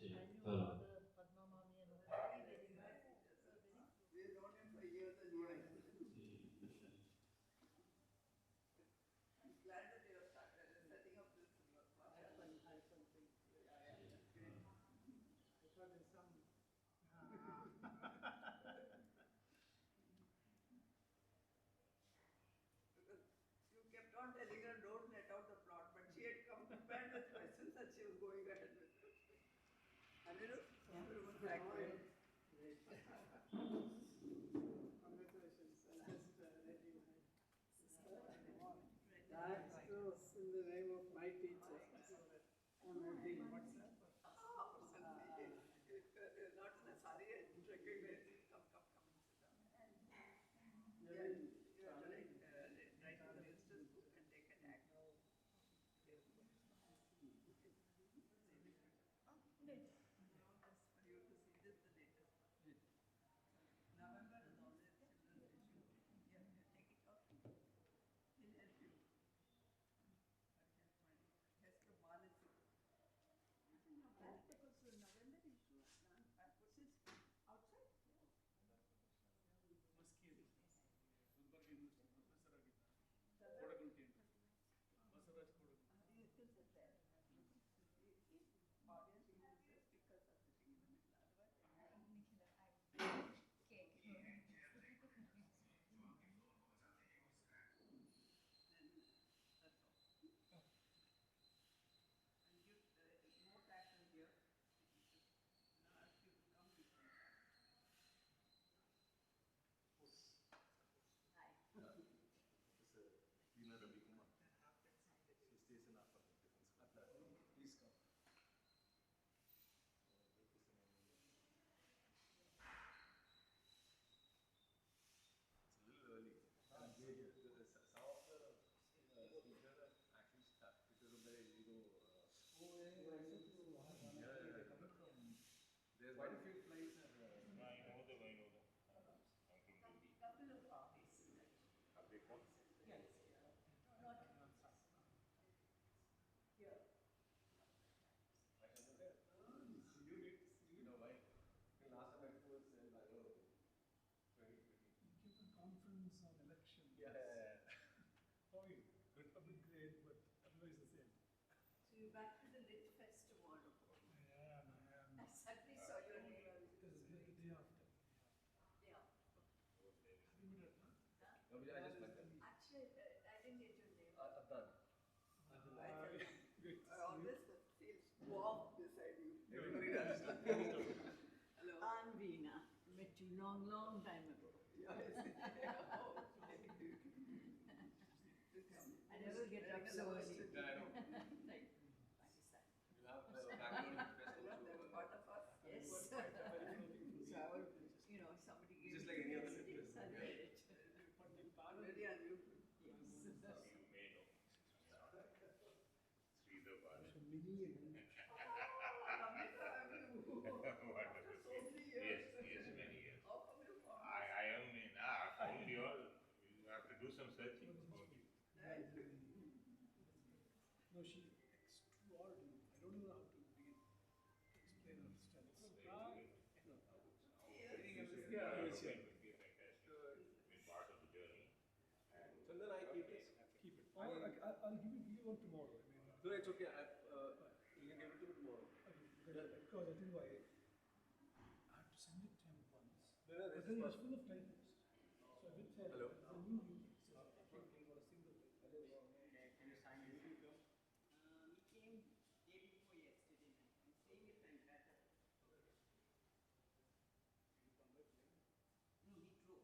I knew all the Padma Mami and all. Very, very nice. We have known him for years and years. I'm glad that you have started setting up this Something. I thought there's some. Because you kept on telling her don't let out the plot, but she had come prepared with questions that she was going ahead with. And you know, everyone back there. Congratulations. I'll just let you know. That's true. In the name of my teacher. What's that? Oh, not in a sorry, I didn't recognize you. Come and sit down. Yeah, you have to write the register's book and take an act. For you to see this, the latest one. November is always children's issue. Yeah, you take it off. He'll help you. Has to monitor. Because the November issue puts it outside. Musky Gulbarga University professor ಆಗಿದ್ದ ಕೊಡಗುಂಟಿ ಅಂತ Basavaraj Kodagu You can sit there. Audience uses speakers are sitting in the middle. Otherwise, cake. Then that's all. And you more passion here. Now ask you to come before. Hi. Professor Veena Ravi Kumar. She stays in Upper Defense School. Please come. It's a little early. Some of the speakers are actually stuck because of their ego. There's quite a few flights. I know them. I'm from Delhi. Couple of parties. Have they come? Yes. Not here. You need to see, why? The last time I was in Bangalore, 2020. You keep a conference on election. Yeah. Oh, good, a bit great, but otherwise the same. So you're back to the Lit Fest tomorrow. I am. I suddenly saw your name. This is the day after. Yeah. Have you met her? No, I just met them. Actually, I didn't get your name. Adnan. I always feel warm beside you. Everybody does. Hello. I'm Veena. Met you long time ago. Yes. I never get up so early. Yeah, I know. Like, You have the background impressed They were part of us. yes. Were So I would, somebody gave Just me like any other curiosity, business. so I did it. But the very unusual. Yes. You may know. Sridhar. Mini Oh, lovely to have you. After so many years. Yes, many years. How come you found us? I am in. I found you all. You have to do some searching for you. No, she's extraordinary. I don't know how to begin to explain her strengths. Yes. It will be fantastic. Been part of the journey. Chandan, I keep this. Keep it. Or I'll give you one tomorrow. I mean, No, it's okay. You can give it to me tomorrow. because I tell you why. I have to send it to him once. No, But this then is he was fine. full of typos. So I did tell him, Hello? there's a new unit. So I can't think of a single thing. Can you sign it? He came day before yesterday. I'm seeing if I'm better. No, he drove.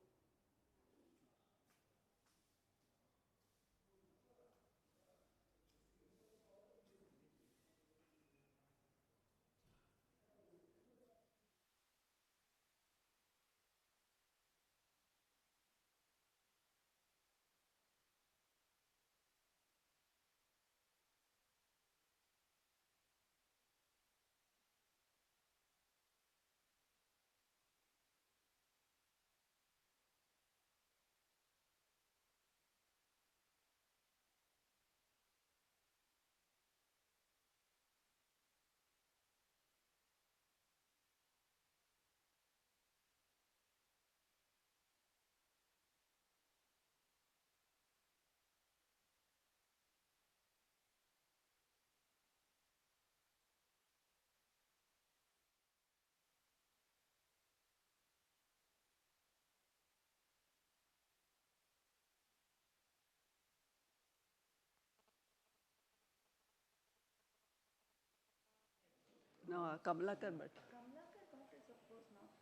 No, Kamalakar Bhatt.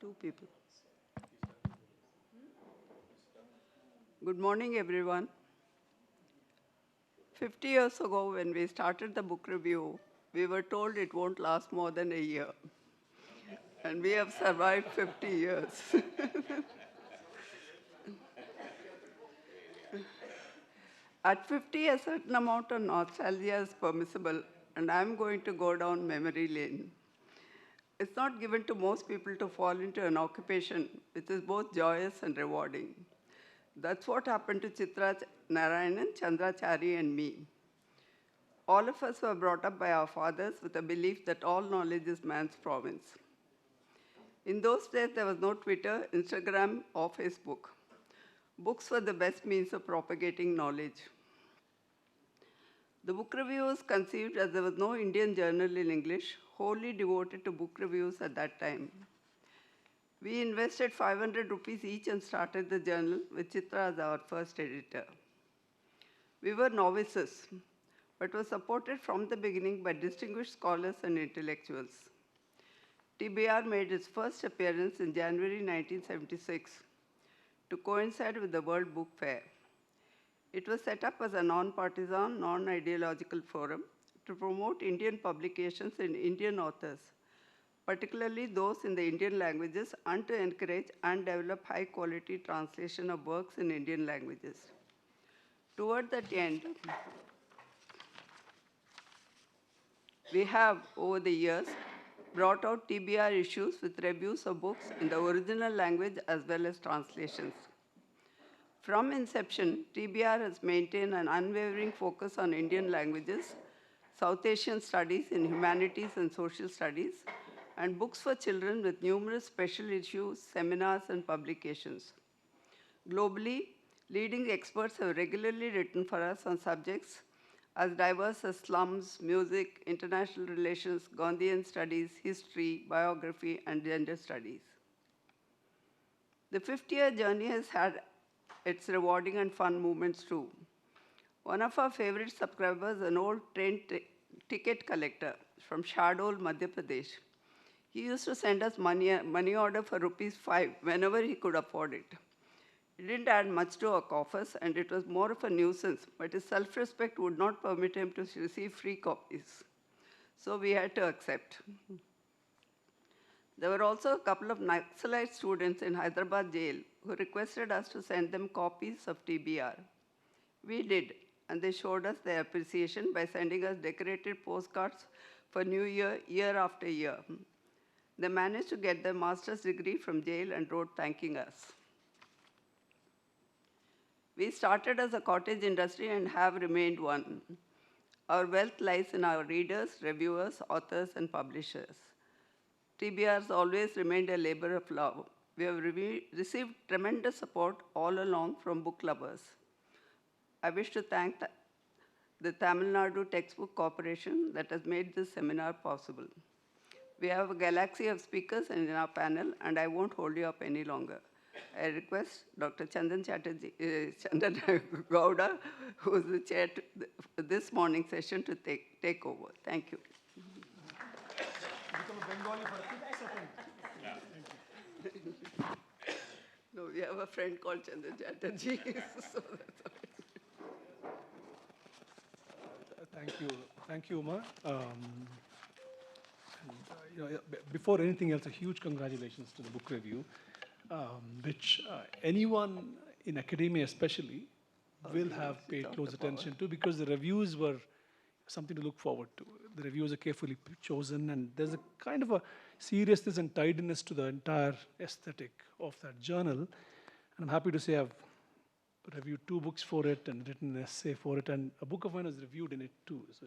Two people. Good morning, everyone. 50 years ago, when we started the book review, we were told it won't last more than a year. And we have survived 50 years. At 50, a certain amount of nostalgia is permissible, and I'm going to go down memory lane. It's not given to most people to fall into an occupation which is both joyous and rewarding. That's what happened to Chitra Narayanan, Chandrachari, and me. All of us were brought up by our fathers with a belief that all knowledge is man's province. In those days, there was no Twitter, Instagram, or Facebook. Books were the best means of propagating knowledge. The book review was conceived as there was no Indian journal in English, wholly devoted to book reviews at that time. We invested 500 rupees each and started the journal with Chitra as our first editor. We were novices, but were supported from the beginning by distinguished scholars and intellectuals. TBR made its first appearance in January 1976 to coincide with the World Book Fair. It was set up as a non-partisan, non-ideological forum to promote Indian publications and Indian authors, particularly those in the Indian languages, and to encourage and develop high-quality translation of works in Indian languages. Toward that end, we have, over the years, brought out TBR issues with reviews of books in the original language as well as translations. From inception, TBR has maintained an unwavering focus on Indian languages, South Asian studies in humanities and social studies, and books for children with numerous special issues, seminars, and publications. Globally, leading experts have regularly written for us on subjects as diverse as slums, music, international relations, Gandhian studies, history, biography, and gender studies. The 50-year journey has had its rewarding and fun moments too. One of our favorite subscribers, an old train ticket collector from Shardol, Madhya Pradesh. He used to send us money order for ₹5 whenever he could afford it. It didn't add much to our coffers, and it was more of a nuisance, but his self-respect would not permit him to receive free copies. So we had to accept. There were also a couple of Naxalite students in Hyderabad jail who requested us to send them copies of TBR. We did, and they showed us their appreciation by sending us decorated postcards for New Year, year after year. They managed to get their master's degree from jail and wrote thanking us. We started as a cottage industry and have remained one. Our wealth lies in our readers, reviewers, authors, and publishers. TBR has always remained a labor of love. We have received tremendous support all along from book lovers. I wish to thank the Tamil Nadu Textbook Corporation that has made this seminar possible. We have a galaxy of speakers in our panel, and I won't hold you up any longer. I request Dr. Chandan Gowda, who is the chair to this morning's session, to take over. Thank you. Become a Bengali for 6 seconds. No, we have a friend called Chandan Chatterjee, so that's all right. Thank you, Uma. Before anything else, a huge congratulations to the book review, which anyone in academia especially will have paid close attention to, because the reviews were something to look forward to. The reviews are carefully chosen, and there's a kind of a seriousness and tidiness to the entire aesthetic of that journal. And I'm happy to say I've reviewed 2 books for it and written an essay for it, and a book of mine is reviewed in it too. So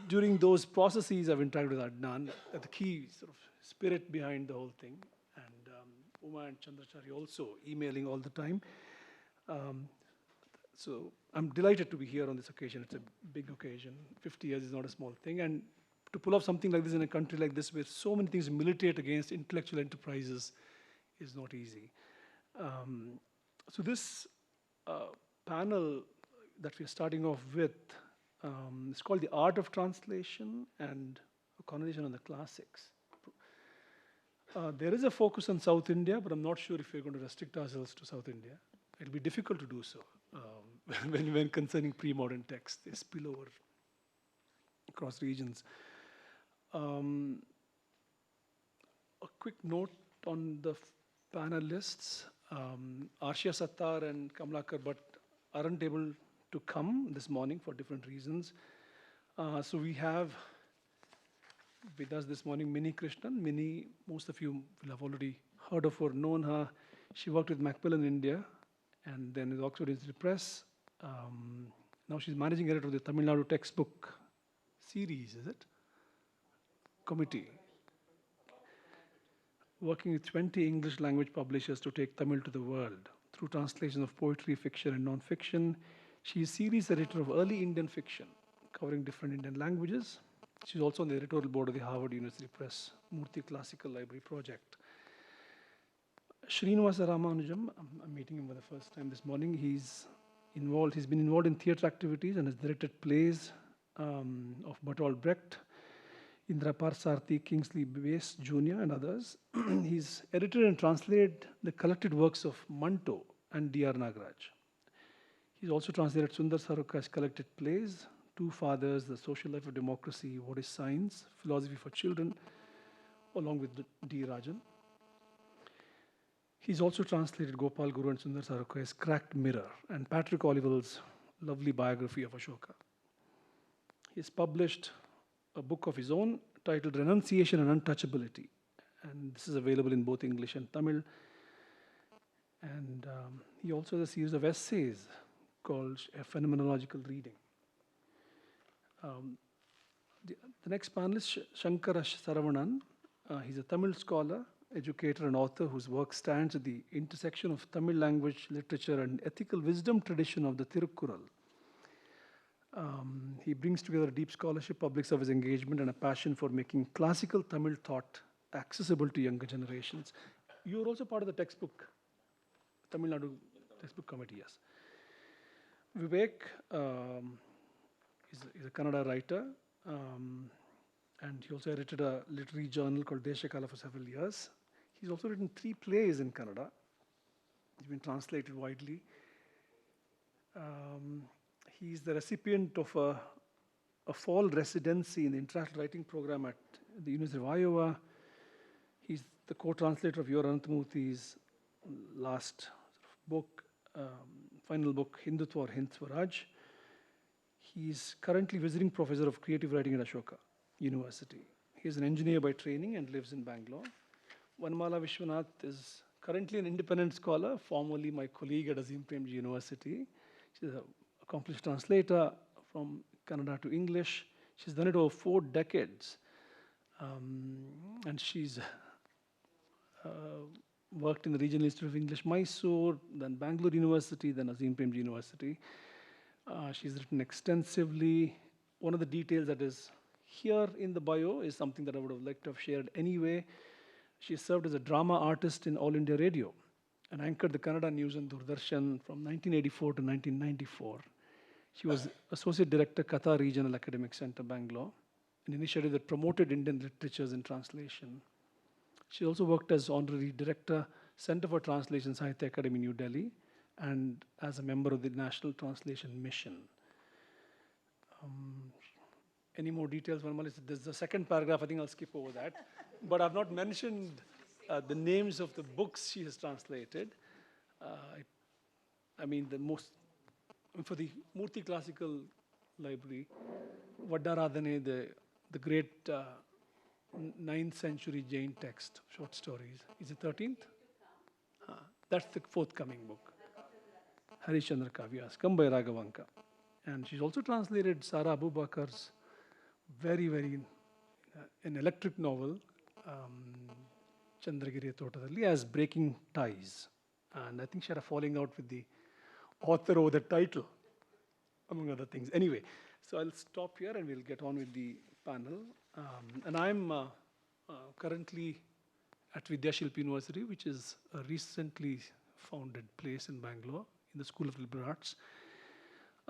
during those processes, I've interacted with Adnan, the key sort of spirit behind the whole thing, and Uma and Chandrachari also emailing all the time. So I'm delighted to be here on this occasion. It's a big occasion. 50 years is not a small thing, and to pull off something like this in a country like this, where so many things militate against intellectual enterprises, is not easy. So this panel that we're starting off with It's called The Art of Translation and a Conversation on the Classics. There is a focus on South India, but I'm not sure if we're going to restrict ourselves to South India. It'll be difficult to do so when concerning pre-modern texts. They spill over across regions. A quick note on the panelists. Arshia Sattar and Kamlakar Bhatt aren't able to come this morning for different reasons. So we have with us this morning Mini Krishnan. Mini, most of you will have already heard of her, known her. She worked with Macmillan India and then with Oxford Institute Press. Now she's managing editor of the Tamil Nadu textbook series, is it? Committee. Working with 20 English language publishers to take Tamil to the world through translation of poetry, fiction, and non-fiction. She is series editor of early Indian fiction, covering different Indian languages. She's also on the editorial board of the Harvard University Press Murthy Classical Library Project. Srinivasa Ramanujam, I'm meeting him for the first time this morning. He's been involved in theatre activities and has directed plays of Bertolt Brecht, Indra Parsarthi, Kingsley Bass Jr. and others. He's edited and translated the collected works of Manto and D.R. Nagaraj. He's also translated Sundar Sarokay's collected plays, Two Fathers, The Social Life of Democracy, What is Science, Philosophy for Children, along with D. Rajan. He's also translated Gopal Guru and Sundar Sarokay's Cracked Mirror and Patrick Olivel's lovely biography of Ashoka. He's published a book of his own titled Renunciation and Untouchability. And this is available in both English and Tamil. And he also has a series of essays called A Phenomenological Reading. The next panelist, Shankara Saravanan. He's a Tamil scholar, educator, and author whose work stands at the intersection of Tamil language, literature, and ethical wisdom tradition of the Tirukkural. He brings together deep scholarship, public service engagement, and a passion for making classical Tamil thought accessible to younger generations. You are also part of the textbook, Tamil Nadu textbook committee, yes. Vivek is a Kannada writer, and he also edited a literary journal called Deshakala for several years. He's also written 3 plays in Kannada. He's been translated widely. He's the recipient of a fall residency in the International Writing Program at the University of Iowa. He's the co-translator of Your Ananthamurthy's last book, final book, Hindutva or Hind Swaraj. He's currently visiting professor of creative writing at Ashoka University. He's an engineer by training and lives in Bangalore. Vanamala Vishwanatha is currently an independent scholar, formerly my colleague at Azim Premji University. She's an accomplished translator from Kannada to English. She's done it over 4 decades. And she's worked in the Regional Institute of English, Mysore, then Bangalore University, then Azim Premji University. She's written extensively. One of the details that is here in the bio is something that I would have liked to have shared anyway. She served as a drama artist in All India Radio and anchored the Kannada News and Doordarshan from 1984 to 1994. She was Associate Director, Katha Regional Academic Center, Bangalore, an initiative that promoted Indian literatures in translation. She also worked as Honorary Director, Center for Translation, Sahitya Academy, New Delhi, and as a member of the National Translation Mission. Any more details, Vanamala? There's the second paragraph, I think I'll skip over that. But I've not mentioned the names of the books she has translated. I mean, for the Murthy Classical Library, Vaddaradhane, the great 9th century Jain text, short stories, is it 13th? That's the forthcoming book. Harishchandra Kavyas, Kambai Raghavanka. And she's also translated Sara Abubakar's very an electric novel, Chandragiri Totadalli, as Breaking Ties. And I think she had a falling out with the author over the title, among other things. Anyway, so I'll stop here and we'll get on with the panel. And I'm currently at Vidyashilpi University, which is a recently founded place in Bangalore, in the School of Liberal Arts.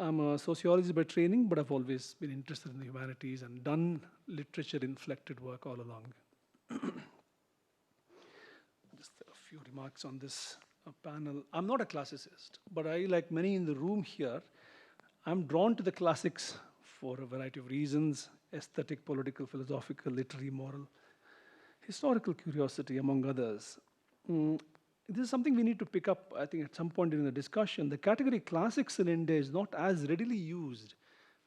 I'm a sociologist by training, but I've always been interested in the humanities and done literature-inflected work all along. Just a few remarks on this panel. I'm not a classicist, but I, like many in the room here, I'm drawn to the classics for a variety of reasons: aesthetic, political, philosophical, literary, moral, historical curiosity, among others. This is something we need to pick up, I think, at some point in the discussion. The category classics in India is not as readily used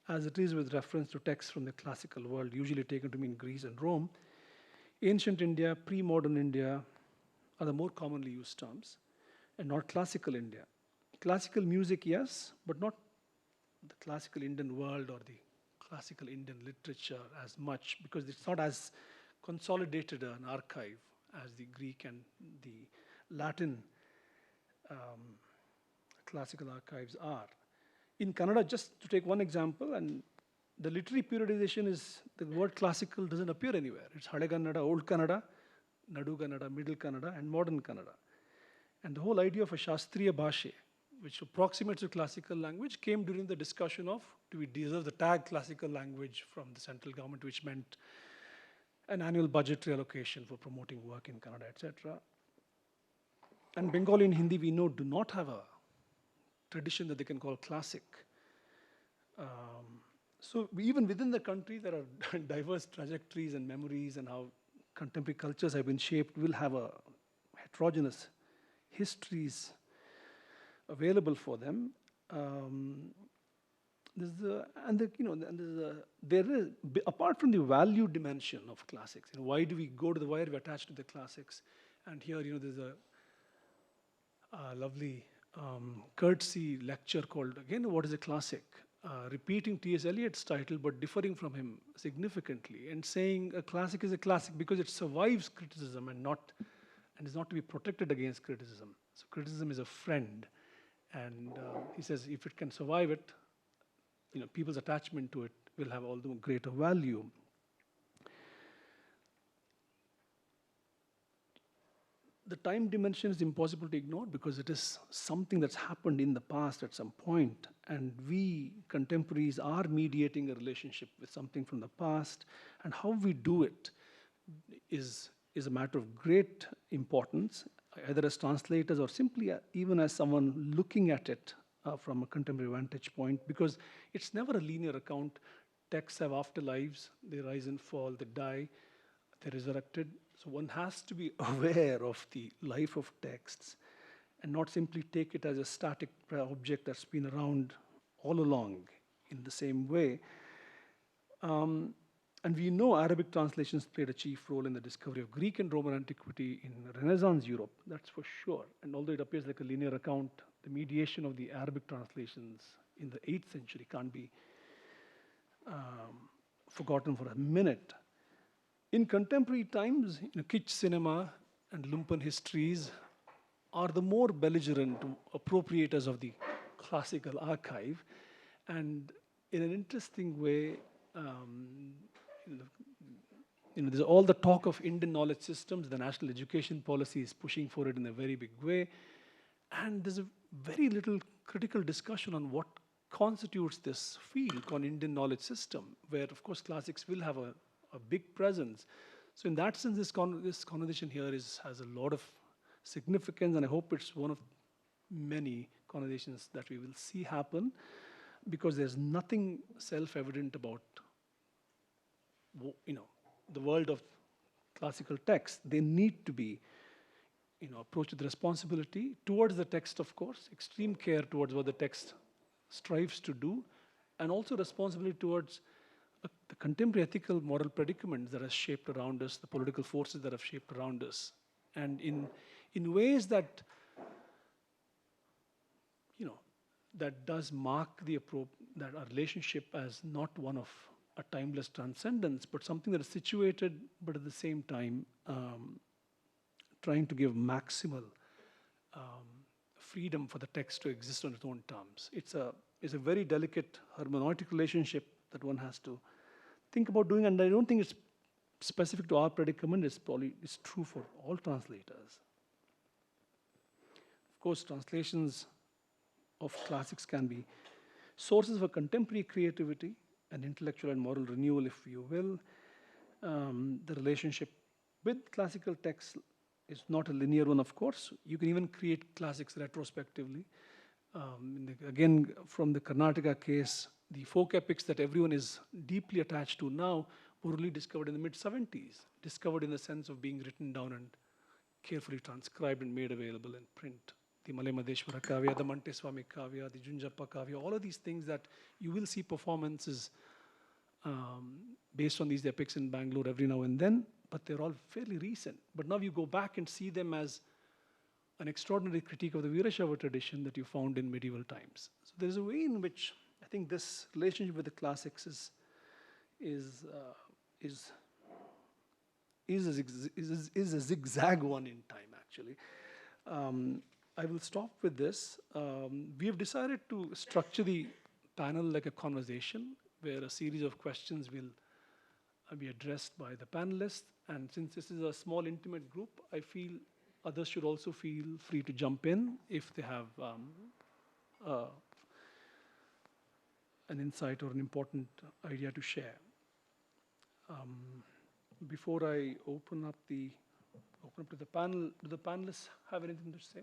as it is with reference to texts from the classical world, usually taken to mean Greece and Rome. Ancient India, pre-modern India are the more commonly used terms, and not classical India. Classical music, yes, but not the classical Indian world or the classical Indian literature as much, because it's not as consolidated an archive as the Greek and the Latin classical archives are. In Kannada, just to take one example, and the literary periodization is, the word classical doesn't appear anywhere. It's Hale Kannada, Old Kannada, Nadu Kannada, Middle Kannada, and Modern Kannada. And the whole idea of a Shastriya Bhashe, which approximates to classical language, came during the discussion of, do we deserve the tag classical language from the central government, which meant an annual budgetary allocation for promoting work in Kannada, etc. And Bengali and Hindi, we know, do not have a tradition that they can call classic. So even within the country, there are diverse trajectories and memories, and how contemporary cultures have been shaped will have a heterogeneous histories available for them. Apart from the value dimension of classics, why do we go to the, why are we attached to the classics? And here, there's a lovely courtesy lecture called, again, What is a Classic? Repeating T.S. Eliot's title, but differing from him significantly, and saying a classic is a classic because it survives criticism and is not to be protected against criticism. So criticism is a friend. And he says if it can survive it, people's attachment to it will have all the greater value. The time dimension is impossible to ignore because it is something that's happened in the past at some point, and we contemporaries are mediating a relationship with something from the past, and how we do it is a matter of great importance, either as translators or simply even as someone looking at it from a contemporary vantage point, because it's never a linear account. Texts have afterlives, they rise and fall, they die, they're resurrected. So one has to be aware of the life of texts and not simply take it as a static object that's been around all along in the same way. And we know Arabic translations played a chief role in the discovery of Greek and Roman antiquity in Renaissance Europe, that's for sure. And although it appears like a linear account, the mediation of the Arabic translations in the 8th century can't be forgotten for a minute. In contemporary times, kitsch cinema and lumpen histories are the more belligerent appropriators of the classical archive. And in an interesting way, there's all the talk of Indian knowledge systems. The national education policy is pushing for it in a very big way. And there's a very little critical discussion on what constitutes this field called Indian knowledge system, where, of course, classics will have a big presence. So in that sense, this conversation here has a lot of significance, and I hope it's one of many conversations that we will see happen, because there's nothing self-evident about the world of classical text. They need to be approached with responsibility towards the text, of course, extreme care towards what the text strives to do, and also responsibility towards the contemporary ethical moral predicaments that are shaped around us, the political forces that have shaped around us, and in ways that that does mark that our relationship as not one of a timeless transcendence, but something that is situated, but at the same time trying to give maximal freedom for the text to exist on its own terms. It's a very delicate hermeneutic relationship that one has to think about doing, and I don't think it's specific to our predicament. It's true for all translators. Of course, translations of classics can be sources for contemporary creativity and intellectual and moral renewal, if you will. The relationship with classical texts is not a linear one, of course. You can even create classics retrospectively. Again, from the Karnataka case, the folk epics that everyone is deeply attached to now were really discovered in the mid-70s, discovered in the sense of being written down and carefully transcribed and made available in print. The Malay Madheshwara Kavya, the Manteswami Kavya, the Junjappa Kavya, all of these things that you will see performances based on these epics in Bangalore every now and then, but they're all fairly recent. But now you go back and see them as an extraordinary critique of the Veerashaiva tradition that you found in medieval times. So there's a way in which I think this relationship with the classics is a zigzag one in time, actually. I will stop with this. We have decided to structure the panel like a conversation where a series of questions will be addressed by the panelists. And since this is a small, intimate group, I feel others should also feel free to jump in if they have an insight or an important idea to share. Before I open up to the panel, do the panelists have anything to say?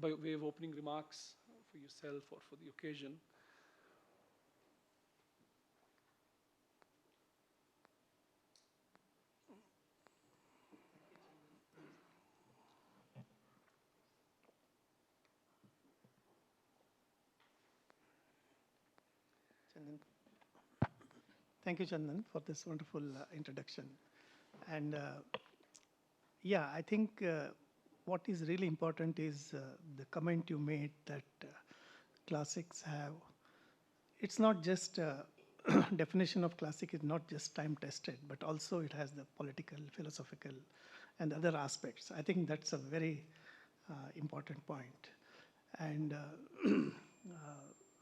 By way of opening remarks for yourself or for the occasion. Chandan. Thank you, Chandan, for this wonderful introduction. And yeah, I think what is really important is the comment you made that classics have, it's not just definition of classic is not just time tested, but also it has the political, philosophical, and other aspects. I think that's a very important point, and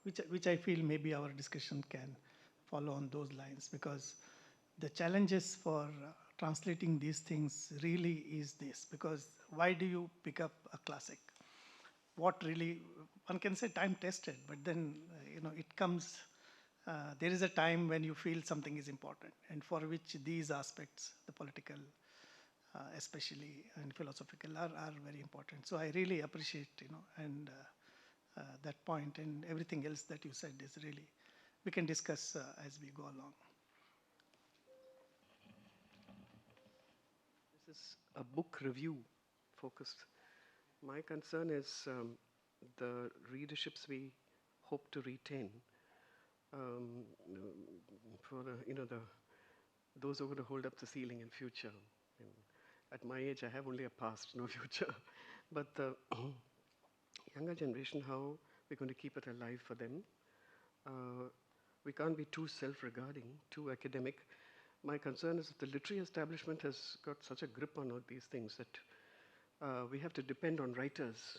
which I feel maybe our discussion can follow on those lines, because the challenges for translating these things really is this, because why do you pick up a classic? What really, one can say time tested, but then it comes, there is a time when you feel something is important, and for which these aspects, the political especially and philosophical are very important. So I really appreciate, and that point, and everything else that you said is really, we can discuss as we go along. This is a book review focused. My concern is the readerships we hope to retain for those who are going to hold up the ceiling in future. And at my age, I have only a past, no future. But the younger generation, how we're going to keep it alive for them. We can't be too self-regarding, too academic. My concern is that the literary establishment has got such a grip on all these things that we have to depend on writers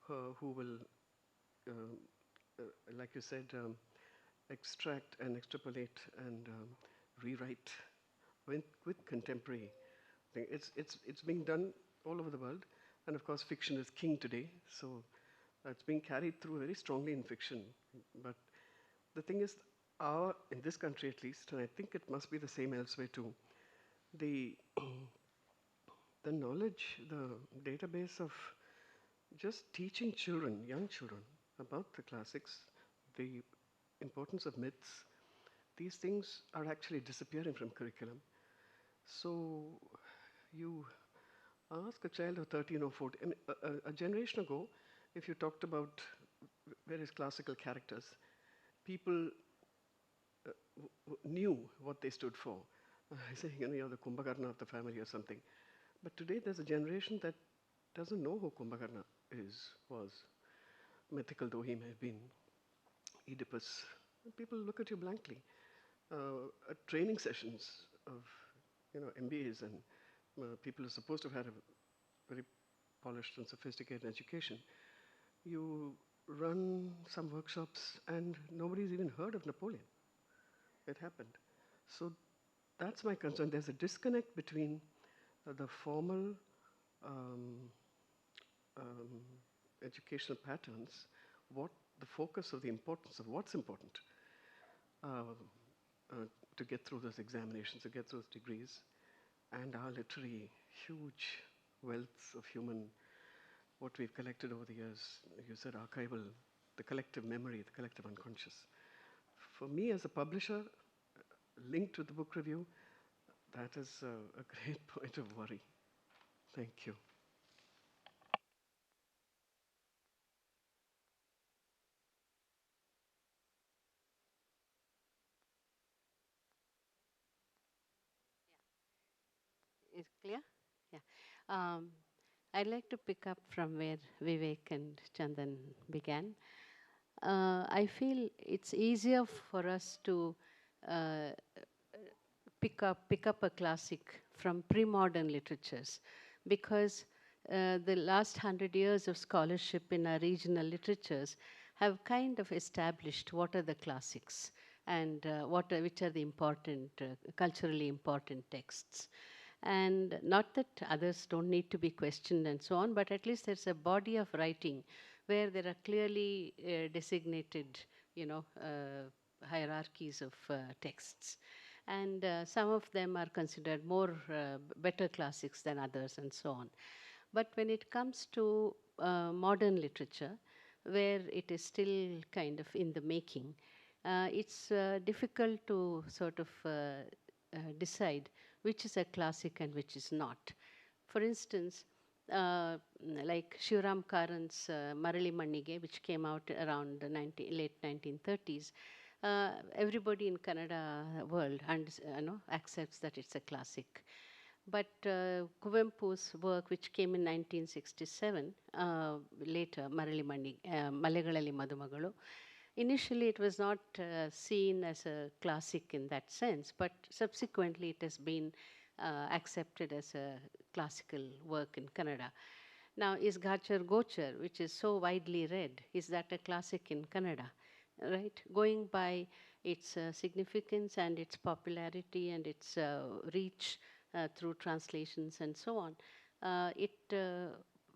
who will, like you said, extract and extrapolate and rewrite with contemporary thing. It's being done all over the world, and of course fiction is king today, so it's being carried through very strongly in fiction. But the thing is, in this country at least, and I think it must be the same elsewhere too, the knowledge, the database of just teaching children, young children, about the classics, the importance of myths, these things are actually disappearing from curriculum. So you ask a child of 13 or 14, I mean, a generation ago, if you talked about various classical characters, people knew what they stood for. I say, you're the Kumbhakarna of the family or something. But today there's a generation that doesn't know who Kumbhakarna was, mythical though he may have been. Oedipus. People look at you blankly. At training sessions of MBAs and people are supposed to have had a very polished and sophisticated education. You run some workshops and nobody's even heard of Napoleon. It happened. So that's my concern. There's a disconnect between the formal educational patterns, what the focus of the importance of what's important uh, to get through those examinations, to get those degrees, and our literary huge wealth of human, what we've collected over the years. You said archival, the collective memory, the collective unconscious. For me as a publisher, linked with the book review, that is a great point of worry. Thank you. Is clear? Yeah. I'd like to pick up from where Vivek and Chandan began. I feel it's easier for us to uh, pick up a classic from pre-modern literatures because the last 100 years of scholarship in our regional literatures have kind of established what are the classics and which are the important, culturally important texts. And not that others don't need to be questioned and so on, but at least there's a body of writing where there are clearly designated, hierarchies of texts. And some of them are considered more better classics than others and so on. But when it comes to modern literature, where it is still kind of in the making, it's difficult to sort of decide which is a classic and which is not. For instance, like Shivram Karan's Marali Mannige, which came out around the late 1930s, everybody in Kannada world accepts that it's a classic. But Kuvempu's work, which came in 1967, later, Malegalali Madhumagalu, initially it was not seen as a classic in that sense, but subsequently it has been accepted as a classical work in Kannada. Now, is Gachar Gochar, which is so widely read, is that a classic in Kannada? Right? Going by its significance and its popularity and its reach through translations and so on, it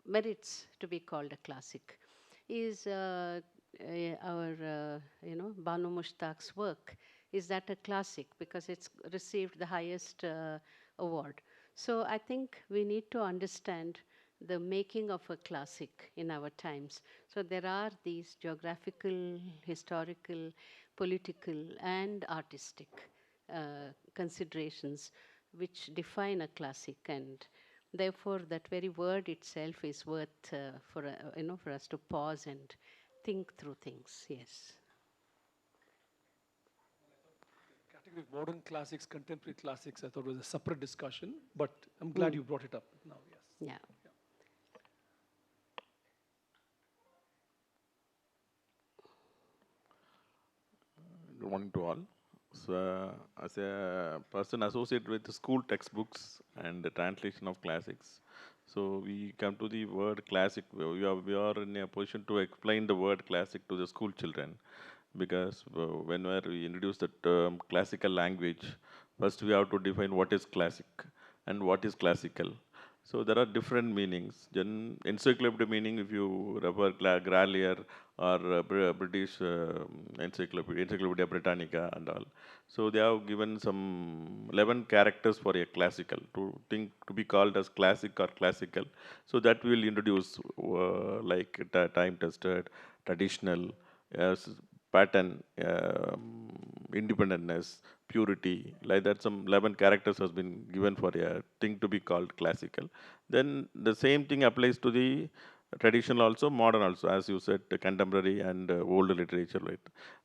merits to be called a classic. Is our, Banu Mushtaq's work, is that a classic? Because it's received the highest award. So I think we need to understand the making of a classic in our times. So there are these geographical, historical, political, and artistic considerations which define a classic, and therefore that very word itself is worth for us to pause and think through things. Yes. Category of modern classics, contemporary classics, I thought was a separate discussion, but I'm glad you brought it up now, yes. Yeah. Good morning to all. So, as a person associated with the school textbooks and the translation of classics, so we come to the word classic. We are in a position to explain the word classic to the school children, because whenever we introduce the term classical language, first we have to define what is classic and what is classical. So there are different meanings. Encyclopedia meaning, if you refer Gralier or British Encyclopedia Britannica and all. So they have given some 11 characters for a classical to be called as classic or classical. So that we will introduce like time tested, traditional, pattern, independentness, purity, like that. Some 11 characters has been given for a thing to be called classical. Then the same thing applies to the traditional also, modern also, as you said, the contemporary and old literature. Right?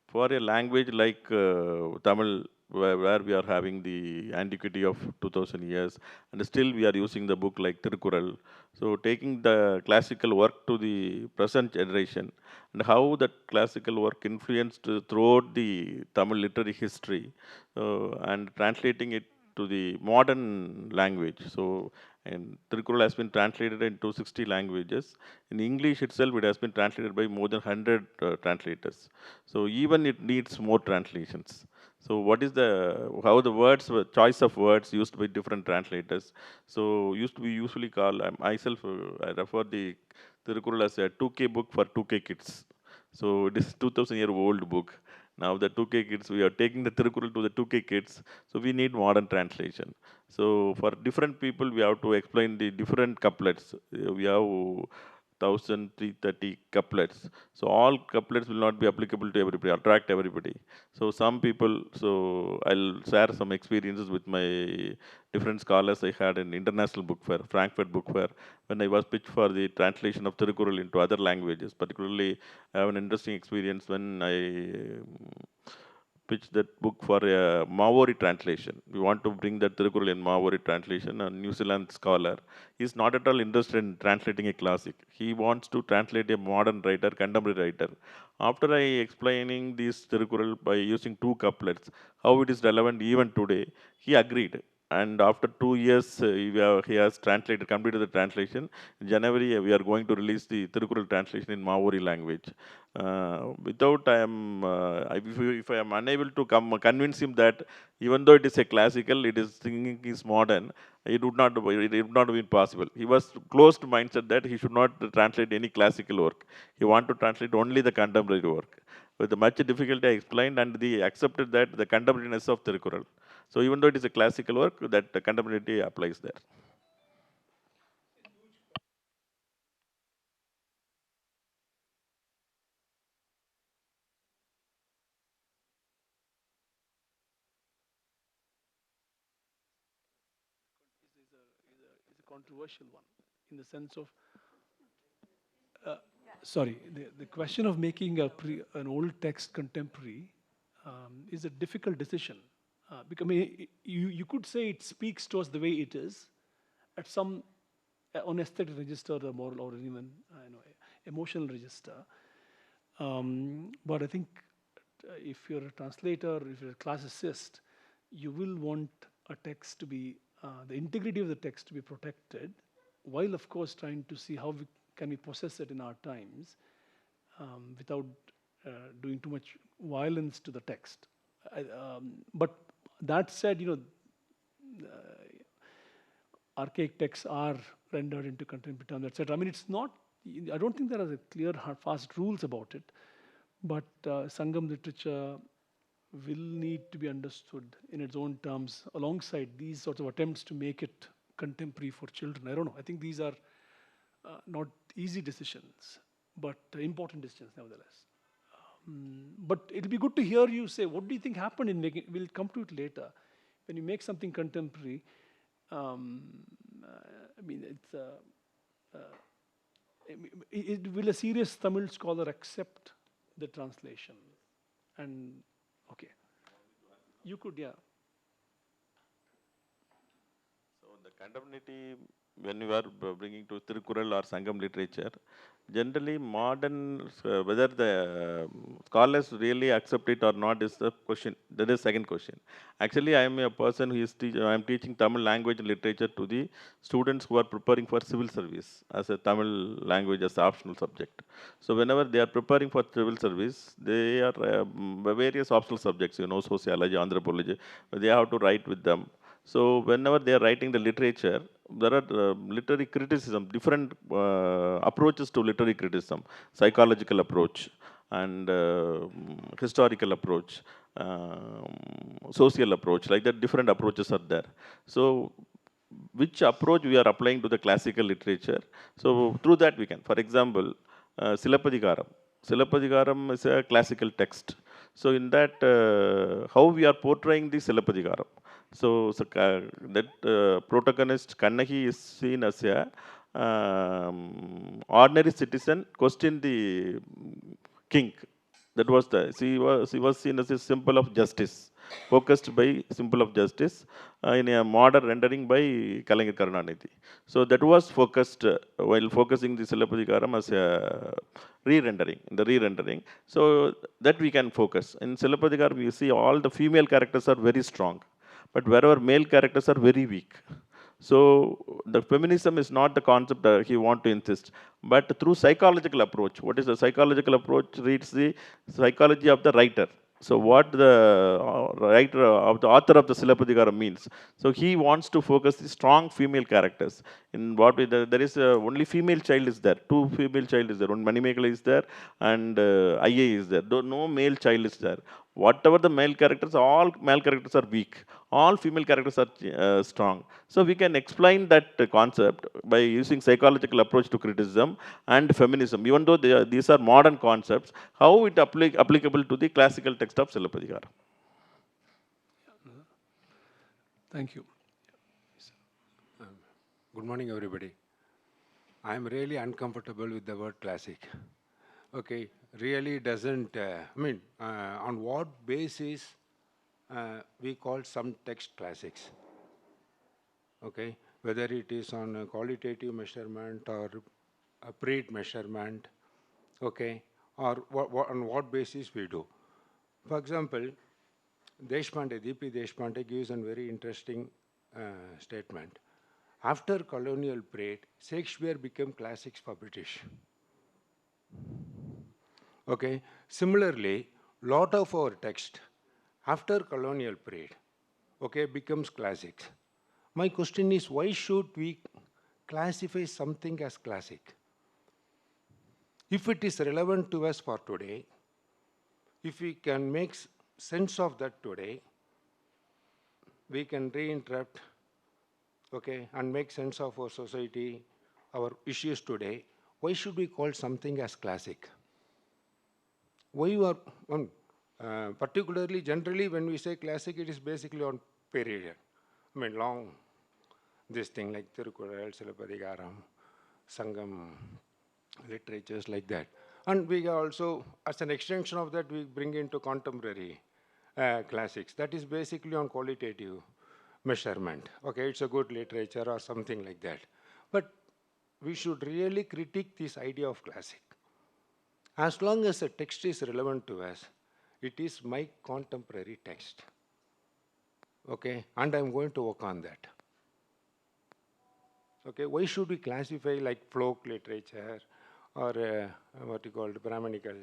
For a language like Tamil, where we are having the antiquity of 2000 years, and still we are using the book like Tirukkural. So taking the classical work to the present generation, and how that classical work influenced throughout the Tamil literary history, and translating it to the modern language. So, and Tirukkural has been translated into 60 languages. In English itself, it has been translated by more than 100 translators. So even it needs more translations. So what is how the words, choice of words used by different translators. So we usually call, myself, I refer the Tirukkural as a 2K book for 2K kids. So it is 2000-year-old book. Now the 2K kids, we are taking the Tirukural to the 2K kids, so we need modern translation. So for different people, we have to explain the different couplets. We have 1,330 couplets. So all couplets will not be applicable to everybody, attract everybody. So some people, so I'll share some experiences with my different scholars I had in international book fair, Frankfurt book fair, when I was pitched for the translation of Tirukural into other languages. Particularly, I have an interesting experience when I pitched that book for a Maori translation. We want to bring that Tirukural in Maori translation. A New Zealand scholar is not at all interested in translating a classic. He wants to translate a modern writer, contemporary writer. After I explaining this Tirukural by using two couplets, how it is relevant even today, he agreed. And after 2 years, he has translated, completed the translation. In January, we are going to release the Tirukural translation in Maori language. Without if I am unable to convince him that even though it is a classical, it is thinking is modern, it would not be possible. He was closed mindset that he should not translate any classical work. He want to translate only the contemporary work. With much difficulty, I explained, and they accepted that the contemporariness of Tirukural. So even though it is a classical work, that contemporaneity applies there. Is a controversial one in the sense of, sorry, the question of making an old text contemporary is a difficult decision. Because I mean, you could say it speaks to us the way it is, at some on aesthetic register, or moral, or even emotional register. But I think if you're a translator, if you're a classicist, you will want a text to be, the integrity of the text to be protected, while of course trying to see how can we possess it in our times without doing too much violence to the text. But that said, archaic texts are rendered into contemporary terms, etc. I mean, it's not, I don't think there are clear, hard, fast rules about it, but Sangam literature will need to be understood in its own terms alongside these sorts of attempts to make it contemporary for children. I don't know. I think these are not easy decisions, but important decisions nevertheless. But it'll be good to hear you say, what do you think happened in making, we'll come to it later. When you make something contemporary, I mean, will a serious Tamil scholar accept the translation? And, okay. You could, yeah. So the contemporary, when you are bringing to Tirukural or Sangam literature, generally modern, whether the scholars really accept it or not is the question. That is second question. Actually, I am a person who is I am teaching Tamil language and literature to the students who are preparing for civil service as a Tamil language as optional subject. So whenever they are preparing for civil service, they are various optional subjects, sociology, anthropology, they have to write with them. So whenever they are writing the literature, there are literary criticism, different approaches to literary criticism, psychological approach and historical approach, social approach, like that different approaches are there. So which approach we are applying to the classical literature. So through that we can, for example, Silappatikaram. Silappatikaram is a classical text. So in that, how we are portraying the Silappatikaram. So that protagonist Kannaki is seen as a ordinary citizen question the king. That was she was seen as a symbol of justice, focused by symbol of justice in a modern rendering by Kalaignar Karunanidhi. So that was focused while focusing the Silappatikaram as a re-rendering, in the re-rendering. So that we can focus. In Silappatikaram, you see all the female characters are very strong, but wherever male characters are very weak. So the feminism is not the concept that he want to insist, but through psychological approach. What is the psychological approach? Reads the psychology of the writer. So what the writer of the author of the Silappatikaram means. So he wants to focus the strong female characters. In what we, there is only female child is there. Two female child is there. One Manimekala is there and IA is there. No male child is there. Whatever the male characters, all male characters are weak. All female characters are strong. So we can explain that concept by using psychological approach to criticism and feminism. Even though these are modern concepts, how it applicable to the classical text of Silappatikaram. Thank you. Good morning, everybody. I am really uncomfortable with the word classic. Okay, really doesn't, on what basis we call some text classics? Okay, whether it is on a qualitative measurement or a breed measurement, okay, or on what basis we do. For example, D.P. Deshpande gives a very interesting statement. After colonial period, Shakespeare became classics for British. Okay, similarly, lot of our text after colonial period, okay, becomes classics. My question is, why should we classify something as classic? If it is relevant to us for today, if we can make sense of that today, we can reinterrupt, okay, and make sense of our society, our issues today. Why should we call something as classic? Why you are, particularly, generally, when we say classic, it is basically on period. I mean, long, this thing like Tirukural, Silappatikaram, Sangam, literatures like that. And we also, as an extension of that, we bring into contemporary classics. That is basically on qualitative measurement. Okay, it's a good literature or something like that. But we should really critique this idea of classic. As long as a text is relevant to us, it is my contemporary text. Okay, and I'm going to work on that. Okay, why should we classify like folk literature or what you call Brahmanical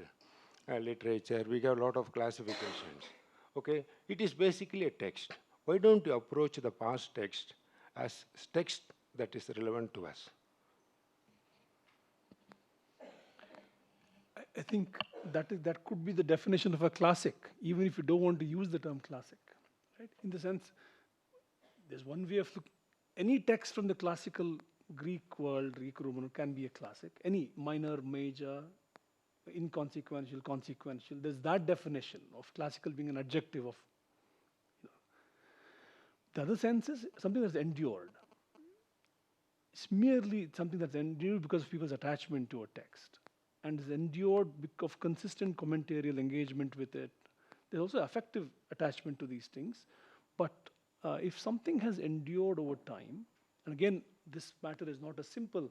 literature? We have a lot of classifications. Okay, it is basically a text. Why don't you approach the past text as text that is relevant to us? I think that could be the definition of a classic, even if you don't want to use the term classic, right? In the sense, there's one way of looking. Any text from the classical Greek world, Greek Roman, can be a classic. Any minor, major, inconsequential, consequential. There's that definition of classical being an adjective of. The other sense is something that's endured. It's merely something that's endured because of people's attachment to a text. And is endured because of consistent commentarial engagement with it. There's also affective attachment to these things. But if something has endured over time, and again, this matter is not a simple,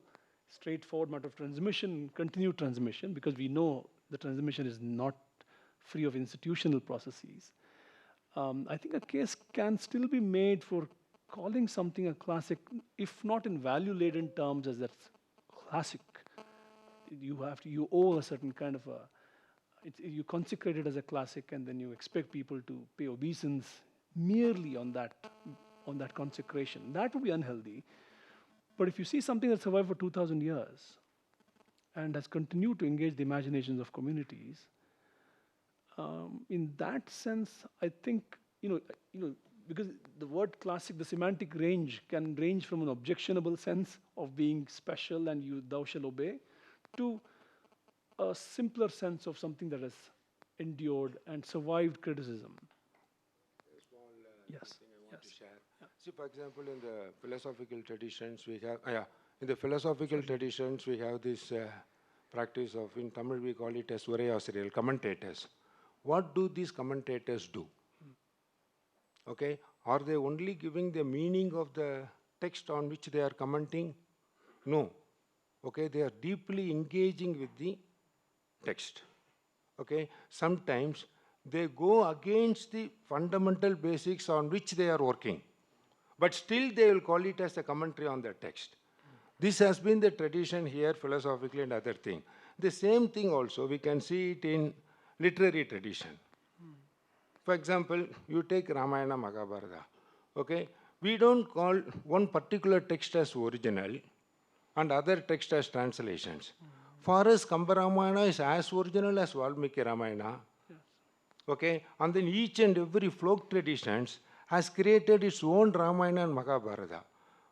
straightforward matter of transmission, continued transmission, because we know the transmission is not free of institutional processes. I think a case can still be made for calling something a classic, if not in value-laden terms as that's classic. You owe a certain kind of you consecrate it as a classic, and then you expect people to pay obeisance merely on that consecration. That would be unhealthy. But if you see something that survived for 2,000 years and has continued to engage the imaginations of communities, in that sense, I think because the word classic, the semantic range can range from an objectionable sense of being special and thou shall obey, to a simpler sense of something that has endured and survived criticism. A small Yes. thing I want to share. Yeah. See, for example, in the philosophical traditions, we have this practice of, in Tamil we call it as Urayasiriyal, commentators. What do these commentators do? Okay, are they only giving the meaning of the text on which they are commenting? No. Okay, they are deeply engaging with the text. Okay, sometimes they go against the fundamental basics on which they are working, but still they will call it as a commentary on the text. This has been the tradition here philosophically and other thing. The same thing also, we can see it in literary tradition. For example, you take Ramayana, Mahabharata. Okay? We don't call one particular text as original and other text as translations. For us, Kamba Ramayana is as original as Valmiki Ramayana. Okay? And then each and every folk traditions has created its own Ramayana and Mahabharata.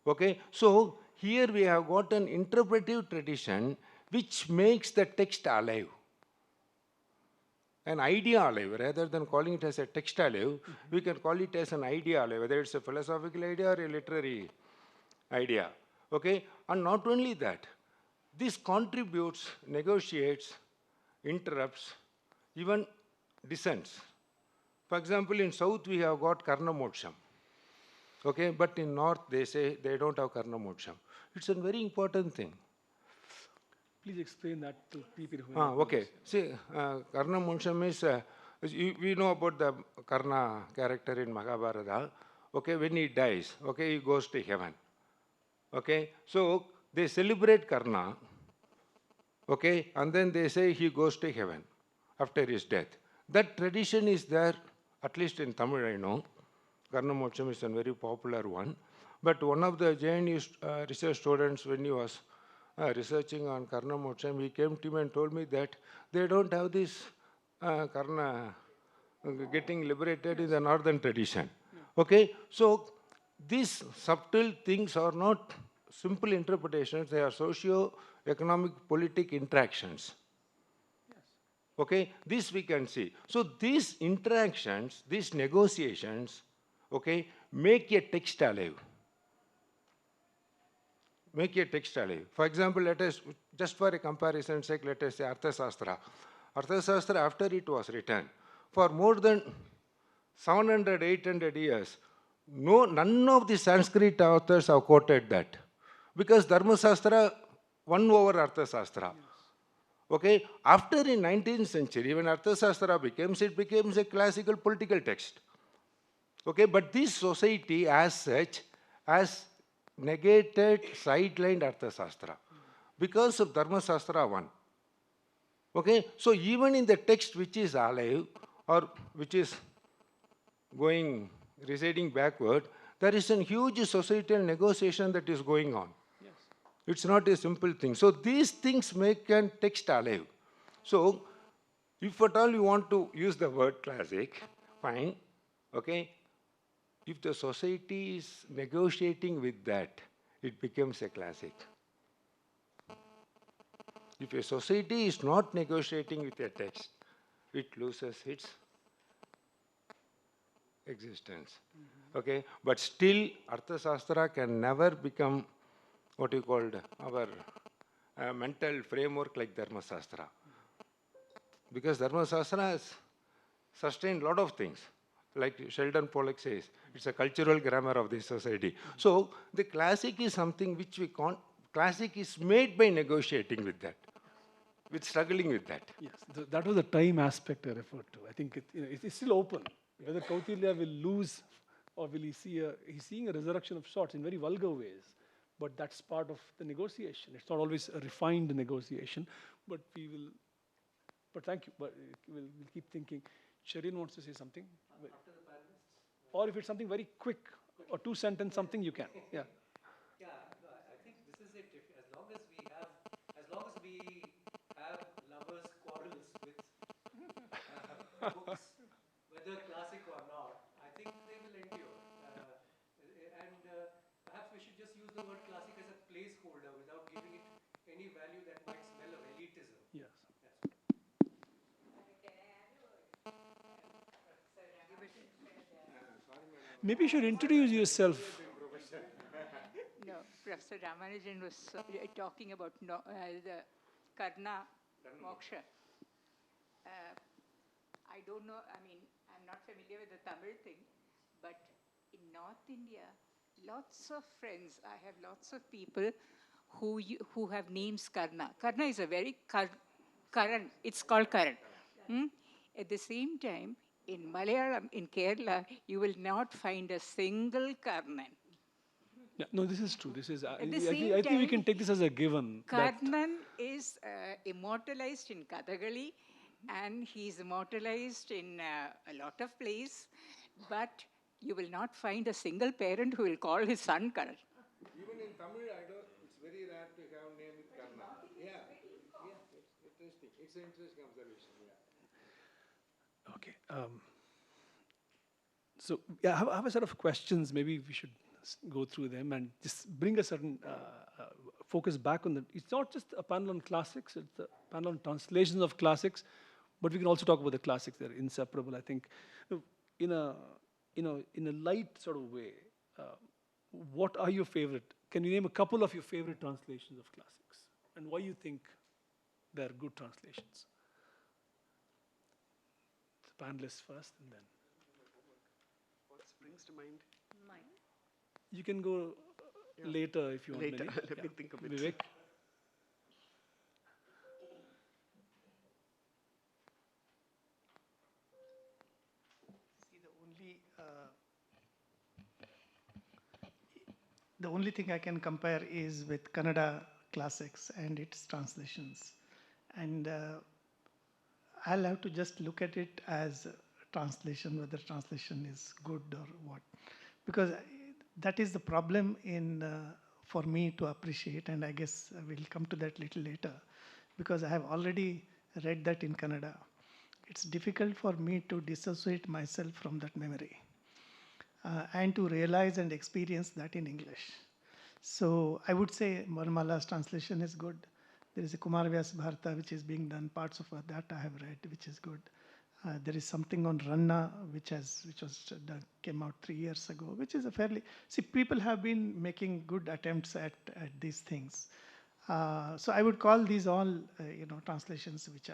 Okay? So, here we have got an interpretive tradition which makes the text alive. An idea alive, rather than calling it as a text alive, we can call it as an idea alive, whether it's a philosophical idea or a literary idea. Okay? And not only that, this contributes, negotiates, interrupts, even dissents. For example, in South we have got Karna Moksham. Okay? But in North they say they don't have Karna Moksham. It's a very important thing. Please explain that to people who are okay. See, Karna Moksham is, we know about the Karna character in Mahabharata. Okay, when he dies, okay, he goes to heaven. Okay, so they celebrate Karna, okay, and then they say he goes to heaven after his death. That tradition is there, at least in Tamil I know. Karna Moksham is a very popular one. But one of the JNU research students, when he was researching on Karna Moksham, he came to me and told me that they don't have this Karna getting liberated in the northern tradition. Okay, so these subtle things are not simple interpretations, they are socio-economic politic interactions. Okay, this we can see. So these interactions, these negotiations, okay, make a text alive. Make a text alive. For example, let us, just for a comparison's sake, let us say Arthashastra. Arthashastra, after it was written, for more than 700, 800 years, none of the Sanskrit authors have quoted that. Because Dharmasastra won over Arthashastra. Okay, after in 19th century, when Arthashastra becomes, it becomes a classical political text. Okay, but this society as such has negated, sidelined Arthashastra because of Dharmasastra one. Okay, so even in the text which is alive or which is receding backward, there is a huge societal negotiation that is going on. Yes. It's not a simple thing. So these things make a text alive. So if at all you want to use the word classic, fine, okay. If the society is negotiating with that, it becomes a classic. If a society is not negotiating with a text, it loses its existence. Okay, but still Arthashastra can never become what you called our mental framework like Dharmasastra. Because Dharmasastra has sustained a lot of things. Like Sheldon Pollock says, it's a cultural grammar of this society. So the classic is something which we can't, classic is made by negotiating with that, with struggling with that. Yes, that was the time aspect I referred to. I think it's still open. Whether Kautilya will lose or will he see he's seeing a resurrection of sorts in very vulgar ways. But that's part of the negotiation. It's not always a refined negotiation, but but thank you. But we'll keep thinking. Sharin wants to say something. After the panelists? Or if it's something very quick, or two-sentence something, you can. Yeah. Yeah, I think this is it. As long as we have lovers' quarrels with books, whether classic or not, I think they will endure. Perhaps we should just use the word classic as a placeholder without giving it any value that might smell of elitism. Yes. Maybe you should introduce yourself. No, Professor Ramanujan was talking about the Karna Moksha. I don't know, I mean, I'm not familiar with the Tamil thing, but in North India, lots of friends, I have lots of people who have names Karna. Karna is a very Karan, it's called Karan. At the same time, in Malayalam, in Kerala, you will not find a single Karnan. Yeah, no, this is true. This is. I think we can take this as a given. Krishnan is immortalized in Kathakali, and he's immortalized in a lot of plays, but you will not find a single parent who will call his son Karan. Even in Tamil, it's very rare to have name with Karna. Yeah, it's interesting. It's an interesting observation. Yeah. Okay. So yeah, I have a set of questions. Maybe we should go through them and just bring a certain focus back on the. It's not just a panel on classics; it's a panel on translations of classics. But we can also talk about the classics; they're inseparable. I think, in a light sort of way. What are your favorite? Can you name a couple of your favorite translations of classics, and why you think they're good translations? The panelists first, and then. What springs to mind? Mine. You can go later if you want. Later, let me think of it. Vivek? See, the only thing I can compare is with Kannada classics and its translations. And I'll have to just look at it as translation, whether translation is good or what. Because that is the problem for me to appreciate, and I guess we'll come to that little later, because I have already read that in Kannada. It's difficult for me to dissociate myself from that memory and to realize and experience that in English. So I would say Vanamala's translation is good. There is a Kumar Vyas Bharata which is being done, parts of that I have read, which is good. There is something on Ranna came out 3 years ago, which is a fairly, see, people have been making good attempts at these things. So I would call these all, translations which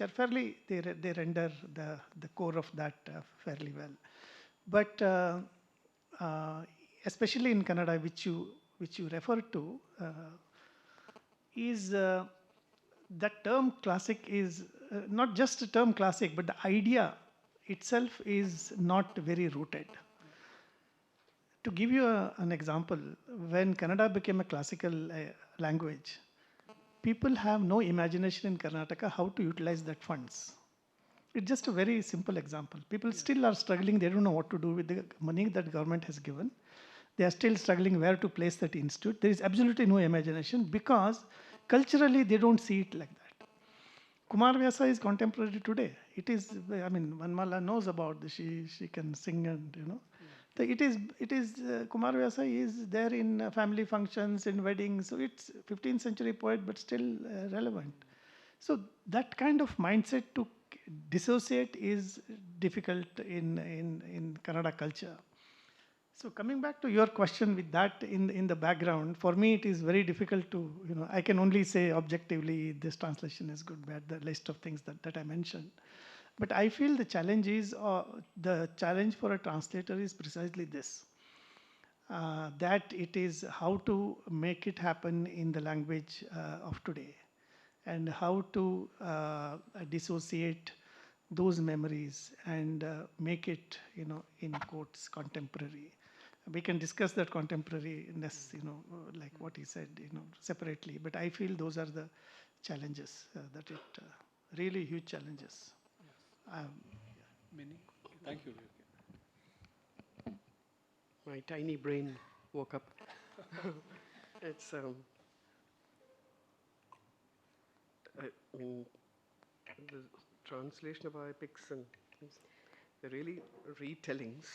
are fairly, they render the core of that fairly well. But especially in Kannada, which you refer to, is that term classic is not just a term classic, but the idea itself is not very rooted. To give you an example, when Kannada became a classical language, people have no imagination in Karnataka how to utilize that funds. It's just a very simple example. People still are struggling. They don't know what to do with the money that government has given. They are still struggling where to place that institute. There is absolutely no imagination because culturally they don't see it like that. Kumar Vyasa is contemporary today. It is, Vanamala knows about this. She can sing and, It is Kumar Vyasa is there in family functions, in weddings. So it's 15th century poet, but still relevant. So that kind of mindset to dissociate is difficult in Kannada culture. So coming back to your question with that in the background, for me it is very difficult to, I can only say objectively this translation is good, bad, the list of things that I mentioned. But I feel the challenge is, the challenge for a translator is precisely this, that it is how to make it happen in the language of today, and how to dissociate those memories and make it, in quotes, contemporary. We can discuss that contemporariness, like what he said, separately. But I feel those are the challenges, really huge challenges. Many. Thank you. My tiny brain woke up. It's, the translation of epics and things, they're really retellings.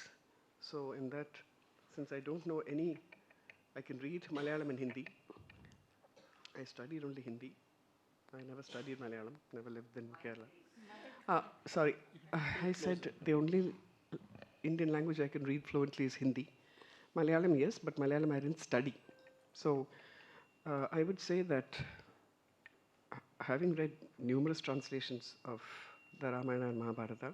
So in that, since I don't know any, I can read Malayalam and Hindi. I studied only Hindi. I never studied Malayalam, never lived in Kerala. Sorry, I said the only Indian language I can read fluently is Hindi. Malayalam, yes, but Malayalam I didn't study. So I would say that having read numerous translations of the Ramayana and Mahabharata,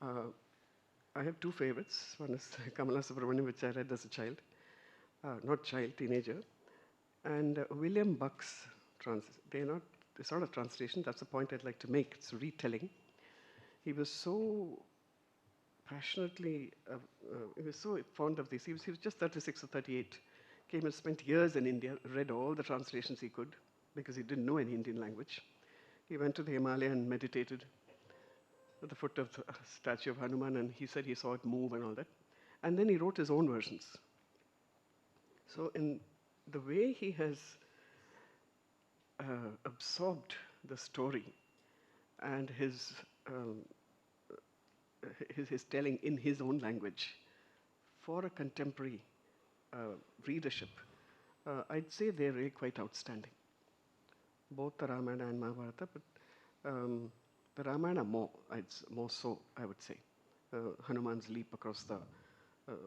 I have two favorites. One is Kamala Subramanian, which I read as a child, teenager, and William Buck's it's not a translation, that's the point I'd like to make, it's a retelling. He was so passionately, he was so fond of this. He was just 36 or 38, came and spent years in India, read all the translations he could, because he didn't know any Indian language. He went to the Himalaya and meditated at the foot of the statue of Hanuman, and he said he saw it move and all that. And then he wrote his own versions. So in the way he has absorbed the story and his telling in his own language for a contemporary readership, I'd say they're really quite outstanding. Both the Ramayana and Mahabharata, but the Ramayana more so, I would say. Hanuman's leap across the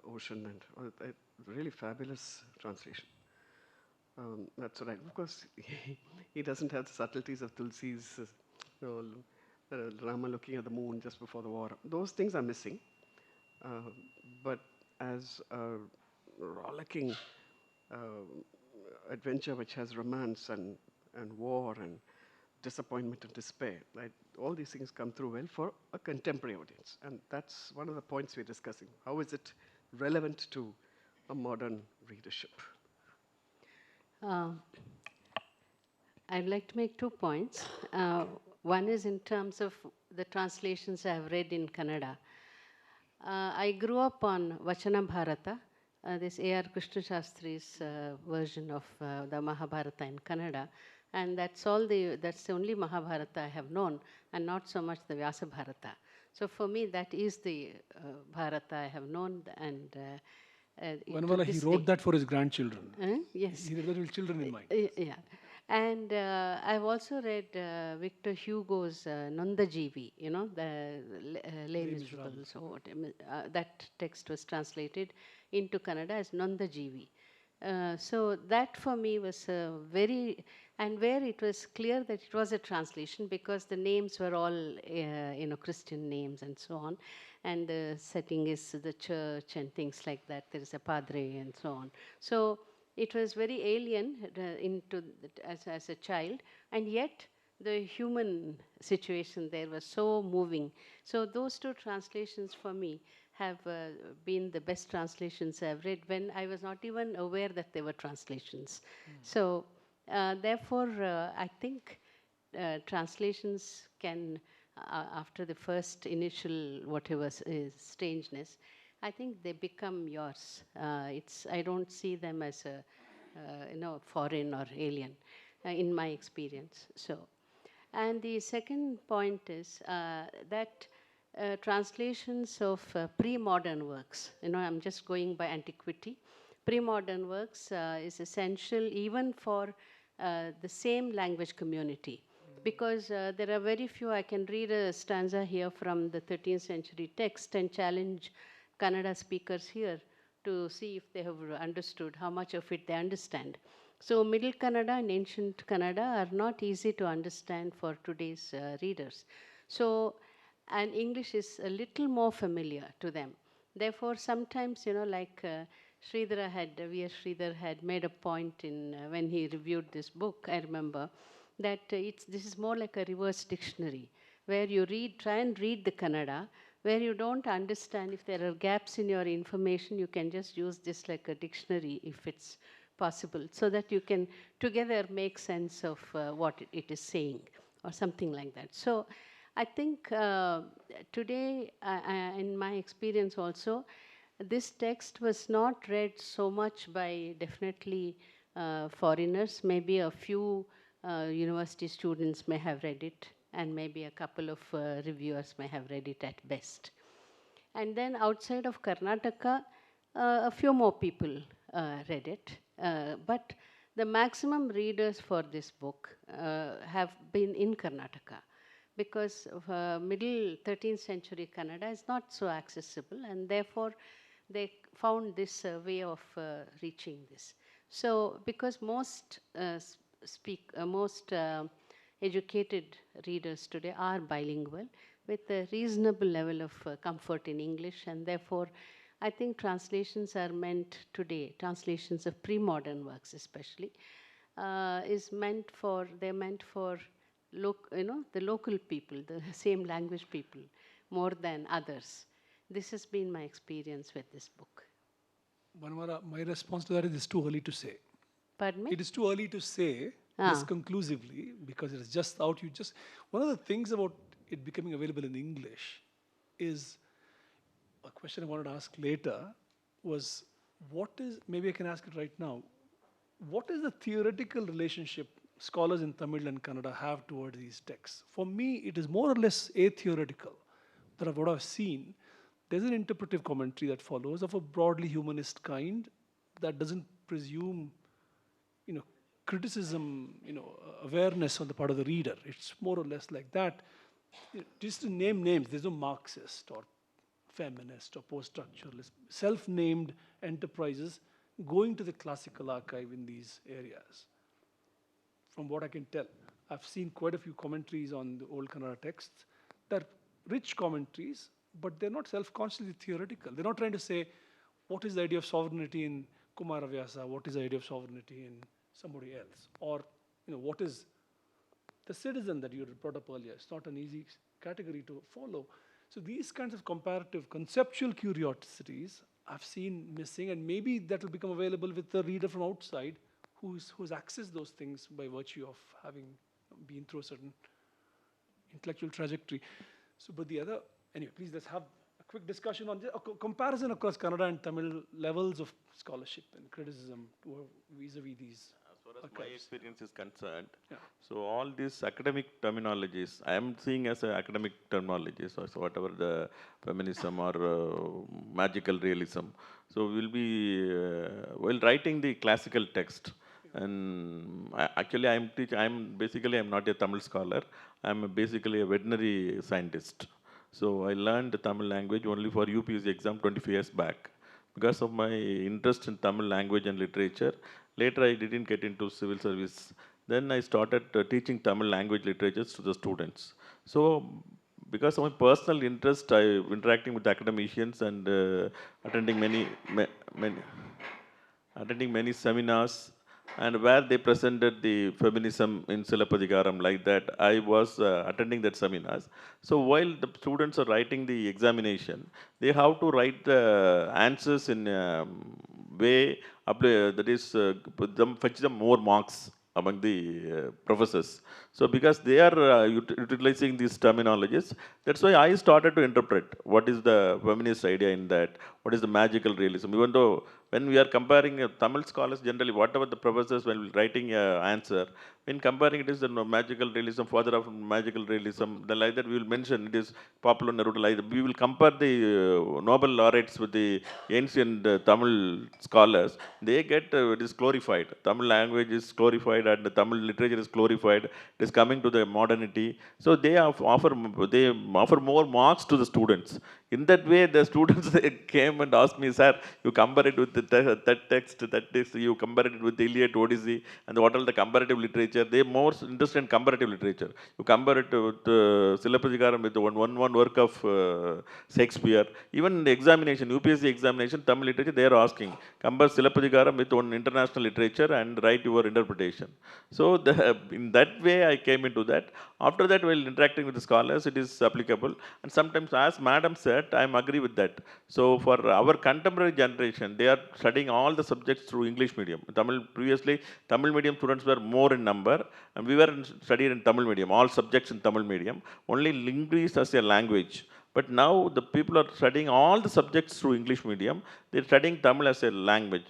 ocean, and really fabulous translation. That's right. Of course, he doesn't have the subtleties of Tulsi's, Rama looking at the moon just before the war. Those things are missing. But as a rollicking adventure which has romance and war and disappointment and despair, right? All these things come through well for a contemporary audience. And that's one of the points we're discussing. How is it relevant to a modern readership? I'd like to make 2 points. One is in terms of the translations I have read in Kannada. I grew up on Vachana Bharata, this A.R. Krishna Shastri's version of the Mahabharata in Kannada, and that's the only Mahabharata I have known, and not so much the Vyasa Bharata. So for me, that is the Bharata I have known, and Vanamala, he wrote that for his grandchildren. Yes. He did that with children in mind. Yeah. And I've also read Victor Hugo's Nondajivi, the Les Miserables. So that text was translated into Kannada as Nondajivi. So that for me was very, and where it was clear that it was a translation because the names were all, Christian names and so on. And the setting is the church and things like that. There is a padre and so on. So it was very alien as a child, and yet the human situation there was so moving. So those 2 translations for me have been the best translations I've read when I was not even aware that they were translations. So therefore, I think translations can, after the first initial whatever is strangeness, I think they become yours. I don't see them as a foreign or alien in my experience. So, and the second point is that translations of pre-modern works, I'm just going by antiquity. Pre-modern works is essential even for the same language community. Because there are very few, I can read a stanza here from the 13th century text and challenge Kannada speakers here to see if they have understood how much of it they understand. So Middle Kannada and Ancient Kannada are not easy to understand for today's readers. So, and English is a little more familiar to them. Therefore, sometimes, like Sridhar had made a point in when he reviewed this book, I remember, that this is more like a reverse dictionary, where you try and read the Kannada, where you don't understand if there are gaps in your information, you can just use this like a dictionary if it's possible, so that you can together make sense of what it is saying, or something like that. So I think today, in my experience also, this text was not read so much by definitely foreigners. Maybe a few university students may have read it, and maybe a couple of reviewers may have read it at best. And then outside of Karnataka, a few more people read it. But the maximum readers for this book have been in Karnataka, because middle 13th century Kannada is not so accessible, and therefore they found this way of reaching this. So because most educated readers today are bilingual with a reasonable level of comfort in English, and therefore I think translations are meant today, translations of pre-modern works especially, they're meant for the local people, the same language people, more than others. This has been my experience with this book. Vanamala, my response to that is it's too early to say. Pardon me? It is too early to say this conclusively, because it's just out. One of the things about it becoming available in English is a question I wanted to ask later was, maybe I can ask it right now, what is the theoretical relationship scholars in Tamil and Kannada have towards these texts? For me, it is more or less atheoretical. That what I've seen, there's an interpretive commentary that follows of a broadly humanist kind that doesn't presume, criticism, awareness on the part of the reader. It's more or less like that. Just to name names, there's no Marxist or feminist or post-structuralist, self-named enterprises going to the classical archive in these areas. From what I can tell, I've seen quite a few commentaries on the old Kannada texts. They're rich commentaries, but they're not self-consciously theoretical. They're not trying to say, what is the idea of sovereignty in Kumaravyasa? What is the idea of sovereignty in somebody else? Or, what is the citizen that you brought up earlier? It's not an easy category to follow. So these kinds of comparative conceptual curiosities I've seen missing, and maybe that will become available with the reader from outside who's accessed those things by virtue of having been through a certain intellectual trajectory. So, but anyway, please let's have a quick discussion on a comparison across Kannada and Tamil levels of scholarship and criticism vis-a-vis these. As far as my experience is concerned, so all these academic terminologies, I am seeing as academic terminologies, so whatever the feminism or magical realism. So we'll be, while writing the classical text, and actually I'm not a Tamil scholar, I'm basically a veterinary scientist. So I learned the Tamil language only for UPSC exam 25 years back. Because of my interest in Tamil language and literature, later I didn't get into civil service. Then I started teaching Tamil language literatures to the students. So because of my personal interest, I interacting with academicians and attending many seminars, and where they presented the feminism in Silappatikaram like that, I was attending that seminars. So while the students are writing the examination, they have to write the answers in a way that is fetch them more marks among the professors. So because they are utilizing these terminologies, that's why I started to interpret what is the feminist idea in that, what is the magical realism. Even though when we are comparing Tamil scholars, generally whatever the professors when writing an answer, when comparing it is the magical realism, father of magical realism, then like that we will mention it is popular Neruda. Like we will compare the Nobel laureates with the ancient Tamil scholars. They get it is glorified. Tamil language is glorified and the Tamil literature is glorified. It is coming to the modernity. So they offer more marks to the students. In that way, the students came and asked me, sir, you compare it with that text, you compare it with the Iliad, Odyssey, and what are the comparative literature. They are more interested in comparative literature. You compare it with Silappatikaram with one work of Shakespeare. Even in the examination, UPSC examination, Tamil literature, they are asking, compare Silappatikaram with one international literature and write your interpretation. So in that way, I came into that. After that, while interacting with the scholars, it is applicable. And sometimes, as Madam said, I agree with that. So for our contemporary generation, they are studying all the subjects through English medium. Previously, Tamil medium students were more in number, and we were studied in Tamil medium, all subjects in Tamil medium, only English as a language. But now the people are studying all the subjects through English medium. They're studying Tamil as a language,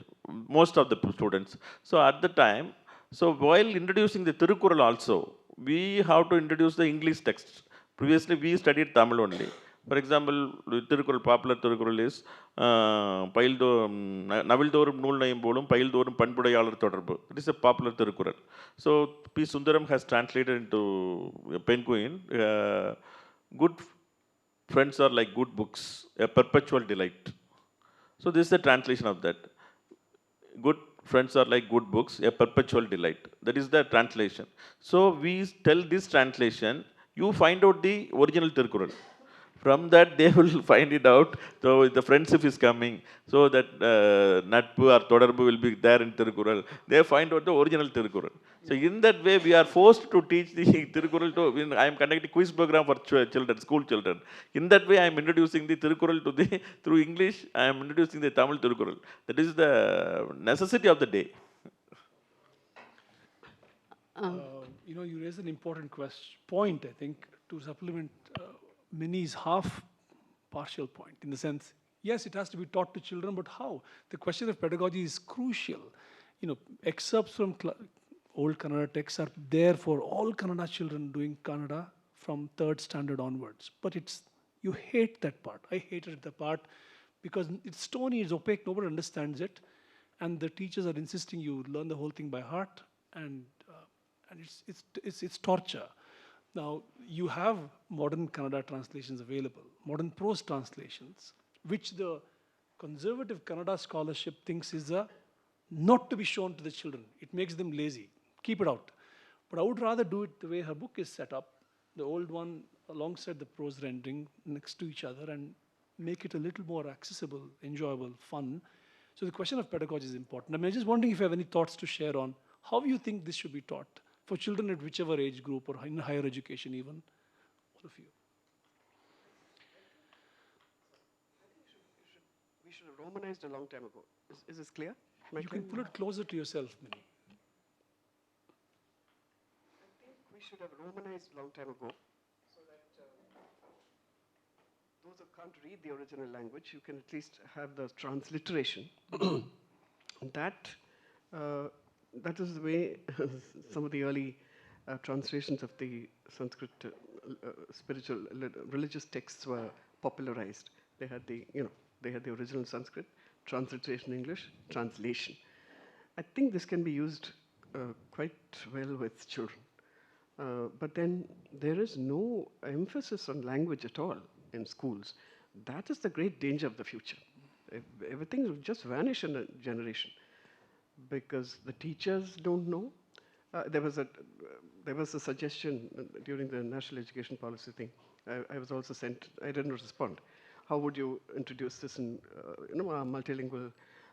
most of the students. So at the time, so while introducing the Tirukural also, we have to introduce the English texts. Previously, we studied Tamil only. For example, Tirukural, popular Tirukural is Navildorum Nool Nayum Bolum, Paildorum Panpudayalar Thodarbu. It is a popular Tirukural. So P. Sundaram has translated into Penguin. Good friends are like good books, a perpetual delight. So this is the translation of that. Good friends are like good books, a perpetual delight. That is the translation. So we tell this translation, you find out the original Tirukural. From that, they will find it out. So the friendship is coming. So that Natpu or Thodarbu will be there in Tirukural. They find out the original Tirukural. So in that way, we are forced to teach the Tirukural to. I am conducting quiz program for children, school children. In that way, I am introducing the Tirukural to through English. I am introducing the Tamil Tirukural. That is the necessity of the day. You raise an important point, I think, to supplement Mini's half partial point, in the sense, yes, it has to be taught to children, but how? The question of pedagogy is crucial. Excerpts from old Kannada texts are there for all Kannada children doing Kannada from 3rd standard onwards. But you hate that part. I hated the part because it's stony, it's opaque, nobody understands it. And the teachers are insisting you learn the whole thing by heart, and it's torture. Now, you have modern Kannada translations available, modern prose translations, which the conservative Kannada scholarship thinks is not to be shown to the children. It makes them lazy. Keep it out. But I would rather do it the way her book is set up, the old one alongside the prose rendering next to each other, and make it a little more accessible, enjoyable, fun. So the question of pedagogy is important. I'm just wondering if you have any thoughts to share on how you think this should be taught for children at whichever age group or in higher education even, all of you. We should have romanized a long time ago. Is this clear? You can pull it closer to yourself, Mini. I think we should have romanized a long time ago, so that those who can't read the original language, you can at least have the transliteration. That is the way some of the early translations of the Sanskrit spiritual religious texts were popularized. They had the original Sanskrit, transliteration English, translation. I think this can be used quite well with children. But then there is no emphasis on language at all in schools. That is the great danger of the future. Everything will just vanish in a generation because the teachers don't know. There was a suggestion during the national education policy thing. I was also sent. I didn't respond. How would you introduce this in a multilingual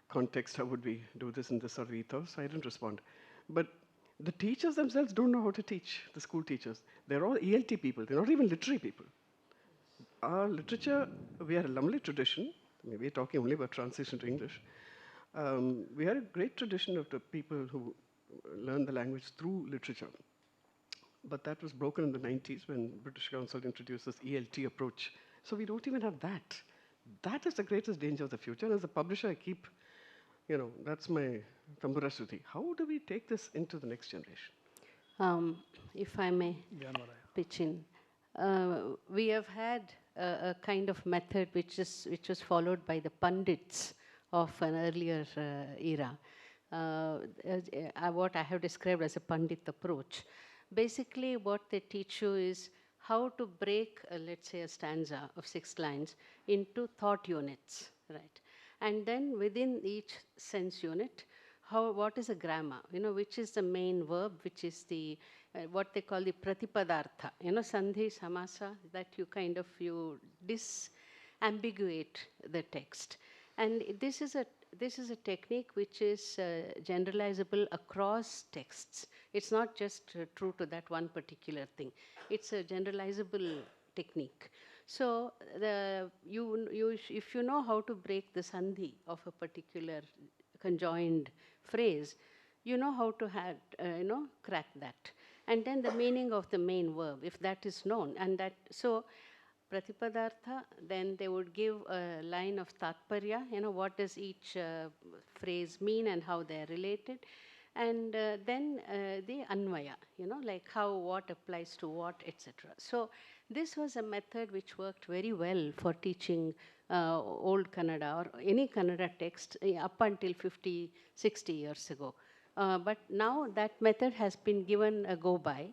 context? How would we do this in this or ethos? I didn't respond. But the teachers themselves don't know how to teach. The school teachers, they're all ELT people. They're not even literary people. Our literature, we had a lovely tradition. Maybe we're talking only about translation to English. We had a great tradition of the people who learned the language through literature. But that was broken in the 90s when British Council introduced this ELT approach. So we don't even have that. That is the greatest danger of the future. And as a publisher, I keep, that's my Tambura Shruti. How do we take this into the next generation? If I may pitch in. We have had a kind of method which was followed by the pundits of an earlier era. What I have described as a pandit approach. Basically, what they teach you is how to break, let's say, a stanza of 6 lines into thought units, right? And then within each sense unit, what is a grammar? Which is the main verb, which is the what they call the pratipadartha. Sandhi, samasa, that you disambiguate the text. And this is a technique which is generalizable across texts. It's not just true to that one particular thing. It's a generalizable technique. So if you know how to break the sandhi of a particular conjoined phrase, you know how to crack that. And then the meaning of the main verb, if that is known, so pratipadartha, then they would give a line of tatparya, what does each phrase mean and how they are related. And then the anvaya, like what applies to what, etc. So this was a method which worked very well for teaching old Kannada or any Kannada text up until 50, 60 years ago. But now that method has been given a go-by,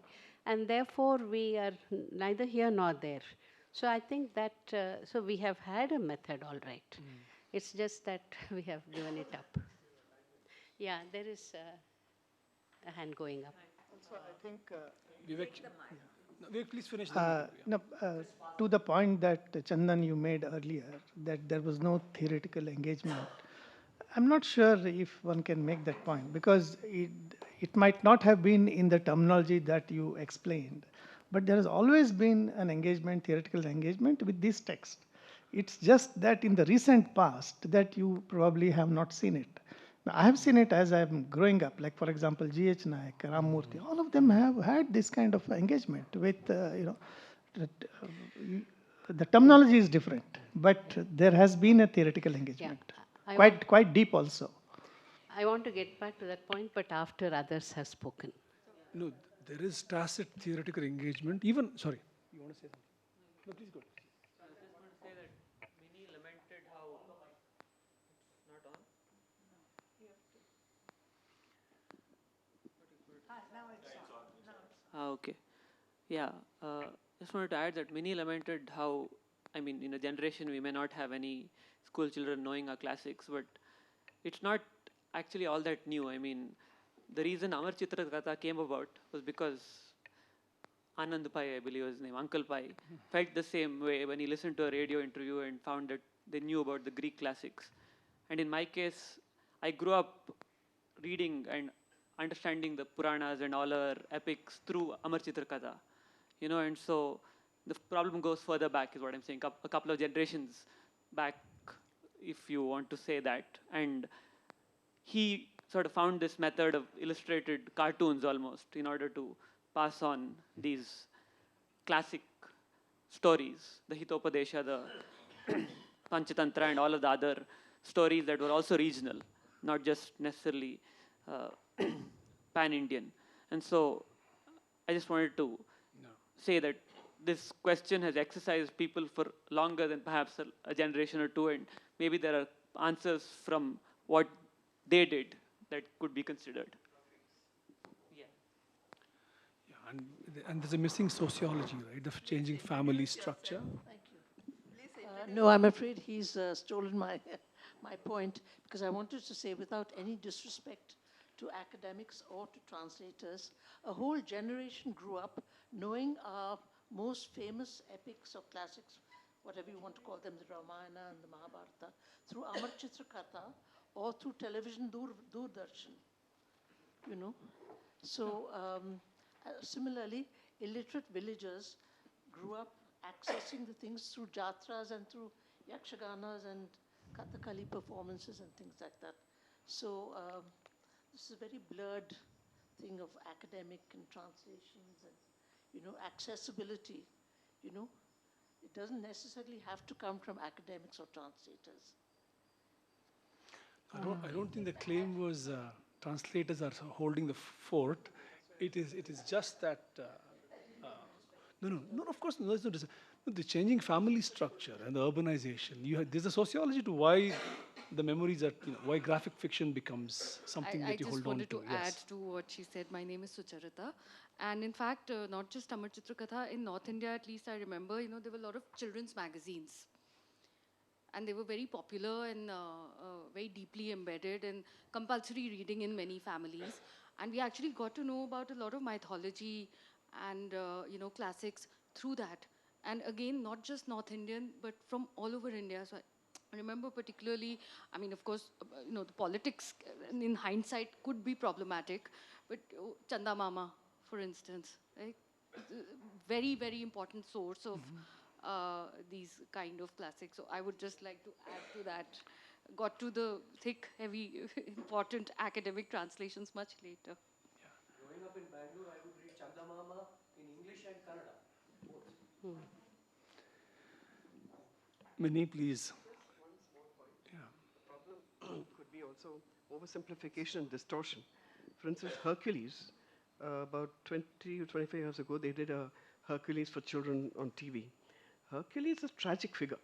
and therefore we are neither here nor there. So I think that, so we have had a method, all right. It's just that we have given it up. Yeah, there is a hand going up. Also, I think... Vivek, Vivek, please finish. To the point that Chandan you made earlier, that there was no theoretical engagement, I'm not sure if one can make that point, because it might not have been in the terminology that you explained, but there has always been an engagement, theoretical engagement with this text. It's just that in the recent past that you probably have not seen it, I have seen it as I'm growing up. Like, for example, G.H. Naik, Ramurthy, all of them have had this kind of engagement with, that, the terminology is different, but there has been a theoretical engagement. I Quite deep also. I want to get back to that point, but after others have spoken. No, there is tacit theoretical engagement. Even, sorry, you want to say something? No, please go. I just want to say that Mini lamented how it's not on. Okay. Yeah. Just wanted to add that Mini lamented how, I mean, in a generation we may not have any school children knowing our classics, but it's not actually all that new. I mean, the reason Amar Chitra Katha came about was because Anand Pai, I believe his name, Uncle Pai, felt the same way when he listened to a radio interview and found that they knew about the Greek classics. And in my case, I grew up reading and understanding the Puranas and all our epics through Amar Chitra Katha. And so the problem goes further back, is what I'm saying, a couple of generations back, if you want to say that. And he sort of found this method of illustrated cartoons almost in order to pass on these classic stories, the Hitopadesha, the Panchatantra, and all of the other stories that were also regional, not just necessarily pan-Indian. And so I just wanted to say that this question has exercised people for longer than perhaps a generation or two, and maybe there are answers from what they did that could be considered. Yeah, and there's a missing sociology, right? The changing family structure. Thank you. No, I'm afraid he's stolen my point, because I wanted to say, without any disrespect to academics or to translators, a whole generation grew up knowing our most famous epics or classics, whatever you want to call them, the Ramayana and the Mahabharata, through Amar Chitra Katha or through television Doordarshan. So similarly, illiterate villagers grew up accessing the things through jatras and through yakshaganas and kathakali performances and things like that. So this is a very blurred thing of academic and translations and, accessibility. It doesn't necessarily have to come from academics or translators. I don't think the claim was translators are holding the fort. It is just that. No. Of course, no. There's no. The changing family structure and the urbanization. There's a sociology to why the memories are. Why graphic fiction becomes something that you hold on to. I just wanted to add to what she said. My name is Sucharita, and in fact, not just Amar Chitra Katha, in North India, at least I remember, there were a lot of children's magazines. And they were very popular and very deeply embedded and compulsory reading in many families. And we actually got to know about a lot of mythology and classics through that. And again, not just North Indian, but from all over India. So I remember particularly, I mean, of course, the politics in hindsight could be problematic, but Chanda Mama, for instance, right? Very, very important source of these kind of classics. So I would just like to add to that. Got to the thick, heavy, important academic translations much later. Growing up in Bangalore, I would read Chanda Mama in English and Kannada, both. Mini, please. Just one small point. Yeah. Problem could be also oversimplification and distortion. For instance, Hercules, about 20 or 25 years ago, they did a Hercules for children on TV. Hercules is a tragic figure.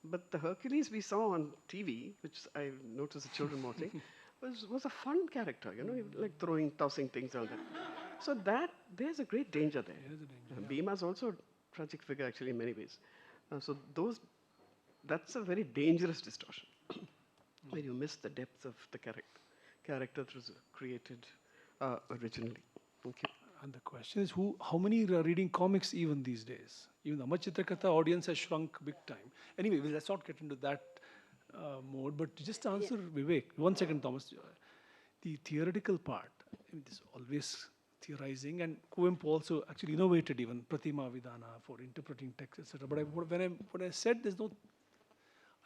But the Hercules we saw on TV, which I noticed the children watching, was a fun character, like tossing things all that. So there's a great danger there. Bhima is also a tragic figure, actually, in many ways. So that's a very dangerous distortion, where you miss the depth of the character that was created originally. Okay. And the question is, how many are reading comics even these days? Even the Amar Chitra Katha audience has shrunk big time. Anyway, let's not get into that mode, but just to answer Vivek, 1 second, Thomas. The theoretical part, this always theorizing, and Kuvempu also actually innovated even Pratima Vidhana for interpreting text, etc. But when I said there's no,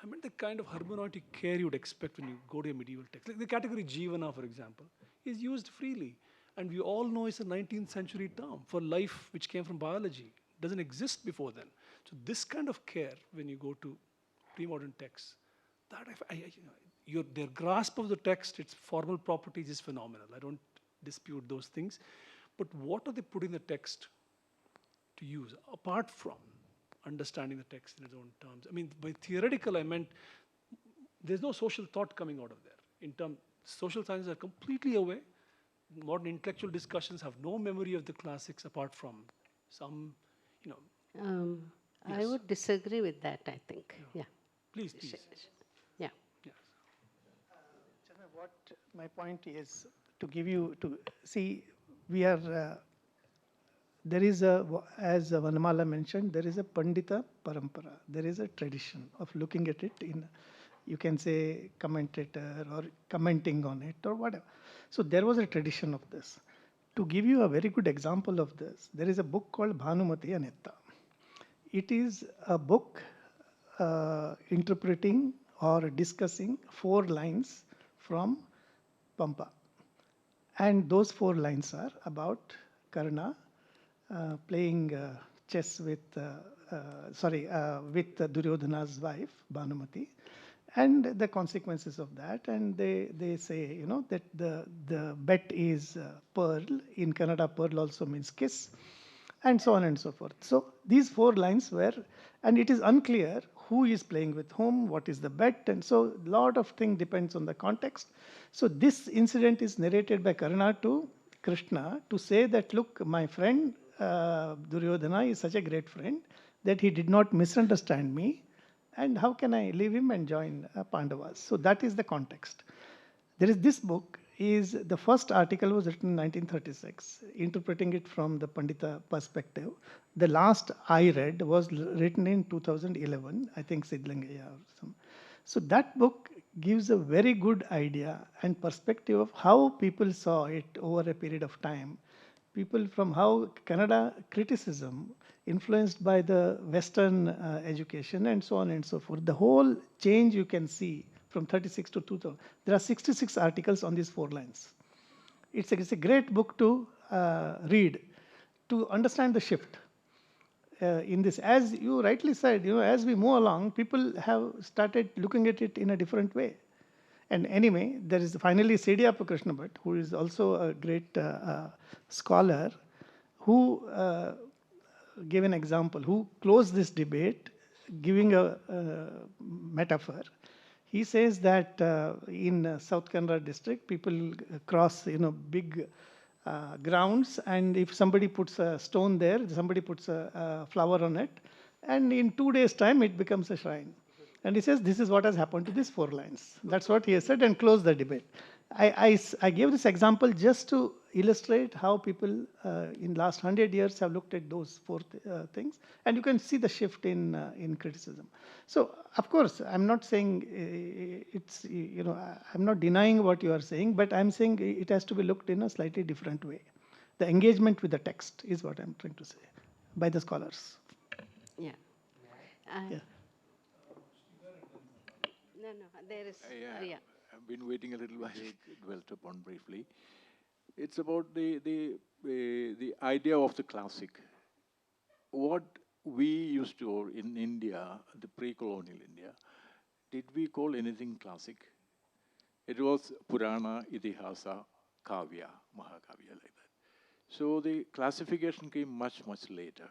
I meant the kind of hermeneutic care you'd expect when you go to a medieval text. Like the category Jivana, for example, is used freely. And we all know it's a 19th century term for life which came from biology. It doesn't exist before then. So this kind of care, when you go to pre-modern texts, that their grasp of the text, its formal properties is phenomenal. I don't dispute those things. But what are they putting the text to use, apart from understanding the text in its own terms? I mean, by theoretical, I meant there's no social thought coming out of there. In terms, social sciences are completely away. Modern intellectual discussions have no memory of the classics apart from some, Yes. Yes. I would disagree with that, I think. Yeah. Please, please. Yeah. Yes. Chandan, what my point is to give you to see, we are there is a, as Vanamala mentioned, there is a Pandita Parampara. There is a tradition of looking at it in, you can say, commentator or commenting on it or whatever. So there was a tradition of this. To give you a very good example of this, there is a book called Bhanumati Anetta. It is a book interpreting or discussing 4 lines from Pampa. And those 4 lines are about Karna playing chess with, with Duryodhana's wife, Bhanumati, and the consequences of that. And they say, you know, that the bet is pearl. In Kannada, pearl also means kiss, and so on and so forth. So these 4 lines were, and it is unclear who is playing with whom, what is the bet, and so a lot of things depends on the context. So this incident is narrated by Karna to Krishna to say that, look, my friend Duryodhana is such a great friend that he did not misunderstand me, and how can I leave him and join Pandavas? So that is the context. There is this book, is the first article was written in 1936, interpreting it from the Pandita perspective. The last I read was written in 2011, I think Sidlangaya or some. So that book gives a very good idea and perspective of how people saw it over a period of time. People from how Kannada criticism influenced by the Western education and so on and so forth. The whole change you can see from 36 to 2000. There are 66 articles on these 4 lines. It's a great book to read, to understand the shift in this. As you rightly said, you know, as we move along, people have started looking at it in a different way. And anyway, there is finally Sridhar Krishna Bhatt, who is also a great scholar, who gave an example, who closed this debate giving a metaphor. He says that in South Kannada district, people cross, you know, big grounds, and if somebody puts a stone there, somebody puts a flower on it, and in 2 days' time, it becomes a shrine. And he says, this is what has happened to these 4 lines. That's what he has said, and closed the debate. I gave this example just to illustrate how people in last 100 years have looked at those 4 things, and you can see the shift in criticism. So, of course, I'm not saying it's, you know, I'm not denying what you are saying, but I'm saying it has to be looked in a slightly different way. The engagement with the text is what I'm trying to say by the scholars. Yeah. Yeah. No, there is. Yeah. I've been waiting a little while, dwelt upon briefly. It's about the idea of the classic. What we used to, or in India, the pre-colonial India, did we call anything classic? It was Purana, Itihasa, Kavya, Mahakavya, like that. So the classification came much, much later.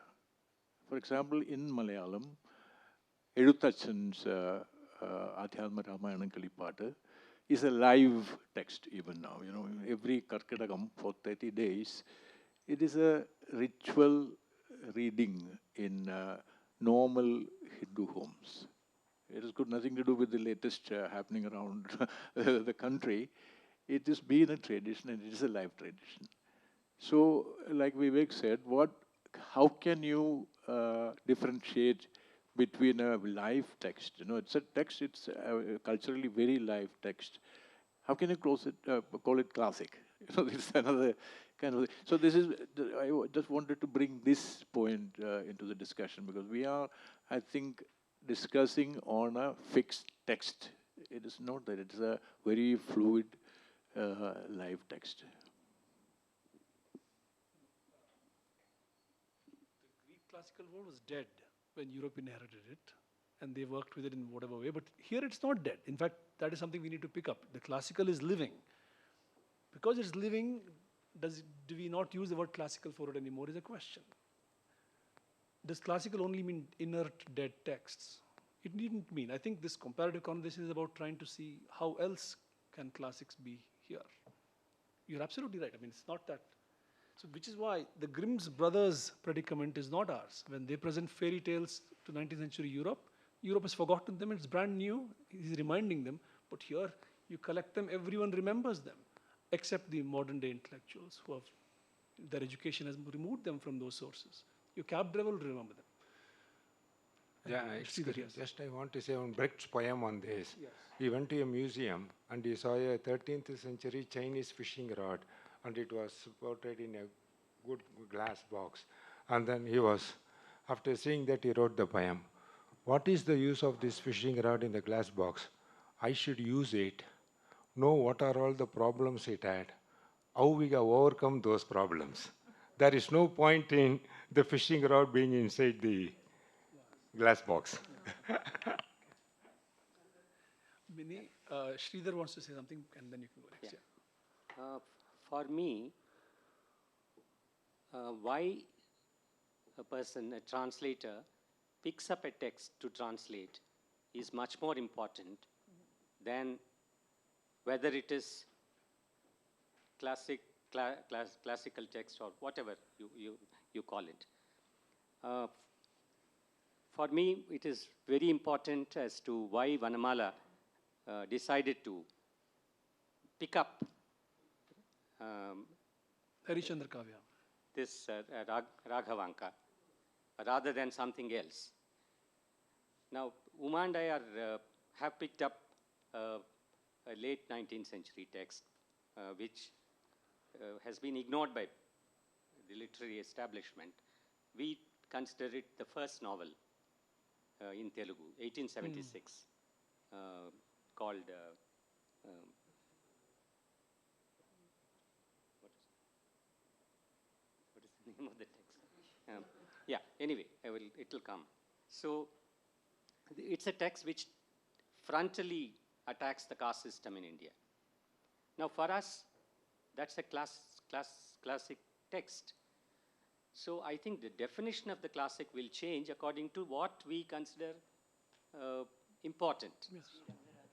For example, in Malayalam, Eluthachan's Adhyatma Ramayana Kalipata is a live text even now. You know, every Karkadakam for 30 days, it is a ritual reading in normal Hindu homes. It has got nothing to do with the latest happening around the country. It has been a tradition, and it is a live tradition. So, like Vivek said, how can you differentiate between a live text? You know, it's a text, it's a culturally very live text. How can you call it classic? You know, it's another kind of. So this is. I just wanted to bring this point into the discussion, because we are, I think, discussing on a fixed text. It is not that, it is a very fluid live text. The Greek classical world was dead when Europe inherited it, and they worked with it in whatever way. But here it's not dead. In fact, that is something we need to pick up. The classical is living. Because it's living, do we not use the word classical for it anymore is a question. Does classical only mean inert, dead texts? It needn't mean. I think this comparative conversation is about trying to see how else can classics be here. You're absolutely right. I mean, it's not that. So, which is why the Grimm's brothers' predicament is not ours. When they present fairy tales to 19th century Europe, Europe has forgotten them. It's brand new. He's reminding them. But here, you collect them, everyone remembers them, except the modern day intellectuals who have, their education has removed them from those sources. Your cab driver will remember them. Yeah, just I want to say on Brecht's poem on this. Yes. He went to a museum and he saw a 13th century Chinese fishing rod, and it was supported in a good glass box. And then he was, after seeing that, he wrote the poem. What is the use of this fishing rod in the glass box? I should use it, know what are all the problems it had, how we have overcome those problems. There is no point in the fishing rod being inside the glass box. Mini, Sridhar wants to say something, and then you can go next. Yeah. For me, why a person, a translator, picks up a text to translate is much more important than whether it is classical text or whatever you call it. For me, it is very important as to why Vanamala decided to pick up Harishchandra Kavya. This Raghavanka rather than something else. Now, Uma and I have picked up a late 19th century text which has been ignored by the literary establishment. We consider it the first novel in Telugu, 1876, called what is the name of the text? Yeah, anyway, it will come. So it's a text which frontally attacks the caste system in India. Now for us, that's a classic text. So I think the definition of the classic will change according to what we consider important. Yes.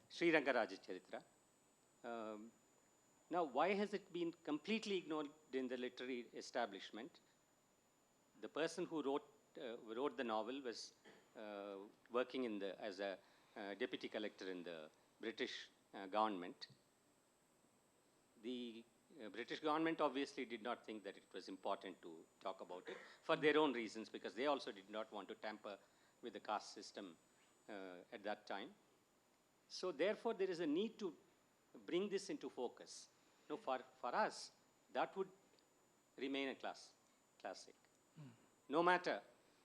Sri Rangaraja Charitra. Now, why has it been completely ignored in the literary establishment? The person who wrote the novel was working as a deputy collector in the British government. The British government obviously did not think that it was important to talk about it for their own reasons, because they also did not want to tamper with the caste system at that time. So therefore, there is a need to bring this into focus. No, for us, that would remain a classic. No matter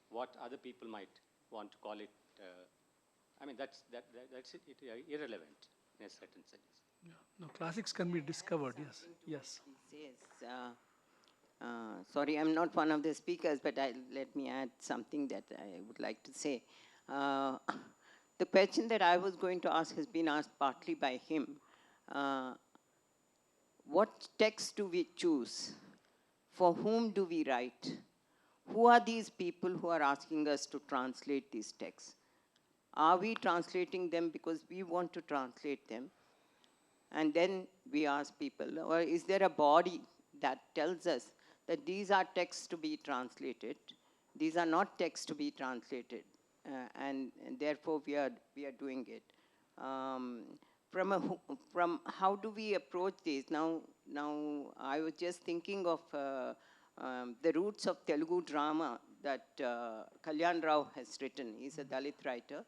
what other people might want to call it. I mean, that's irrelevant in a certain sense. Yeah. No, classics can be discovered, yes. Yes. He says, sorry, I'm not one of the speakers, but let me add something that I would like to say. The question that I was going to ask has been asked partly by him. What text do we choose? For whom do we write? Who are these people who are asking us to translate these texts? Are we translating them because we want to translate them? And then we ask people, or is there a body that tells us that these are texts to be translated, these are not texts to be translated, and therefore we are doing it. From how do we approach this? Now I was just thinking of the roots of Telugu drama that Kalyan Rao has written. He's a Dalit writer.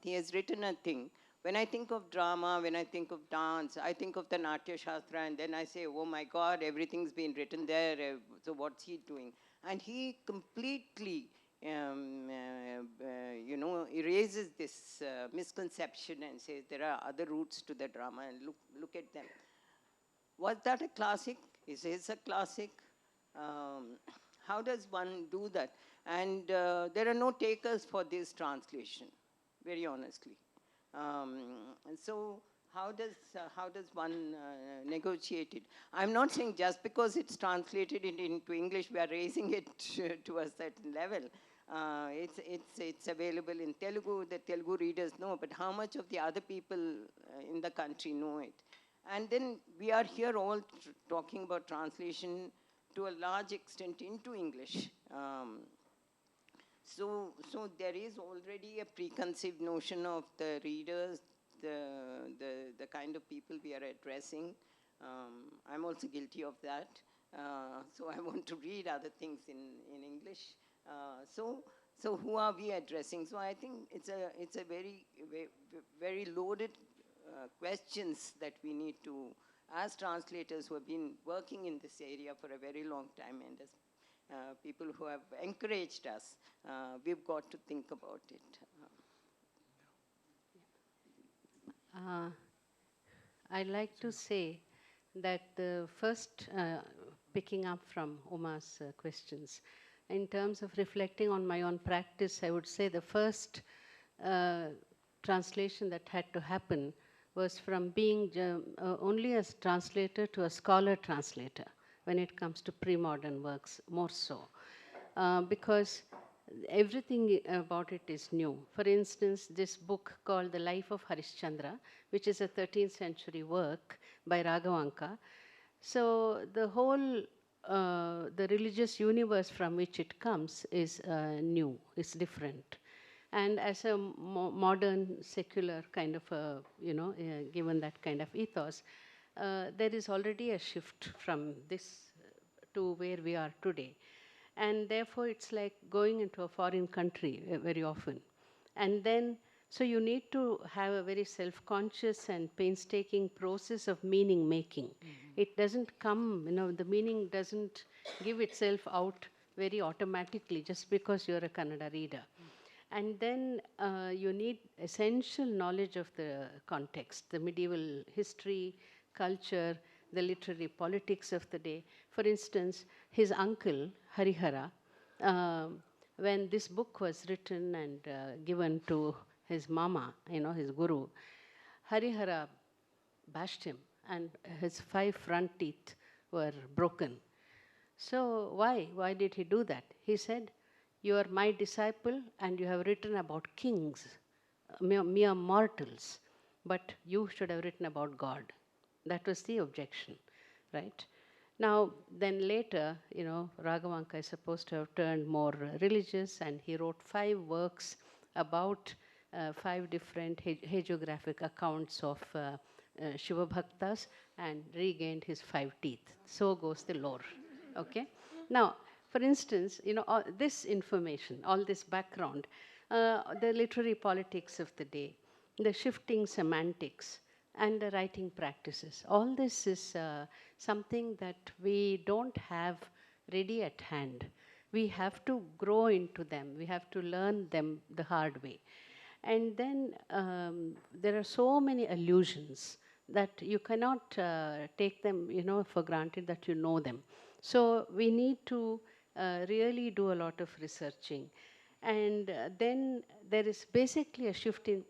He has written a thing. When I think of drama, when I think of dance, I think of the Natya Shastra, and then I say, oh my God, everything's been written there, so what's he doing? And he completely erases this misconception and says there are other routes to the drama, and look at them. Was that a classic? Is it a classic? How does one do that? And there are no takers for this translation, very honestly. And so how does one negotiate it? I'm not saying just because it's translated into English, we are raising it to a certain level. It's available in Telugu, the Telugu readers know, but how much of the other people in the country know it? And then we are here all talking about translation to a large extent into English. So there is already a preconceived notion of the readers, the kind of people we are addressing. I'm also guilty of that. So I want to read other things in English. So who are we addressing? So I think it's a very loaded questions that we need to, as translators who have been working in this area for a very long time, and as people who have encouraged us, we've got to think about it. I'd like to say that the first, picking up from Uma's questions, in terms of reflecting on my own practice, I would say the first translation that had to happen was from being only a translator to a scholar translator when it comes to pre-modern works, more so. Because everything about it is new. For instance, this book called The Life of Harishchandra, which is a 13th century work by Raghavanka. So the whole, the religious universe from which it comes is new, it's different. And as a modern, secular kind of, given that kind of ethos, there is already a shift from this to where we are today. And therefore, it's like going into a foreign country very often. And then, so you need to have a very self-conscious and painstaking process of meaning making. Mm-hmm. It doesn't come, the meaning doesn't give itself out very automatically just because you're a Kannada reader. And then you need essential knowledge of the context, the medieval history, culture, the literary politics of the day. For instance, his uncle, Harihara, when this book was written and given to his mama, his guru, Harihara bashed him and his 5 front teeth were broken. So why? Why did he do that? He said, "You are my disciple and you have written about kings, mere mortals, but you should have written about God." That was the objection, right? Now, then later, Raghavanka is supposed to have turned more religious, and he wrote 5 works about 5 different hagiographic accounts of Shiva Bhaktas and regained his 5 teeth. So goes the lore, okay? Now, for instance, all this information, all this background, the literary politics of the day, the shifting semantics, and the writing practices. All this is something that we don't have ready at hand. We have to grow into them. We have to learn them the hard way. And then there are so many allusions that you cannot take them, for granted that you know them. So we need to really do a lot of researching. And then there is basically a shift in...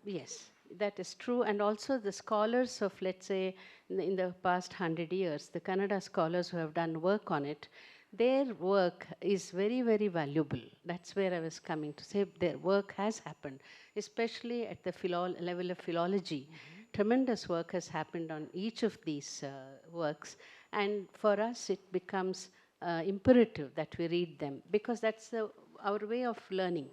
Yes, that is true. And also the scholars of, let's say, in the past 100 years, the Kannada scholars who have done work on it, their work is very, very valuable. That's where I was coming to say their work has happened, especially at the level of philology. Mm-hmm. Tremendous work has happened on each of these works. And for us, it becomes imperative that we read them, because that's our way of learning.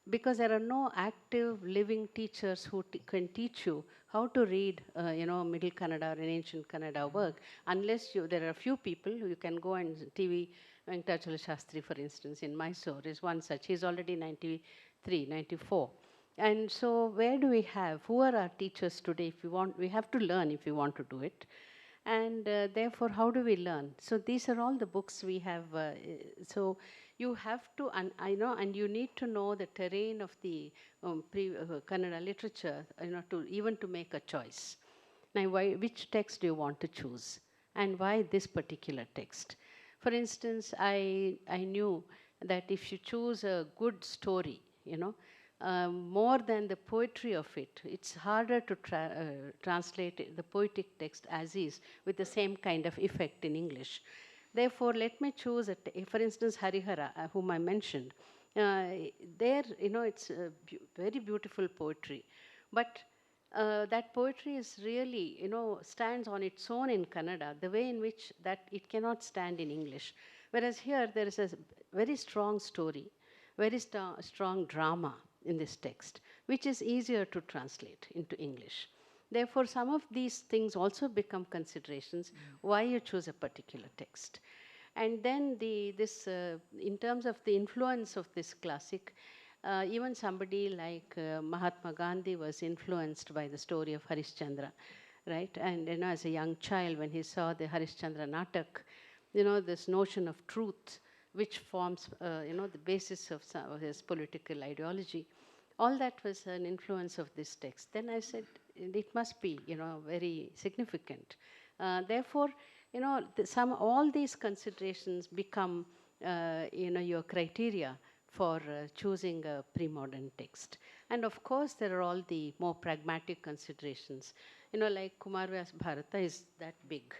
Because there are no active living teachers who can teach you how to read, Middle Kannada or an ancient Kannada work, unless there are a few people who you can go and TV. Venkatachala Shastri, for instance, in Mysore is one such. He's already 93, 94. And so where do we have, who are our teachers today? If we want, we have to learn if we want to do it. And therefore, how do we learn? So these are all the books we have. So you have to, I know, and you need to know the terrain of the Kannada literature, to even to make a choice. Now, which text do you want to choose? And why this particular text? For instance, I knew that if you choose a good story, more than the poetry of it, it's harder to translate the poetic text as is with the same kind of effect in English. Therefore, let me choose, for instance, Harihara, whom I mentioned. There, it's very beautiful poetry. But that poetry is really, stands on its own in Kannada, the way in which that it cannot stand in English. Whereas here, there is a very strong story, very strong drama in this text, which is easier to translate into English. Therefore, some of these things also become considerations why you choose a particular text. And then in terms of the influence of this classic, even somebody like Mahatma Gandhi was influenced by the story of Harishchandra, right? And as a young child, when he saw the Harishchandra Natak, this notion of truth, which forms, the basis of his political ideology, all that was an influence of this text. Then I said, it must be, very significant. Therefore, all these considerations become, your criteria for choosing a pre-modern text. And of course, there are all the more pragmatic considerations. Like Kumarvyas Bharata is that big,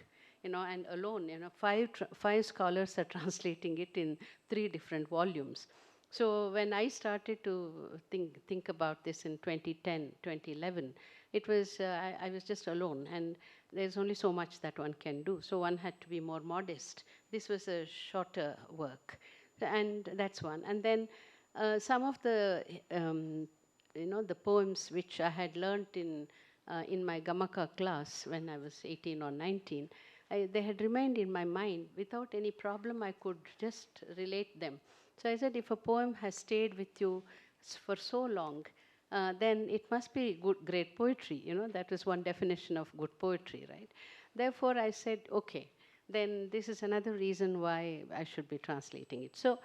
and alone, five scholars are translating it in 3 different volumes. So when I started to think about this in 2010, 2011, it was, I was just alone, and there's only so much that one can do. So one had to be more modest. This was a shorter work, and that's one. And then some of the, the poems which I had learnt in my Gamaka class when I was 18 or 19, they had remained in my mind. Without any problem, I could just relate them. So I said, if a poem has stayed with you for so long, then it must be great poetry. That was one definition of good poetry, right? Therefore, I said, okay, then this is another reason why I should be translating it. So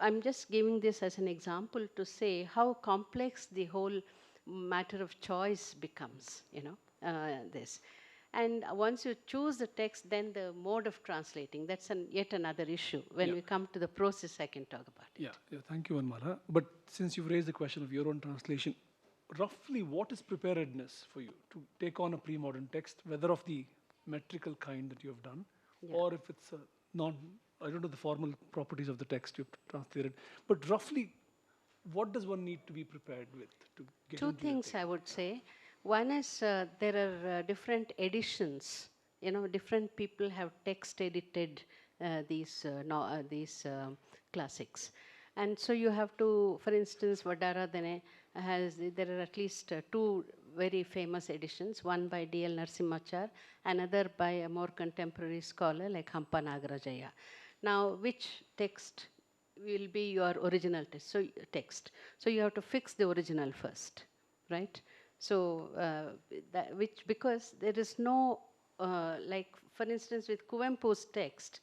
I'm just giving this as an example to say how complex the whole matter of choice becomes, this. And once you choose the text, then the mode of translating, that's yet another issue. When we come to the process, I can talk about it. Yeah, thank you, Vanamala. But since you've raised the question of your own translation, roughly what is preparedness for you to take on a pre-modern text, whether of the metrical kind that you have done, or if it's I don't know the formal properties of the text you've translated, but roughly, what does one need to be prepared with to get Two things I would say. One is there are different editions. Different people have text edited these classics. And so you have to, for instance, Vadaradane there are at least 2 very famous editions, one by D.L. Narasimhachar, another by a more contemporary scholar like Hampa Nagarajaya. Now, which text will be your original text? So you have to fix the original first, right? So, because there is no, like, for instance, with Kuvempu's text,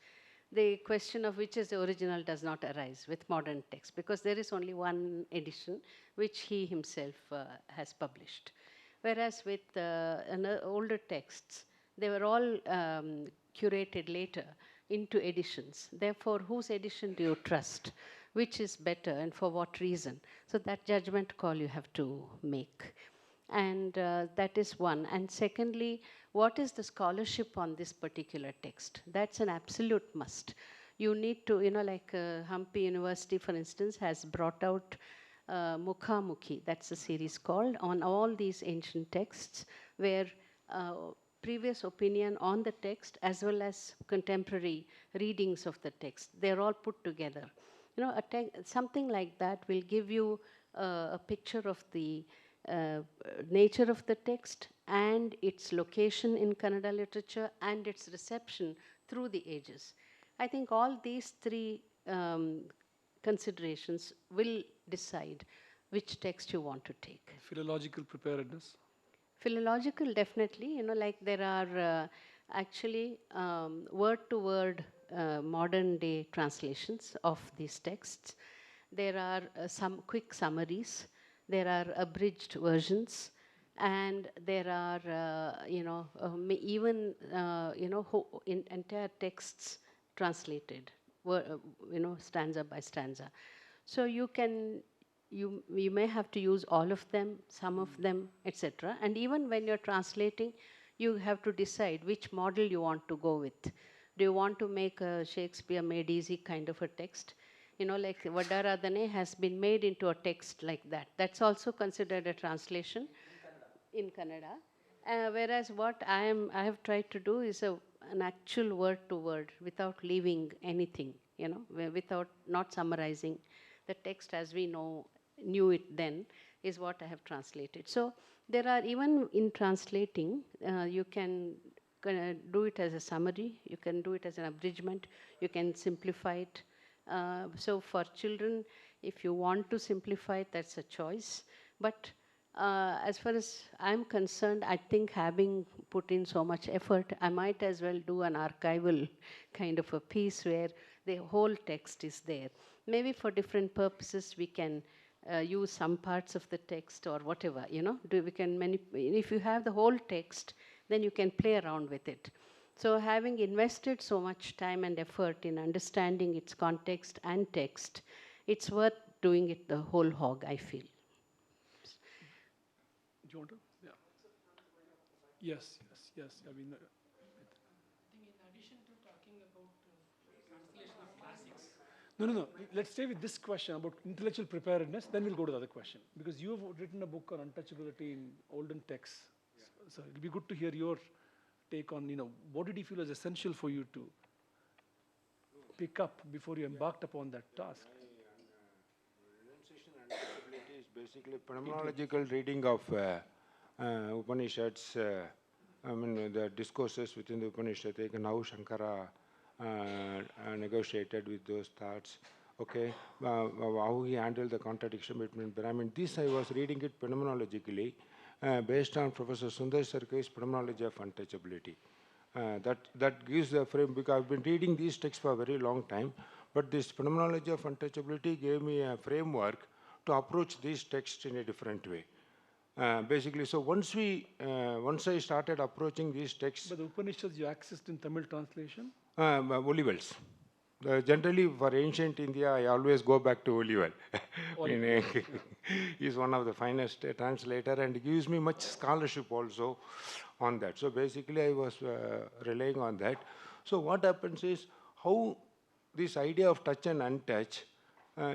the question of which is the original does not arise with modern text, because there is only one edition which he himself has published. Whereas with older texts, they were all curated later into editions. Therefore, whose edition do you trust? Which is better and for what reason? So that judgment call you have to make. And that is one. And secondly, what is the scholarship on this particular text? That's an absolute must. You need to, like Hampi University, for instance, has brought out Mukha Mukhi, that's a series called, on all these ancient texts, where previous opinion on the text as well as contemporary readings of the text, they're all put together. Something like that will give you a picture of the nature of the text and its location in Kannada literature and its reception through the ages. I think all these 3 considerations will decide which text you want to take. Philological preparedness? Philological, definitely. Like there are actually word-to-word modern-day translations of these texts. There are some quick summaries, there are abridged versions, and there are, even, entire texts translated, stanza by stanza. So you may have to use all of them, some of them, etc. And even when you're translating, you have to decide which model you want to go with. Do you want to make a Shakespeare made easy kind of a text? Like Vadaradhane has been made into a text like that. That's also considered a translation in Kannada. Whereas what I have tried to do is an actual word to word without leaving anything, without not summarizing the text as we knew it then is what I have translated. So there are, even in translating, you can do it as a summary, you can do it as an abridgment, you can simplify it. So for children, if you want to simplify it, that's a choice. But as far as I'm concerned, I think having put in so much effort, I might as well do an archival kind of a piece where the whole text is there. Maybe for different purposes, we can use some parts of the text or whatever, if you have the whole text, then you can play around with it. So having invested so much time and effort in understanding its context and text, it's worth doing it the whole hog, I feel. Do you want to? Yeah. Yes. I mean, I think in addition to talking about translation of classics. No. Let's stay with this question about intellectual preparedness, then we'll go to the other question. Because you have written a book on untouchability in olden texts. Yeah. So it'll be good to hear your take on, what did you feel was essential for you to pick up before you embarked upon that task? Renunciation and untouchability is basically phenomenological reading of Upanishads, the discourses within the Upanishad, and how Shankara negotiated with those thoughts, okay, how he handled the contradiction between Brahmin. This I was reading it phenomenologically, based on Professor Sundar Sarkai's phenomenology of untouchability. That gives the frame, because I've been reading these texts for a very long time, but this phenomenology of untouchability gave me a framework to approach these texts in a different way. Basically, so once I started approaching these texts... But the Upanishads you accessed in Tamil translation? Olivels. Generally, for ancient India, I always go back to Olivel. He's one of the finest translator and gives me much scholarship also on that. So basically, I was relying on that. So what happens is, how this idea of touch and untouch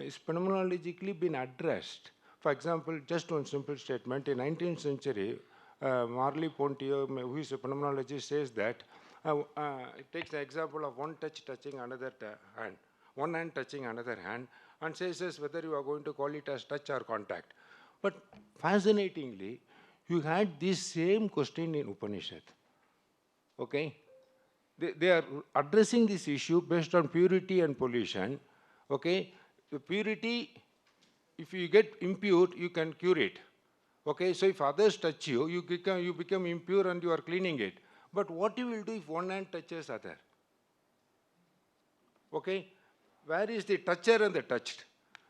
is phenomenologically been addressed. For example, just one simple statement. In 19th century, Marley Pontier, who is a phenomenologist, says that it takes the example of one touch touching another hand, one hand touching another hand, and says whether you are going to call it as touch or contact. But fascinatingly, you had this same question in Upanishad. Okay? They are addressing this issue based on purity and pollution. Okay? The purity, if you get impure, you can cure it. Okay? So if others touch you, you become impure and you are cleaning it. But what you will do if one hand touches other? Okay? Where is the toucher and the touched?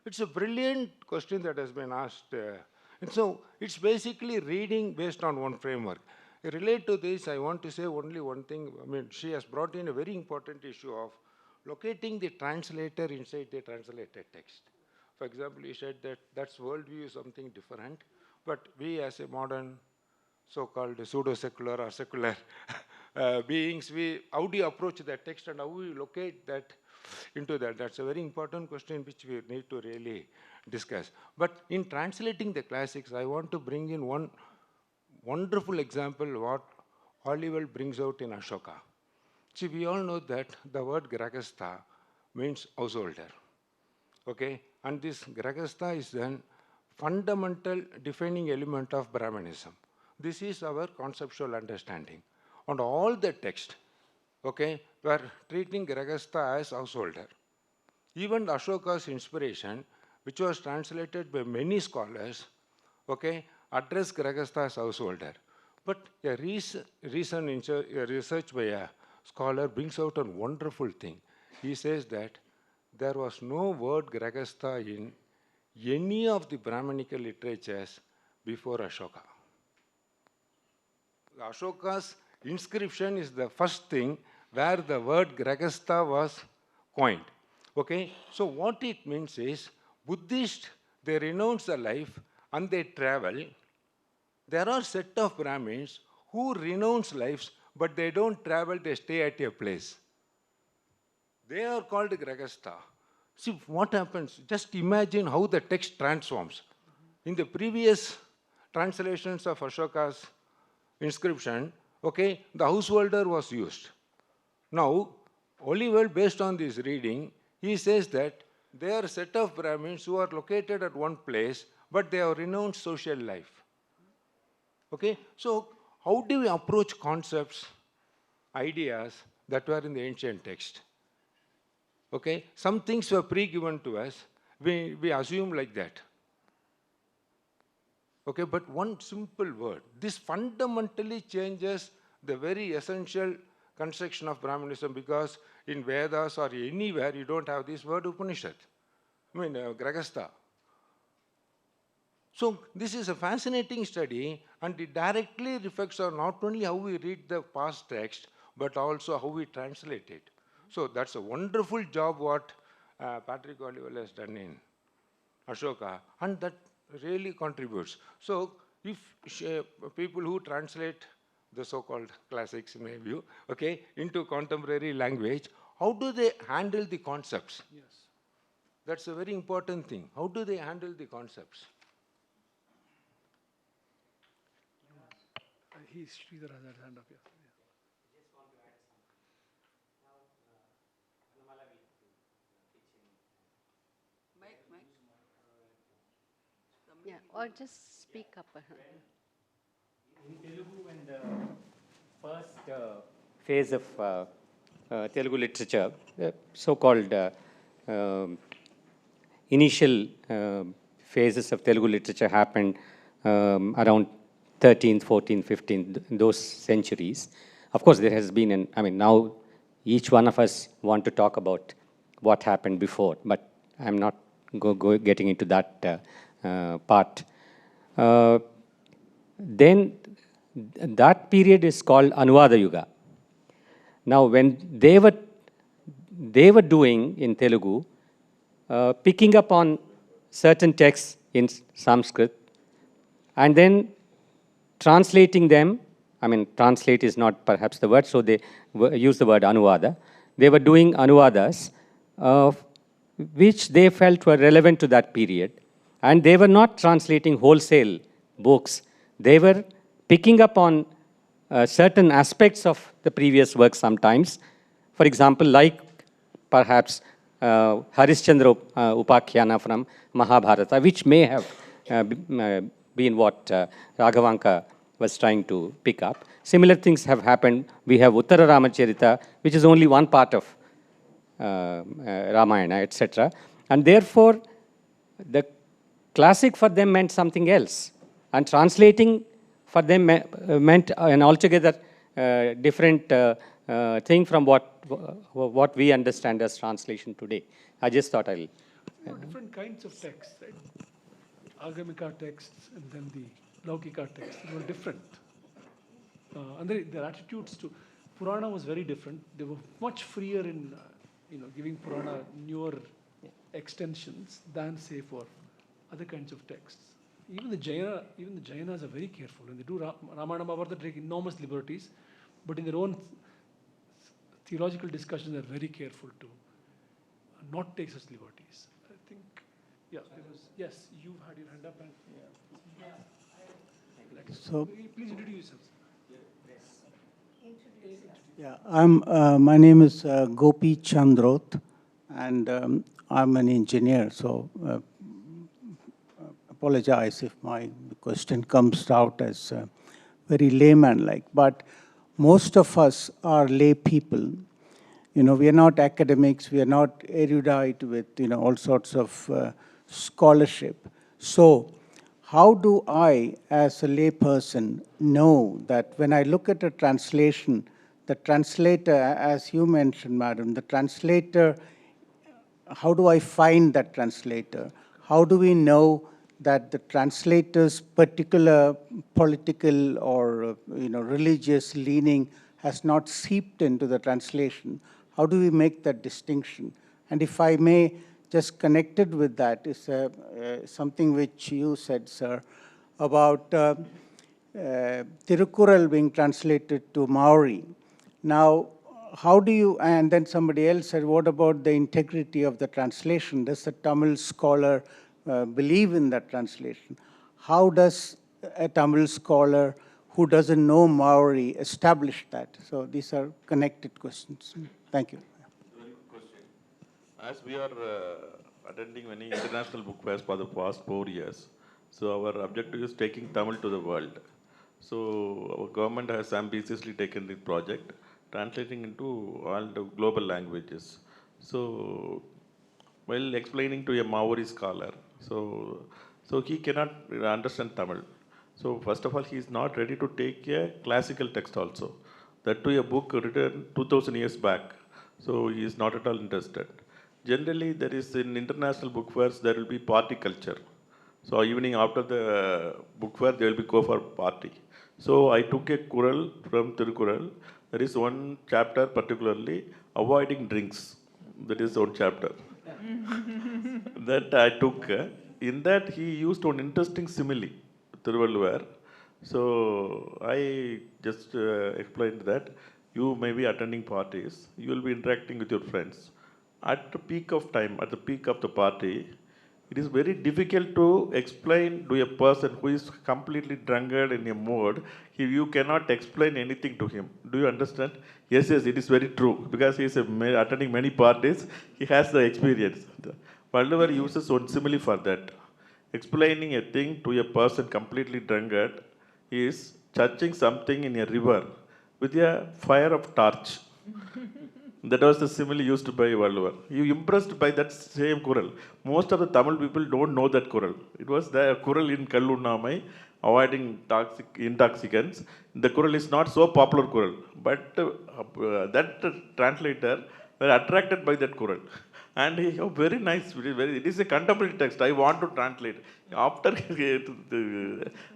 It's a brilliant question that has been asked. And so it's basically reading based on one framework. Related to this, I want to say only one thing. I mean, she has brought in a very important issue of locating the translator inside the translated text. For example, you said that that's worldview is something different, but we as a modern so-called pseudo-secular or secular beings, how do you approach that text and how do you locate that into that? That's a very important question which we need to really discuss. But in translating the classics, I want to bring in one wonderful example what Halliwell brings out in Ashoka. See, we all know that the word Grahastha means householder. Okay? And this Grahastha is then fundamental defining element of Brahmanism. This is our conceptual understanding. On all the text, okay, we are treating Grahastha as householder. Even Ashoka's inspiration, which was translated by many scholars, okay, address Grahastha as householder. But a research by a scholar brings out a wonderful thing. He says that there was no word Gragastha in any of the Brahmanical literatures before Ashoka. Ashoka's inscription is the first thing where the word Gragastha was coined. Okay? So what it means is, Buddhists, they renounce the life and they travel. There are set of Brahmins who renounce lives, but they don't travel, they stay at a place. They are called Gragastha. See what happens, just imagine how the text transforms. In the previous translations of Ashoka's inscription, okay, the householder was used. Now, Oliver, based on this reading, he says that there are a set of Brahmins who are located at one place, but they have renounced social life. Okay, so how do we approach concepts, ideas that were in the ancient text? Okay, some things were pre-given to us, we assume like that. Okay, but one simple word, this fundamentally changes the very essential construction of Brahmanism, because in Vedas or anywhere you don't have this word Upanishad. I mean, Gragastha. So this is a fascinating study, and it directly reflects on not only how we read the past text, but also how we translate it. So that's a wonderful job what Patrick Oliver has done in Ashoka, and that really contributes. So if people who translate the so-called classics, in my view, okay, into contemporary language, how do they handle the concepts? Yes. That's a very important thing. How do they handle the concepts? Sridhar has that hand up here. Yeah, or just speak up. In Telugu, when the first phase of Telugu literature, so-called initial phases of Telugu literature happened around 13th, 14th, 15th, those centuries. Of course, there has been now each one of us want to talk about what happened before, but I'm not getting into that part. Then that period is called Anuvada Yuga. Now, when they were doing in Telugu, picking up on certain texts in Sanskrit, and then translating them. Translate is not perhaps the word, so they use the word Anuvada. They were doing Anuvadas, which they felt were relevant to that period. And they were not translating wholesale books. They were picking up on certain aspects of the previous work sometimes. For example, like perhaps Harishchandra Upakhyana from Mahabharata, which may have been what Raghavanka was trying to pick up. Similar things have happened. We have Uttara Ramacharita, which is only one part of Ramayana, etc. And therefore, the classic for them meant something else. And translating for them meant an altogether different thing from what we understand as translation today. I just thought I'll... different kinds of texts, right? Agamika texts and then the Laukika texts were different. And their attitudes to Purana was very different. They were much freer in giving Purana newer extensions than, say, for other kinds of texts. Even the Jainas are very careful. When they do Ramayana Mahabharata, they take enormous liberties, but in their own theological discussions, they're very careful to not take such liberties. I think, yes, you had your hand up. And, So, please introduce yourself. Yeah, my name is Gopi Chandrot, and I'm an engineer, so apologize if my question comes out as very layman-like, but most of us are lay people. We are not academics, we are not erudite with, all sorts of scholarship. So how do I, as a layperson, know that when I look at a translation, the translator, as you mentioned, madam, the translator, how do I find that translator? How do we know that the translator's particular political or religious leaning has not seeped into the translation? How do we make that distinction? And if I may, just connected with that is something which you said, sir, about Tirukural being translated to Maori. Now, how do you, and then somebody else said, what about the integrity of the translation? Does the Tamil scholar believe in that translation? How does a Tamil scholar who doesn't know Maori establish that? So these are connected questions. Thank you. Very good question. As we are attending many international book fairs for the past 4 years, so our objective is taking Tamil to the world. So our government has ambitiously taken this project, translating into all the global languages. So while explaining to a Maori scholar, so he cannot understand Tamil. So first of all, he is not ready to take a classical text also. That to a book written 2000 years back. So he is not at all interested. Generally, there is in international book fairs, there will be party culture. So evening after the book fair, they will be go for party. So I took a Kural from Tirukural. There is one chapter particularly, avoiding drinks. That is one chapter. That I took. In that he used one interesting simile, Tiruvalluvar. So I just explained that you may be attending parties, you will be interacting with your friends. At the peak of time, at the peak of the party, it is very difficult to explain to a person who is completely drunkard in a mood. You cannot explain anything to him. Do you understand? Yes, yes, it is very true. Because he is attending many parties, he has the experience. Valdavar uses one simile for that. Explaining a thing to a person completely drunkard is touching something in a river with a fire of torch. That was the simile used by Valluvar. You impressed by that same Kural. Most of the Tamil people don't know that Kural. It was the Kural in Kallunnamai, avoiding intoxicants. The Kural is not so popular Kural, but that translator were attracted by that Kural. And he, oh, very nice, it is a contemporary text, I want to translate. After,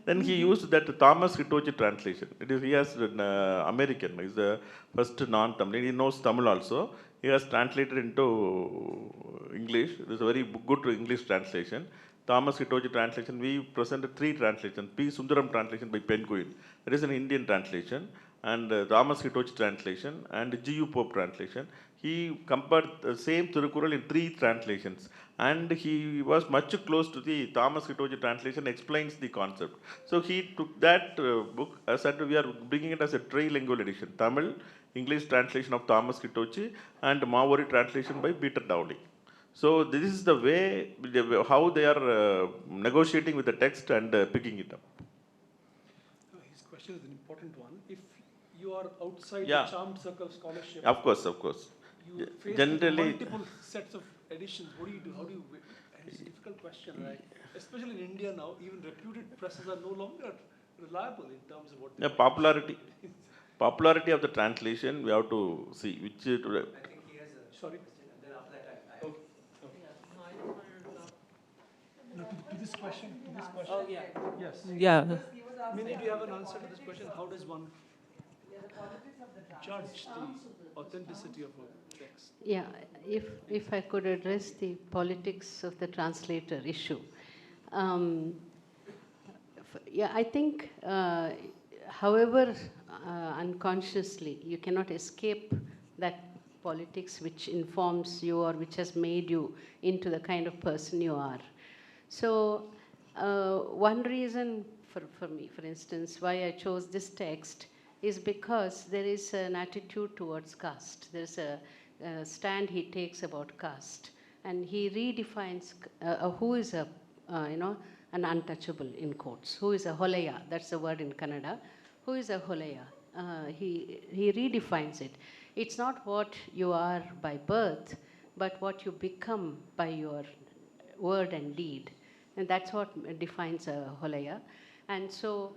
then he used that Thomas Hitochi translation. He has American, he's the first non-Tamil, he knows Tamil also. He has translated into English, it is a very good English translation. Thomas Hitochi translation, we presented 3 translations. P. Sundaram translation by Penguin, that is an Indian translation, and Thomas Hitochi translation, and G.U. Pope translation. He compared the same Tirukural in 3 translations, and he was much close to the Thomas Hitochi translation, explains the concept. So he took that book, as said, we are bringing it as a trilingual edition, Tamil, English translation of Thomas Hitochi, and Maori translation by Peter Dowling. So this is the way, how they are negotiating with the text and picking it up. His question is an important one. If you are outside Yeah. the charmed circle of scholarship, Of course, of course. you face Generally, multiple sets of editions. What do you do? How do you? It's a difficult question, right? Especially in India now, even reputed presses are no longer reliable in terms of what. the popularity of the translation, we have to see which. I think he has a. Sorry. And then after that, okay. No, to this question. Oh, yeah. Yes. Yeah. Mini, do you have an answer to this question? How does one judge the authenticity of a text? Yeah, if I could address the politics of the translator issue. Yeah, I think, however unconsciously, you cannot escape that politics which informs you or which has made you into the kind of person you are. So one reason for me, for instance, why I chose this text is because there is an attitude towards caste. There's a stand he takes about caste, and he redefines who is a, an untouchable in quotes. Who is a holeya? That's the word in Kannada. Who is a holeya? He redefines it. It's not what you are by birth, but what you become by your word and deed. And that's what defines a holaya. And so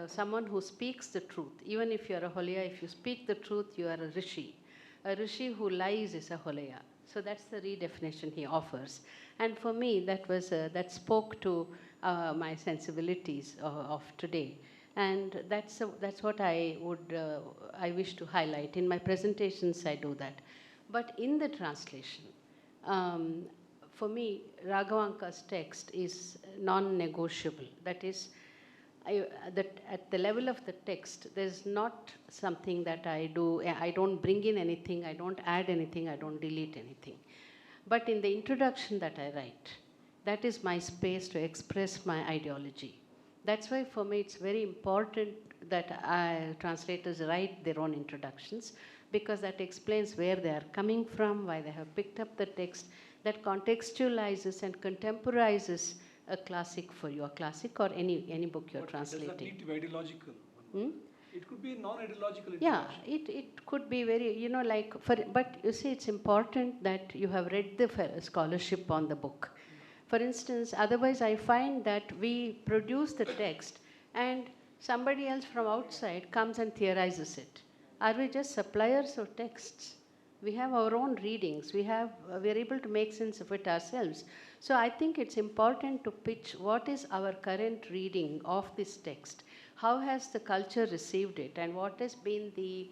someone who speaks the truth, even if you're a holaya, if you speak the truth, you are a rishi. A rishi who lies is a holaya. So that's the redefinition he offers. And for me, that spoke to my sensibilities of today. And that's what I wish to highlight. In my presentations, I do that. But in the translation, for me, Raghavanka's text is non-negotiable. That is, at the level of the text, there's not something that I do. I don't bring in anything, I don't add anything, I don't delete anything. But in the introduction that I write, that is my space to express my ideology. That's why for me it's very important that translators write their own introductions, because that explains where they are coming from, why they have picked up the text, that contextualizes and contemporizes a classic for you, a classic or any book you're translating. Does that need to be ideological? It could be a non-ideological introduction. Yeah, it could be very, but you see, it's important that you have read the scholarship on the book. For instance, otherwise I find that we produce the text and somebody else from outside comes and theorizes it. Are we just suppliers of texts? We have our own readings. We are able to make sense of it ourselves. So I think it's important to pitch what is our current reading of this text. How has the culture received it, and what has been the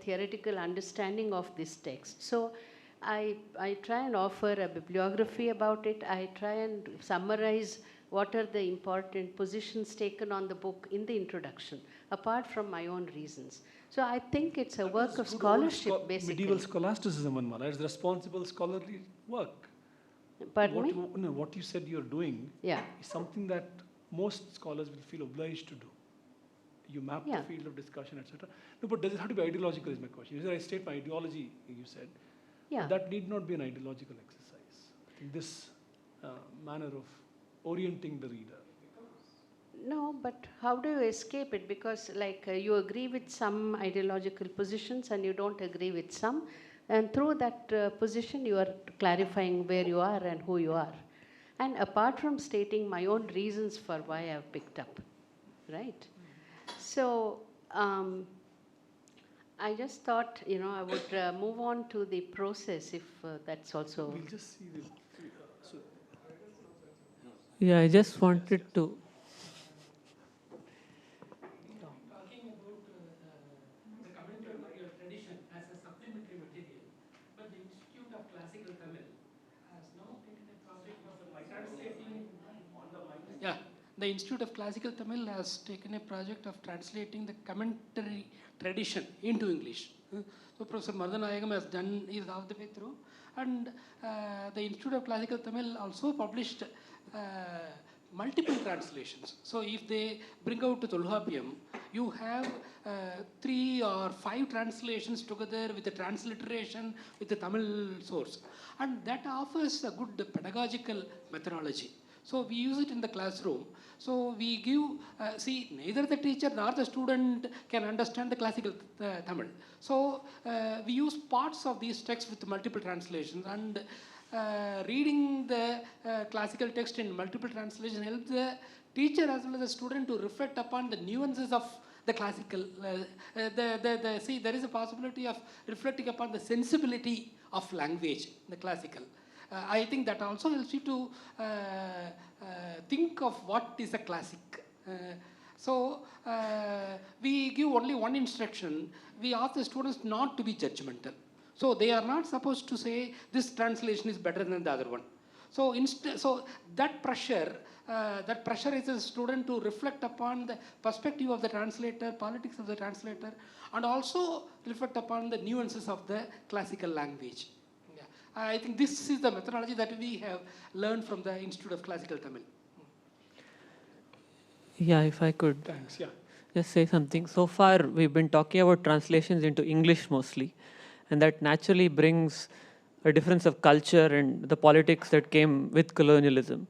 theoretical understanding of this text? So I try and offer a bibliography about it. I try and summarize what are the important positions taken on the book in the introduction, apart from my own reasons. So I think it's a work of scholarship, basically. Medieval scholasticism, Vanamala, is responsible scholarly work. Pardon me? What you said you're doing is something that most scholars will feel obliged to do. You map the field of discussion, etc. No, but does it have to be ideological is my question. You said I state my ideology, you said. Yeah. That need not be an ideological exercise. I think this manner of orienting the reader. No, but how do you escape it? Because you agree with some ideological positions and you don't agree with some. And through that position, you are clarifying where you are and who you are. And apart from stating my own reasons for why I've picked up, right? So I just thought, I would move on to the process if that's also... We'll just see this. Yeah, I just wanted to... Talking about the commentary tradition as a supplementary material, but the Institute of Classical Tamil has now taken a project of translating. The Institute of Classical Tamil has taken a project of translating the commentary tradition into English. So Professor Mardanayagam has done his half the way through, and the Institute of Classical Tamil also published multiple translations. So if they bring out the Tolkapiam, you have 3 or 5 translations together with the transliteration with the Tamil source, and that offers a good pedagogical methodology. So we use it in the classroom. So we give, neither the teacher nor the student can understand the classical Tamil. So we use parts of these texts with multiple translations, and reading the classical text in multiple translations helps the teacher as well as the student to reflect upon the nuances of the classical. There is a possibility of reflecting upon the sensibility of language, the classical. I think that also helps you to think of what is a classic. We give only one instruction. We ask the students not to be judgmental. So they are not supposed to say this translation is better than the other one. So that pressurizes the student to reflect upon the perspective of the translator, politics of the translator, and also reflect upon the nuances of the classical language. I think this is the methodology that we have learned from the Institute of Classical Tamil. Yeah, if I could just say something. So far, we've been talking about translations into English mostly, and that naturally brings a difference of culture and the politics that came with colonialism.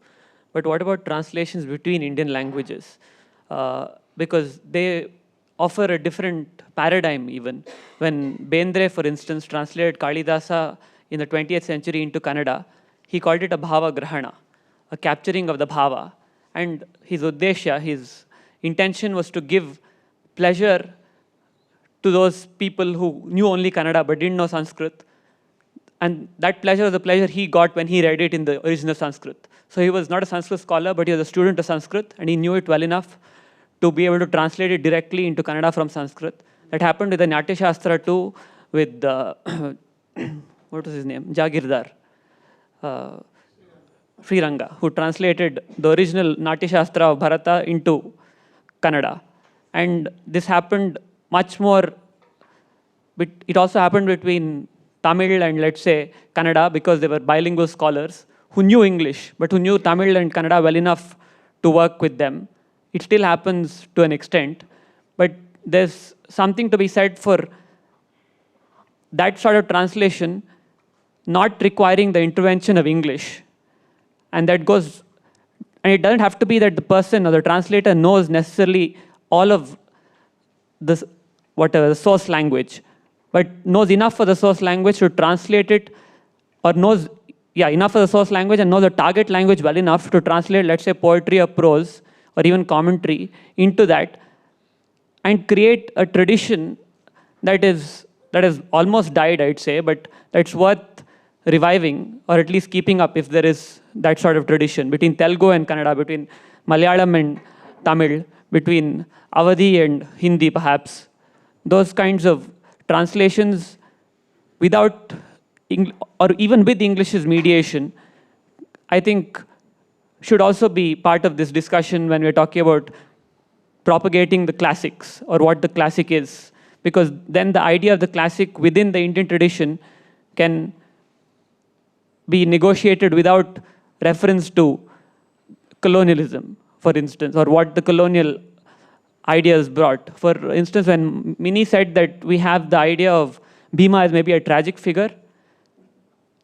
But what about translations between Indian languages? Because they offer a different paradigm even. When Bendre, for instance, translated Kalidasa in the 20th century into Kannada, he called it a bhava grahana, a capturing of the bhava. And his uddeshya, his intention was to give pleasure to those people who knew only Kannada but didn't know Sanskrit. And that pleasure was the pleasure he got when he read it in the original Sanskrit. So he was not a Sanskrit scholar, but he was a student of Sanskrit, and he knew it well enough to be able to translate it directly into Kannada from Sanskrit. That happened with the Natya Shastra too, with what was his name? Jagirdar. Sriranga, who translated the original Natya Shastra of Bharata into Kannada. And this happened much more, it also happened between Tamil and, let's say, Kannada, because they were bilingual scholars who knew English, but who knew Tamil and Kannada well enough to work with them. It still happens to an extent, but there's something to be said for that sort of translation not requiring the intervention of English. And that goes, and it doesn't have to be that the person or the translator knows necessarily all of this, whatever, the source language, but knows enough for the source language to translate it, or knows, enough for the source language and knows the target language well enough to translate, let's say, poetry or prose, or even commentary into that, and create a tradition that is almost died, I'd say, but that's worth reviving, or at least keeping up if there is that sort of tradition between Telugu and Kannada, between Malayalam and Tamil, between Awadhi and Hindi perhaps. Those kinds of translations without, or even with English's mediation, I think should also be part of this discussion when we're talking about propagating the classics, or what the classic is. Because then the idea of the classic within the Indian tradition can be negotiated without reference to colonialism, for instance, or what the colonial ideas brought. For instance, when Mini said that we have the idea of Bhima as maybe a tragic figure,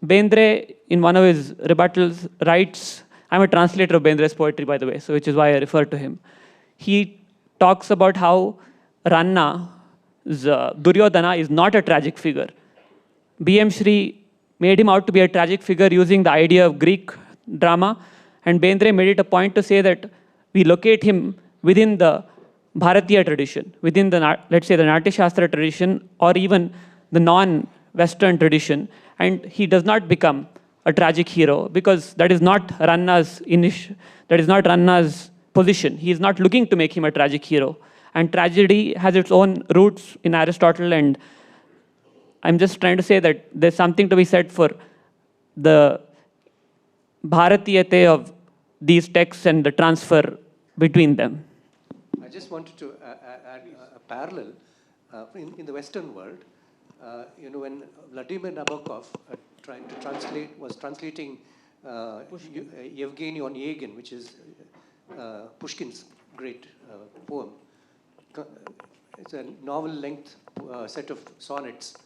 Bendre, in one of his rebuttals, writes, I'm a translator of Bendre's poetry, by the way, so which is why I refer to him. He talks about how Ranna, Duryodhana, is not a tragic figure. B.M. Shri made him out to be a tragic figure using the idea of Greek drama, and Bendre made it a point to say that we locate him within the Bharatiya tradition, within the, let's say, the Natya Shastra tradition, or even the non-Western tradition, and he does not become a tragic hero, because that is not Ranna's position. He is not looking to make him a tragic hero. And tragedy has its own roots in Aristotle, and I'm just trying to say that there's something to be said for the Bharatiyate of these texts and the transfer between them. I just wanted to add a parallel in the Western world. When Vladimir Nabokov was translating Yevgeny Onegin, which is Pushkin's great poem. It's a novel-length set of sonnets.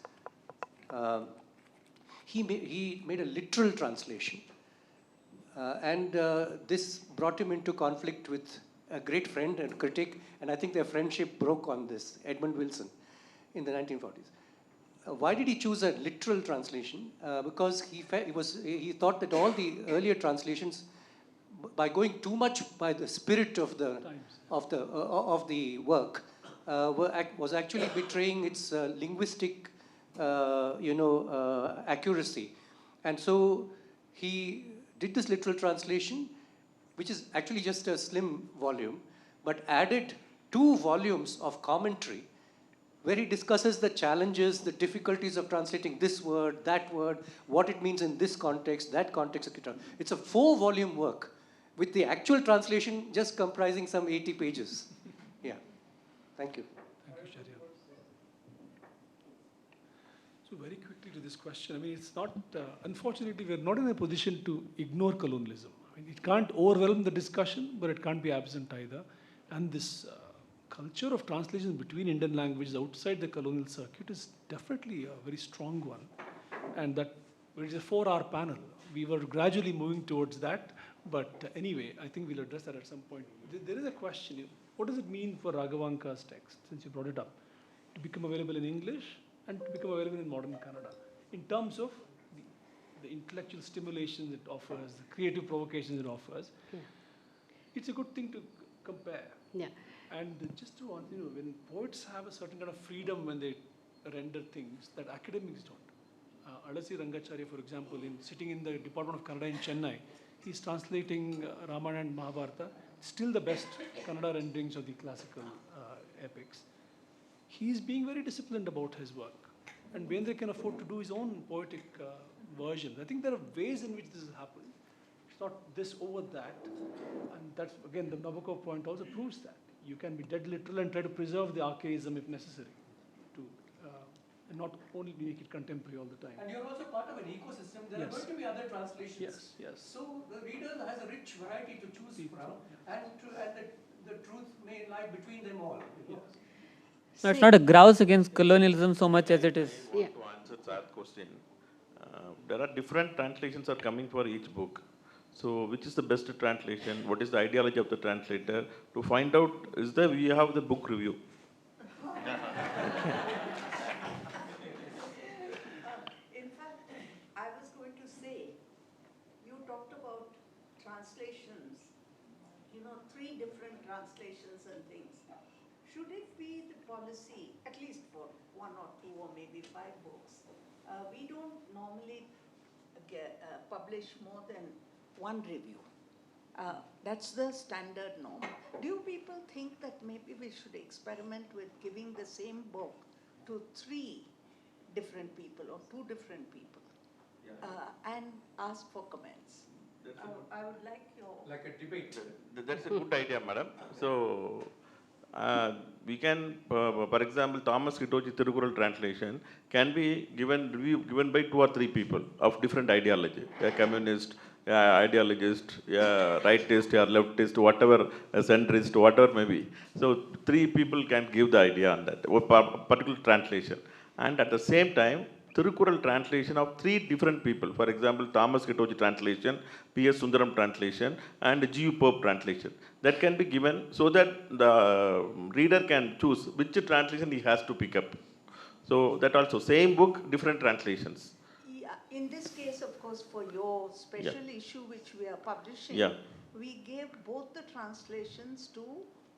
He made a literal translation. And this brought him into conflict with a great friend and critic, and I think their friendship broke on this, Edmund Wilson, in the 1940s. Why did he choose a literal translation? Because he thought that all the earlier translations, by going too much by the spirit of the work, was actually betraying its linguistic, accuracy, and so he did this literal translation, which is actually just a slim volume, but added 2 volumes of commentary, where he discusses the challenges, the difficulties of translating this word, that word, what it means in this context, that context, etc. It's a 4-volume work, with the actual translation just comprising some 80 pages. Yeah. Thank you. Thank you, Sharya. So very quickly to this question, I mean, it's not, unfortunately, we're not in a position to ignore colonialism. I mean, it can't overwhelm the discussion, but it can't be absent either. And this culture of translation between Indian languages outside the colonial circuit is definitely a very strong one. And that is a 4-hour panel. We were gradually moving towards that. But anyway, I think we'll address that at some point. There is a question. What does it mean for Raghavanka's text, since you brought it up, to become available in English and to become available in modern Kannada, in terms of the intellectual stimulation it offers, the creative provocations it offers, it's a good thing to compare. Yeah. And just to want, when poets have a certain kind of freedom when they render things that academics don't. Alasi Rangacharya, for example, sitting in the Department of Kannada in Chennai, he's translating Ramayana and Mahabharata, still the best Kannada renderings of the classical epics. He's being very disciplined about his work. And Bendre can afford to do his own poetic versions. I think there are ways in which this has happened. It's not this over that. And that's, again, the Nabokov point also proves that. You can be dead literal and try to preserve the archaism if necessary, and not only make it contemporary all the time. And you're also part of an ecosystem. There are going to be other translations. Yes. So the reader has a rich variety to choose from, and the truth may lie between them all. No, it's not a grouse against colonialism so much as it is. To answer that question, there are different translations are coming for each book. So which is the best translation? What is the ideology of the translator? To find out, we have the book review. In fact, I was going to say, you talked about translations, 3 different translations and things. Should it be the policy, at least for 1 or 2 or maybe 5 books, we don't normally publish more than 1 review. That's the standard norm. Do people think that maybe we should experiment with giving the same book to 3 different people or 2 different people and ask for comments? I would like your... Like a debate. That's a good idea, madam. So, we can, for example, Thomas Hitoji Tirukural translation can be given by 2 or 3 people of different ideology. A communist, ideologist, rightist, or leftist, whatever, a centrist, whatever may be. So 3 people can give the idea on that, particular translation. And at the same time, Tirukural translation of 3 different people. For example, Thomas Hitoji translation, P.S. Sundaram translation, and G.U. Pope translation. That can be given so that the reader can choose which translation he has to pick up. So that also, same book, different translations. Yeah, in this case, of course, for your special issue which we are publishing, we gave both the translations to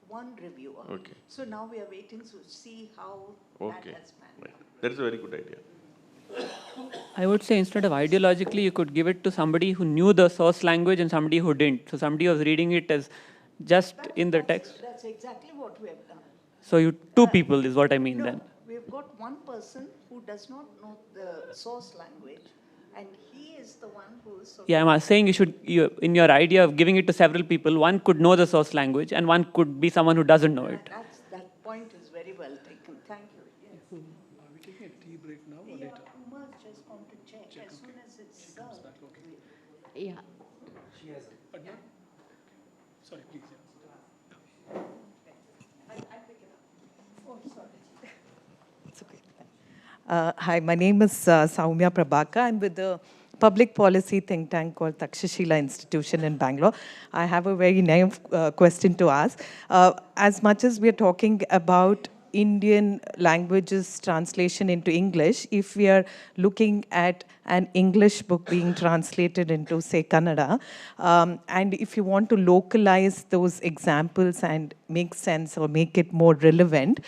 1 reviewer. Okay. So now we are waiting to see how that has panned out. That is a very good idea. I would say instead of ideologically, you could give it to somebody who knew the source language and somebody who didn't. So somebody was reading it as just in the text. That's exactly what we have done. So you 2 people is what I mean then. We've got 1 person who does not know the source language, and he is the one who is... Yeah, I'm saying in your idea of giving it to several people, 1 could know the source language and 1 could be someone who doesn't know it. That point is very well taken. Thank you. Yes. Are we taking a tea break now or later? Uma's just gone to check. As soon as it's served. Yeah. She has it. Sorry, please. I'll pick it up. Oh, sorry. It's okay. Hi, my name is Soumya Prabhaka. I'm with the public policy think tank called Takshashila Institution in Bangalore. I have a very naive question to ask. As much as we're talking about Indian languages translation into English, if we are looking at an English book being translated into, say, Kannada, and if you want to localize those examples and make sense or make it more relevant,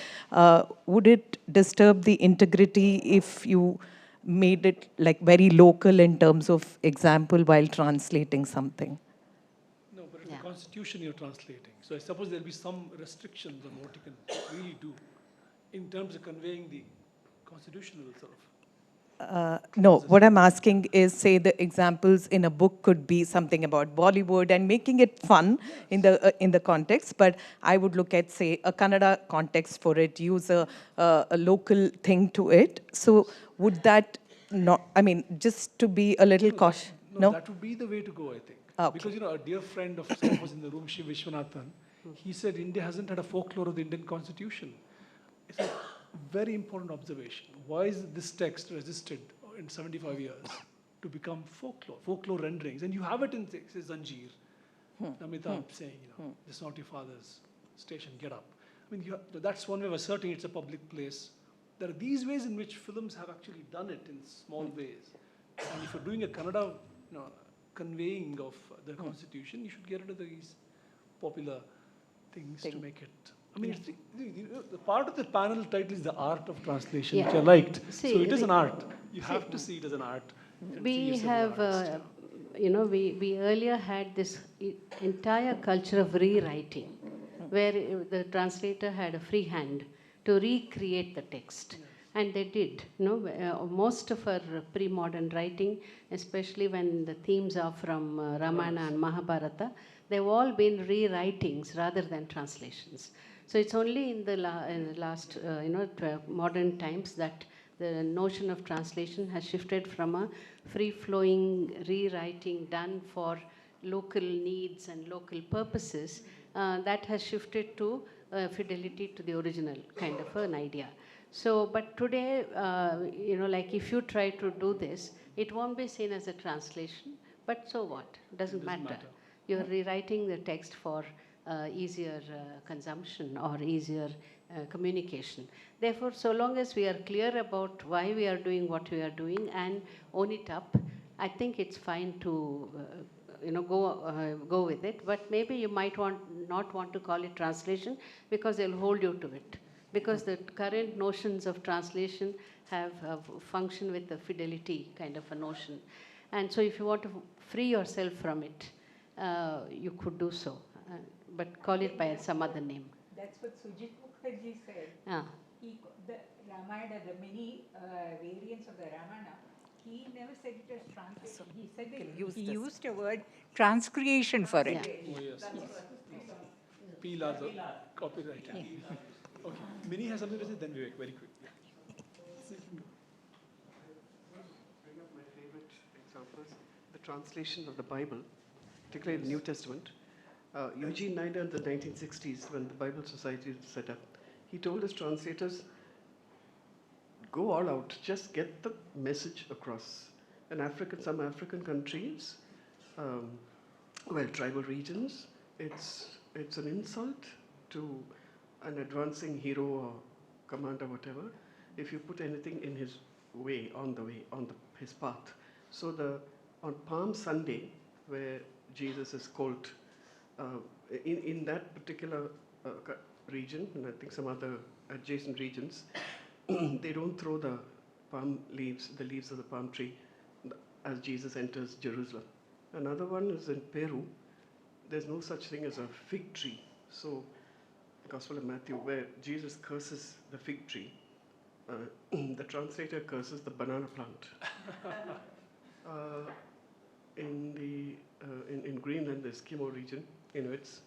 would it disturb the integrity if you made it like very local in terms of example while translating something? No, but it's the Constitution you're translating. So I suppose there'll be some restrictions on what you can really do in terms of conveying the constitutional sort of. No, what I'm asking is, say, the examples in a book could be something about Bollywood and making it fun in the context, but I would look at, say, a Kannada context for it, use a local thing to it. So would that not, I mean, just to be a little cautious? No, that would be the way to go, I think. Okay. Because, a dear friend of some of us in the room, Viswanatha, he said India hasn't had a folklore of the Indian Constitution. It's a very important observation. Why is this text resisted in 75 years to become folklore renderings? And you have it in, say, Zanjeer. Amitabh saying, this is not your father's station, get up. I mean, that's one way of asserting it's a public place. There are these ways in which films have actually done it in small ways And if you're doing a Kannada conveying of the constitution, you should get into these popular things to make it. I mean, the part of the panel title is the art of translation, which I liked. So it is an art. You have to see it as an art. We have, we earlier had this entire culture of rewriting, where the translator had a free hand to recreate the text. And they did. Most of our pre-modern writing, especially when the themes are from Ramayana and Mahabharata, they've all been rewritings rather than translations. So it's only in the last, modern times that the notion of translation has shifted from a free-flowing rewriting done for local needs and local purposes, that has shifted to fidelity to the original kind of an idea. So, but today, like if you try to do this, it won't be seen as a translation, but so what? Doesn't matter. You're rewriting the text for easier consumption or easier communication. Therefore, so long as we are clear about why we are doing what we are doing and own it up, I think it's fine to go with it. But maybe you might not want to call it translation because they'll hold you to it. Because the current notions of translation have function with the fidelity kind of a notion. And so if you want to free yourself from it, you could do so. But call it by some other name. That's what Sujit Mukherjee said. The Ramayana, the many variants of the Ramayana, he never said it as translation. He said that he used a word transcreation for it. Oh, yes. P-Laws of copyright. Okay, Mini has something to say, then Vivek, very quick. Bring up my favorite examples, the translation of the Bible, particularly the New Testament. Eugene Nida in the 1960s, when the Bible Society was set up, he told his translators, go all out, just get the message across. And some African countries, tribal regions, it's an insult to an advancing hero or commander, whatever, if you put anything in his way, his path. So on Palm Sunday, where Jesus is called, in that particular region, and I think some other adjacent regions, they don't throw the leaves of the palm tree as Jesus enters Jerusalem. Another one is in Peru. There's no such thing as a fig tree. So Gospel of Matthew, where Jesus curses the fig tree, the translator curses the banana plant. In Greenland, the Eskimo region, it's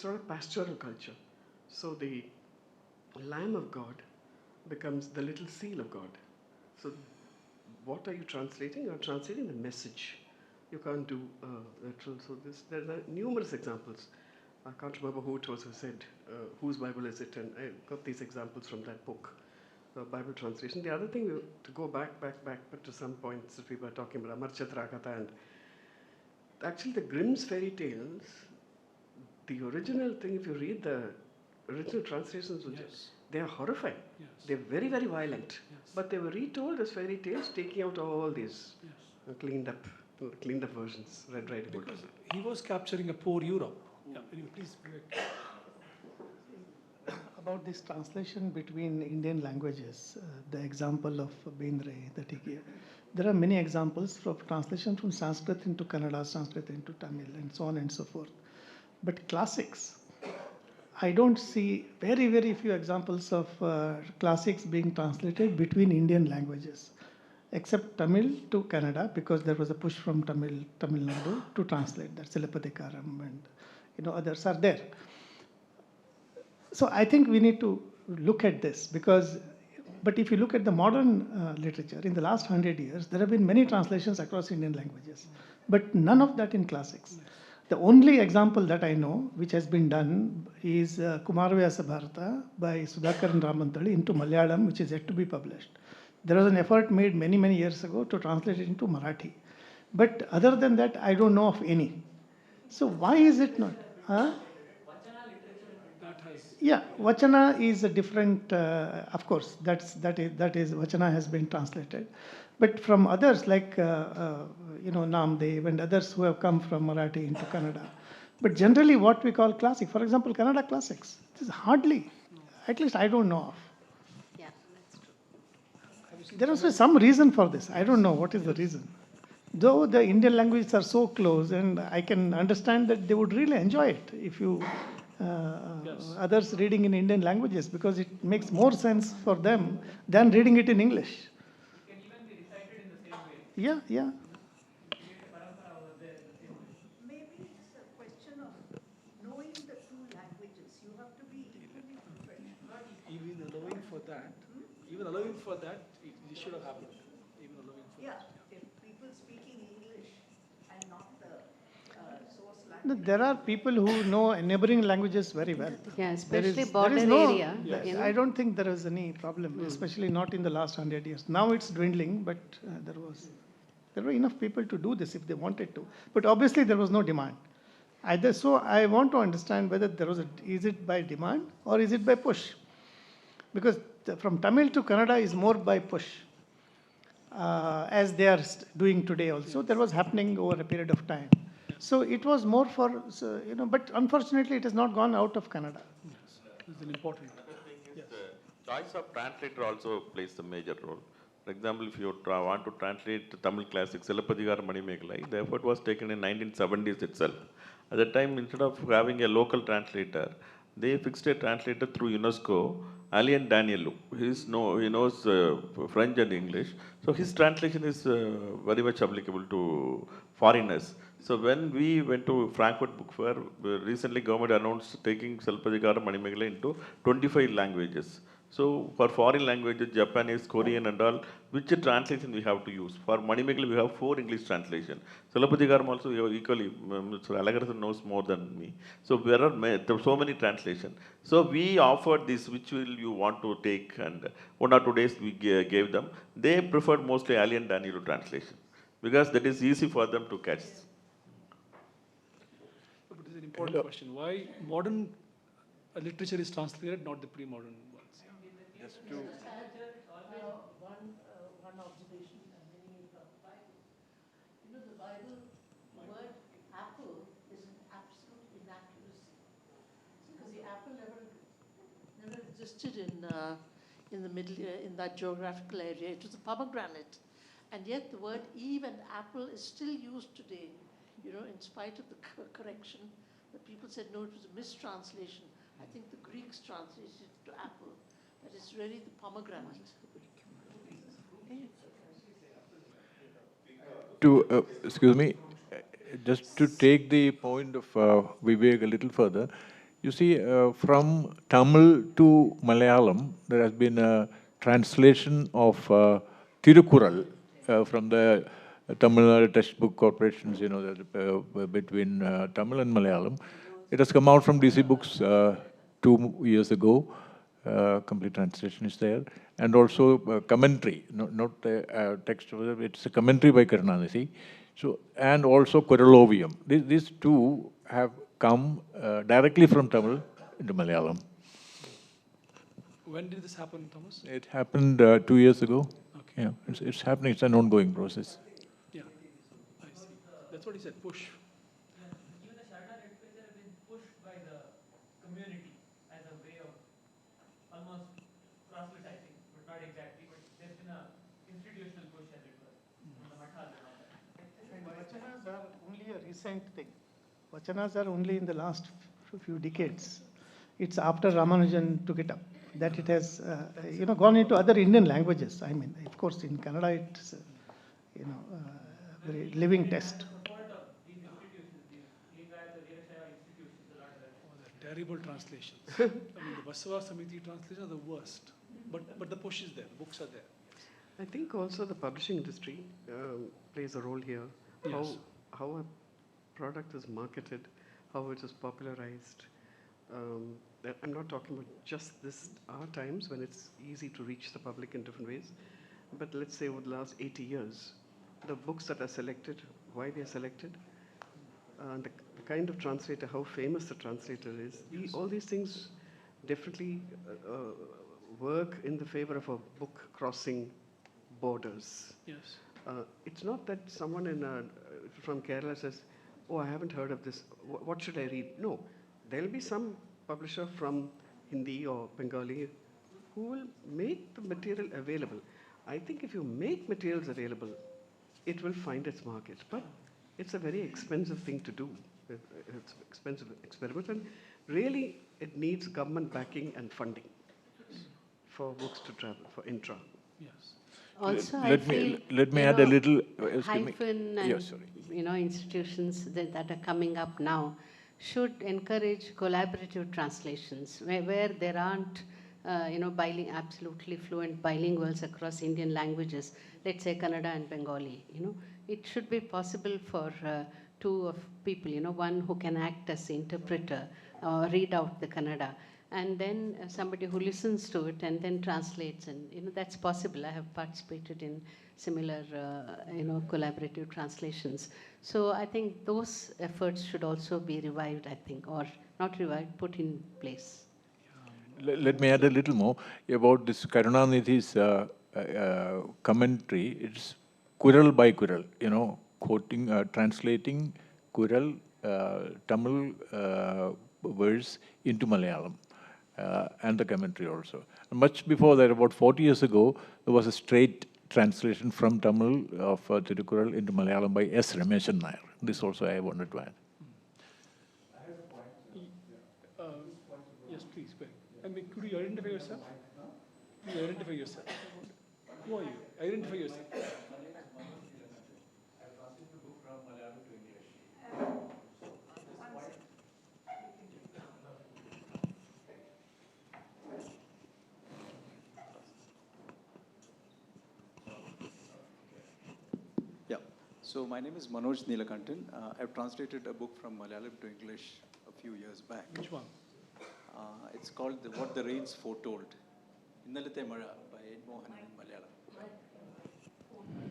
not a pastoral culture. So the Lamb of God becomes the little seal of God. So what are you translating? You're translating the message. You can't do literal. So there are numerous examples. I can't remember who it was who said, whose Bible is it? And I got these examples from that book, Bible translation. The other thing, to go back, but to some points that we were talking about, Amarchatra and actually the Grimm's fairy tales, the original thing, if you read the original translations, they are horrifying. Yes. They're very, very violent. Yes. But they were retold as fairy tales, taking out all these cleaned up versions, Red Riding Hood. Because he was capturing a poor Europe. Yeah, anyway, please, Vivek. About this translation between Indian languages, the example of Bendre that he gave, there are many examples of translation from Sanskrit into Kannada, Sanskrit into Tamil, and so on and so forth. But classics, I don't see very, very few examples of classics being translated between Indian languages, except Tamil to Kannada, because there was a push from Tamil Nadu to translate that, Silapadikaram and others are there. So I think we need to look at this but if you look at the modern literature, in the last 100 years, there have been many translations across Indian languages, but none of that in classics. The only example that I know which has been done is Kumarvyasa Bharata by Sudhakaran Ramantali into Malayalam, which is yet to be published. There was an effort made many, many years ago to translate it into Marathi. But other than that, I don't know of any. So why is it not? Huh? Yeah, Vachana is a different, of course, that is, Vachana has been translated. But from others like, Namdev and others who have come from Marathi into Kannada. But generally what we call classic, for example, Kannada classics, this is hardly, at least I don't know of. Yeah, that's true. There must be some reason for this. I don't know what is the reason. Though the Indian languages are so close, and I can understand that they would really enjoy it if you others reading in Indian languages, because it makes more sense for them than reading it in English. It can even be recited in the same way. Yeah, yeah. Create a parampara over there in the same way. Maybe it's a question of knowing the two languages. You have to be equally professional. Even allowing for that, it should have happened. Even allowing for Yeah, if people speaking English and not the source No, language. there are people who know neighboring languages very well. Yeah, especially there is border no, area. Yes, You know? I don't think there is any problem, especially not in the last 100 years. Now it's dwindling, but there were enough people to do this if they wanted to. But obviously there was no demand. Either so, I want to understand whether is it by demand or is it by push? Because from Tamil to Kannada is more by push, as they are doing today also. There was happening over a period of time. So it was more for, but unfortunately it has not gone out of Kannada. Yes, it's an important. Yes. The choice of translator also plays a major role. For example, if you want to translate Tamil classics, Silappathigaram Manimekalai, the effort was taken in 1970s itself. At that time, instead of having a local translator, they fixed a translator through UNESCO, Alain Danielou. He knows French and English. So his translation is very much applicable to foreigners. So when we went to Frankfurt Book Fair, recently government announced taking Silappathigaram Manimekalai into 25 languages. So for foreign languages, Japanese, Korean and all, which translation we have to use? For Manimekalai, we have 4 English translation. Silappathigaram also equally, Mr. Alagarasan knows more than me. So there are so many translations. So we offered this, which will you want to take, and 1 or 2 days we gave them. They preferred mostly Alien Daniel translation, because that is easy for them to catch. But it's an important question. Why modern literature is translated, not the pre-modern ones? Just to one observation, and then you talk Bible. The Bible, the word apple is an absolute inaccuracy, because the apple never existed in the middle, in that geographical area. It was a pomegranate, and yet the word Eve and apple is still used today. In spite of the correction, the people said no, it was a mistranslation. I think the Greeks translated it to apple. That is really the pomegranate. Excuse me, just to take the point of Vivek a little further, you see, from Tamil to Malayalam, there has been a translation of Tirukural from the Tamil Nadu Textbook Corporations, between Tamil and Malayalam. It has come out from DC Books 2 years ago. Complete translation is there, and also commentary, not the text. It's a commentary by KrishnanI. So, and also Korolovium. These two have come directly from Tamil into Malayalam. When did this happen, Thomas? It happened 2 years ago. Okay. Yeah, it's happening. It's an ongoing process. Yeah, I see. That's what he said. Push. Even the Sharda literature has been pushed by the community as a way of almost proselytizing, but not exactly. But there's been an institutional push, as it were, from the mathas and all that. And Vachanas are only a recent thing. Vachanas are only in the last few decades. It's after Ramanujam took it up that it has, gone into other Indian languages. I mean, of course, in Kannada, it's, very living test. Terrible translations. I mean, the Vasava Samiti translations are the worst. But the push is there. Books are there. I think also the publishing industry plays a role here. Yes. How a product is marketed, how it is popularized. I'm not talking about just our times when it's easy to reach the public in different ways, but let's say over the last 80 years, the books that are selected, why they are selected, the kind of translator, how famous the translator is, all these things definitely work in the favor of a book crossing borders. Yes. It's not that someone from Kerala says, oh, I haven't heard of this, what should I read? No, there'll be some publisher from Hindi or Bengali who will make the material available. I think if you make materials available, it will find its market. But it's a very expensive thing to do. It's expensive experiment, and really it needs government backing and funding for books to travel, for intra. Yes. Also, let me add a little. Hyphen and institutions that are coming up now should encourage collaborative translations where there aren't absolutely fluent bilinguals across Indian languages. Let's say Kannada and Bengali. It should be possible for two of people. One who can act as interpreter or read out the Kannada, and then somebody who listens to it and then translates, and that's possible. I have participated in similar collaborative translations. So I think those efforts should also be revived, I think, or not revived, put in place. Let me add a little more about this Karunanidhi's commentary. It's Kural by Kural, quoting, translating Kural, Tamil verse into Malayalam. And the commentary also. Much before that, about 40 years ago, there was a straight translation from Tamil of Tirukkural into Malayalam by S. Rameshan Nair. This also I wanted to add. Yes, please, go ahead. Could you identify yourself? Please identify yourself. Who are you? Identify yourself. So my name is Manoj Neelakantan. I've translated a book from Malayalam to English a few years back. Which one? It's called What the Rains Foretold. Innalate Mara by N. Mohanan in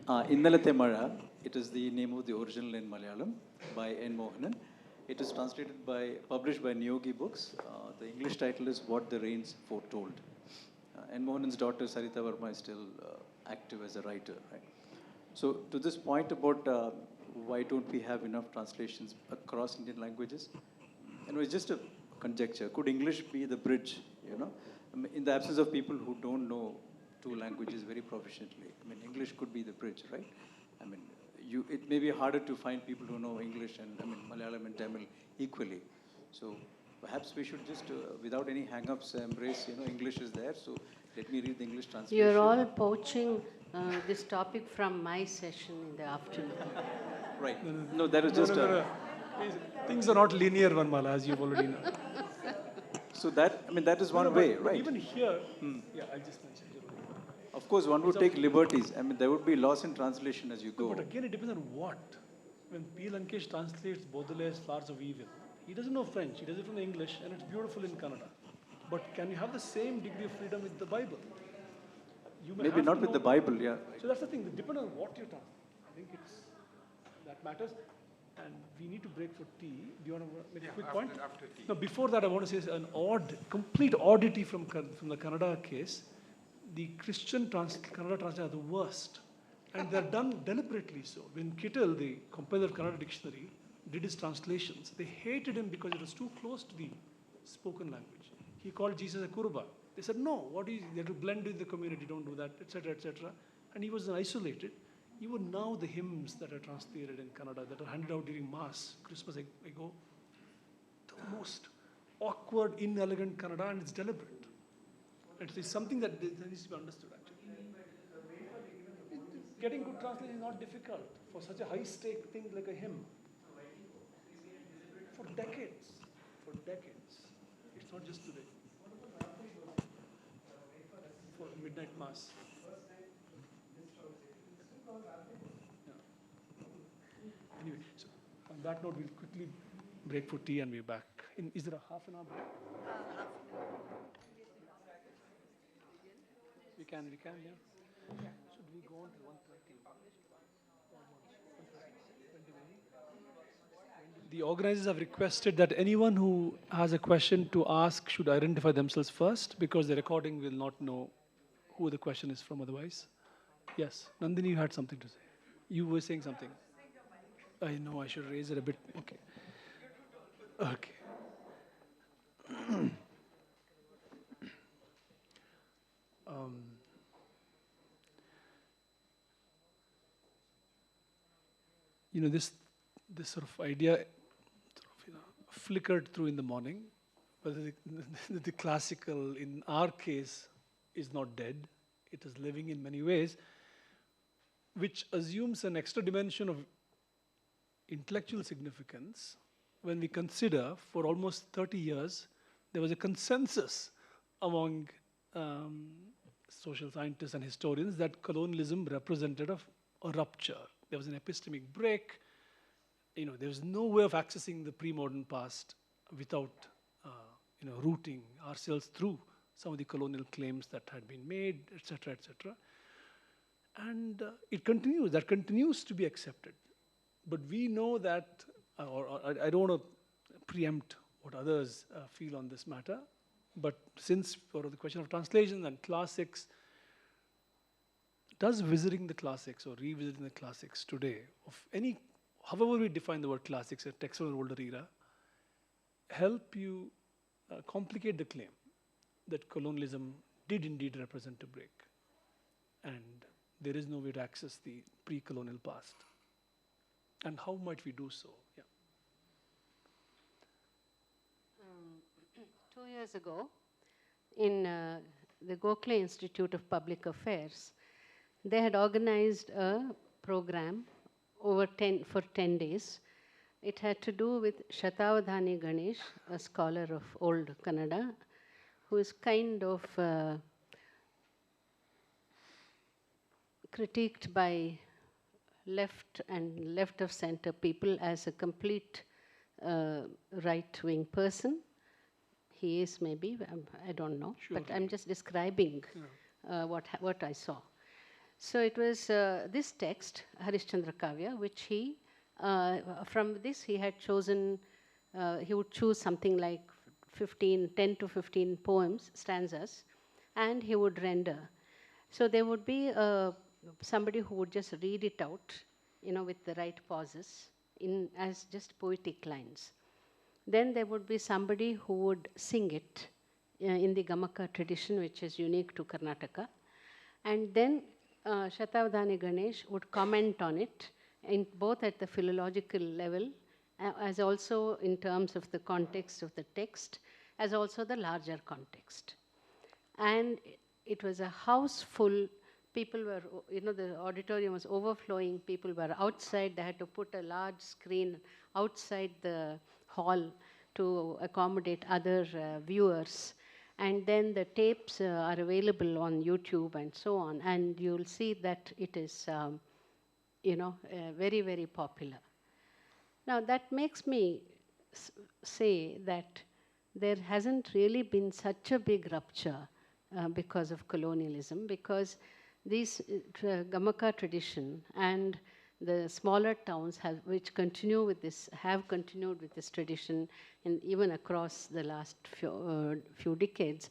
Malayalam. Innalate Mara, it is the name of the original in Malayalam by N. Mohanan. It is published by Niyogi Books. The English title is What the Rains Foretold. N. Mohanan's daughter Sarita Varma is still active as a writer, right? So to this point about why don't we have enough translations across Indian languages, it's just a conjecture. Could English be the bridge, in the absence of people who don't know two languages very proficiently? English could be the bridge, right? It may be harder to find people who know English and Malayalam and Tamil equally. So perhaps we should just, without any hang-ups, embrace, English is there, so let me read the English translation. You're all poaching this topic from my session in the afternoon. Right. No, that is just... Things are not linear, Vanamala, as you've already know. So that is one way, right? Even here, I'll just mention. Of course, one would take liberties. There would be loss in translation as you go. But again, it depends on what. When P. Lankesh translates Baudelaire's Flowers of Evil, he doesn't know French, he does it from English, and it's beautiful in Kannada. But can you have the same degree of freedom with the Bible? Maybe not with the Bible, yeah. So that's the thing, depending on what you're talking. I think that matters. And we need to break for tea. Do you want to make a quick point? After tea. No, before that, I want to say an complete oddity from the Kannada case. The Christian Kannada translations are the worst. And they're done deliberately so. When Kittel, the compiler of Kannada dictionary, did his translations, they hated him because it was too close to the spoken language. He called Jesus a Kuruba. They said, no, you have to blend with the community, don't do that, etc., etc. And he was isolated. Even now, the hymns that are translated in Kannada, that are handed out during Mass, Christmas ago, the most awkward, inelegant Kannada, and it's deliberate. It's something that needs to be understood, actually. Getting good translation is not difficult for such a high-stake thing like a hymn. For decades. It's not just today. For midnight Mass. Anyway, so on that note, we'll quickly break for tea and we're back. Is there a half an hour break? We can, yeah. Should we go on to 1:30? The organizers have requested that anyone who has a question to ask should identify themselves first, because the recording will not know who the question is from otherwise. Yes, Nandini, you had something to say. You were saying something. I know, I should raise it a bit. Okay. Okay. You know, this sort of idea sort of, flickered through in the morning, but the classical, in our case, is not dead. It is living in many ways, which assumes an extra dimension of intellectual significance when we consider for almost 30 years there was a consensus among social scientists and historians that colonialism represented a rupture. There was an epistemic break. You know, there was no way of accessing the pre-modern past without rooting ourselves through some of the colonial claims that had been made, etc., etc. And it continues. That continues to be accepted. But we know that, or I don't want to preempt what others feel on this matter, but since for the question of translation and classics, does visiting the classics or revisiting the classics today, of any, however we define the word classics, a text of an older era, help you complicate the claim that colonialism did indeed represent a break, and there is no way to access the pre-colonial past? And how might we do so? Yeah. 2 years ago, in the Gokhale Institute of Public Affairs, they had organized a program for 10 days. It had to do with Shatavadhani Ganesh, a scholar of old Kannada, who is kind of critiqued by left and left of center people as a complete right-wing person. He is maybe, I don't know, but I'm just describing what I saw. So it was this text, Harishchandra Kavya, which he, from this he had chosen, he would choose something like 10 to 15 poems, stanzas, and he would render. So there would be somebody who would just read it out, with the right pauses, as just poetic lines. Then there would be somebody who would sing it in the Gamaka tradition, which is unique to Karnataka. And then Shatavadhani Ganesh would comment on it, both at the philological level, as also in terms of the context of the text, as also the larger context. And it was a house full. People were, the auditorium was overflowing. People were outside. They had to put a large screen outside the hall to accommodate other viewers. And then the tapes are available on YouTube and so on. And you'll see that it is, very, very popular. Now, that makes me say that there hasn't really been such a big rupture because of colonialism, because these Gamaka tradition and the smaller towns which continue with this, have continued with this tradition, and even across the last few decades,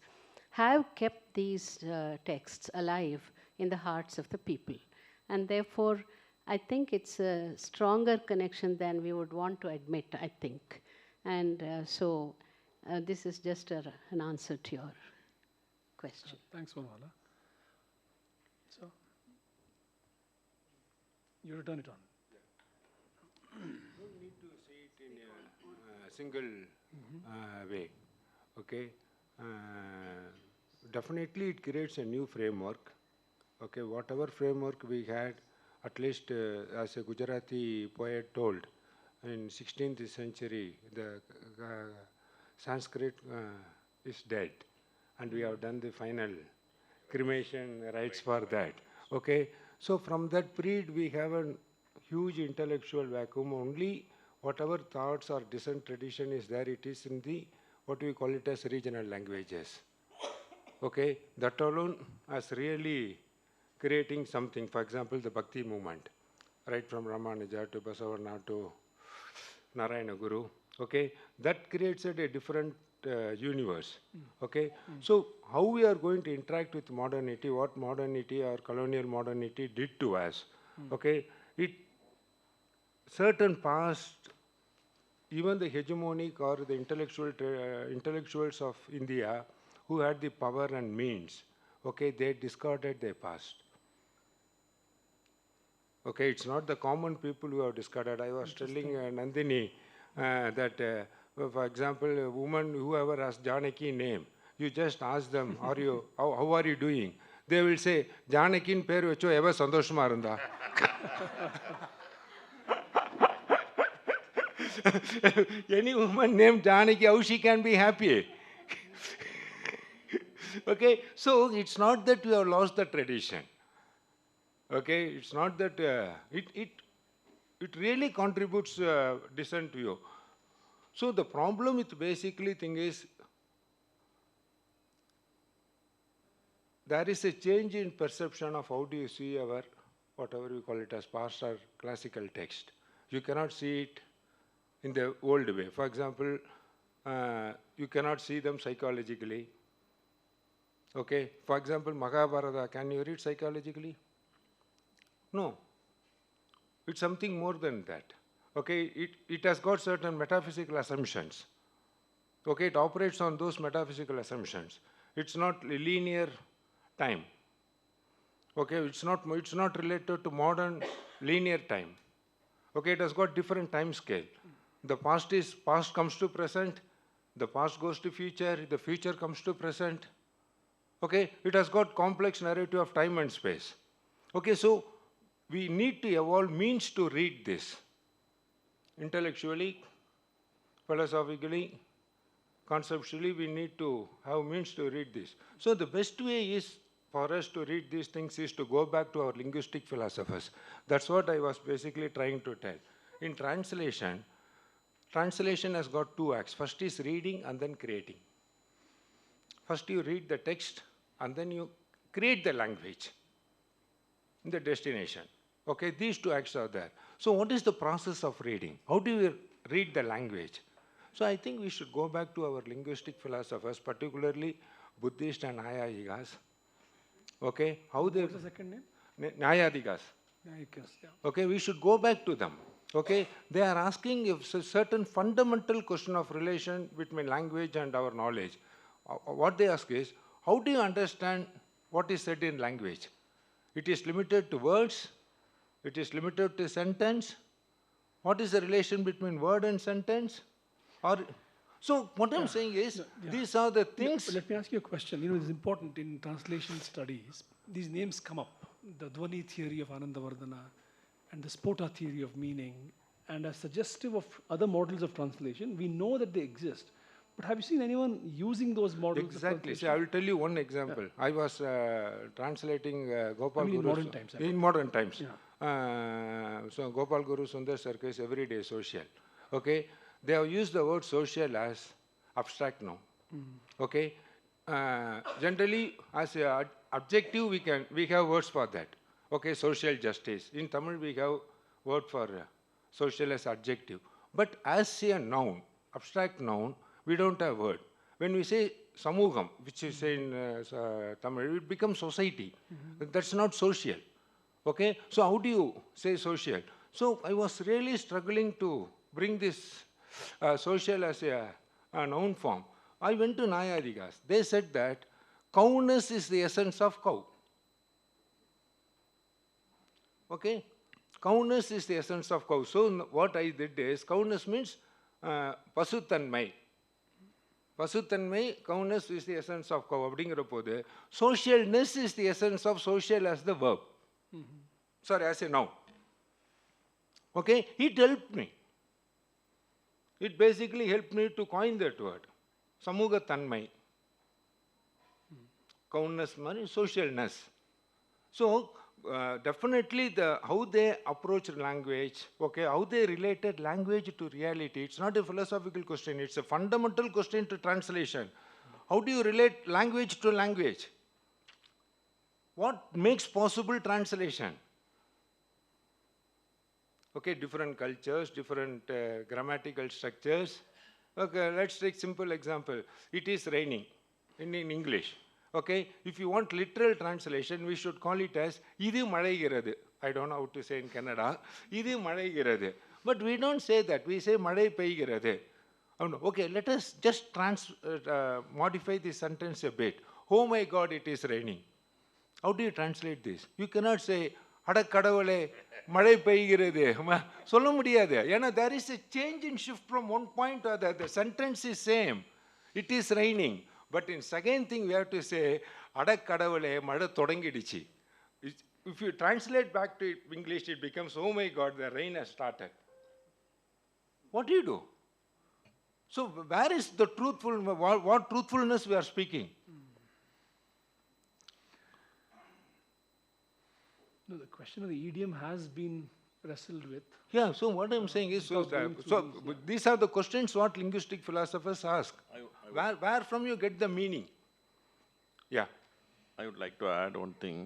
have kept these texts alive in the hearts of the people. And therefore, I think it's a stronger connection than we would want to admit, I think. And so this is just an answer to your question. Thanks, Vanamala. So, you return it on. You don't need to say it in a single way. Okay. Definitely, it creates a new framework. Okay, whatever framework we had, at least as a Gujarati poet told, in 16th century, the Sanskrit is dead, and we have done the final cremation rites for that. Okay, so from that period, we have a huge intellectual vacuum. Only whatever thoughts or distant tradition is there, it is in the, what we call it as regional languages. Okay, that alone has really creating something. For example, the Bhakti movement, right from Ramanuja to Basavana to Narayana Guru, okay, that creates a different universe, okay. So how we are going to interact with modernity, what modernity or colonial modernity did to us, okay, it certain past, even the hegemonic or the intellectuals of India who had the power and means, okay, they discarded their past. Okay, it's not the common people who have discarded. I was telling Nandini that, for example, a woman, whoever has Janaki name, you just ask them, how are you doing? They will say, Janakin peru vecho eva sandoshama irunda. Any woman named Janaki, how she can be happy? Okay, so it's not that we have lost the tradition. Okay, it's not that it really contributes decent view. So the problem with basically thing is there is a change in perception of how do you see our whatever we call it as past or classical text. You cannot see it in the old way. For example, you cannot see them psychologically. Okay, for example, Mahabharata, can you read psychologically? No. It's something more than that. Okay, it has got certain metaphysical assumptions. Okay, it operates on those metaphysical assumptions. It's not linear time. Okay, it's not related to modern linear time. Okay, it has got different time scale. The past comes to present, the past goes to future, the future comes to present. Okay, it has got complex narrative of time and space. Okay, so we need to evolve means to read this. Intellectually, philosophically, conceptually, we need to have means to read this. So the best way is for us to read these things is to go back to our linguistic philosophers. That's what I was basically trying to tell. In translation has got two acts. First is reading and then creating. First you read the text and then you create the language in the destination. Okay, these two acts are there. So what is the process of reading? How do you read the language? So I think we should go back to our linguistic philosophers, particularly Buddhist and Ayadigas. Okay, how they... What's the second name? Ayadigas. Ayadigas, yeah. Okay, we should go back to them. Okay, they are asking a certain fundamental question of relation between language and our knowledge. What they ask is, how do you understand what is said in language? It is limited to words. It is limited to sentence. What is the relation between word and sentence? So what I'm saying is, these are the things... Yeah, let me ask you a question. You know, it's important in translation studies. These names come up. The Dwani theory of Anandavardhana and the Spota theory of meaning. And as suggestive of other models of translation, we know that they exist. But have you seen anyone using those models? Exactly. See, I will tell you one example. Yeah. I was translating Gopal Guru. In modern times. In modern times. Yeah. So Gopal Guru Sundar Sarkar's everyday social. Okay. They have used the word social as abstract noun. Okay. Generally, as an adjective, we have words for that. Okay. Social justice. In Tamil, we have word for social as adjective. But as a noun, abstract noun, we don't have word. When we say samugam, which is in Tamil, it becomes society. That's not social. Okay? So how do you say social? So I was really struggling to bring this social as a noun form. I went to Nayadigas. They said that cowness is the essence of cow. Okay? Cowness is the essence of cow. So what I did is, cowness means pasutanmai. Pasutanmai, cowness is the essence of cow. Socialness is the essence of social as the verb. Sorry, as a noun. Okay? It helped me. It basically helped me to coin that word. Samuga tanmai. Cowness means socialness. So, definitely how they approach language, okay, how they related language to reality, it's not a philosophical question, it's a fundamental question to translation. How do you relate language to language? What makes possible translation? Okay, different cultures, different grammatical structures. Okay, let's take simple example. It is raining in English. Okay, if you want literal translation, we should call it as idu malaigiradu. I don't know how to say in Kannada. Idu malaigiradu. But we don't say that. We say malai peigiradu. Oh, no. Okay, let us just modify this sentence a bit. Oh my God, it is raining. How do you translate this? You cannot say, Ada kadavale, malai peigiradu. Solla mudiyadhu. Yena, there is a change in shift from one point to the other. The sentence is same. It is raining. But in second thing, we have to say, Ada kadavale, mada thodangidichi. If you translate back to English, it becomes, oh my God, the rain has started. What do you do? So where is the what truthfulness we are speaking? No, the question of the idiom has been wrestled with. Yeah, so what I'm saying is, these are the questions what linguistic philosophers ask. Where from you get the meaning? Yeah. I would like to add one thing.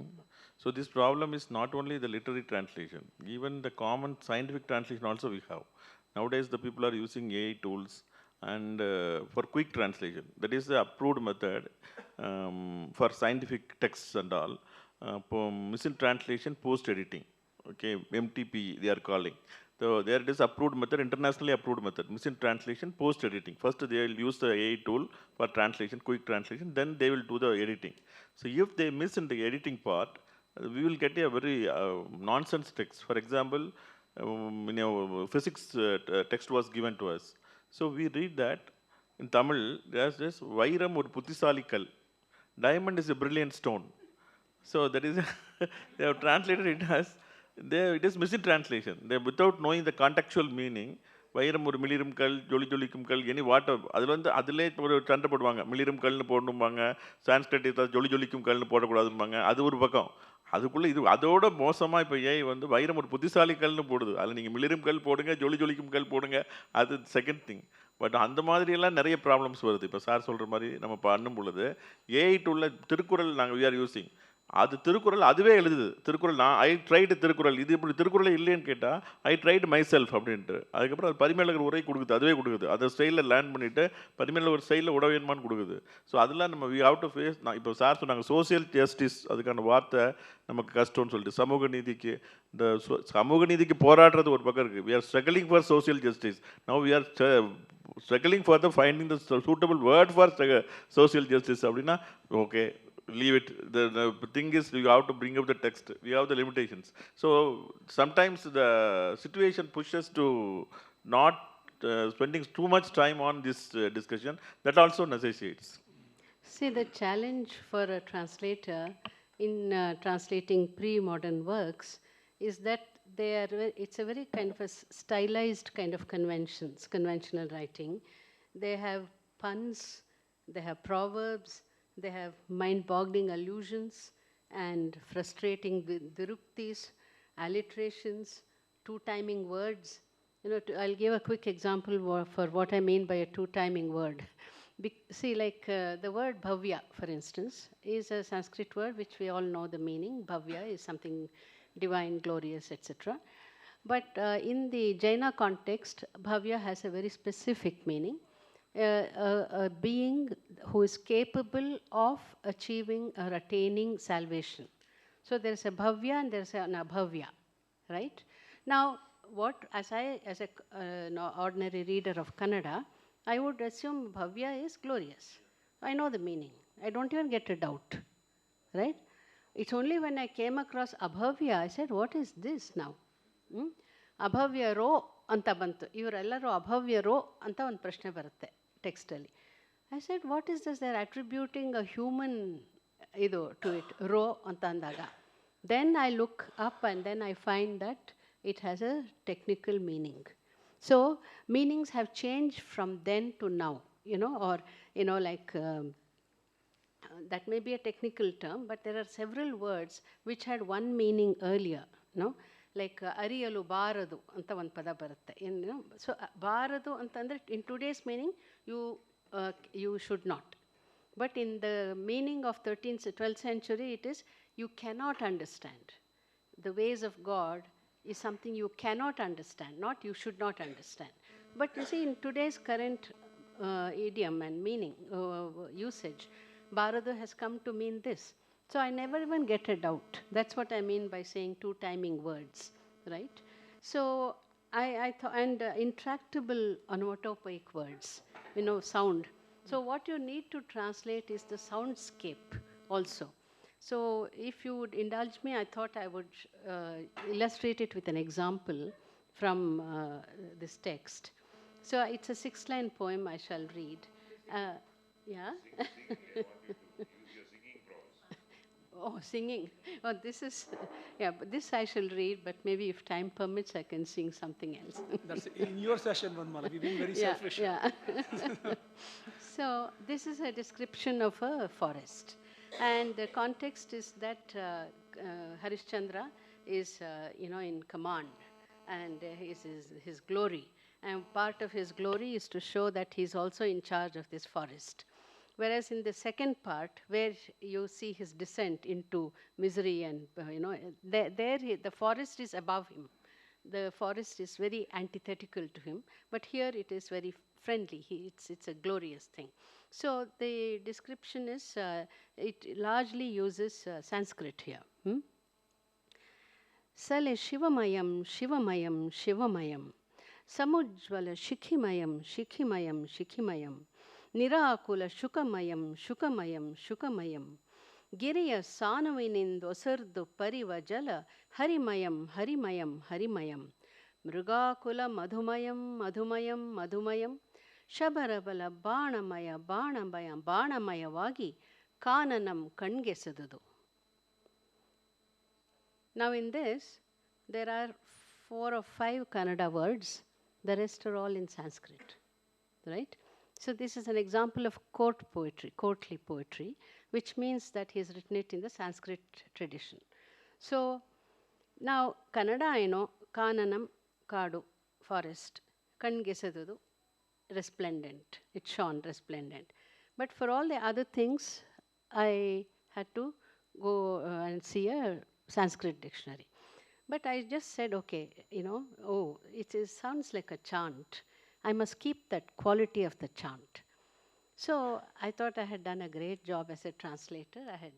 So this problem is not only the literary translation, even the common scientific translation also we have. Nowadays the people are using AI tools and for quick translation. That is the approved method for scientific texts and all. Missing translation, post-editing. Okay, MTP they are calling. So there it is approved method, internationally approved method. Missing translation, post-editing. First they will use the AI tool for translation, quick translation, then they will do the editing. So if they miss in the editing part, we will get a very nonsense text. For example, physics text was given to us. So we read that in Tamil, there's this Vairam or Puthisalikal. Diamond is a brilliant stone. So that is, they have translated it as, it is missing translation. They, without knowing the contextual meaning, வைரம் ஒரு மிளிரும் கல் ஜொலி ஜொலிக்கும் கல் any water அதில் அதிலே ஒரு சண்டை போடுவாங்க மிளிரும் கல்னு போடணும்பாங்க சான்ஸ்கிரிட் ஜொலி ஜொலிக்கும் கல்னு போடக்கூடாதும்பாங்க அது ஒரு பக்கம் அதுக்குள்ளே இது அதோட மோசமாக இப்போ ஏஐ வைரம் ஒரு புத்திசாலி கல்னு போடுது அதில் நீங்கள் மிளிரும் கல் போடுங்க ஜொலி ஜொலிக்கும் கல் போடுங்க அது செகண்ட் திங் பட் அந்த மாதிரியெல்லாம் நிறைய ப்ராப்ளம்ஸ் வருது இப்போ சார் சொல்கிற மாதிரி நம்ம பண்ணும் பொழுது ஏஐ உள்ள திருக்குறள் நாங்கள் வி ஆர் யூஸிங் அது திருக்குறள் அதுவே எழுதுது திருக்குறள் நான் ஐ ட்ரைடு திருக்குறள் இது இப்படி திருக்குறளே இல்லைன்னு கேட்டால் ஐ ட்ரைடு மை செல்ஃப் அப்படின்ட்டு அதுக்கப்புறம் அது பரிமேலகர் உரை கொடுக்குது அதுவே கொடுக்குது அந்த ஸ்டைலில் லேர்ன் பண்ணிவிட்டு பரிமேலகர் ஸ்டைலில் உடவேன்மான்னு கொடுக்குது ஸோ அதெல்லாம் நம்ம வி ஹவ் டு ஃபேஸ் நான் இப்போ சார் சொன்னாங்க சோசியல் ஜஸ்டிஸ் அதுக்கான வார்த்தை நமக்கு கஷ்டம்னு சொல்லிட்டு சமூக நீதிக்கு இந்த சமூக நீதிக்கு போராடுறது ஒரு பக்கம் இருக்குது we are struggling for social justice now we are struggling for the finding the suitable word for social justice அப்படின்னா okay leave it the thing is you have to bring up the text we have the limitations so sometimes the situation pushes to not spending too much time on this discussion that also necessitates. See, the challenge for a translator in translating pre-modern works is that it's a very kind of a stylized kind of conventional writing. They have puns, they have proverbs, they have mind-boggling allusions and frustrating diruktis, alliterations, two-timing words. You know, I'll give a quick example for what I mean by a two-timing word. See, like the word bhavya, for instance, is a Sanskrit word which we all know the meaning. Bhavya is something divine, glorious, etc. But in the Jaina context, bhavya has a very specific meaning. A being who is capable of achieving or attaining salvation. So there is a bhavya and there is an abhavya, right? Now, as an ordinary reader of Kannada, I would assume bhavya is glorious. I know the meaning. I don't even get a doubt, right? It's only when I came across abhavya, I said, what is this now? Abhavya ro anta bantu. Ivarellaru abhavya ro anta ಒಂದು ಪ್ರಶ್ನೆ ಬರುತ್ತೆ ಟೆಕ್ಸ್ಟಲ್ಲಿ. I said, what is this? They're attributing a human to it, ro anta ಅಂದಾಗ. Then I look up and then I find that it has a technical meaning. So meanings have changed from then to now, or, like, that may be a technical term, but there are several words which had one meaning earlier, no? Like ariyalu baradu anta ಒಂದು ಪದ ಬರುತ್ತೆ. So baradu ಅಂತಂದ್ರೆ in today's meaning you should not. But in the meaning of 13th, 12th century, it is you cannot understand the ways of God is something you cannot understand, not you should not understand. But you see, in today's current idiom and meaning, usage, Bharata has come to mean this. So I never even get a doubt. That's what I mean by saying two timing words, right? So I thought, and intractable onomatopoeic words, sound. So what you need to translate is the soundscape also. So if you would indulge me, I thought I would illustrate it with an example from this text. So it's a 6-line poem I shall read. Yeah? Oh, singing. Oh, this is, yeah, but this I shall read, but maybe if time permits, I can sing something else. That's in your session, Vanamala. We've been very selfish. Yeah. So this is a description of a forest. And the context is that Harishchandra is, in command, and his glory. And part of his glory is to show that he's also in charge of this forest. Whereas in the second part, where you see his descent into misery and, the forest is above him. The forest is very antithetical to him, but here it is very friendly. It's a glorious thing. So the description is, it largely uses Sanskrit here. Sale Shivamayam, Shivamayam, Shivamayam, Samujvala Shikhimayam, Shikhimayam, Shikhimayam, Nirakula Shukamayam, Shukamayam, Shukamayam, Giriya Sanavinindu Osardu Parivajala, Harimayam, Harimayam, Harimayam, Mrugakula Madhumayam, Madhumayam, Madhumayam, Shabarabala Banamaya, Banamaya, Banamayavagi, Kananam Kangesadudu. Now in this, there are 4 or 5 Kannada words. The rest are all in Sanskrit, right? So this is an example of court poetry, courtly poetry, which means that he has written it in the Sanskrit tradition. So now Kannada I know, Kananam, Kadu, forest, Kangesadudu, resplendent, it shone resplendent. But for all the other things, I had to go and see a Sanskrit dictionary. But I just said, okay, it sounds like a chant. I must keep that quality of the chant. So I thought I had done a great job as a translator. I had,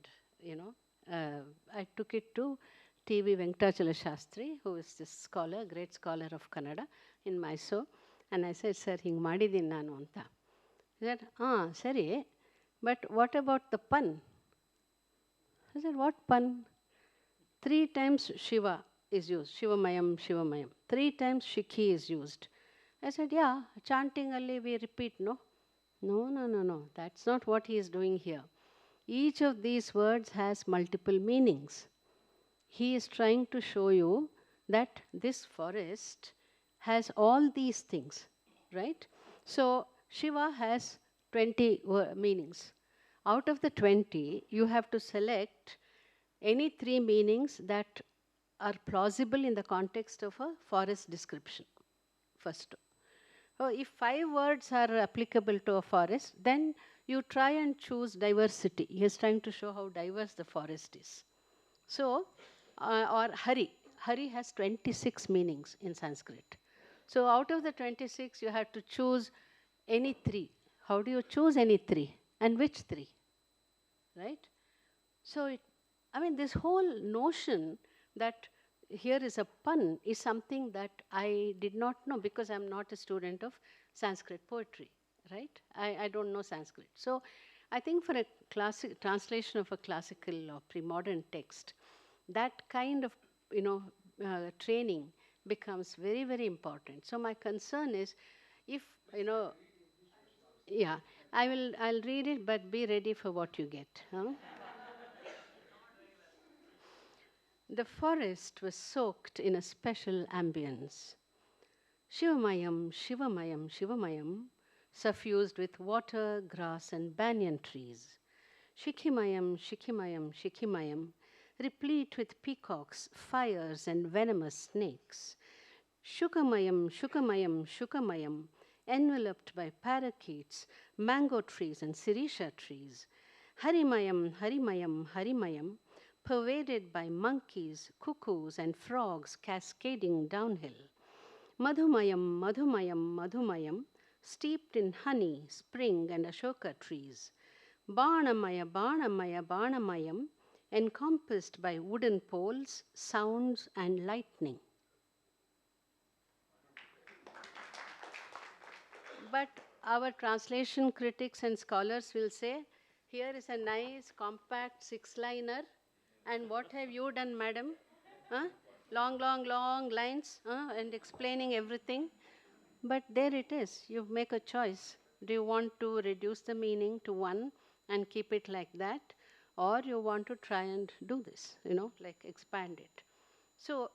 I took it to T.V. Venkatachala Shastri, who is this scholar, great scholar of Kannada in Mysore. And I said, sir, hinge madidini nanu anta. He said, sari, but what about the pun? I said, what pun? 3 times Shiva is used, Shivamayam, Shivamayam. 3 times Shikhi is used. I said, yeah, chanting only we repeat, no? No, that's not what he is doing here. Each of these words has multiple meanings. He is trying to show you that this forest has all these things, right? So Shiva has 20 meanings. Out of the 20, you have to select any 3 meanings that are plausible in the context of a forest description, first. So if 5 words are applicable to a forest, then you try and choose diversity. He is trying to show how diverse the forest is. So, or Hari. Hari has 26 meanings in Sanskrit. So out of the 26, you have to choose any 3. How do you choose any 3? And which 3? Right? So, this whole notion that here is a pun is something that I did not know because I'm not a student of Sanskrit poetry, right? I don't know Sanskrit. So I think for a classic translation of a classical or pre-modern text, that kind of, training becomes very, very important. So my concern is if, yeah, I'll read it, but be ready for what you get. Huh? The forest was soaked in a special ambience. Shivamayam, Shivamayam, Shivamayam, suffused with water, grass, and banyan trees. Shikhimayam, Shikhimayam, Shikhimayam, replete with peacocks, fires, and venomous snakes. Shukamayam, Shukamayam, Shukamayam, enveloped by parakeets, mango trees, and sirisha trees. Harimayam, Harimayam, Harimayam, pervaded by monkeys, cuckoos, and frogs cascading downhill. Madhumayam, Madhumayam, Madhumayam, steeped in honey, spring, and ashoka trees. Banamaya, Banamaya, Banamayam, encompassed by wooden poles, sounds, and lightning. But our translation critics and scholars will say, here is a nice, compact six-liner, and what have you done, madam? Huh? Long, long, long lines, and explaining everything. But there it is. You make a choice. Do you want to reduce the meaning to one and keep it like that? Or you want to try and do this, like expand it. So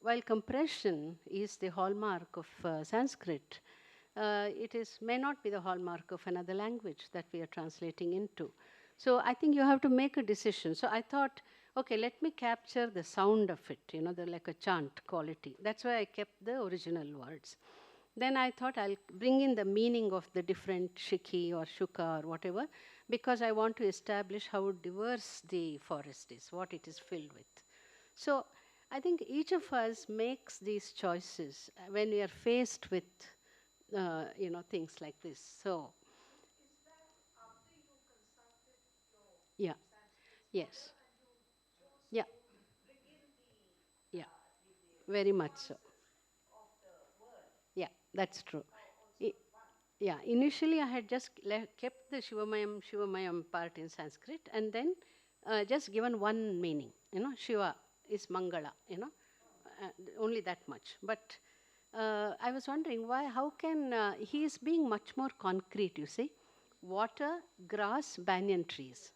while compression is the hallmark of Sanskrit, it may not be the hallmark of another language that we are translating into. So I think you have to make a decision. So I thought, okay, let me capture the sound of it, like a chant quality. That's why I kept the original words. Then I thought I'll bring in the meaning of the different shiki or shuka or whatever, because I want to establish how diverse the forest is, what it is filled with. So I think each of us makes these choices when we are faced with things like this. So, yeah, yes, yeah, yeah, very much so. Yeah, that's true. Yeah, initially I had just kept the Shivamayam, Shivamayam part in Sanskrit and then just given one meaning, Shiva is Mangala, only that much. But I was wondering how can, he is being much more concrete, you see. Water, grass, banyan trees.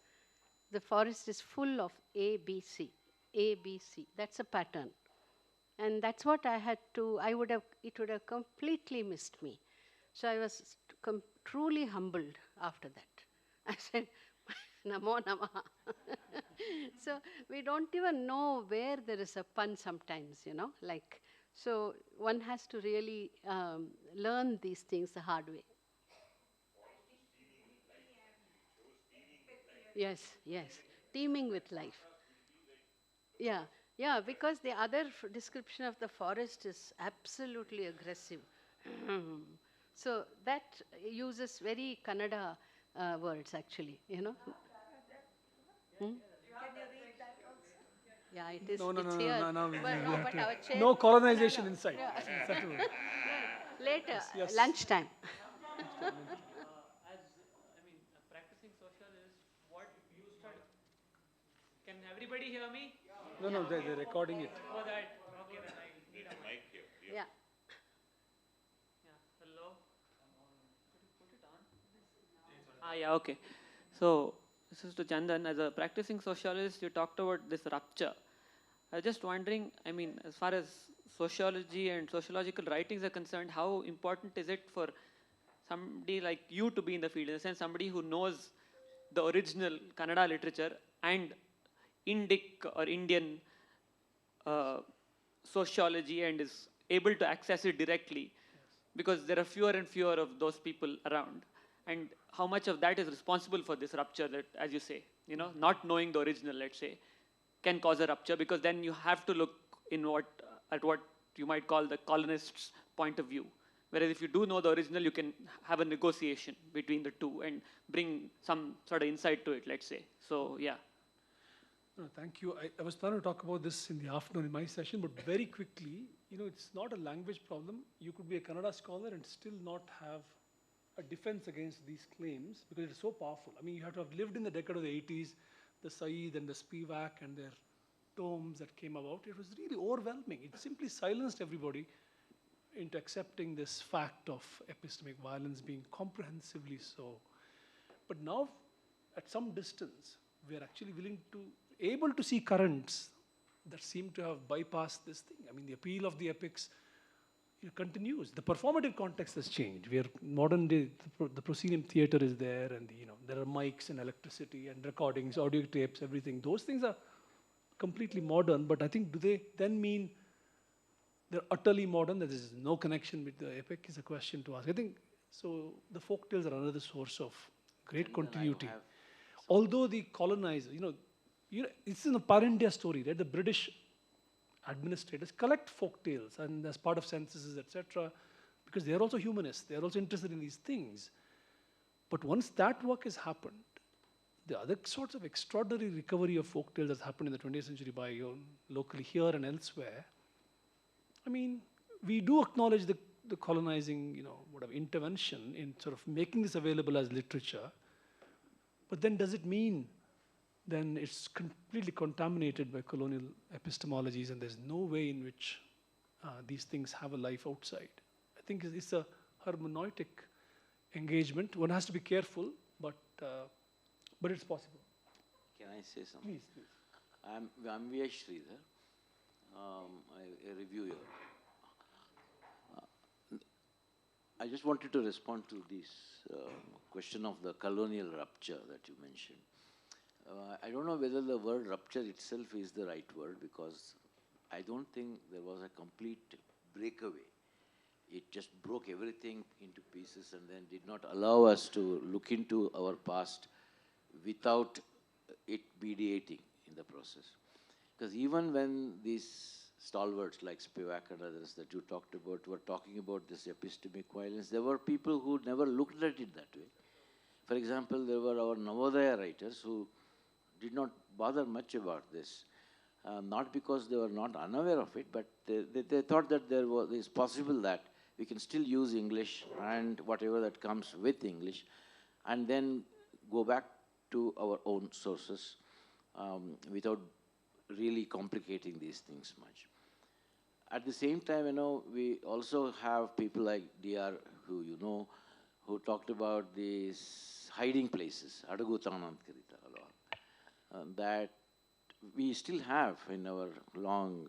The forest is full of A, B, C. A, B, C. That's a pattern. And that's what it would have completely missed me. So I was truly humbled after that. I said, Namo Namaha. So we don't even know where there is a pun sometimes, so one has to really learn these things the hard way. Yes, yes, teeming with life. Yeah, yeah, because the other description of the forest is absolutely aggressive. So that uses very Kannada words, actually, Hmm? Can you read that also? Yeah, it is. No, But our chair. No colonization inside. Yeah. Later, Yes. lunchtime. As practicing socialist, what you study? Can everybody hear me? No, they're recording it. Oh, that. Okay, then I need a mic here. Yeah. Yeah. Hello. Could you put it on? Yeah. Okay. So this is to Chandan. As a practicing socialist, you talked about this rupture. I was just wondering, as far as sociology and sociological writings are concerned, how important is it for somebody like you to be in the field, in the sense somebody who knows the original Kannada literature and Indic or Indian sociology and is able to access it directly, because there are fewer and fewer of those people around. And how much of that is responsible for this rupture that, as you say, not knowing the original, let's say, can cause a rupture, because then you have to look at what you might call the colonist's point of view. Whereas if you do know the original, you can have a negotiation between the two and bring some sort of insight to it, let's say. So, yeah. No, thank you. I was planning to talk about this in the afternoon in my session, but very quickly, it's not a language problem. You could be a Kannada scholar and still not have a defense against these claims because it's so powerful. You have to have lived in the decade of the 80s, the Said and the Spivak and their tomes that came about. It was really overwhelming. It simply silenced everybody into accepting this fact of epistemic violence being comprehensively so. But now, at some distance, we are actually able to see currents that seem to have bypassed this thing. The appeal of the epics continues. The performative context has changed. We are modern day, the proscenium theater is there, and there are mics and electricity and recordings, audio tapes, everything. Those things are completely modern, but I think do they then mean they're utterly modern, that there is no connection with the epic is a question to ask. I think, so the folk tales are another source of great continuity. Although the colonizer, it's in the Par India story, right? The British administrators collect folk tales and as part of censuses, etc., because they are also humanists. They are also interested in these things. But once that work has happened, the other sorts of extraordinary recovery of folk tales that's happened in the 20th century by locally here and elsewhere, I mean, we do acknowledge the colonizing, whatever intervention in sort of making this available as literature. But then does it mean then it's completely contaminated by colonial epistemologies and there's no way in which these things have a life outside? I think it's a hermeneutic engagement. One has to be careful, but it's possible. Can I say something? Please, please. I'm V.I. Sridhar, a reviewer. I just wanted to respond to this question of the colonial rupture that you mentioned. I don't know whether the word rupture itself is the right word, because I don't think there was a complete breakaway. It just broke everything into pieces and then did not allow us to look into our past without it mediating in the process. Because even when these stalwarts like Spivak and others that you talked about were talking about this epistemic violence, there were people who never looked at it that way. For example, there were our Navodaya writers who did not bother much about this. Not because they were not unaware of it, but they thought that it's possible that we can still use English and whatever that comes with English, and then go back to our own sources without really complicating these things much. At the same time, we also have people like DR, who talked about these hiding places, that we still have in our long,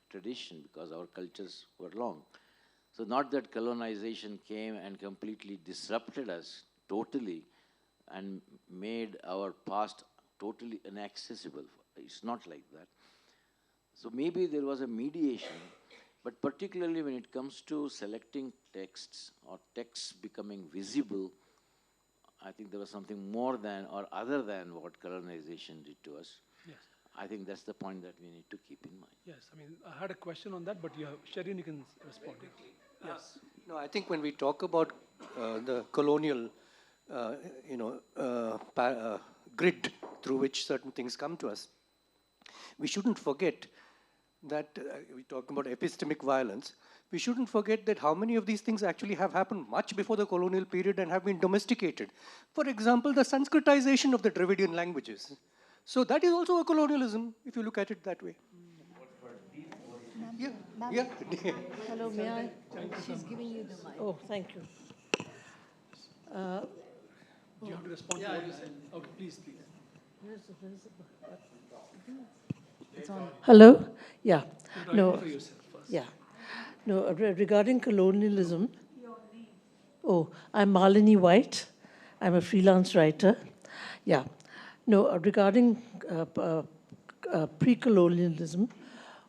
tradition, because our cultures were long. So not that colonization came and completely disrupted us totally and made our past totally inaccessible. It's not like that. So maybe there was a mediation, but particularly when it comes to selecting texts or texts becoming visible, I think there was something more than or other than what colonization did to us. Yes. I think that's the point that we need to keep in mind. Yes, I mean, I had a question on that, but Sharin, you can respond. Yes. No, I think when we talk about the colonial, grid through which certain things come to us, we shouldn't forget that we talk about epistemic violence. We shouldn't forget that how many of these things actually have happened much before the colonial period and have been domesticated. For example, the Sanskritization of the Dravidian languages. So that is also a colonialism, if you look at it that way. Yeah. Yeah. Hello, may I? She's giving you the mic. Oh, thank you. Do you have to respond to what you said? Okay, please. Where's the it's on. Hello? Yeah. No. For yourself first. Yeah. No, regarding colonialism. Oh, I'm Malini White. I'm a freelance writer. Yeah. No, regarding pre-colonialism,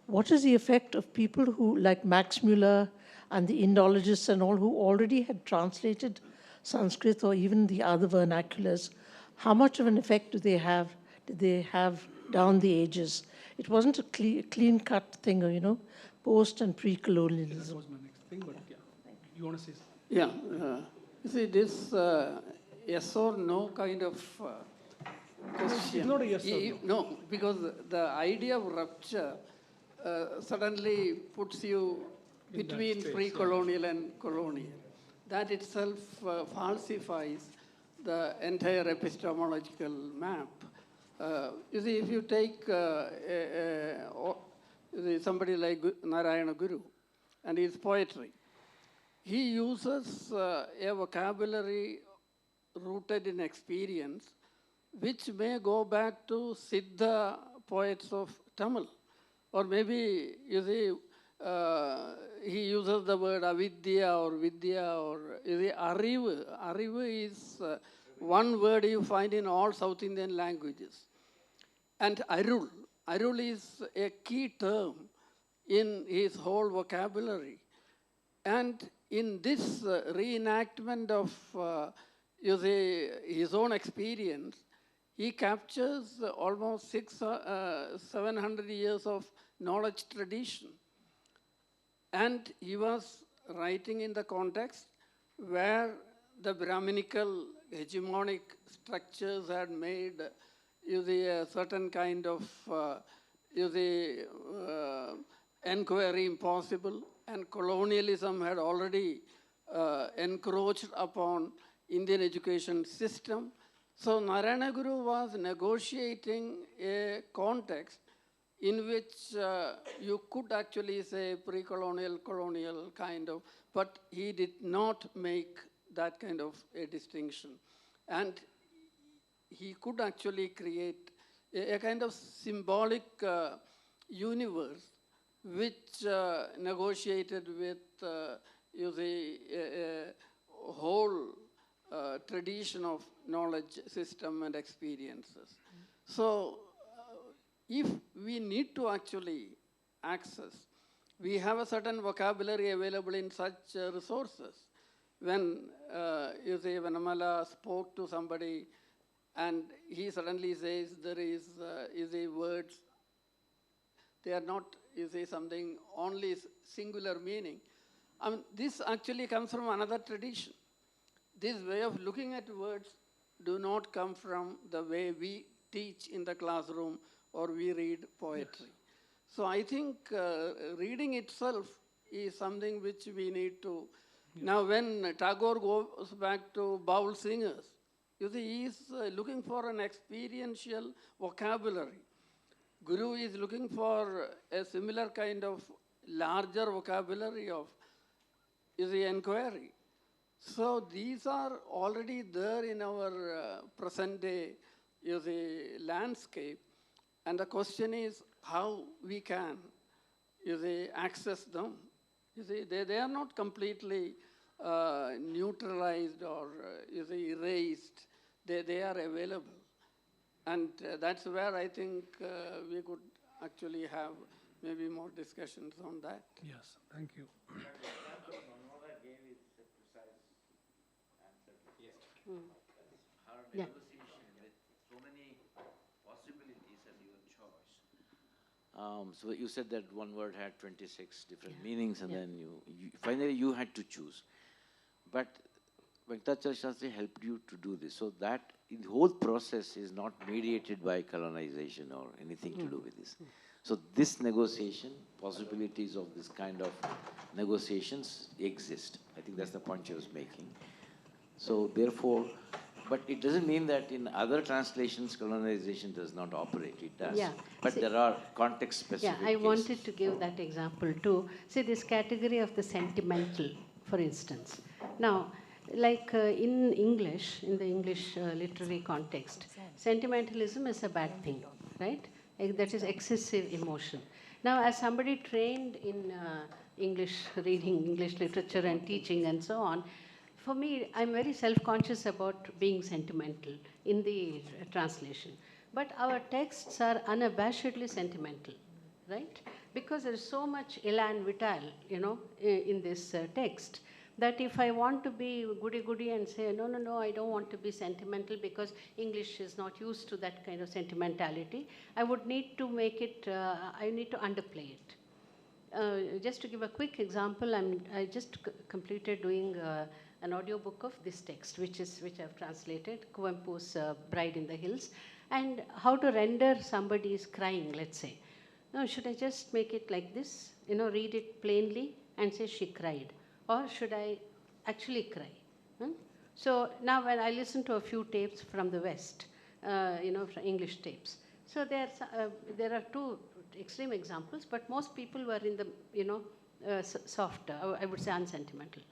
what is the effect of people who, like Max Muller and the Indologists and all, who already had translated Sanskrit or even the other vernaculars? How much of an effect did they have down the ages? It wasn't a clean-cut thing, post and pre-colonialism. That was my next thing, but yeah. You want to say something? Yeah. You see, this yes or no kind of question. It's not a yes or no. No, because the idea of rupture suddenly puts you between pre-colonial and colonial. That itself falsifies the entire epistemological map. You see, if you take somebody like Narayana Guru and his poetry, he uses a vocabulary rooted in experience, which may go back to Siddha poets of Tamil. Or maybe, you see, he uses the word avidya or vidya, or you see, arivu. Arivu is one word you find in all South Indian languages. And arul. Arul is a key term in his whole vocabulary. And in this reenactment of, you see, his own experience, he captures almost 700 years of knowledge tradition. And he was writing in the context where the Brahminical hegemonic structures had made a certain kind of enquiry impossible, and colonialism had already encroached upon Indian education system. So Narayana Guru was negotiating a context in which you could actually say pre-colonial, colonial kind of, but he did not make that kind of a distinction. And he could actually create a kind of symbolic universe which negotiated with a whole tradition of knowledge system and experiences. So if we need to actually access, we have a certain vocabulary available in such resources. When Vanamala spoke to somebody and he suddenly says there is words, they are not something only singular meaning. I mean, this actually comes from another tradition. This way of looking at words do not come from the way we teach in the classroom or we read poetry. So I think reading itself is something which we need to. Now when Tagore goes back to Baul singers, he is looking for an experiential vocabulary. Guru is looking for a similar kind of larger vocabulary of inquiry. So these are already there in our present day landscape. And the question is how we can access them. They are not completely neutralized or erased. They are available. And that's where I think we could actually have maybe more discussions on that. Yes, thank you. Her Yeah. negotiation with so many possibilities and your choice. So you said that one word had 26 different meanings, and then you finally you had to choose. But Venkatacharya Shastri helped you to do this, so that the whole process is not mediated by colonization or anything to do with this. So this negotiation, possibilities of this kind of negotiations exist. I think that's the point she was making. So therefore, but it doesn't mean that in other translations colonization does not operate. It does. Yeah. But there are context-specific Yeah, I cases. wanted to give that example too. See, this category of the sentimental, for instance. Now, like in English, in the English literary context, sentimentalism is a bad thing, right? That is excessive emotion. Now, as somebody trained in English reading, English literature and teaching and so on, for me, I'm very self-conscious about being sentimental in the translation. But our texts are unabashedly sentimental, right? Because there is so much elan vital, in this text, that if I want to be goody-goody and say, no, I don't want to be sentimental because English is not used to that kind of sentimentality, I would need to make it, I need to underplay it. Just to give a quick example, I just completed doing an audiobook of this text, which I've translated, Kuvempu's Bride in the Hills, and how to render somebody is crying, let's say. No, should I just make it like this, read it plainly and say she cried? Or should I actually cry? So now when I listen to a few tapes from the West, from English tapes, so there are two extreme examples, but most people were in the soft, I would say unsentimental.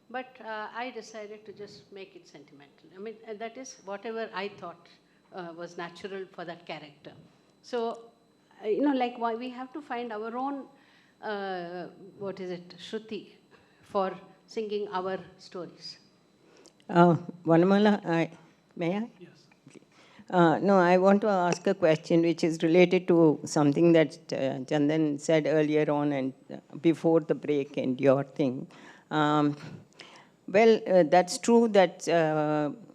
But I decided to just make it sentimental. I mean, that is whatever I thought was natural for that character. So, like why we have to find our own, Shruti, for singing our stories. Vanamala, may I? Yes. No, I want to ask a question which is related to something that Chandan said earlier on and before the break and your thing. Well, that's true that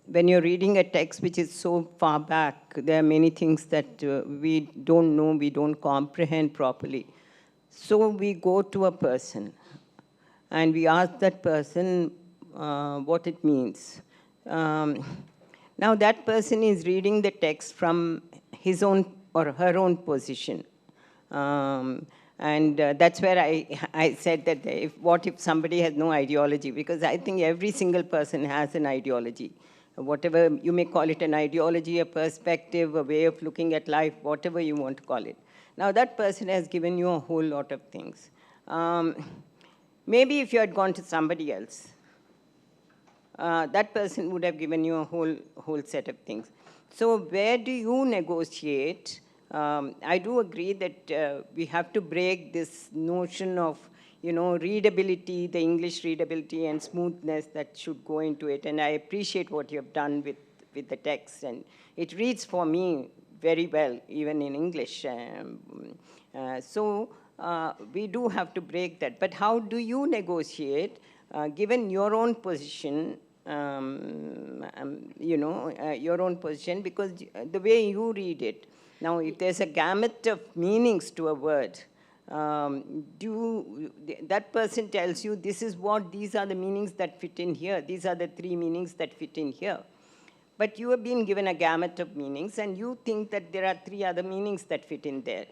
when you're reading a text which is so far back, There are many things that we don't know, we don't comprehend properly. So we go to a person and we ask that person what it means. Now that person is reading the text from his own or her own position. That's where I said that what if somebody has no ideology? Because I think every single person has an ideology. Whatever, you may call it an ideology, a perspective, a way of looking at life, whatever you want to call it. Now that person has given you a whole lot of things. Maybe if you had gone to somebody else, that person would have given you a whole set of things. So where do you negotiate? I do agree that we have to break this notion of, readability, the English readability and smoothness that should go into it. And I appreciate what you have done with the text. And it reads for me very well, even in English. So we do have to break that. But how do you negotiate, given your own position, your own position, because the way you read it. Now, if there's a gamut of meanings to a word, that person tells you, these are the meanings that fit in here. These are the 3 meanings that fit in here. But you have been given a gamut of meanings, and you think that there are 3 other meanings that fit in there,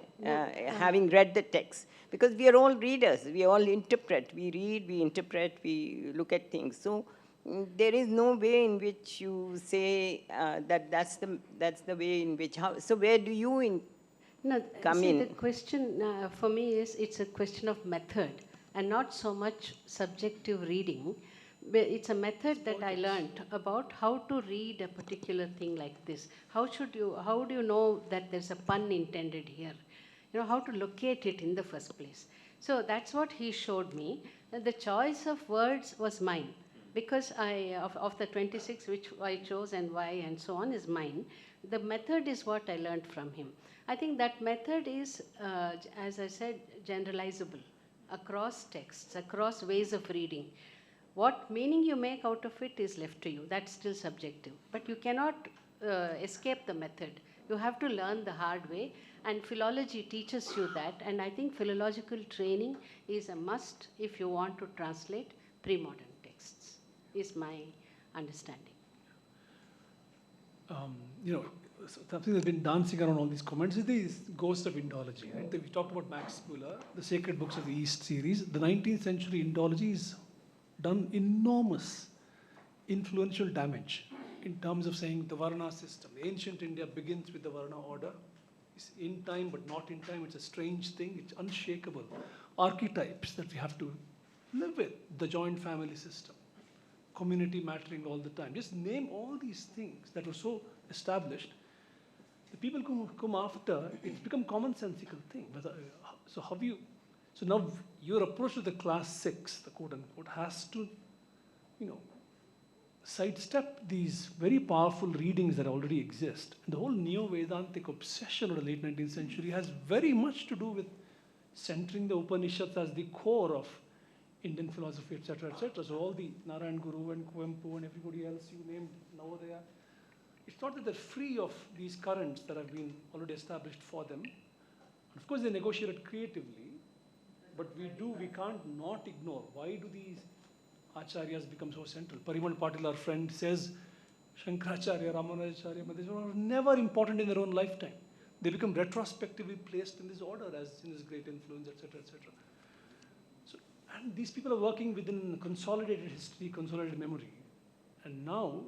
having read the text. Because we are all readers. We all interpret. We read, we interpret, we look at things. So there is no way in which you say that's the way in which, so where do you come in? The question for me is, it's a question of method and not so much subjective reading. It's a method that I learned about how to read a particular thing like this. How do you know that there's a pun intended here? How to locate it in the first place. So that's what he showed me. The choice of words was mine. Because of the 26 which I chose and why and so on is mine. The method is what I learned from him. I think that method is, as I said, generalizable across texts, across ways of reading. What meaning you make out of it is left to you. That's still subjective. But you cannot escape the method. You have to learn the hard way. And philology teaches you that. And I think philological training is a must if you want to translate pre-modern texts, is my understanding. Something that's been dancing around all these comments is the ghost of Indology. Right? We talked about Max Muller, the Sacred Books of the East series. The 19th century Indology has done enormous influential damage in terms of saying the Varna system. Ancient India begins with the Varna order. It's in time but not in time. It's a strange thing. It's unshakable. Archetypes that we have to live with. The joint family system. Community mattering all the time. Just name all these things that were so established. The people who come after, it's become commonsensical thing. So now your approach to the class 6, the quote unquote, has to, sidestep these very powerful readings that already exist. And the whole neo-Vedantic obsession of the late 19th century has very much to do with centering the Upanishads as the core of Indian philosophy, etc., etc. So all the Narayan Guru and Kuvempu and everybody else you named, Navodaya, it's not that they're free of these currents that have been already established for them. Of course, they negotiated creatively, but we can't not ignore. Why do these acharyas become so central? Parimal Patil, our friend, says Shankaracharya, Ramanujam, they were never important in their own lifetime. They become retrospectively placed in this order as in this great influence, etc., etc. So, and these people are working within consolidated history, consolidated memory. And now,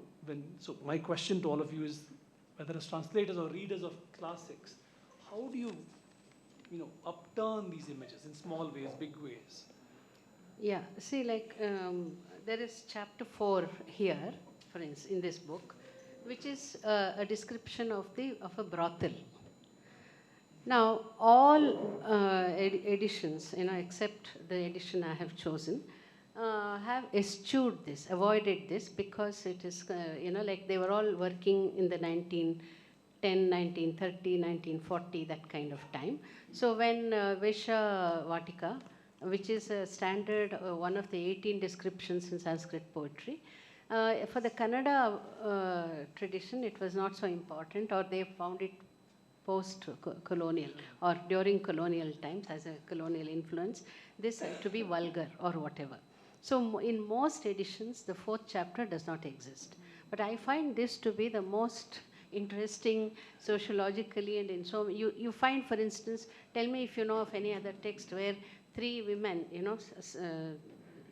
so my question to all of you is, whether as translators or readers of classics, how do you, upturn these images in small ways, big ways? Yeah, see, there is chapter 4 here, for instance, in this book, which is a description of a brothel. Now, all editions, except the edition I have chosen, have eschewed this, avoided this, because it is, they were all working in the 1910, 1930, 1940, that kind of time. So when Vesha Vatika, which is a standard, one of the 18 descriptions in Sanskrit poetry, For the Kannada tradition, it was not so important, or they found it post-colonial or during colonial times as a colonial influence, this to be vulgar or whatever. So in most editions, the fourth chapter does not exist. But I find this to be the most interesting sociologically, and in so you find, for instance, tell me if you know of any other text where three women,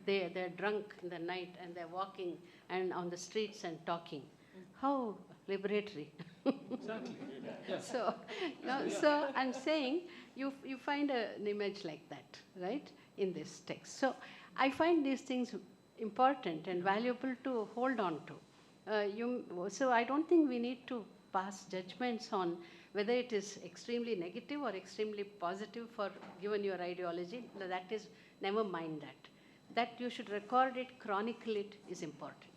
they're drunk in the night and they're walking and on the streets and talking. How liberatory. Exactly. Yeah. So I'm saying you find an image like that, right, in this text. So I find these things important and valuable to hold on to. So I don't think we need to pass judgments on whether it is extremely negative or extremely positive for given your ideology. That is, never mind that. That you should record it, chronicle it is important.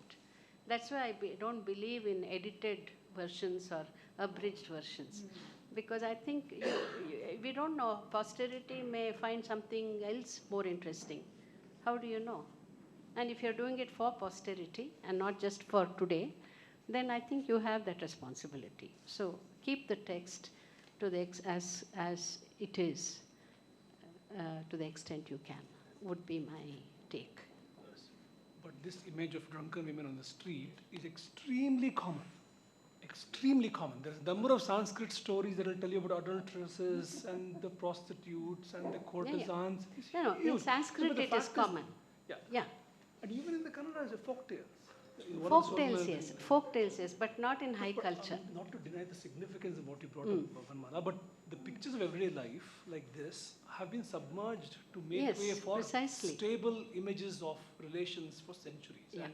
That's why I don't believe in edited versions or abridged versions. Because I think we don't know, posterity may find something else more interesting. How do you know? And if you're doing it for posterity and not just for today, then I think you have that responsibility. So keep the text to the as it is, to the extent you can, would be my take. But this image of drunken women on the street is extremely common. Extremely common. There's a number of Sanskrit stories that will tell you about adulteresses and the prostitutes and the courtesans. No, in Sanskrit it is common. Yeah. And even in the Kannada, it's a folk tales. Folk tales, yes, but not in high culture. Not to deny the significance of what you brought up, Vanamala, but the pictures of everyday life like this have been submerged to make way for stable images of relations for centuries. Yeah.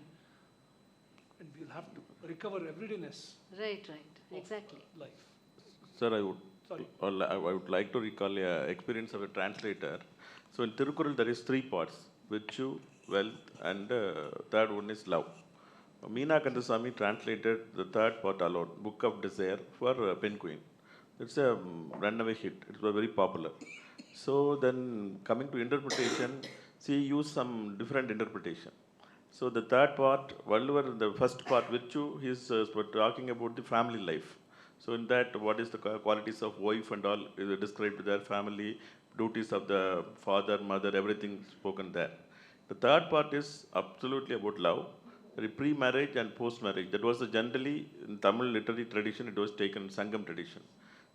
And we'll have to recover everydayness. Right, exactly. Life. Sir, I would like to recall an experience of a translator. So in Tirukkural there is 3 parts: virtue, wealth, and third one is love. Meena Kandasamy translated the 3rd part alone, Book of Desire, for Pen Queen. It's a runaway hit. It was very popular. So then coming to interpretation, she used some different interpretation. So the 3rd part, Valluvar, the first part, virtue, he's talking about the family life. So in that, what is the qualities of wife and all is described to their family, duties of the father, mother, everything spoken there. The 3rd part is absolutely about love, pre-marriage and post-marriage. That was generally in Tamil literary tradition, it was taken Sangam tradition.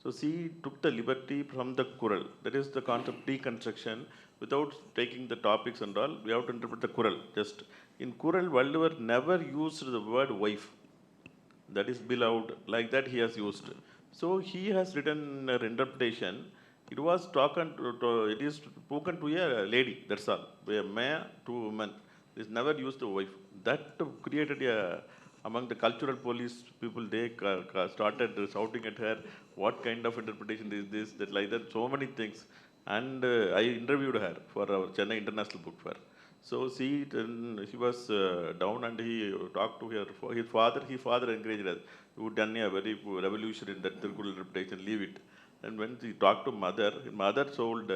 So she took the liberty from the Kural. That is the concept deconstruction. Without taking the topics and all, we have to interpret the Kural. Just in Kural, Valluvar never used the word wife. That is beloved, like that he has used. So he has written an interpretation. It was it is spoken to a lady, that's all. A man to a woman. It is never used a wife. That created among the cultural police people, they started shouting at her, what kind of interpretation is this, that, like that, so many things. And I interviewed her for our Chennai International Book Fair. So she was down and he talked to her, his father encouraged her, you have done a very revolution in that Tirukkural interpretation, leave it. And when she talked to mother told,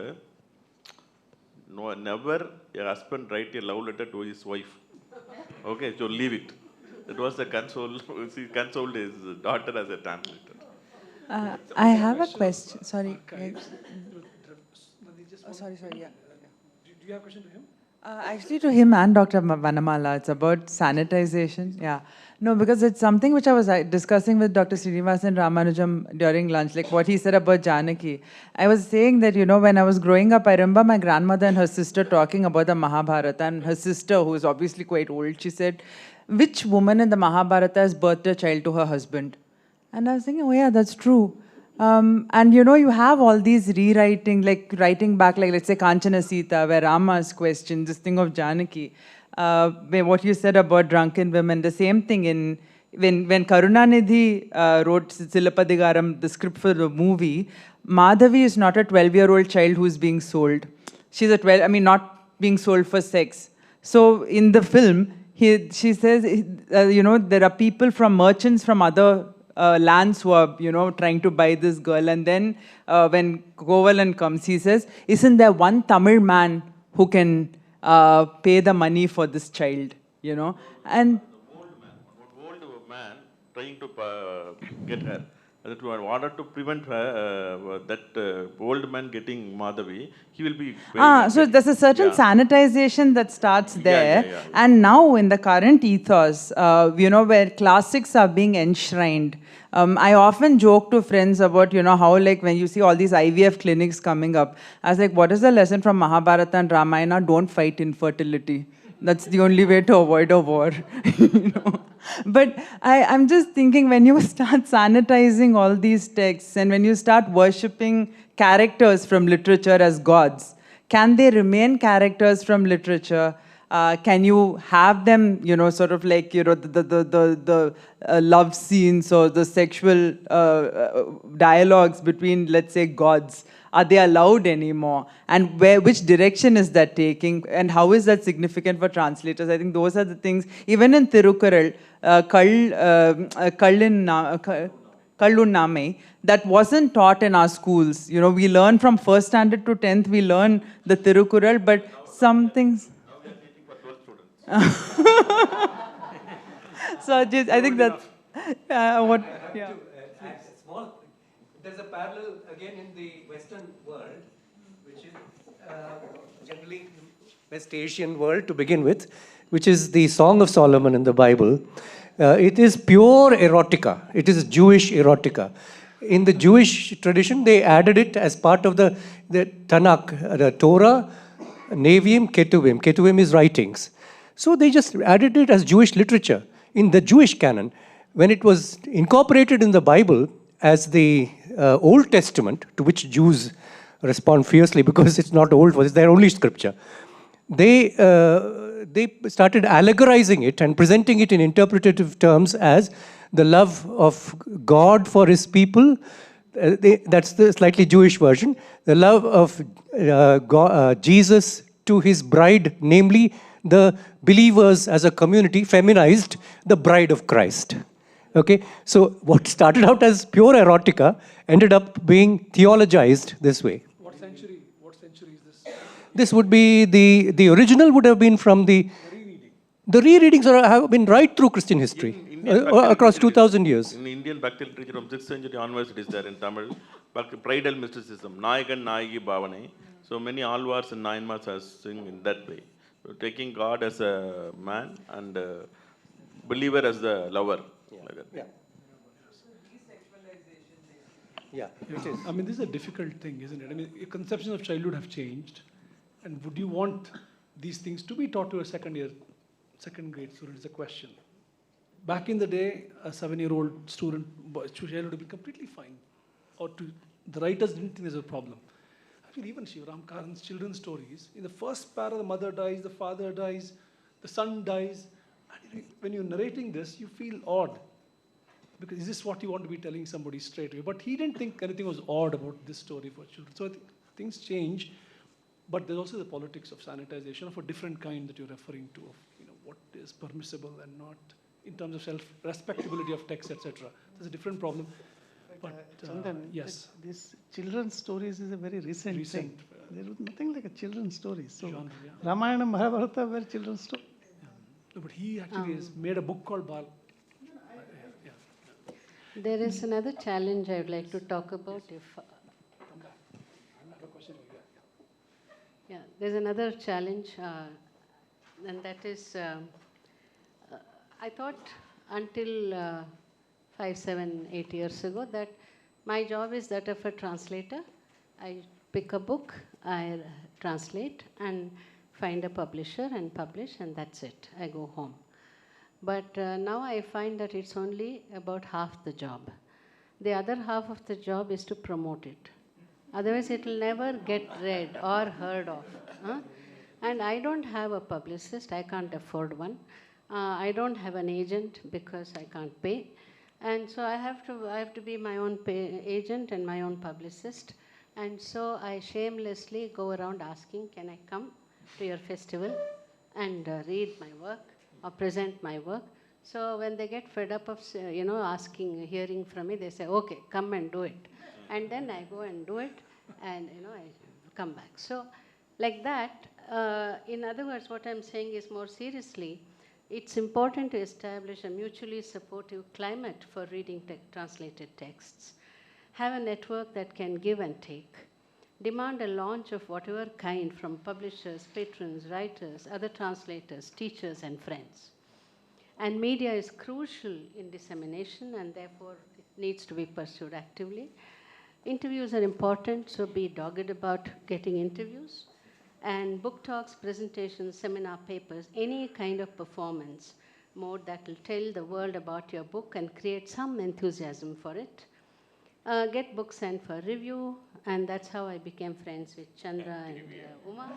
no, never a husband write a love letter to his wife. Okay, so leave it. It was the console. She consoled his daughter as a translator. I have a question. Sorry. Sorry, yeah. Do you have a question to him? Actually, to him and Dr. Vanamala, it's about sanitization. Yeah. No, because it's something which I was discussing with Dr. Srinivasa and Ramanujam during lunch, like what he said about Janaki. I was saying that, when I was growing up, I remember my grandmother and her sister talking about the Mahabharata, and her sister, who is obviously quite old, she said, which woman in the Mahabharata has birthed a child to her husband? And I was thinking, oh yeah, that's true. And you have all these rewriting, like writing back, like let's say Kanchana Sita, where Rama's question, this thing of Janaki, what you said about drunken women, the same thing when Karunanidhi wrote Silapadigaram, the script for the movie, Madhavi is not a 12-year-old child who's being sold. She's not being sold for sex. So in the film, she says, there are people from merchants from other lands who are, trying to buy this girl. And then when Govalan comes, he says, isn't there one Tamil man who can pay the money for this child, And trying to get her. That in order to prevent her, that old man getting Madhavi, he will be paying So there's a certain sanitization that starts there. And now in the current ethos, where classics are being enshrined, I often joke to friends about, how like when you see all these IVF clinics coming up, I was like, what is the lesson from Mahabharata and Ramayana? Don't fight infertility. That's the only way to avoid a war. But I'm just thinking, when you start sanitizing all these texts and when you start worshipping characters from literature as gods, can they remain characters from literature? Can you have them, sort of like, the love scenes or the sexual dialogues between, let's say, gods? Are they allowed anymore? And which direction is that taking? And how is that significant for translators? I think those are the things, even in Tirukkural, Kallunnamai, that wasn't taught in our schools. We learn from 1st standard to 10th, we learn the Tirukkural, but some things... So I think that's what... Yeah. There's a parallel again in the Western world, which is generally West Asian world to begin with, which is the Song of Solomon in the Bible. It is pure erotica. It is Jewish erotica. In the Jewish tradition, they added it as part of the Tanakh, the Torah, Nevi'im, Ketuvim. Ketuvim is writings. So they just added it as Jewish literature. In the Jewish canon, when it was incorporated in the Bible as the Old Testament, to which Jews respond fiercely because it's not old, it's their only scripture, they started allegorizing it and presenting it in interpretative terms as the love of God for his people. That's the slightly Jewish version. The love of Jesus to his bride, namely the believers as a community, feminized the bride of Christ. Okay, so what started out as pure erotica ended up being theologized this way. What century is this? This would be the original would have been from the re-readings have been right through Christian history across 2000 years. In Indian Bhakti literature from 6th century onwards, it is there in Tamil. Bridal mysticism, Nayagan Nayagi Bhavane. So many Alvars and Nayanmars are sing in that way. So taking God as a man and believer as the lover. Yeah. Yeah, it is. I mean, this is a difficult thing, isn't it? I mean, your conceptions of childhood have changed. And would you want these things to be taught to a second grade student is a question. Back in the day, a 7-year-old student, child would have been completely fine. Or the writers didn't think there's a problem. Actually, even Shivaram Karan's children's stories, in the first para, the mother dies, the father dies, the son dies. And when you're narrating this, you feel odd. Because is this what you want to be telling somebody straight away? But he didn't think anything was odd about this story for children. So I think things change. But there's also the politics of sanitization of a different kind that you're referring to, of what is permissible and not, in terms of self-respectability of text, etc. There's a different problem. But Chandan, yes, this children's stories is a very recent thing. There was nothing like a children's story. So genre, yeah. Ramayana and Mahabharata were children's stories. No, but he actually has made a book called Bal. There is another challenge I would like to talk about. There's another challenge, and that is, I thought until 5, 7, 8 years ago that my job is that of a translator. I pick a book, I translate, and find a publisher and publish, and that's it. I go home. But now I find that it's only about half the job. The other half of the job is to promote it. Otherwise, it will never get read or heard of. And I don't have a publicist. I can't afford one. I don't have an agent because I can't pay. And so I have to be my own agent and my own publicist. And so I shamelessly go around asking, can I come to your festival and read my work or present my work? So when they get fed up of, hearing from me, they say, okay, come and do it. And then I go and do it, and, I come back. So like that, in other words, what I'm saying is more seriously, it's important to establish a mutually supportive climate for reading translated texts, have a network that can give and take, demand a launch of whatever kind from publishers, patrons, writers, other translators, teachers, and friends. And media is crucial in dissemination, and therefore it needs to be pursued actively. Interviews are important, so be dogged about getting interviews. And book talks, presentations, seminar papers, any kind of performance mode that will tell the world about your book and create some enthusiasm for it. Get books sent for review, and that's how I became friends with Chandra and Uma.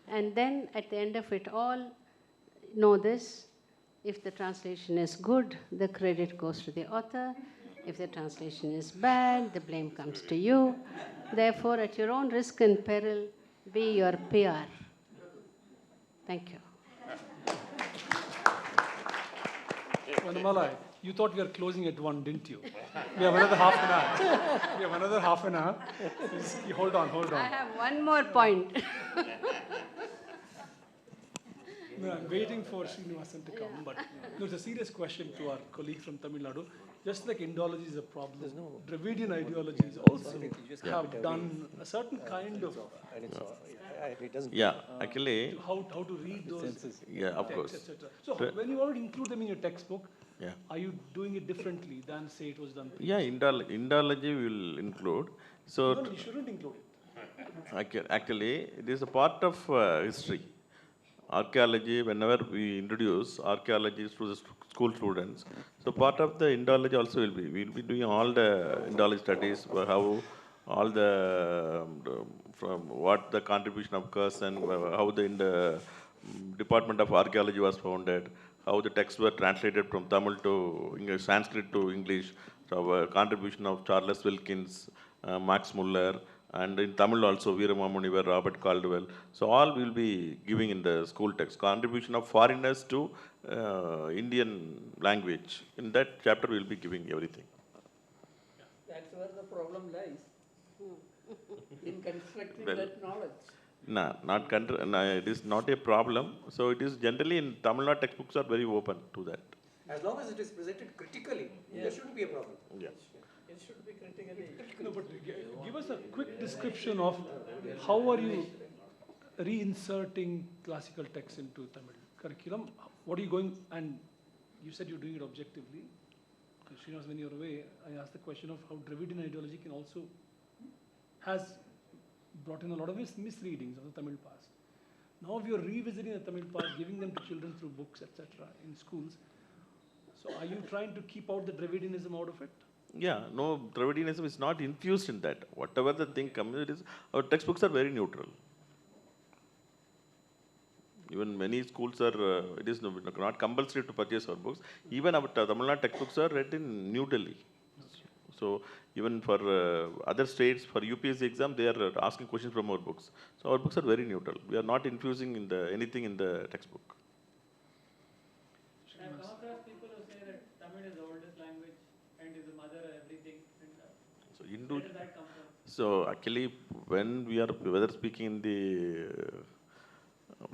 And then at the end of it all, know this: if the translation is good, the credit goes to the author. If the translation is bad, the blame comes to you. Therefore, at your own risk and peril, be your PR. Thank you. Vanamala, you thought we were closing at 1, didn't you? We have another half an hour. We have another half an hour. Hold on. I have one more point. No, I'm waiting for Srinivasa to come, but there's a serious question to our colleague from Tamil Nadu. Just like Indology is a problem, Dravidian ideologies also have done a certain kind of... actually... How to read those texts, of course. etc. So when you want to include them in your textbook, are you doing it differently than, say, it was done previously? Indology will include. So No, you shouldn't include it. Actually, it is a part of history. Archaeology, whenever we introduce archaeology to the school students, so part of the Indology also will be. We'll be doing all the Indology studies, how all from what the contribution of Kurs and how the Department of Archaeology was founded, how the texts were translated from Tamil to English, Sanskrit to English, so contribution of Charles Wilkins, Max Muller, and in Tamil also, Veeramamunivar, Robert Caldwell. So all will be giving in the school text. Contribution of foreigners to Indian language. In that chapter, we will be giving everything. That's where the problem lies, in constructing that knowledge. It is not a problem. So it is generally in Tamil Nadu textbooks are very open to that. As long as it is presented critically, there shouldn't be a problem. Yeah. It should be critically. No, but give us a quick description of how are you reinserting classical texts into Tamil curriculum? What are you going, and you said you're doing it objectively. Srinivasa, when you're away, I asked the question of how Dravidian ideology has brought in a lot of misreadings of the Tamil past. Now you're revisiting the Tamil past, giving them to children through books, etc. in schools. So are you trying to keep out the Dravidianism out of it? Yeah, no, Dravidianism is not infused in that. Whatever the thing comes, it is, our textbooks are very neutral. Even many schools are, it is not compulsory to purchase our books. Even our Tamil Nadu textbooks are read in New Delhi. So even for other states, for UPSC exam, they are asking questions from our books. So our books are very neutral. We are not infusing in anything in the textbook. I've come across people who say that Tamil is the oldest language and is the mother of everything. So where does that come from? So actually, when we are whether speaking in the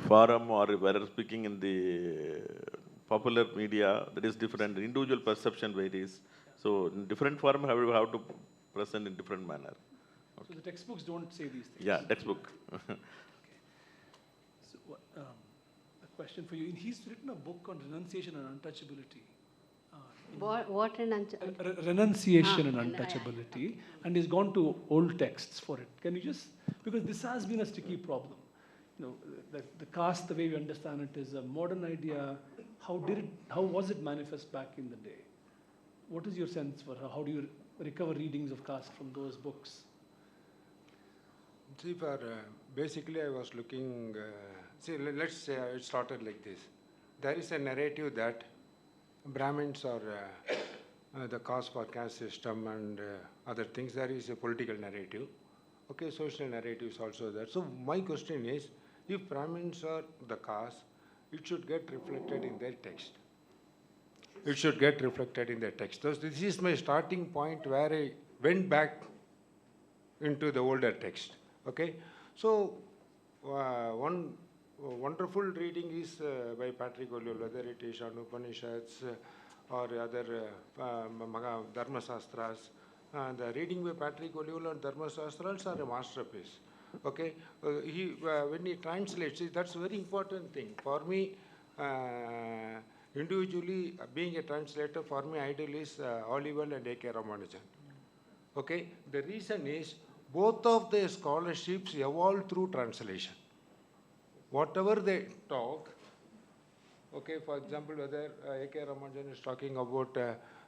forum or whether speaking in the popular media, that is different. Individual perception varies. So in different forum, we have to present in different manner. Okay. So the textbooks don't say these things? Yeah, textbook. Okay. So a question for you. He's written a book on renunciation and untouchability. What renunciation and untouchability, and he's gone to old texts for it. Can you just, because this has been a sticky problem. You know, the caste, the way we understand it, is a modern idea. How was it manifest back in the day? What is your sense for how do you recover readings of caste from those books? See, basically I was looking, let's say it started like this. There is a narrative that Brahmins are the cause for caste system and other things. There is a political narrative. Okay, social narrative is also there. So my question is, if Brahmins are the cause, it should get reflected in their text. It should get reflected in their text. So this is my starting point where I went back into the older text. Okay, so one wonderful reading is by Patrick O'Neill, whether it is on Upanishads or other Dharma Shastras. The reading by Patrick O'Neill on Dharma Shastras are a masterpiece. Okay, when he translates, that's a very important thing. For me, individually, being a translator, for me, ideal is Oliver and A.K. Ramanujam. Okay, the reason is both of their scholarships evolved through translation. Whatever they talk, okay, for example, whether A.K. Ramanujam is talking about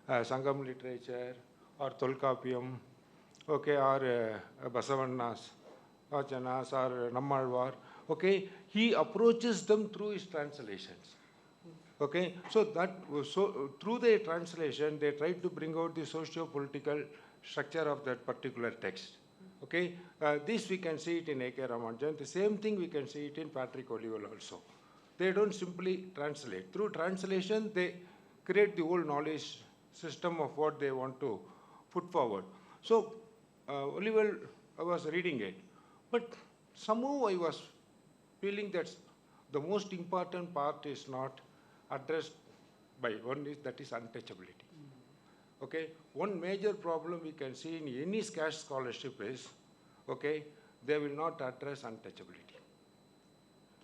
Sangam literature or Tolkappiyam, okay, or Basavannas, Vachanas, or Nammalvar, okay, he approaches them through his translations. Okay, so through their translation, they try to bring out the socio-political structure of that particular text. Okay, this we can see it in A.K. Ramanujam. The same thing we can see it in Patrick O'Neill also. They don't simply translate. Through translation, they create the whole knowledge system of what they want to put forward. So, O'Neill, I was reading it, but somehow I was feeling that the most important part is not addressed by one, that is untouchability. Okay, one major problem we can see in any cash scholarship is, okay, they will not address untouchability.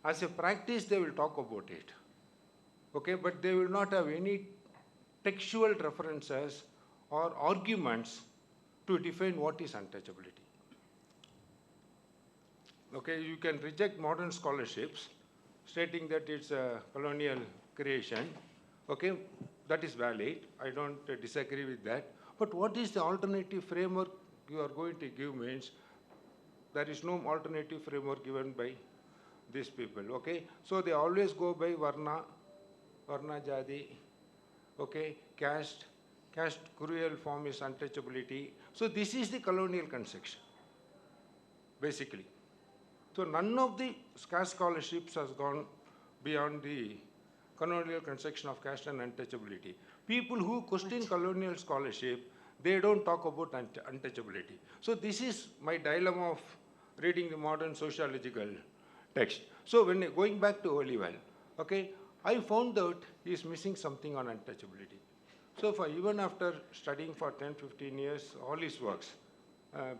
As a practice, they will talk about it. Okay, but they will not have any textual references or arguments to define what is untouchability. Okay, you can reject modern scholarships stating that it's a colonial creation. Okay, that is valid. I don't disagree with that. But what is the alternative framework you are going to give means there is no alternative framework given by these people. Okay, so they always go by Varna Jadi, okay, caste, cruel form is untouchability. So this is the colonial conception, basically. So none of the caste scholarships has gone beyond the colonial conception of caste and untouchability. People who question colonial scholarship, they don't talk about untouchability. So this is my dilemma of reading the modern sociological text. So when going back to Oliver, okay, I found out he is missing something on untouchability. So even after studying for 10, 15 years, all his works,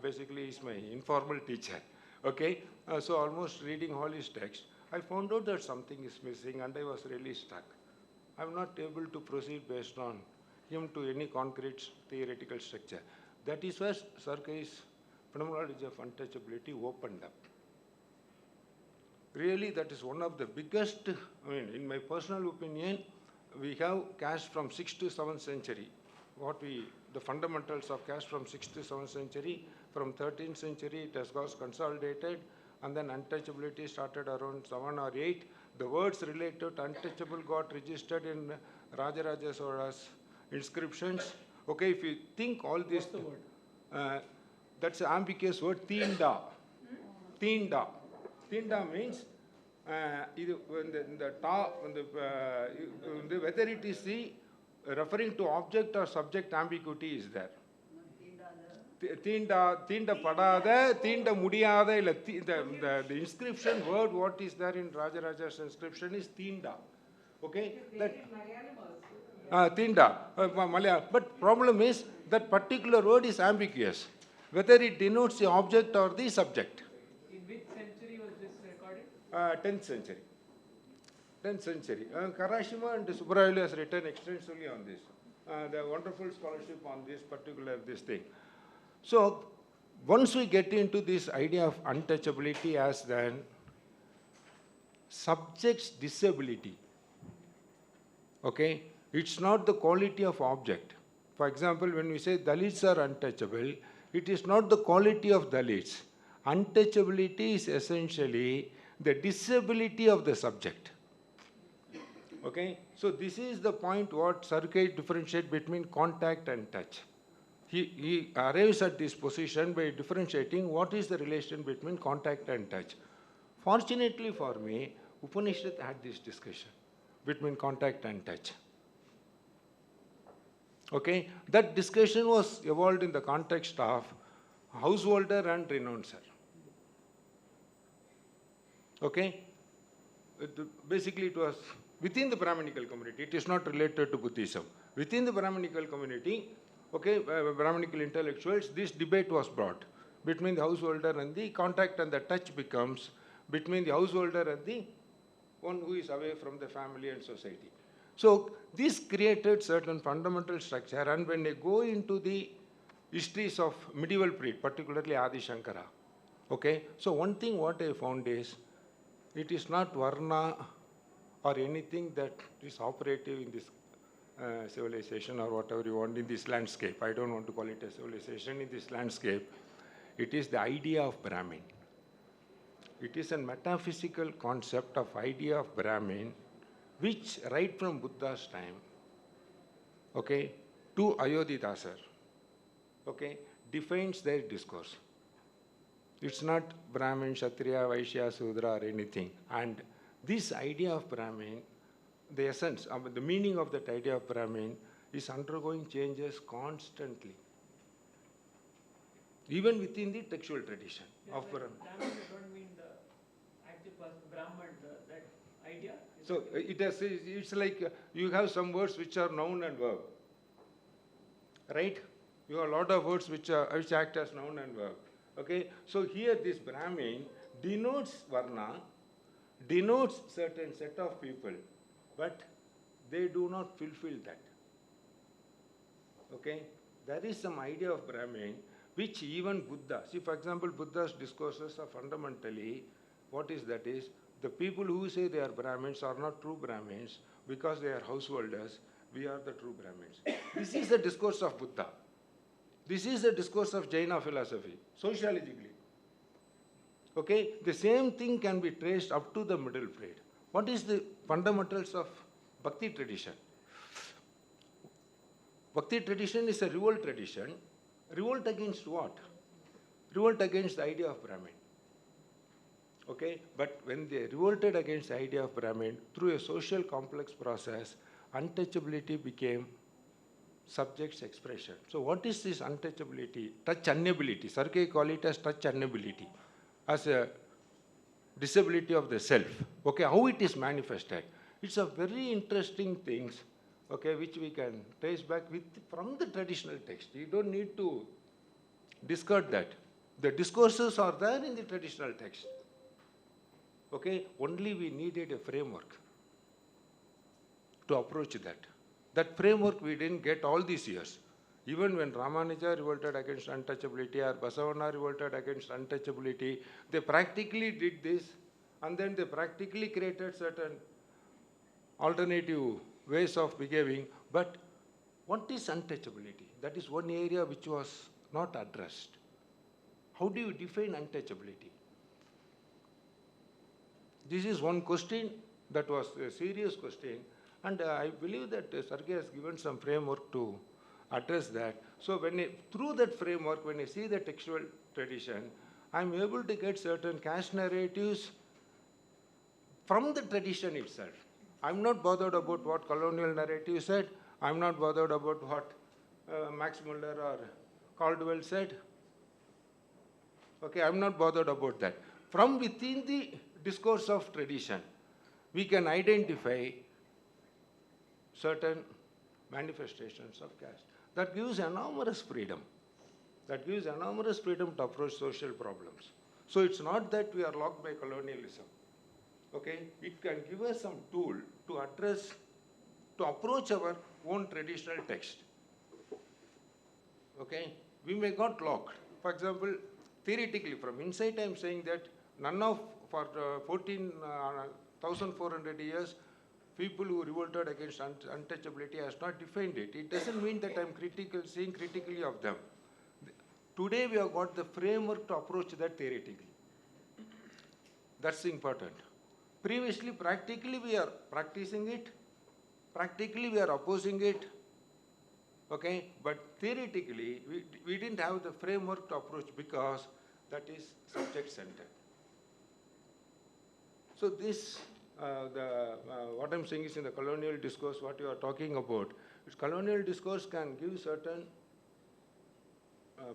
basically he's my informal teacher, okay? So almost reading all his text, I found out that something is missing and I was really stuck. I'm not able to proceed based on him to any concrete theoretical structure. That is where Sarkai's phenomenology of untouchability opened up. Really, that is one of the biggest, I mean, in my personal opinion, we have caste from 6th to 7th century. The fundamentals of caste from 6th to 7th century, from 13th century it has got consolidated, and then untouchability started around 7 or 8. The words related to untouchable got registered in Rajaraja Sola's inscriptions. Okay, if you think all this, that's an ambiguous word, Tinda. Tinda. Tinda means whether it is referring to object or subject ambiguity is there. Tinda padada, tinda mudiyada, the inscription word, what is there in Rajaraja's inscription is Tinda. Okay? Tinda, Malayalam. But problem is that particular word is ambiguous, whether it denotes the object or the subject. In which century was this recorded? 10th century. 10th century. Karashima and Subrayulu has written extensively on this. The wonderful scholarship on this particular thing. So, once we get into this idea of untouchability as then subject's disability, okay, it's not the quality of object. For example, when we say Dalits are untouchable, it is not the quality of Dalits. Untouchability is essentially the disability of the subject. Okay, so this is the point what Sarkar differentiates between contact and touch. He arrives at this position by differentiating what is the relation between contact and touch. Fortunately for me, Upanishad had this discussion between contact and touch. Okay, that discussion was evolved in the context of householder and renouncer. Okay, basically it was within the Brahminical community. It is not related to Buddhism. Within the Brahminical community, okay, Brahminical intellectuals, this debate was brought between the householder and the contact, and the touch becomes between the householder and the one who is away from the family and society. So this created certain fundamental structure, and when they go into the histories of medieval period, particularly Adi Shankara, okay, so one thing what I found is, it is not Varna or anything that is operative in this civilization or whatever you want in this landscape. I don't want to call it a civilization in this landscape. It is the idea of Brahmin. It is a metaphysical concept of idea of Brahmin, which right from Buddha's time, okay, to Ayodhidasar, okay, defines their discourse. It's not Brahmin, Kshatriya, Vaishya, Sudra or anything. And this idea of Brahmin, the essence, the meaning of that idea of Brahmin is undergoing changes constantly. Even within the textual tradition of Brahmin. Brahmin, you don't mean the active person, Brahman, that idea? So it's like you have some words which are noun and verb, right? You have a lot of words which act as noun and verb. Okay, so here this Brahmin denotes Varna, denotes certain set of people, but they do not fulfill that. Okay, there is some idea of Brahmin which even Buddha, see for example, Buddha's discourses are fundamentally, what is that is, the people who say they are Brahmins are not true Brahmins because they are householders, we are the true Brahmins. This is the discourse of Buddha. This is the discourse of Jaina philosophy, sociologically. Okay, the same thing can be traced up to the middle period. What is the fundamentals of Bhakti tradition? Bhakti tradition is a revolt tradition. Revolt against what? Revolt against the idea of Brahmin. Okay, but when they revolted against the idea of Brahmin, through a social complex process, untouchability became subject's expression. So what is this untouchability? Touch unability. Sarke call it as touch unability, as a disability of the self. Okay, how it is manifested? It's a very interesting things, okay, which we can trace back from the traditional text. You don't need to discard that. The discourses are there in the traditional text. Okay, only we needed a framework to approach that. That framework we didn't get all these years. Even when Ramanuja revolted against untouchability or Basavana revolted against untouchability, they practically did this, and then they practically created certain alternative ways of behaving. But what is untouchability? That is one area which was not addressed. How do you define untouchability? This is one question that was a serious question. And I believe that Sergey has given some framework to address that. So through that framework, when I see the textual tradition, I'm able to get certain caste narratives from the tradition itself. I'm not bothered about what colonial narrative said. I'm not bothered about what Max Muller or Caldwell said. Okay, I'm not bothered about that. From within the discourse of tradition, we can identify certain manifestations of caste. That gives enormous freedom. That gives enormous freedom to approach social problems. So it's not that we are locked by colonialism. Okay? It can give us some tool to address, to approach our own traditional text. Okay? We may got locked. For example, theoretically, from inside I'm saying that none of, for 14,400 years, people who revolted against untouchability has not defined it. It doesn't mean that I'm saying critically of them. Today we have got the framework to approach that theoretically. That's important. Previously, practically we are practicing it. Practically we are opposing it. Okay? But theoretically, we didn't have the framework to approach because that is subject-centered. So this, what I'm saying is in the colonial discourse, what you are talking about, colonial discourse can give certain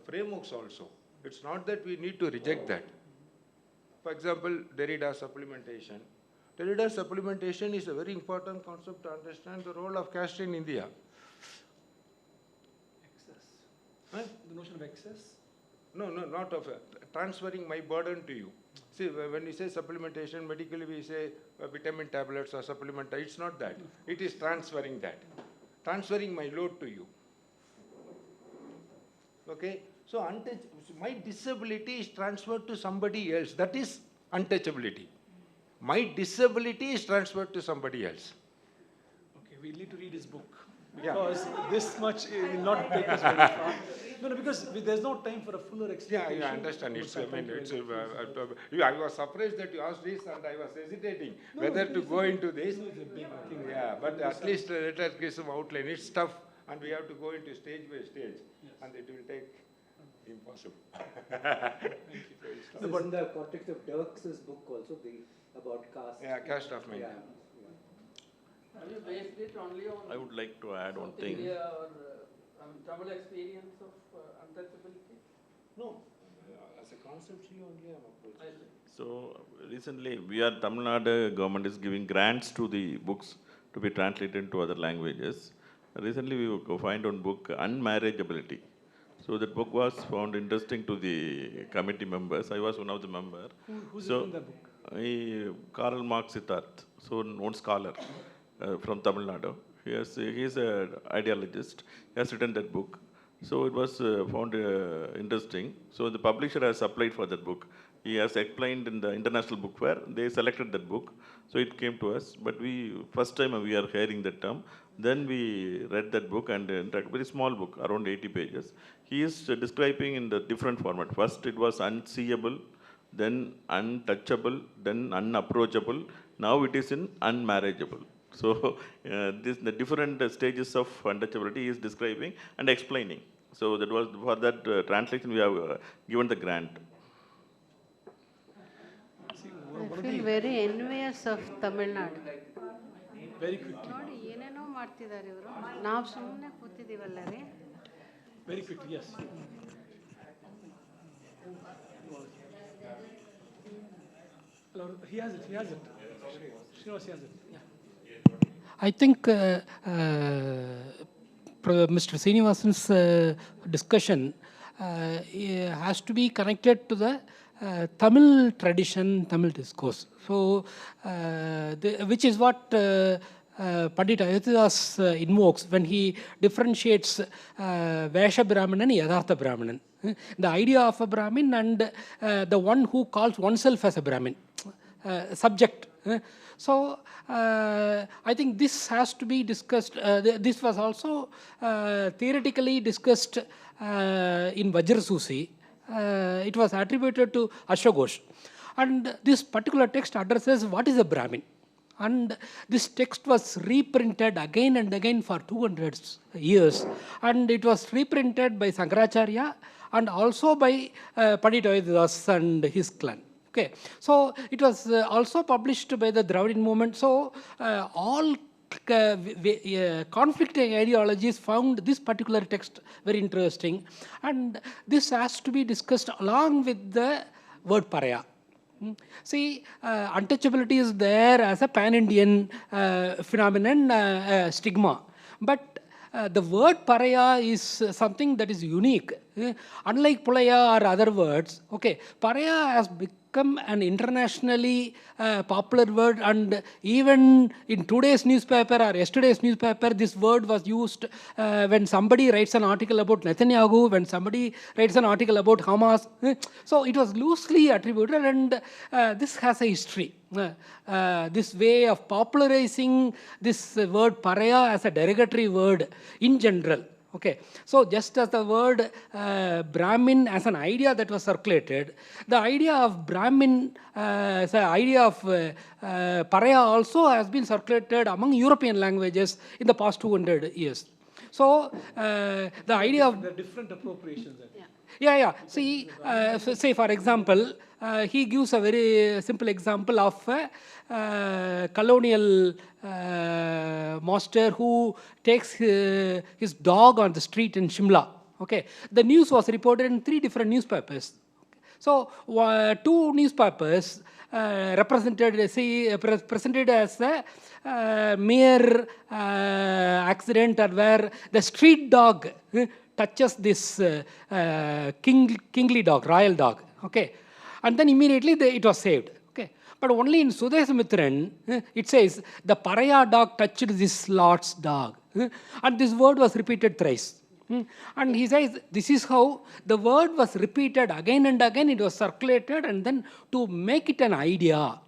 frameworks also. It's not that we need to reject that. For example, Derrida supplementation. Telluride supplementation is a very important concept to understand the role of caste in India. Excess. Huh? The notion of excess? No, not of transferring my burden to you. See, when we say supplementation, medically we say vitamin tablets or supplement. It's not that. It is transferring that. Transferring my load to you. Okay? So my disability is transferred to somebody else. That is untouchability. My disability is transferred to somebody else. Okay, we need to read his book. Because this much will not take us very far. No, because there's no time for a fuller explanation. Yeah, I understand. I was surprised that you asked this and I was hesitating whether to go into this. Yeah, but at least let us give some outline. It's tough and we have to go into stage by stage and it will take impossible. This is in the context of Dirk's book also, about caste. Yeah, caste of mind. Have you based it only on I would like to add one thing. India or Tamil experience of untouchability? No, as a concept only I'm approaching. So recently, Tamil Nadu government is giving grants to the books to be translated into other languages. Recently, we find one book, Unmarriageability. So that book was found interesting to the committee members. I was one of the members. Who's written that book? Karl Marx Siddharth, so one scholar from Tamil Nadu. He is an ideologist. He has written that book. So it was found interesting. So the publisher has applied for that book. He has explained in the International Book Fair. They selected that book. So it came to us. But first time we are hearing that term. Then we read that book, and in fact, very small book, around 80 pages. He is describing in the different format. First it was unseeable, then untouchable, then unapproachable. Now it is in unmarriageable. So the different stages of untouchability he is describing and explaining. So that was for that translation we have given the grant. I feel very envious of Tamil Nadu. Very quickly. ನೋಡಿ ಏನೇನೋ ಮಾಡ್ತಿದ್ದಾರೆ ಇವರು. ನಾವು ಸುಮ್ಮನೆ ಕೂತಿದ್ದೀವಲ್ಲ ರೀ. Very quickly, yes. He has it. Srinivasa has it. Yeah. I think Mr. Srinivasan's discussion has to be connected to the Tamil tradition, Tamil discourse. So, which is what Pandit Ayathidas invokes when he differentiates Vaishya Brahman and Yadhartha Brahmanan. The idea of a Brahmin and the one who calls oneself as a Brahmin, subject. So, I think this has to be discussed. This was also theoretically discussed in Vajrasusi. It was attributed to Ashwaghosh. And this particular text addresses what is a Brahmin. And this text was reprinted again and again for 200 years. And it was reprinted by Sankaracharya and also by Pandit Ayathidas and his clan. Okay, so it was also published by the Dravidian movement. So all conflicting ideologies found this particular text very interesting, and this has to be discussed along with the word paraya. See, untouchability is there as a pan-Indian phenomenon, stigma, but the word paraya is something that is unique. Unlike pulaya or other words, okay, paraya has become an internationally popular word, and even in today's newspaper or yesterday's newspaper, this word was used when somebody writes an article about Netanyahu, when somebody writes an article about Hamas. So it was loosely attributed, and this has a history. This way of popularizing this word paraya as a derogatory word in general. Okay, so just as the word Brahmin as an idea that was circulated, the idea of Brahmin, the idea of Paraya also has been circulated among European languages in the past 200 years. So the idea of... There are different appropriations. Yeah. See, say for example, he gives a very simple example of colonial master who takes his dog on the street in Shimla. Okay, the news was reported in 3 different newspapers. So two newspapers presented as a mere accident, or where the street dog touches this kingly dog, royal dog. Okay, and then immediately it was saved. Okay, but only in Sudesmitran it says the Paraya dog touched this Lord's dog, and this word was repeated thrice. And he says this is how the word was repeated again and again. It was circulated, and then to make it an idea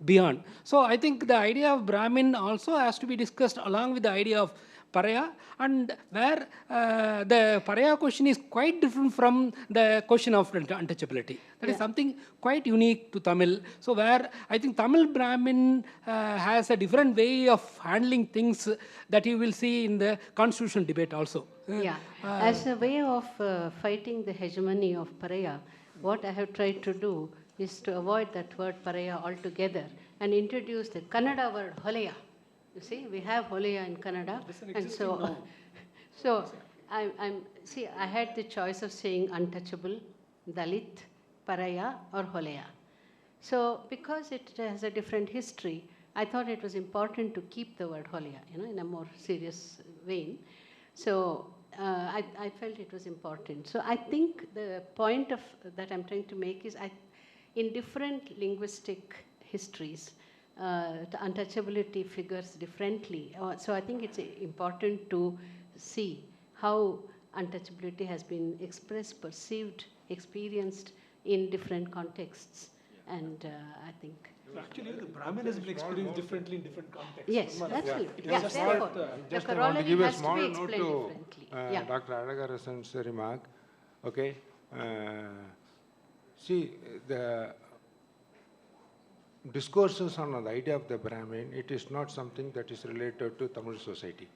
beyond. So I think the idea of Brahmin also has to be discussed along with the idea of Paraya, and where the Paraya question is quite different from the question of untouchability. That is something quite unique to Tamil. So where I think Tamil Brahmin has a different way of handling things that you will see in the constitutional debate also. Yeah, as a way of fighting the hegemony of Paraya, what I have tried to do is to avoid that word Paraya altogether and introduce the Kannada word Holeya. You see, we have Holeya in Kannada, and so, I had the choice of saying untouchable, Dalit, Paraya, or Holeya. So, because it has a different history, I thought it was important to keep the word Holeya, in a more serious vein. So, I felt it was important. So, I think the point that I'm trying to make is, in different linguistic histories, the untouchability figures differently. So I think it's important to see how untouchability has been expressed, perceived, experienced in different contexts. And I think... Actually, the Brahmin has been experienced differently in different contexts. Yes, that's true. Just I want to give a small note to Dr. Adagarasan's remark. Okay. See, the discourses on the idea of the Brahmin, it is not something that is related to Tamil society.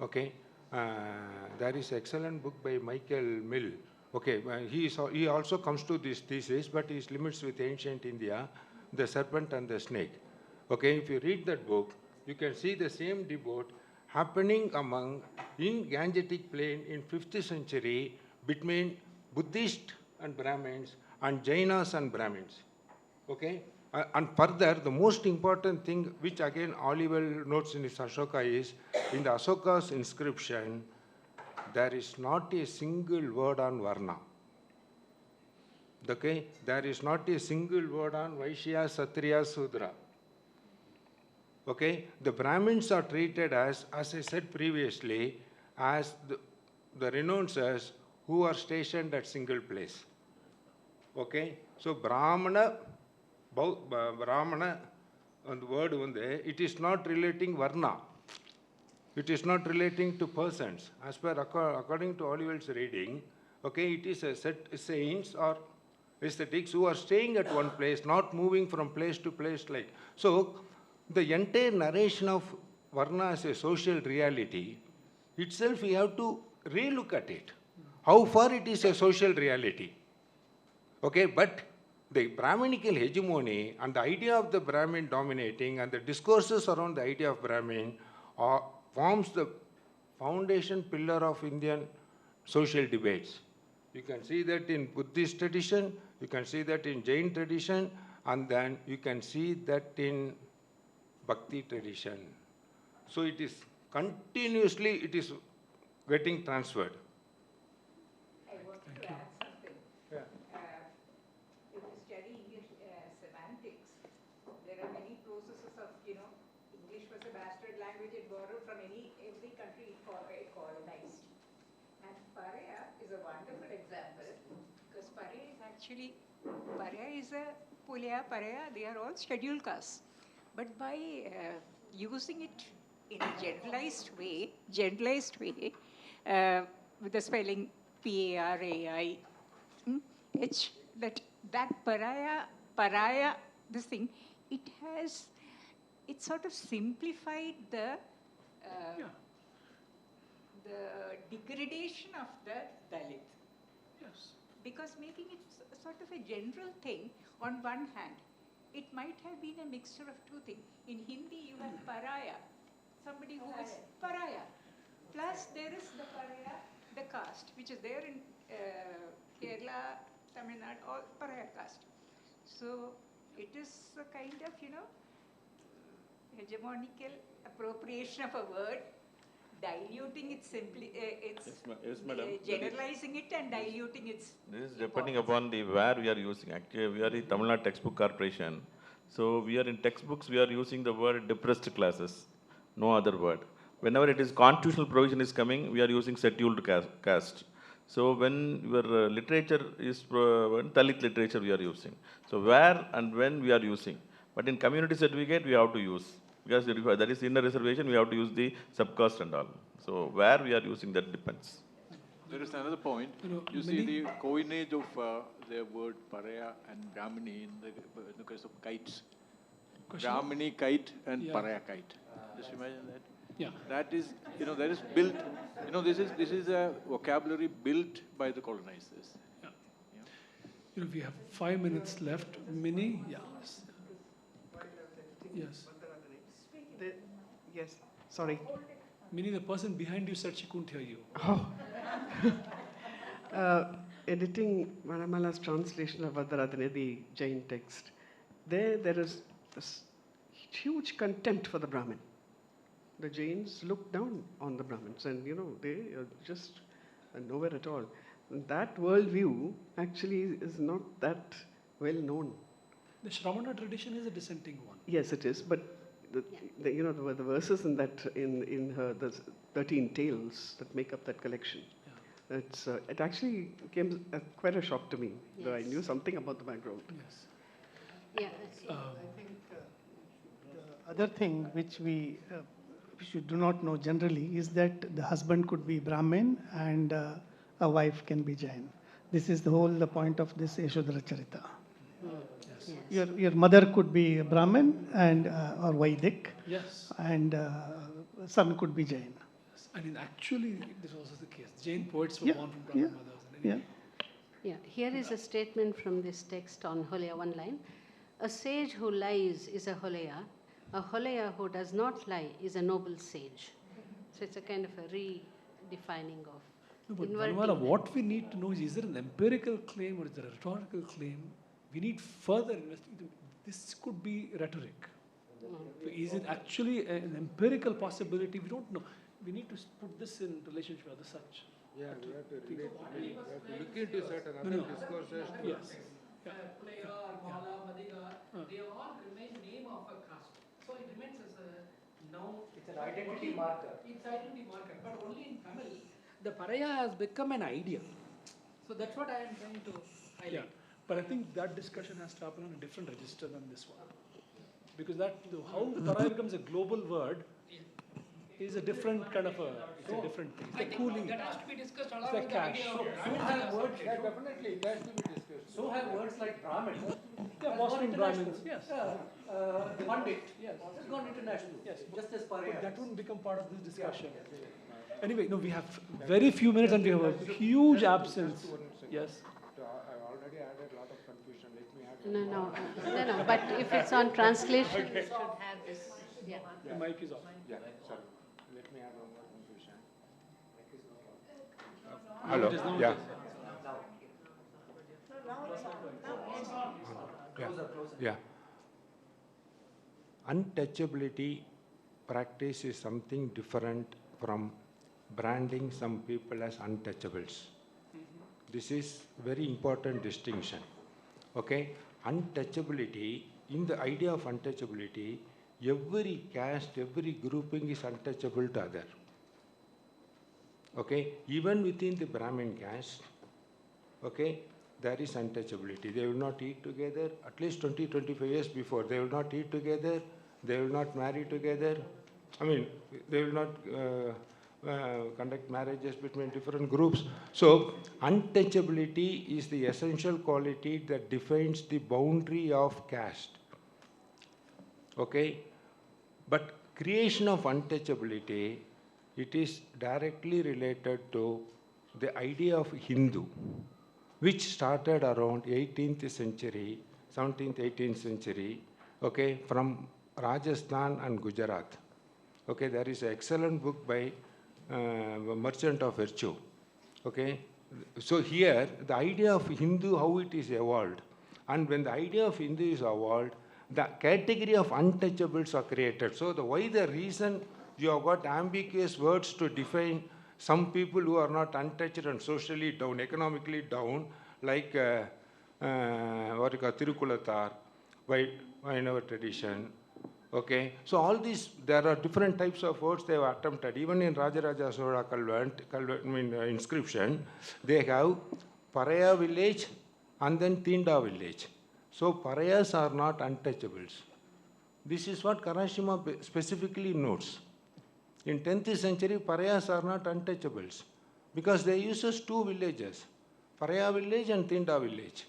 Okay, there is an excellent book by Michael Mill. Okay, he also comes to this thesis, but his limits with ancient India, the serpent and the snake. Okay, if you read that book, you can see the same debate happening in Gangetic plain in 5th century between Buddhist and Brahmins and Jainas and Brahmins. Okay. And further, the most important thing, which again Oliver notes in his Ashoka, is in the Ashoka's inscription, there is not a single word on Varna. Okay? There is not a single word on Vaishya, Satriya, Sudra. Okay? The Brahmins are treated as I said previously, as the renouncers who are stationed at single place. Okay? So Brahmana and the word it is not relating Varna. It is not relating to persons. As per according to Oliver's reading, okay, it is a set saints or aesthetics who are staying at one place, not moving from place to place like. So the entire narration of Varna as a social reality itself, we have to relook at it. How far it is a social reality. Okay, but the Brahminical hegemony and the idea of the Brahmin dominating and the discourses around the idea of Brahmin forms the foundation pillar of Indian social debates. You can see that in Buddhist tradition, you can see that in Jain tradition, and then you can see that in Bhakti tradition. So it is continuously, it is getting transferred. I want to add something. If you study English semantics, there are many processes of, English was a bastard language. It borrowed from every country it colonized. And Paraya is a wonderful example, because Paraya is actually, Paraya is a Pulya, Paraya, they are all scheduled castes. But by using it in a generalized way, with the spelling P-A-R-A-I, H, that Paraya, this thing, it sort of simplified the degradation of the Dalit. Yes. Because making it sort of a general thing, on one hand, it might have been a mixture of two things. In Hindi, you have Paraya, somebody who is Paraya. Plus, there is the Paraya, the caste, which is there in Kerala, Tamil Nadu, or Paraya caste. So it is a kind of, hegemonical appropriation of a word, diluting its generalizing it and diluting its This is depending upon the where we are using. Actually, we are the Tamil Nadu Textbook Corporation. So we are in textbooks, we are using the word depressed classes, no other word. Whenever it is constitutional provision is coming, we are using scheduled caste. So when your literature is Dalit literature we are using. So where and when we are using. But in community certificate we have to use. Because that is inner reservation, we have to use the subcaste and all. So where we are using, that depends. There is another point. You see the coinage of the word Paraya and Brahmini in the case of kites. Brahmini kite and Paraya kite. Just imagine that. Yeah. That is, that is built. This is a vocabulary built by the colonizers. Yeah. We have 5 minutes left. Mini, yes. Yes. Yes. Sorry. Mini, the person behind you said she couldn't hear you. Oh. Editing Vanamala's translation of Vadaradhane, the Jain text, there is this huge contempt for the Brahmin. The Jains look down on the Brahmins, and they are just nowhere at all. And that worldview actually is not that well known. The Shravana tradition is a dissenting one. Yes, it is, but the verses in that in her the 13 tales that make up that collection. It actually came as quite a shock to me. Though I knew something about the background. Yes. Yeah. I think the other thing which we do not know generally is that the husband could be Brahmin and a wife can be Jain. This is the point of this Yashodhara Charita. Yes. Your mother could be a Brahmin and or Vedic. Yes. And son could be Jain. I mean, actually, this was also the case. Jain poets were born from Brahmin mothers. Yeah. Here is a statement from this text on Holeya, one line. A sage who lies is a Holeya. A Holeya who does not lie is a noble sage. So it's a kind of a redefining of. No, but Vanamala, what we need to know is there an empirical claim or is there a rhetorical claim? We need further investigation. This could be rhetoric. Is it actually an empirical possibility? We don't know. We need to put this in relationship with other such. Yeah, we have to relate. We have to look into certain other discourses. Yes. Player, Mala, Madiga, they all remain name of a caste. So it remains as a noun. It's an identity marker. It's identity marker. But only in Tamil, the Paraya has become an idea. So that's what I am trying to highlight. Yeah. But I think that discussion has to happen on a different register than this one. Because how the Paraya becomes a global word is a different kind of different thing. I think that has to be discussed along like with cash. the idea of So have words. Yeah, definitely, it has to be discussed. So have words like Brahmin. Yeah, Boston Brahmins. Yes. Pandit. Yes. Has gone international. Yes. Just as Paraya. But that wouldn't become part of this discussion. Anyway, no, we have very few minutes and we have a huge absence. Yes. I already added a lot of confusion. Let me add. No. But if it's on translation, we should have this. Yeah. The mic is off. Yeah, sorry. Let me add one more confusion. Hello. Yeah. Yeah. Untouchability practice is something different from branding some people as untouchables. This is very important distinction. Okay? Untouchability, in the idea of untouchability, every caste, every grouping is untouchable to other. Okay? Even within the Brahmin caste, okay, there is untouchability. They will not eat together, at least 20-25 years before. They will not eat together, they will not marry together. I mean, they will not conduct marriages between different groups. So, untouchability is the essential quality that defines the boundary of caste. Okay? But creation of untouchability, it is directly related to the idea of Hindu, which started around 18th century, 17th, 18th century, okay, from Rajasthan and Gujarat. Okay, there is an excellent book by Merchant of Virtue, okay, So here, the idea of Hindu, how it is evolved, and when the idea of Hindu is evolved, the category of untouchables are created. So why the reason you have got ambiguous words to define some people who are not untouched and socially down, economically down, like what you call Tirukulathar, Vainava tradition. Okay, so all these, there are different types of words they have attempted. Even in Rajaraja Sola inscription, they have Paraya village and then Tinda village. So Parayas are not untouchables. This is what Karashima specifically notes. In 10th century, Parayas are not untouchables because they uses two villages, Paraya village and Tinda village.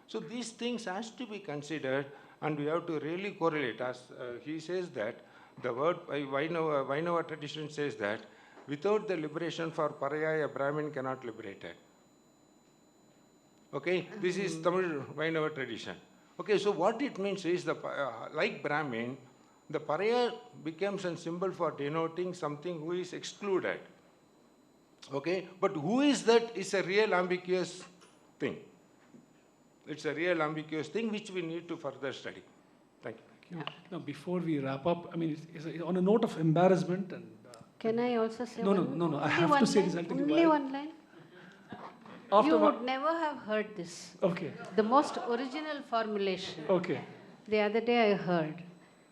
So these things has to be considered, and we have to really correlate. As he says that, the word Vainava tradition says that without the liberation for Paraya, a Brahmin cannot liberate it. Okay, this is Tamil Vainava tradition. Okay, so what it means is, like Brahmin, the Paraya becomes a symbol for denoting something who is excluded. Okay, but who is that is a real ambiguous thing. It's a real ambiguous thing which we need to further study. Thank you. Now, before we wrap up, I mean, it's on a note of embarrassment and... Can I also say no, I have to say this. I'll tell you only why. one line? After you would never have heard this. Okay. The most original formulation. Okay. The other day I heard,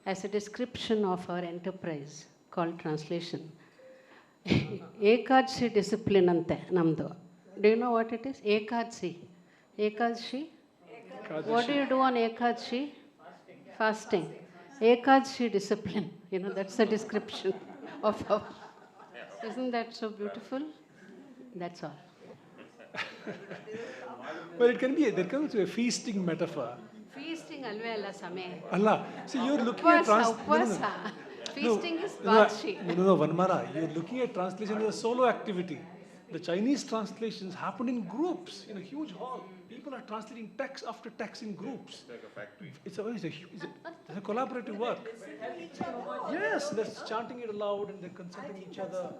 as a description of our enterprise called translation, Ekadshi discipline ante namdo. Do you know what it is? Ekadshi. Ekadshi? What do you do on Ekadshi? Fasting. Ekadshi discipline. You know, that's the description of our... Isn't that so beautiful? That's all. Well, it can be, there comes to a feasting metaphor. Feasting alve alla same. Allah. See, you're looking at Feasting is Bakshi. No, Vanamala, you're looking at translation as a solo activity. The Chinese translations happen in groups, in a huge hall. People are translating text after text in groups. Like a factory. It's a collaborative work. Yes, they're chanting it aloud and they're consulting each other.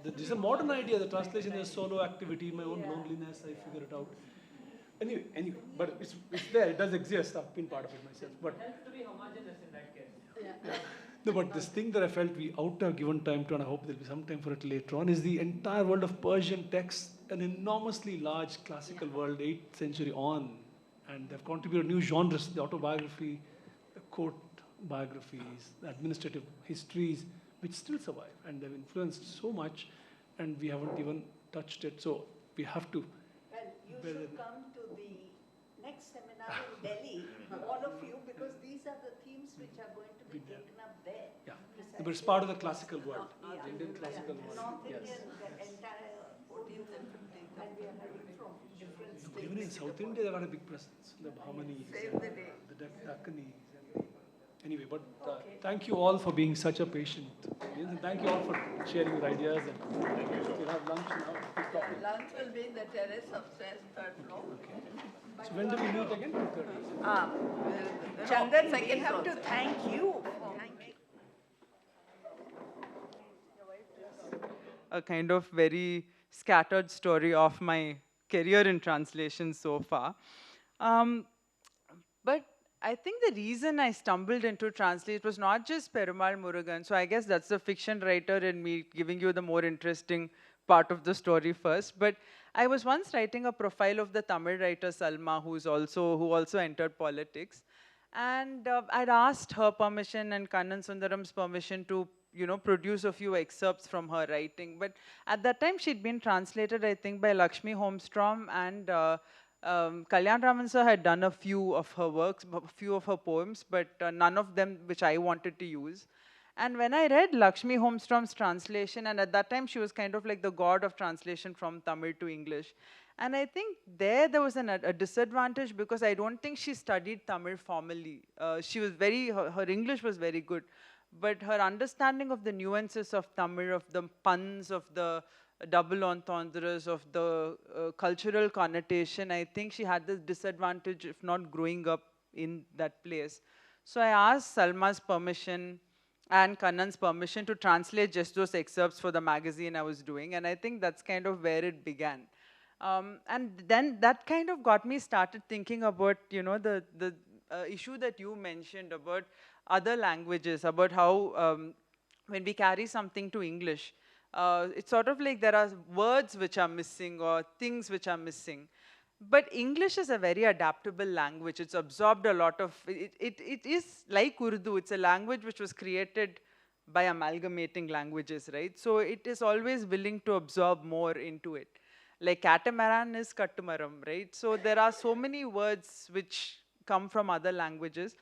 This is a modern idea. The translation is a solo activity. My own loneliness, I figure it out. Anyway, but it's there. It does exist. I've been part of it myself. But It has to be homogeneous in that case. yeah. No, but this thing that I felt we ought to have given time to, and I hope there'll be some time for it later on, is the entire world of Persian texts, an enormously large classical world, 8th century on, and they've contributed new genres, the autobiography, the court biographies, the administrative histories, which still survive, and they've influenced so much, and we haven't even touched it, so we have to. Well, you should come to the next seminar in Delhi, all of you, because these are the themes which are going to be taken up there. Yeah, but it's part of the classical world, the Indian classical world. North Yes. Indian, the entire 14th and 15th, and we are having from different states. Even in South India, they've got a big presence. The Bahmanis, Save the day. the Dakkanis. Anyway, but thank you all for being such a patient audience, and thank you all for sharing your ideas. And we'll have lunch now. Lunch will be in the terrace upstairs, 3rd floor. So when do we meet again? 2:30. Chandan, we have to thank you. A kind of very scattered story of my career in translation so far. But I think the reason I stumbled into translate was not just Perumal Murugan. So I guess that's the fiction writer in me giving you the more interesting part of the story first. But I was once writing a profile of the Tamil writer Salma, who also entered politics. And I'd asked her permission and Kannan Sundaram's permission to produce a few excerpts from her writing. But at that time, she'd been translated, I think, by Lakshmi Holmstrom, and Kalyan Raman sir had done a few of her works, a few of her poems, but none of them which I wanted to use. And when I read Lakshmi Holmstrom's translation, and at that time she was kind of like the god of translation from Tamil to English, and I think there was a disadvantage because I don't think she studied Tamil formally. She was her English was very good, but her understanding of the nuances of Tamil, of the puns, of the double entendres, of the cultural connotation, I think she had this disadvantage of not growing up in that place. So I asked Salma's permission, and Kannan's permission to translate just those excerpts for the magazine I was doing. And I think that's kind of where it began. And then that kind of got me started thinking about, the issue that you mentioned about other languages, about how when we carry something to English, it's sort of like there are words which are missing or things which are missing. But English is a very adaptable language. It's absorbed a lot of, it is like Urdu. It's a language which was created by amalgamating languages, right? So it is always willing to absorb more into it. Like catamaran is kattumaram, right? So there are so many words which come from other languages.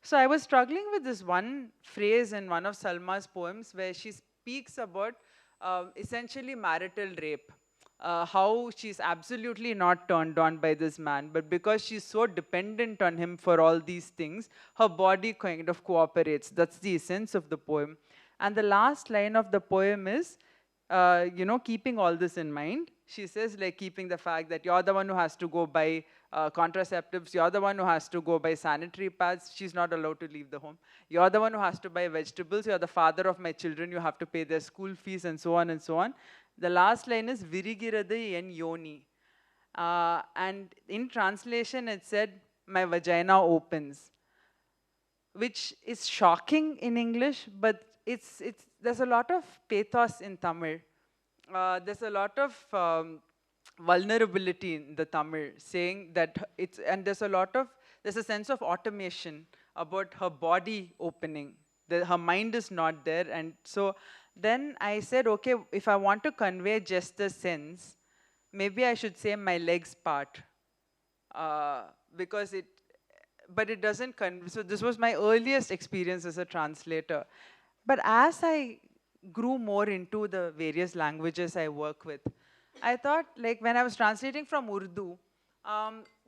So I was struggling with this one phrase in one of Salma's poems where she speaks about essentially marital rape. How she's absolutely not turned on by this man, but because she's so dependent on him for all these things, her body kind of cooperates. That's the essence of the poem. And the last line of the poem is, keeping all this in mind, she says, like, keeping the fact that you're the one who has to go buy contraceptives, you're the one who has to go buy sanitary pads, she's not allowed to leave the home. You're the one who has to buy vegetables, you're the father of my children, you have to pay their school fees, and so on and so on. The last line is Virigiradu en yoni. And in translation, it said, my vagina opens, which is shocking in English, but there's a lot of pathos in Tamil. There's a lot of vulnerability in the Tamil, saying that and there's a sense of automation about her body opening. Her mind is not there, and so then I said, okay, if I want to convey just the sense, maybe I should say my legs part, because but it doesn't convey. So this was my earliest experience as a translator. But as I grew more into the various languages I work with, I thought, like, when I was translating from Urdu,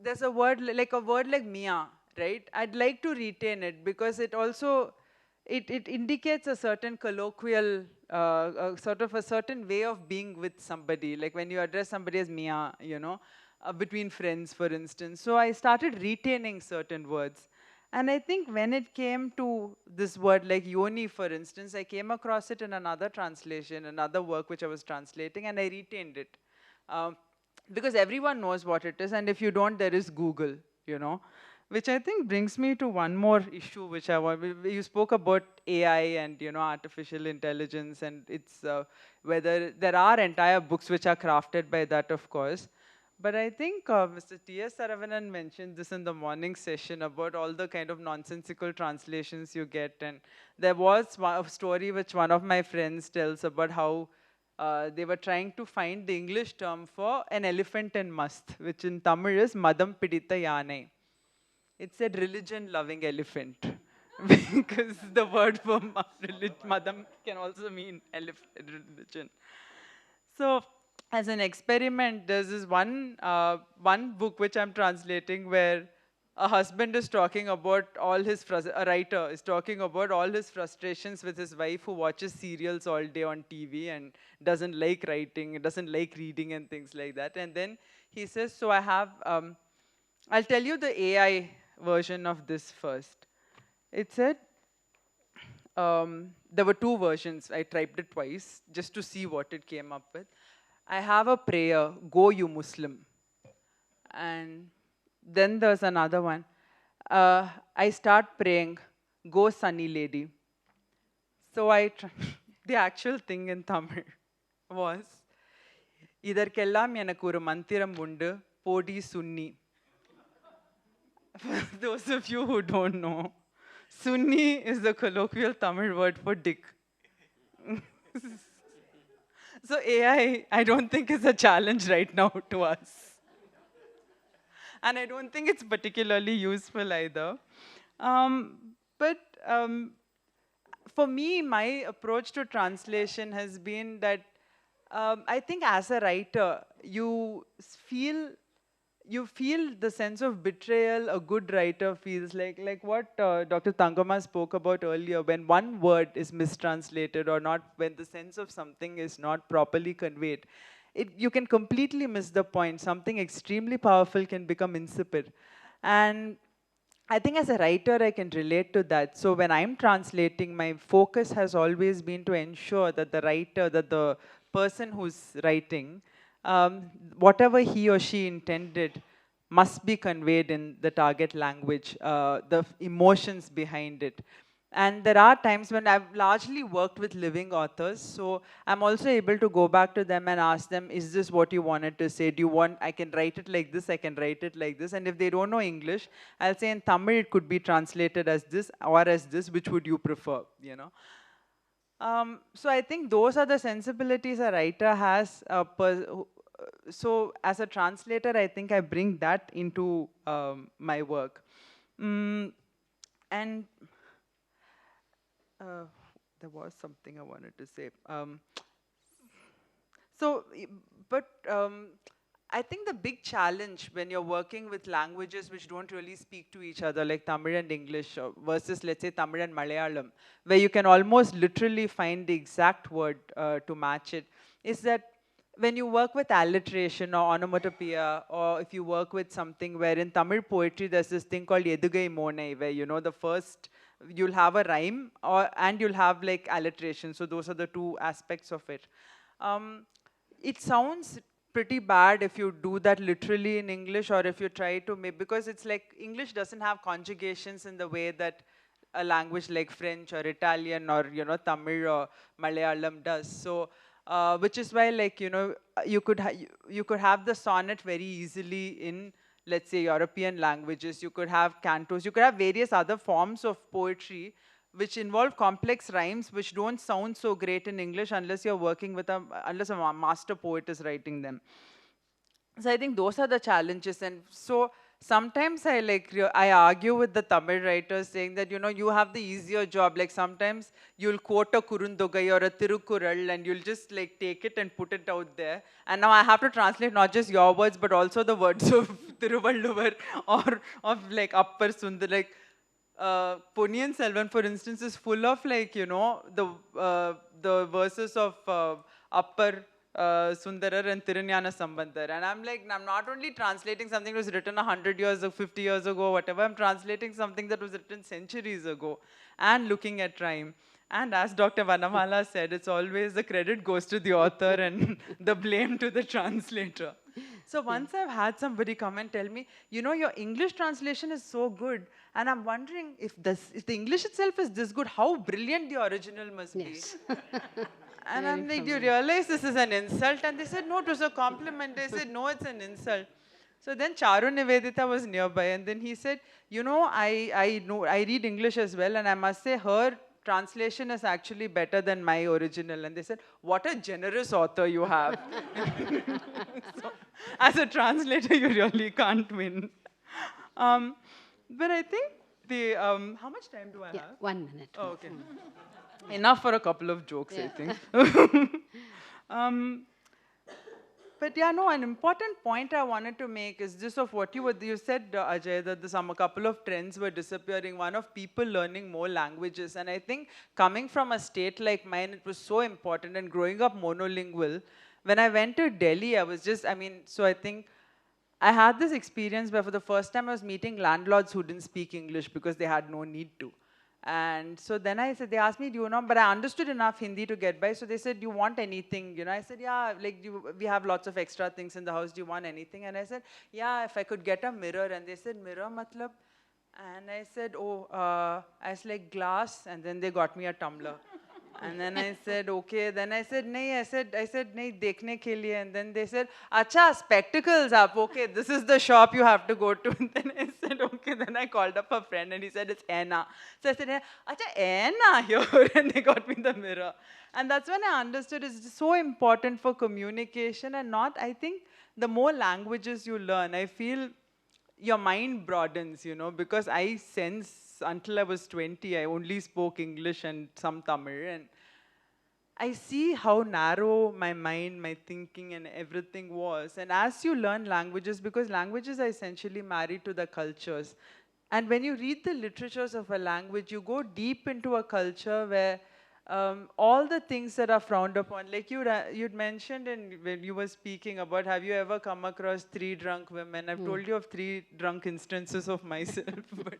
there's a word like Mia, right? I'd like to retain it because it also, it indicates a certain colloquial, sort of a certain way of being with somebody. Like when you address somebody as Mia, between friends, for instance. So I started retaining certain words. And I think when it came to this word like yoni, for instance, I came across it in another translation, another work which I was translating, and I retained it. Because everyone knows what it is, and if you don't, there is Google, Which I think brings me to one more issue which I want. You spoke about AI and artificial intelligence, and it's whether there are entire books which are crafted by that, of course. But I think Mr. T.S. Saravanan mentioned this in the morning session about all the kind of nonsensical translations you get. And there was a story which one of my friends tells about how they were trying to find the English term for an elephant in must, which in Tamil is Madam Piditha Yane. It said religion-loving elephant. Because the word for Madam can also mean religion. So, as an experiment, there's this one book which I'm translating where a husband is talking about a writer is talking about all his frustrations with his wife who watches serials all day on TV and doesn't like writing, doesn't like reading and things like that. And then he says, so I have, I'll tell you the AI version of this first. It said, there were two versions. I typed it twice just to see what it came up with. I have a prayer, go you Muslim. And then there's another one. I start praying, go sunny lady. So the actual thing in Tamil was, இதற்கெல்லாம் எனக்கு ஒரு மந்திரம் உண்டு, போடி சுன்னி. For those of you who don't know, Sunni is the colloquial Tamil word for dick. So AI, I don't think is a challenge right now to us. And I don't think it's particularly useful either. But for me, my approach to translation has been that I think as a writer, you feel the sense of betrayal a good writer feels, like what Dr. Thankamma spoke about earlier, when one word is mistranslated or not, when the sense of something is not properly conveyed, you can completely miss the point. Something extremely powerful can become insipid. And I think as a writer, I can relate to that. So when I'm translating, my focus has always been to ensure that the writer, that the person who's writing, whatever he or she intended must be conveyed in the target language, the emotions behind it. And there are times when I've largely worked with living authors, so I'm also able to go back to them and ask them, is this what you wanted to say? Do you want, I can write it like this, I can write it like this. And if they don't know English, I'll say in Tamil it could be translated as this or as this, which would you prefer, you know? So I think those are the sensibilities a writer has. So as a translator, I think I bring that into my work. And there was something I wanted to say. I think the big challenge when you're working with languages which don't really speak to each other, like Tamil and English, versus, let's say, Tamil and Malayalam, where you can almost literally find the exact word to match it, is that when you work with alliteration or onomatopoeia, or if you work with something where in Tamil poetry there's this thing called Edugai Monai, where, you know, the first, you'll have a rhyme and you'll have like alliteration. So those are the two aspects of it. It sounds pretty bad if you do that literally in English, or if you try to make, because it's like English doesn't have conjugations in the way that a language like French or Italian or, you know, Tamil or Malayalam does. So, which is why, like, you know, you could have the sonnet very easily in, let's say, European languages. You could have cantos. You could have various other forms of poetry which involve complex rhymes which don't sound so great in English unless you're working with unless a master poet is writing them. So I think those are the challenges. And so sometimes I argue with the Tamil writers saying that, you know, you have the easier job. Like sometimes you'll quote a Kurundogai or a Tirukural and you'll just like take it and put it out there. And now I have to translate not just your words, but also the words of Tiruvalluvar or of like Appar Sundar. Like, Ponniyin Selvan, for instance, is full of, like, you know, the verses of Appar Sundarar and Tirunjana Sambandar. And I'm like, I'm not only translating something that was written 100 years or 50 years ago, whatever, I'm translating something that was written centuries ago and looking at rhyme. And as Dr. Vanamala said, it's always the credit goes to the author and the blame to the translator. So once I've had somebody come and tell me, you know, your English translation is so good, and I'm wondering if the English itself is this good, how brilliant the original must be. And I'm like, do you realize this is an insult? And they said, no, it was a compliment. They said, no, it's an insult. So then Charu Nivedita was nearby, and then he said, you know, I read English as well, and I must say her translation is actually better than my original. And they said, what a generous author you have. So, as a translator, you really can't win. But I think how much time do I have? 1 minute. Oh, okay. Enough for a couple of jokes, I think. But yeah, no, an important point I wanted to make is just of what you said, Ajay, that a couple of trends were disappearing. One of people learning more languages. And I think coming from a state like mine, it was so important. And growing up monolingual, when I went to Delhi, I was just, so I think I had this experience where for the first time I was meeting landlords who didn't speak English because they had no need to. And so then I said, they asked me, do you know, but I understood enough Hindi to get by. So they said, do you want anything? You know, I said, yeah, like we have lots of extra things in the house. Do you want anything? And I said, yeah, if I could get a mirror. And they said, mirror matlab? And I said, oh, I was like, glass. And then they got me a tumbler. And then I said, okay. Then I said, nahi, I said, nahi, dekhne ke liye. And then they said, acha, spectacles up. Okay, this is the shop you have to go to. And then I said, okay. Then I called up a friend and he said, it's Anna. So I said, acha, Anna here. And they got me the mirror. And that's when I understood it's so important for communication and not, I think, the more languages you learn, I feel your mind broadens, you know, because I sense until I was 20, I only spoke English and some Tamil. And I see how narrow my mind, my thinking and everything was. And as you learn languages, because languages are essentially married to the cultures. And when you read the literatures of a language, you go deep into a culture where all the things that are frowned upon, like you'd mentioned when you were speaking about, have you ever come across 3 drunk women? I've told you of 3 drunk instances of myself. But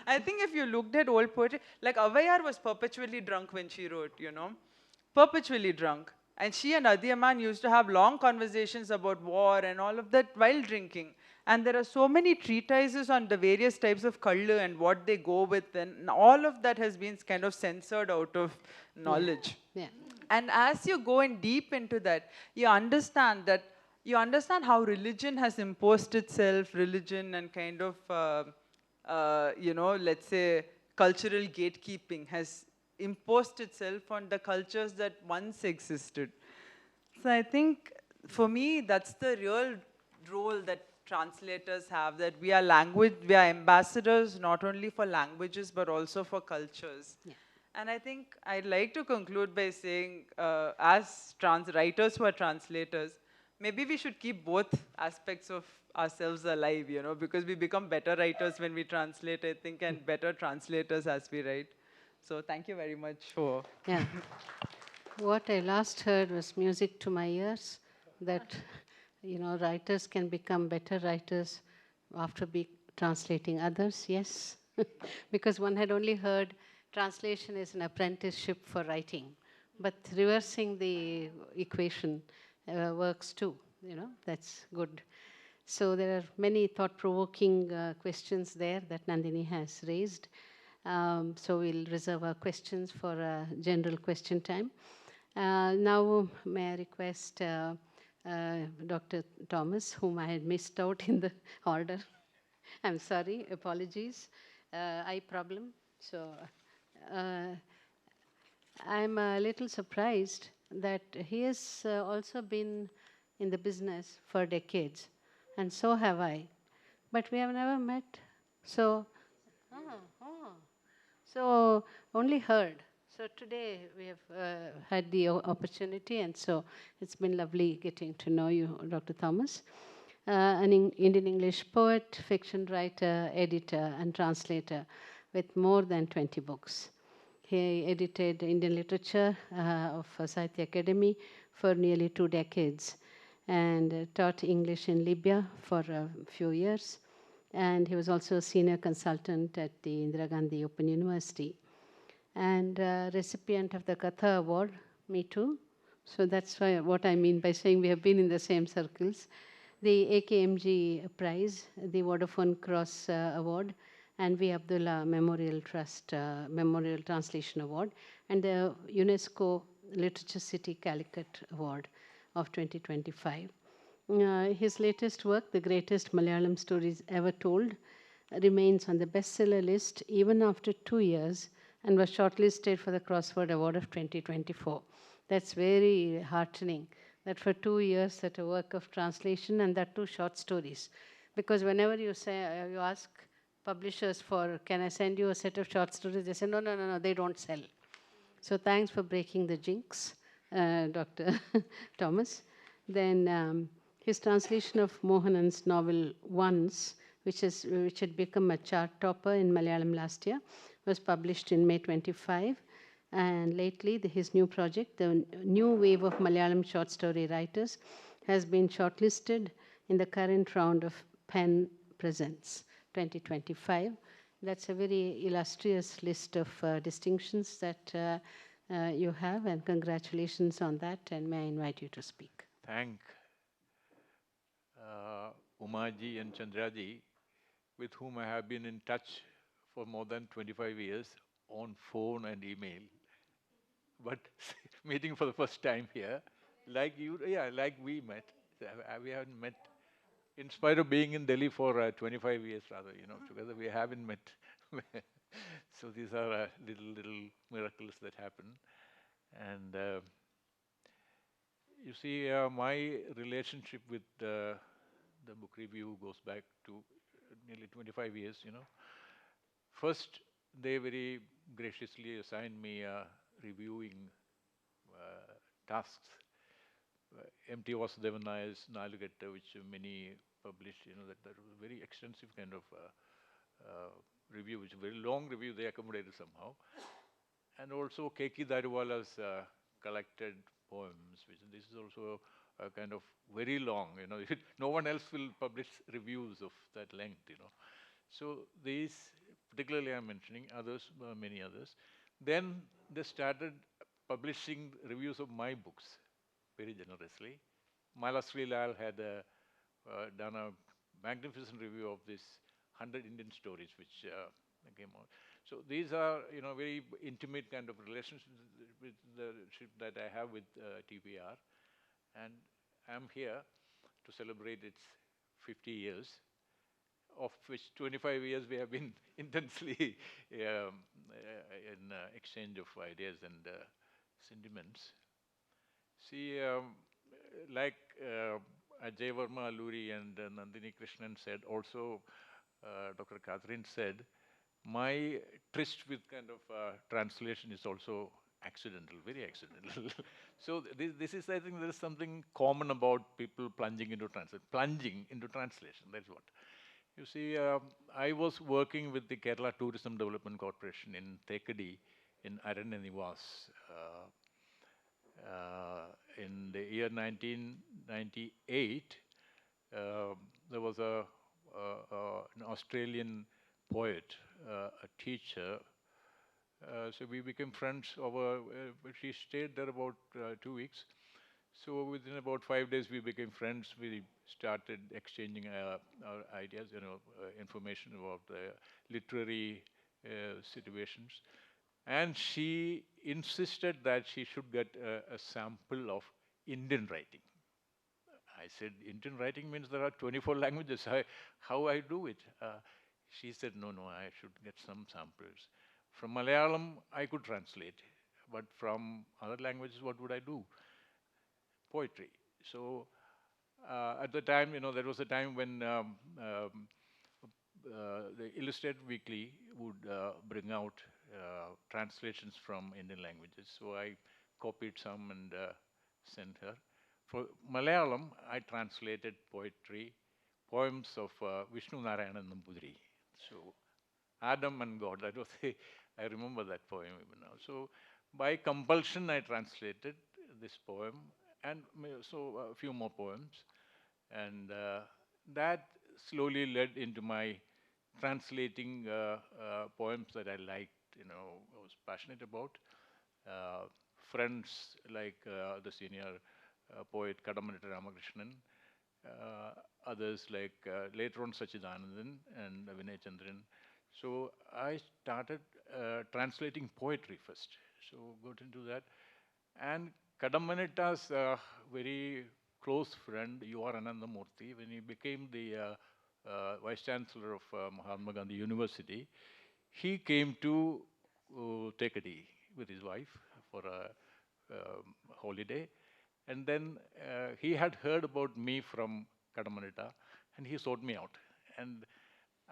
I think if you looked at old poetry, like Avayar was perpetually drunk when she wrote, you know, perpetually drunk. And she and Adiyaman used to have long conversations about war and all of that while drinking. And there are so many treatises on the various types of kallu and what they go with, and all of that has been kind of censored out of knowledge. Yeah. And as you go in deep into that, you understand how religion has imposed itself, religion and kind of, you know, let's say, cultural gatekeeping has imposed itself on the cultures that once existed. So I think, for me, that's the real role that translators have, that we are ambassadors not only for languages, but also for cultures. Yeah. And I think I'd like to conclude by saying, as writers who are translators, maybe we should keep both aspects of ourselves alive, you know, because we become better writers when we translate, I think, and better translators as we write. So thank you very much for... Yeah. What I last heard was music to my ears, that, you know, writers can become better writers after translating others, yes. Because one had only heard translation is an apprenticeship for writing. But reversing the equation works too, you know, that's good. So there are many thought-provoking questions there that Nandini has raised. So we'll reserve our questions for a general question time. Now, may I request Dr. Thomas, whom I had missed out in the order. I'm sorry, apologies. Eye problem. So I'm a little surprised that he has also been in the business for decades, and so have I. But we have never met. So, so only heard. So today we have had the opportunity, and so it's been lovely getting to know you, Dr. Thomas. An Indian English poet, fiction writer, editor, and translator with more than 20 books. He edited Indian literature of Sahitya Academy for nearly 2 decades and taught English in Libya for a few years. And he was also a senior consultant at the Indira Gandhi Open University. And recipient of the Katha Award, me too. So that's what I mean by saying we have been in the same circles. The AKMG Prize, the Vodafone Cross Award, and V. Abdullah Memorial Trust Memorial Translation Award, and the UNESCO Literature City Calicut Award of 2025. His latest work, The Greatest Malayalam Stories Ever Told, remains on the bestseller list even after 2 years and was shortlisted for the Crossword Award of 2024. That's very heartening, that for 2 years that a work of translation, and that too short stories. Because whenever you say, you ask publishers for, can I send you a set of short stories? They say, no, no, no, no, they don't sell. So thanks for breaking the jinx, Dr. Thomas. Then his translation of Mohanan's novel Once, which had become a chart topper in Malayalam last year, was published in May 25. And lately, his new project, the New Wave of Malayalam Short Story Writers, has been shortlisted in the current round of Pen Presents 2025. That's a very illustrious list of distinctions that you have, and congratulations on that, and may I invite you to speak. Thank Umaji and Chandraji, with whom I have been in touch for more than 25 years on phone and email. But meeting for the first time here, like you, yeah, like we met. We haven't met, in spite of being in Delhi for 25 years rather, you know, together we haven't met. So these are little miracles that happen. And you see, my relationship with the book review goes back to nearly 25 years, you know. First, they very graciously assigned me reviewing tasks. MT Vasudevanaya's Nalugetta, which many published, you know, that was a very extensive kind of review, which is a very long review they accommodated somehow. and also Keki Daruwala's collected poems, which this is also a kind of very long, no one else will publish reviews of that length, So these, particularly I'm mentioning, others, many others. Then they started publishing reviews of my books very generously. Mala Srilal had done a magnificent review of this 100 Indian stories, which came out. So these are, very intimate kind of relationship that I have with TBR, and I'm here to celebrate its 50 years, of which 25 years we have been intensely in exchange of ideas and sentiments. See, like Ajay, Varma, Alluri, and Nandini, Krishnan said, also Dr. Catherine said, my tryst with kind of translation is also accidental, very accidental. So this is, I think there is something common about people plunging into translation, that's what. You see, I was working with the Kerala Tourism Development Corporation in Thekadi in Aranyanivas in the year 1998. There was an Australian poet, a teacher. So we became friends over, she stayed there about 2 weeks. So within about 5 days, we became friends. We started exchanging our ideas, information about the literary situations. And she insisted that she should get a sample of Indian writing. I said, Indian writing means there are 24 languages. How I do it? She said, no, I should get some samples. From Malayalam, I could translate. But from other languages, what would I do? Poetry. So at the time, there was a time when the Illustrated Weekly would bring out translations from Indian languages. So I copied some and sent her. For Malayalam, I translated poems of Viswanatha and Nambudiri. So Adam and God, that was I remember that poem even now. So by compulsion, I translated this poem and so a few more poems. And that slowly led into my translating poems that I liked, I was passionate about. Friends like the senior poet Kadamanitta Ramakrishnan, others like later on Sachidanandan and Vinay Chandran. So I started translating poetry first. So got into that. And Kadamanitta's very close friend, U.R. Anandamurthy, when he became the Vice Chancellor of Mahatma Gandhi University, he came to Thekadi with his wife for a holiday. And then he had heard about me from Kadamanitta, and he sought me out. And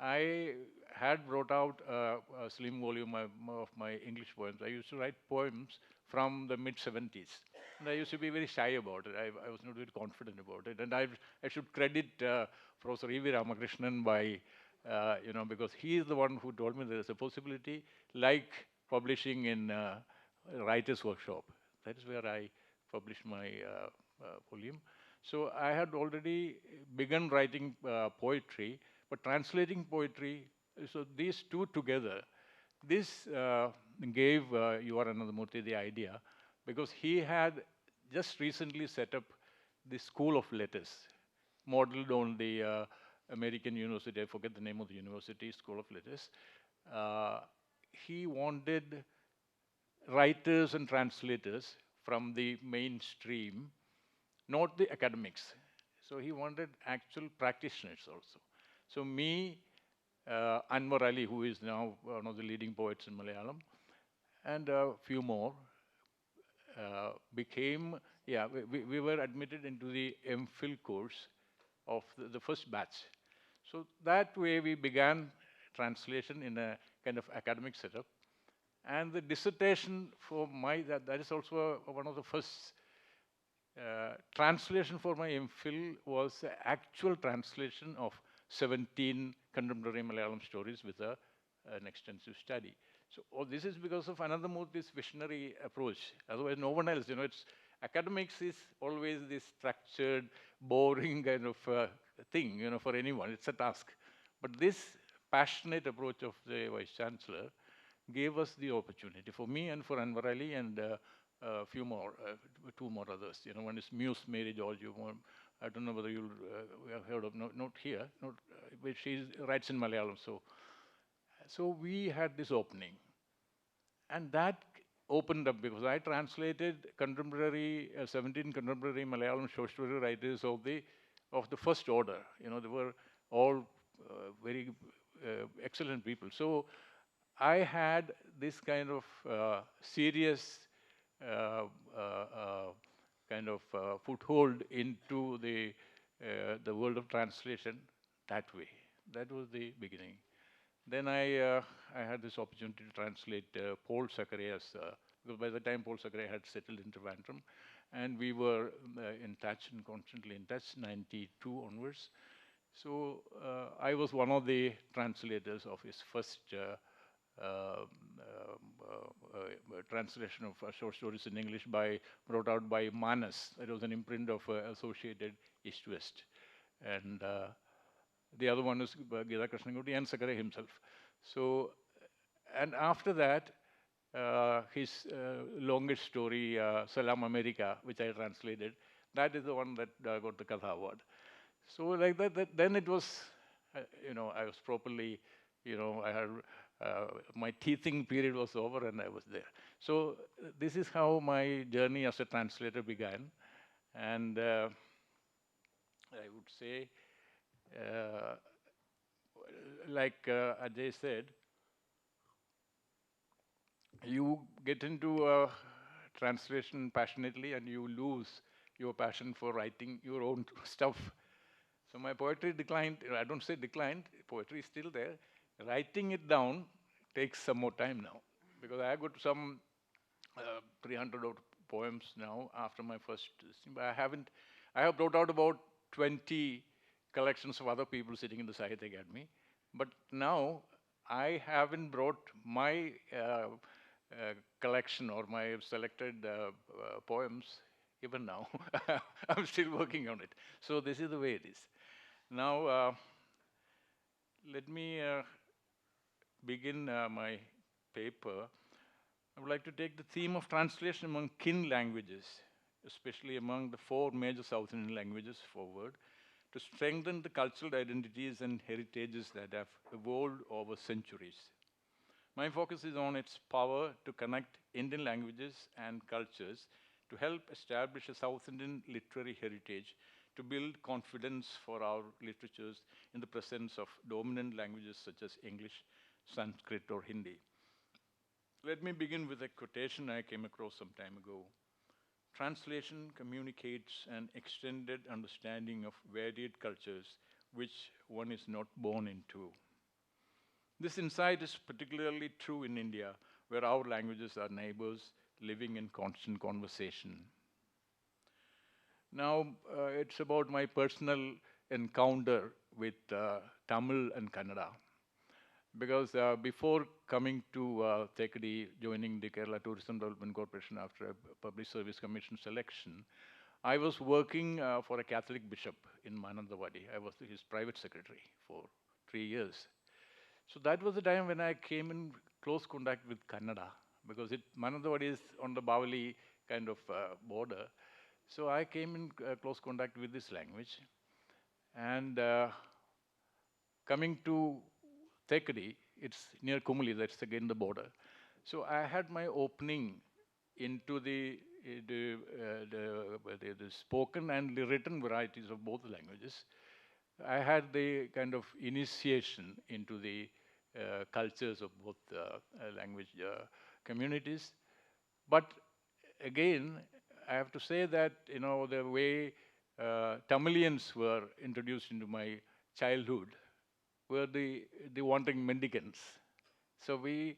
I had brought out a slim volume of my English poems. I used to write poems from the mid-70s. And I used to be very shy about it. I was not very confident about it. And I should credit Professor E.V. Ramakrishnan by, because he is the one who told me there is a possibility like publishing in Writer's Workshop. That is where I published my volume. So I had already begun writing poetry, but translating poetry, so these two together, this gave U.R. Anandamurthy the idea, because he had just recently set up the School of Letters, modeled on the American university, I forget the name of the university, School of Letters. He wanted writers and translators from the mainstream, not the academics. So he wanted actual practitioners also. So me, Anwar Ali, who is now one of the leading poets in Malayalam, and a few more, we were admitted into the MPhil course of the first batch. So that way we began translation in a kind of academic setup. And the dissertation for that is also one of the first translation for my MPhil was the actual translation of 17 contemporary Malayalam stories with a an extensive study. So this is because of Anandamurthy's visionary approach. Otherwise, no one else, it's academics is always this structured, boring kind of thing, for anyone. It's a task. But this passionate approach of the Vice Chancellor gave us the opportunity, for me and for Anwar Ali and a few more, two more others. One is Muse Mary George. I don't know whether you'll have heard of, not here, but she writes in Malayalam. So we had this opening. And that opened up because I translated contemporary, 17 contemporary Malayalam short story writers of the first order. They were all very excellent people. So I had this kind of serious kind of foothold into the world of translation that way. That was the beginning. Then I had this opportunity to translate Paul Zacharias, because by the time Paul Zacharias had settled into Trivandrum, and we were in touch and constantly in touch, 92 onwards. So I was one of the translators of his first translation of short stories in English brought out by Manas. It was an imprint of Associated East-West. And the other one is Gita Krishnanguti and Sakare himself. So, and after that, his longest story, Salam America, which I translated, that is the one that got the Katha Award. So like that, then it was, I was properly, I had, my teething period was over and I was there. So this is how my journey as a translator began. And I would say, like Ajay said, you get into translation passionately and you lose your passion for writing your own stuff. So my poetry declined. I don't say declined, poetry is still there. Writing it down takes some more time now, because I got some 300 odd poems now after my first thing, but I have brought out about 20 collections of other people sitting in the Sahitya Academy. But now I haven't brought my collection or my selected poems even now. I'm still working on it. So this is the way it is. Now, let me begin my paper. I would like to take the theme of translation among kin languages, especially among the 4 major South Indian languages, forward, to strengthen the cultural identities and heritages that have evolved over centuries. My focus is on its power to connect Indian languages and cultures to help establish a South Indian literary heritage, to build confidence for our literatures in the presence of dominant languages such as English, Sanskrit, or Hindi. Let me begin with a quotation I came across some time ago. Translation communicates an extended understanding of varied cultures which one is not born into. This insight is particularly true in India, where our languages are neighbors living in constant conversation. Now, it's about my personal encounter with Tamil and Kannada. Because before coming to Thekadi, joining the Kerala Tourism Development Corporation after a Public Service Commission selection, I was working for a Catholic bishop in Manandavadi. I was his private secretary for 3 years. So that was the time when I came in close contact with Kannada, because Manandavadi is on the Bavali kind of border. So I came in close contact with this language. And coming to Thekadi, it's near Kumuli, that's again the border. So I had my opening into the spoken and the written varieties of both languages. I had the kind of initiation into the cultures of both language communities. But again, I have to say that, the way Tamilians were introduced into my childhood were the wanting mendicants. So we,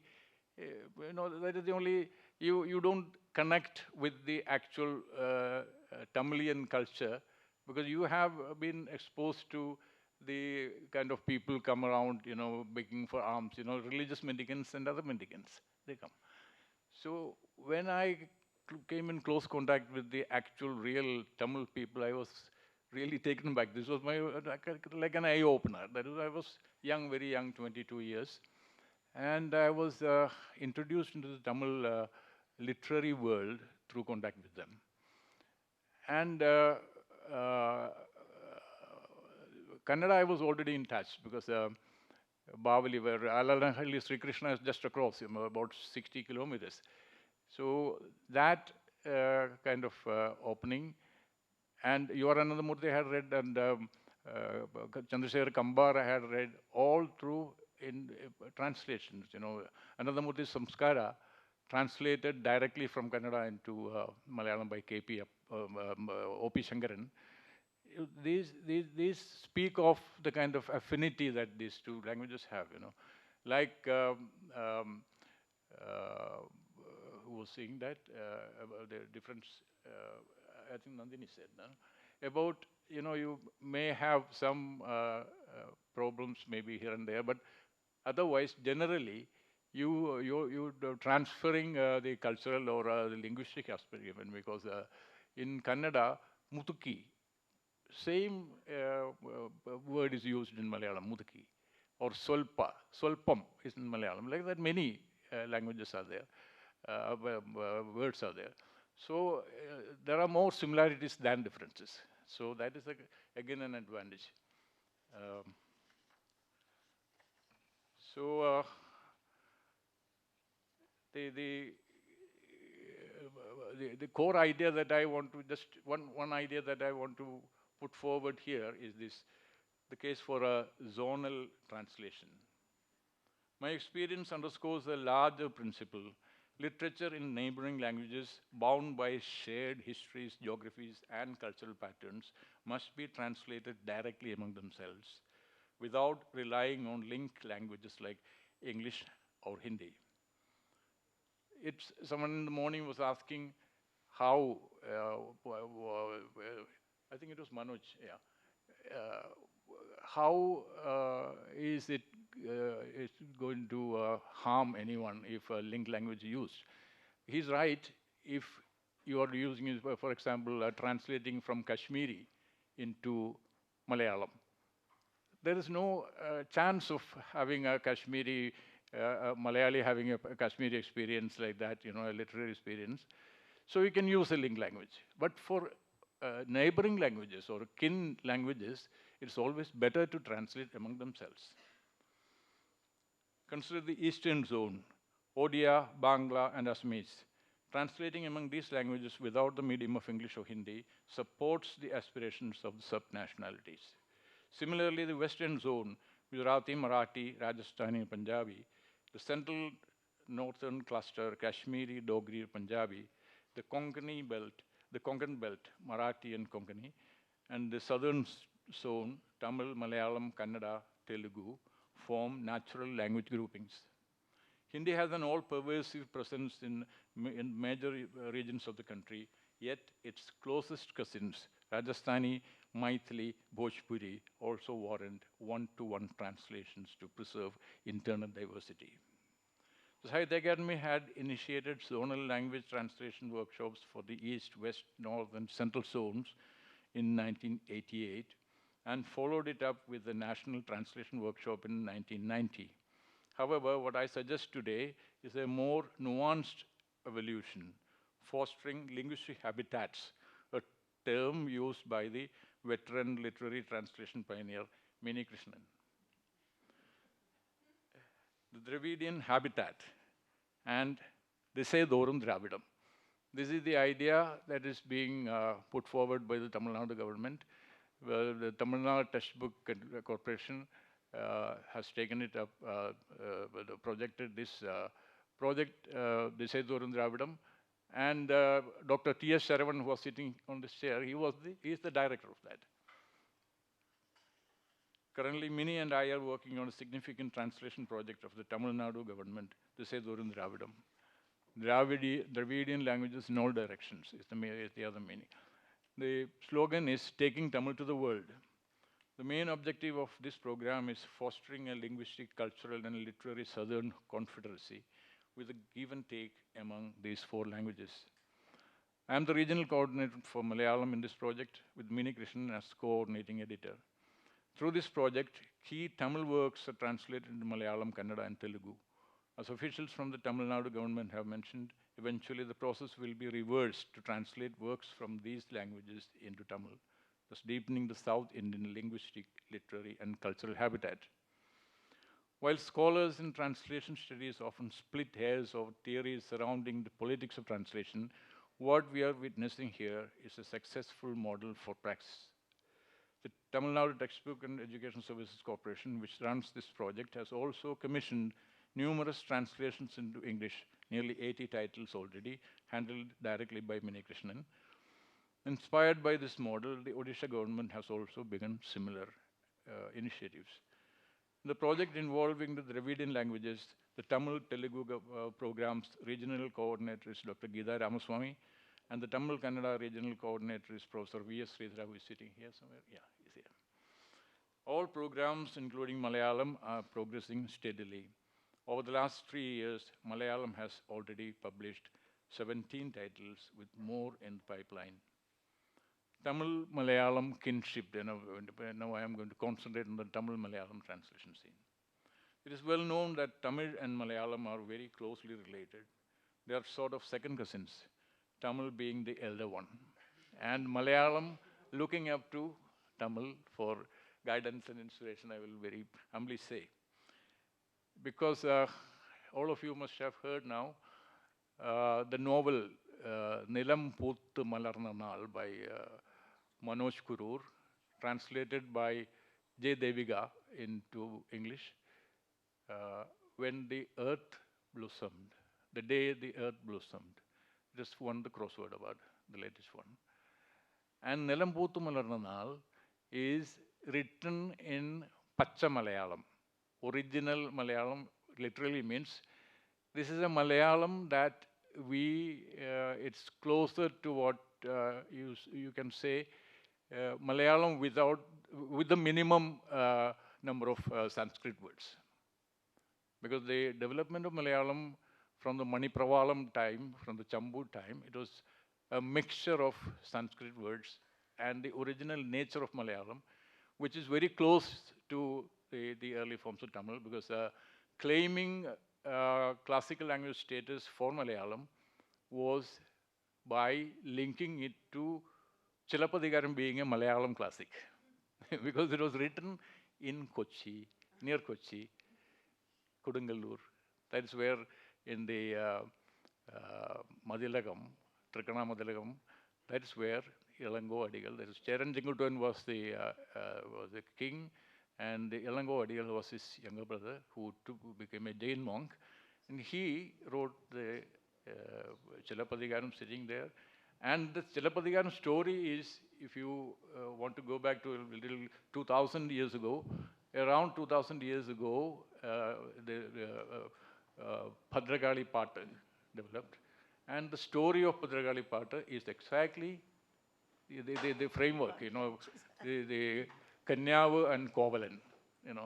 that is the only, you don't connect with the actual Tamilian culture because you have been exposed to the kind of people come around, begging for alms, religious mendicants and other mendicants, they come. So when I came in close contact with the actual real Tamil people, I was really taken back. This was my like an eye-opener. That is, I was young, very young, 22 years. And I was introduced into the Tamil literary world through contact with them. And Kannada, I was already in touch because Bavali, where Alluri Sri Krishna is just across, about 60 kilometers. So that kind of opening, and Yoranandamurthy had read, and Chandrasekhar Kambar had read all through in translations. Anandamurthy Samskara translated directly from Kannada into Malayalam by KP O.P. Shankaran. These speak of the kind of affinity that these two languages have, like who was saying that about the difference, I think Nandini said, no? About, you may have some problems maybe here and there, but otherwise, generally, you're transferring the cultural or the linguistic aspect even, because in Kannada, mutuki, same word is used in Malayalam, mutuki, or solpa, solpam is in Malayalam. Like that, many languages are there, words are there. So there are more similarities than differences. So that is again an advantage. So the core idea that I want to one idea that I want to put forward here is the case for a zonal translation. My experience underscores a larger principle. Literature in neighboring languages bound by shared histories, geographies, and cultural patterns must be translated directly among themselves without relying on linked languages like English or Hindi. Someone in the morning was asking how, I think it was Manoj, yeah. How is it going to harm anyone if a linked language is used? He's right if you are using it, for example, translating from Kashmiri into Malayalam. There is no chance of having a Kashmiri, Malayali having a Kashmiri experience like that, a literary experience. So you can use a linked language. But for neighboring languages or kin languages, it's always better to translate among themselves. Consider the Eastern Zone, Odia, Bangla, and Assamese. Translating among these languages without the medium of English or Hindi supports the aspirations of the sub-nationalities. Similarly, the Western Zone, Gujarati, Marathi, Rajasthani, and Punjabi, the Central Northern Cluster, Kashmiri, Dogri, Punjabi, the Konkani Belt, Marathi and Konkani, and the Southern Zone, Tamil, Malayalam, Kannada, Telugu, form natural language groupings. Hindi has an all-pervasive presence in major regions of the country, yet its closest cousins, Rajasthani, Maithili, Bhojpuri, also warrant one-to-one translations to preserve internal diversity. The Sahitya Academy had initiated zonal language translation workshops for the East, West, North, and Central zones in 1988 and followed it up with the National Translation Workshop in 1990. However, what I suggest today is a more nuanced evolution, fostering linguistic habitats, a term used by the veteran literary translation pioneer, IMini Krishnan. The Dravidian habitat, and they say Dorum Dravidam. This is the idea that is being put forward by the Tamil Nadu government. The Tamil Nadu Textbook Corporation has taken it up, projected this project, Desai Dorum Dravidam, and Dr. T.S. Saravanan, who was sitting on this chair, he is the director of that. Currently, Mini and I are working on a significant translation project of the Tamil Nadu government, Desai Dorum Dravidam. Dravidian languages in all directions is the other meaning. The slogan is taking Tamil to the world. The main objective of this program is fostering a linguistic, cultural, and literary Southern confederacy with a give and take among these 4 languages. I am the regional coordinator for Malayalam in this project, with IMini Krishnan as coordinating editor. Through this project, key Tamil works are translated into Malayalam, Kannada, and Telugu. As officials from the Tamil Nadu government have mentioned, eventually the process will be reversed to translate works from these languages into Tamil, thus deepening the South Indian linguistic, literary, and cultural habitat. While scholars in translation studies often split hairs over theories surrounding the politics of translation, what we are witnessing here is a successful model for practice. The Tamil Nadu Textbook and Education Services Corporation, which runs this project, has also commissioned numerous translations into English, nearly 80 titles already, handled directly by IMini Krishnan. Inspired by this model, the Odisha government has also begun similar initiatives. The project involving the Dravidian languages, the Tamil Telugu program's regional coordinator is Dr. Geeta Ramaswamy, and the Tamil Kannada regional coordinator is Professor V.S. Sridhar, who is sitting here somewhere. Yeah, he's here. All programs, including Malayalam, are progressing steadily. Over the last 3 years, Malayalam has already published 17 titles, with more in the pipeline. Tamil Malayalam kinship, now I am going to concentrate on the Tamil Malayalam translation scene. It is well known that Tamil and Malayalam are very closely related. They are sort of second cousins, Tamil being the elder one, and Malayalam looking up to Tamil for guidance and inspiration, I will very humbly say. Because all of you must have heard now the novel Nilam Poothu Malarna Naal by Manoj Kurur, translated by J. Deviga into English, when the earth blossomed, the day the earth blossomed. Just won the crossword award, the latest one. And Nilam Poothu Malarna Naal is written in Pacha Malayalam. Original Malayalam literally means, this is a Malayalam that it's closer to what you can say Malayalam with the minimum number of Sanskrit words. Because the development of Malayalam from the Manipravalam time, from the Chambu time, it was a mixture of Sanskrit words and the original nature of Malayalam, which is very close to the early forms of Tamil, because claiming classical language status for Malayalam was by linking it to Chilappatikaram being a Malayalam classic, because it was written in Kochi, near Kochi, Kodungalur. That is where in the Madilagam, Trikana Madilagam, that is where Ilango Adigal, that is Cheran Jingutwan was the king, and the Ilango Adigal was his younger brother, who became a Jain monk, and he wrote the Chilappatikaram sitting there. And the Chilappatikaram story is, if you want to go back to a little 2,000 years ago, around 2,000 years ago, the Bhadragali Pata developed. And the story of Bhadragali Pata is exactly the framework, the Kanyavu and Kovalan.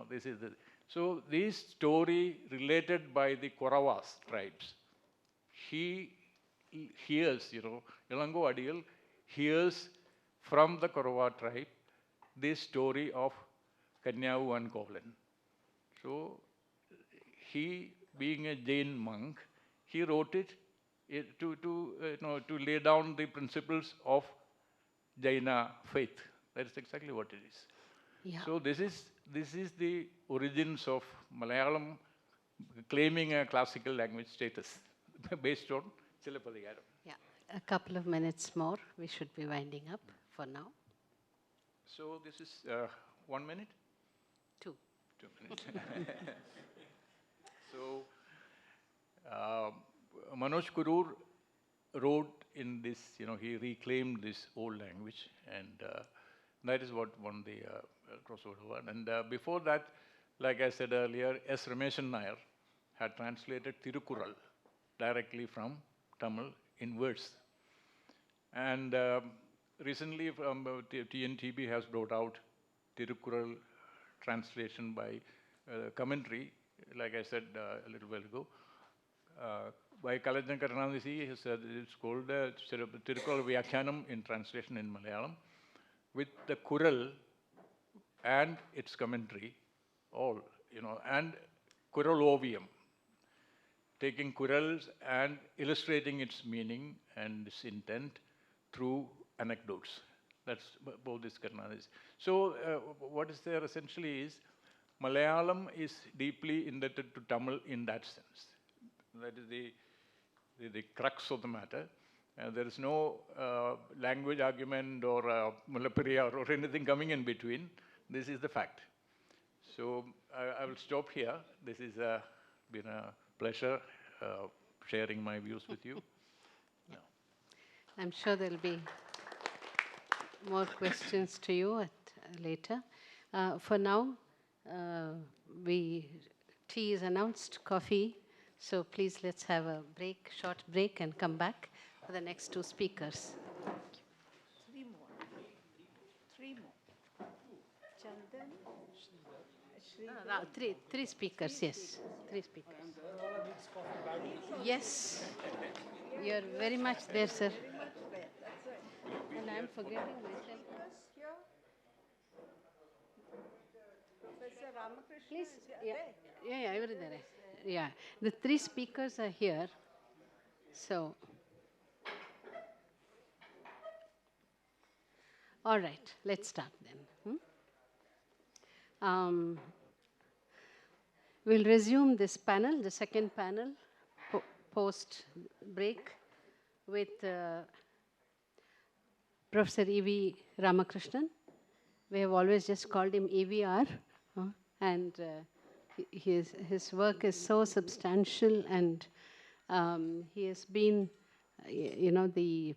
This is the. So this story related by the Koravas tribes, he hears, Ilango Adigal hears from the Korava tribe this story of Kanyavu and Kovalan. So he, being a Jain monk, he wrote it to lay down the principles of Jaina faith. That is exactly what it is. Yeah. So this is the origins of Malayalam claiming a classical language status based on Chilappatikaram. Yeah, a couple of minutes more. We should be winding up for now. So this is 1 minute? 2. 2 minutes. So Manoj Kurur wrote in this, he reclaimed this old language, and that is what won the crossover award. And before that, like I said earlier, S. Rameshan Nair had translated Tirukural directly from Tamil in verse. And recently, TNTB has brought out Tirukural translation by commentary, like I said a little while ago, by Kalajan Karnanisi. It's called Tirukural Vyakyanam in translation in Malayalam, with the Kural and its commentary, all, and Kural Ovium, taking Kurals and illustrating its meaning and its intent through anecdotes. That's both these Karnanisi. So what is there essentially is, Malayalam is deeply indebted to Tamil in that sense. That is the crux of the matter. There is no language argument or Mullaperiyar or anything coming in between. This is the fact. So I will stop here. This has been a pleasure sharing my views with you. No. I'm sure there'll be more questions to you later. For now, tea is announced, coffee. So please let's have a break, short break, and come back for the next two speakers. Three more. Chandan, Sridhar. Three speakers, yes. Three speakers. Yes, you're very much there, sir. And I'm forgetting myself. Professor Ramakrishnan Please, is here. yeah, everything. Yeah, the three speakers are here. So, all right, let's start then. We'll resume this panel, the second panel, post-break, with Professor E.V. Ramakrishnan. We have always just called him EVR, and his work is so substantial, and he has been, the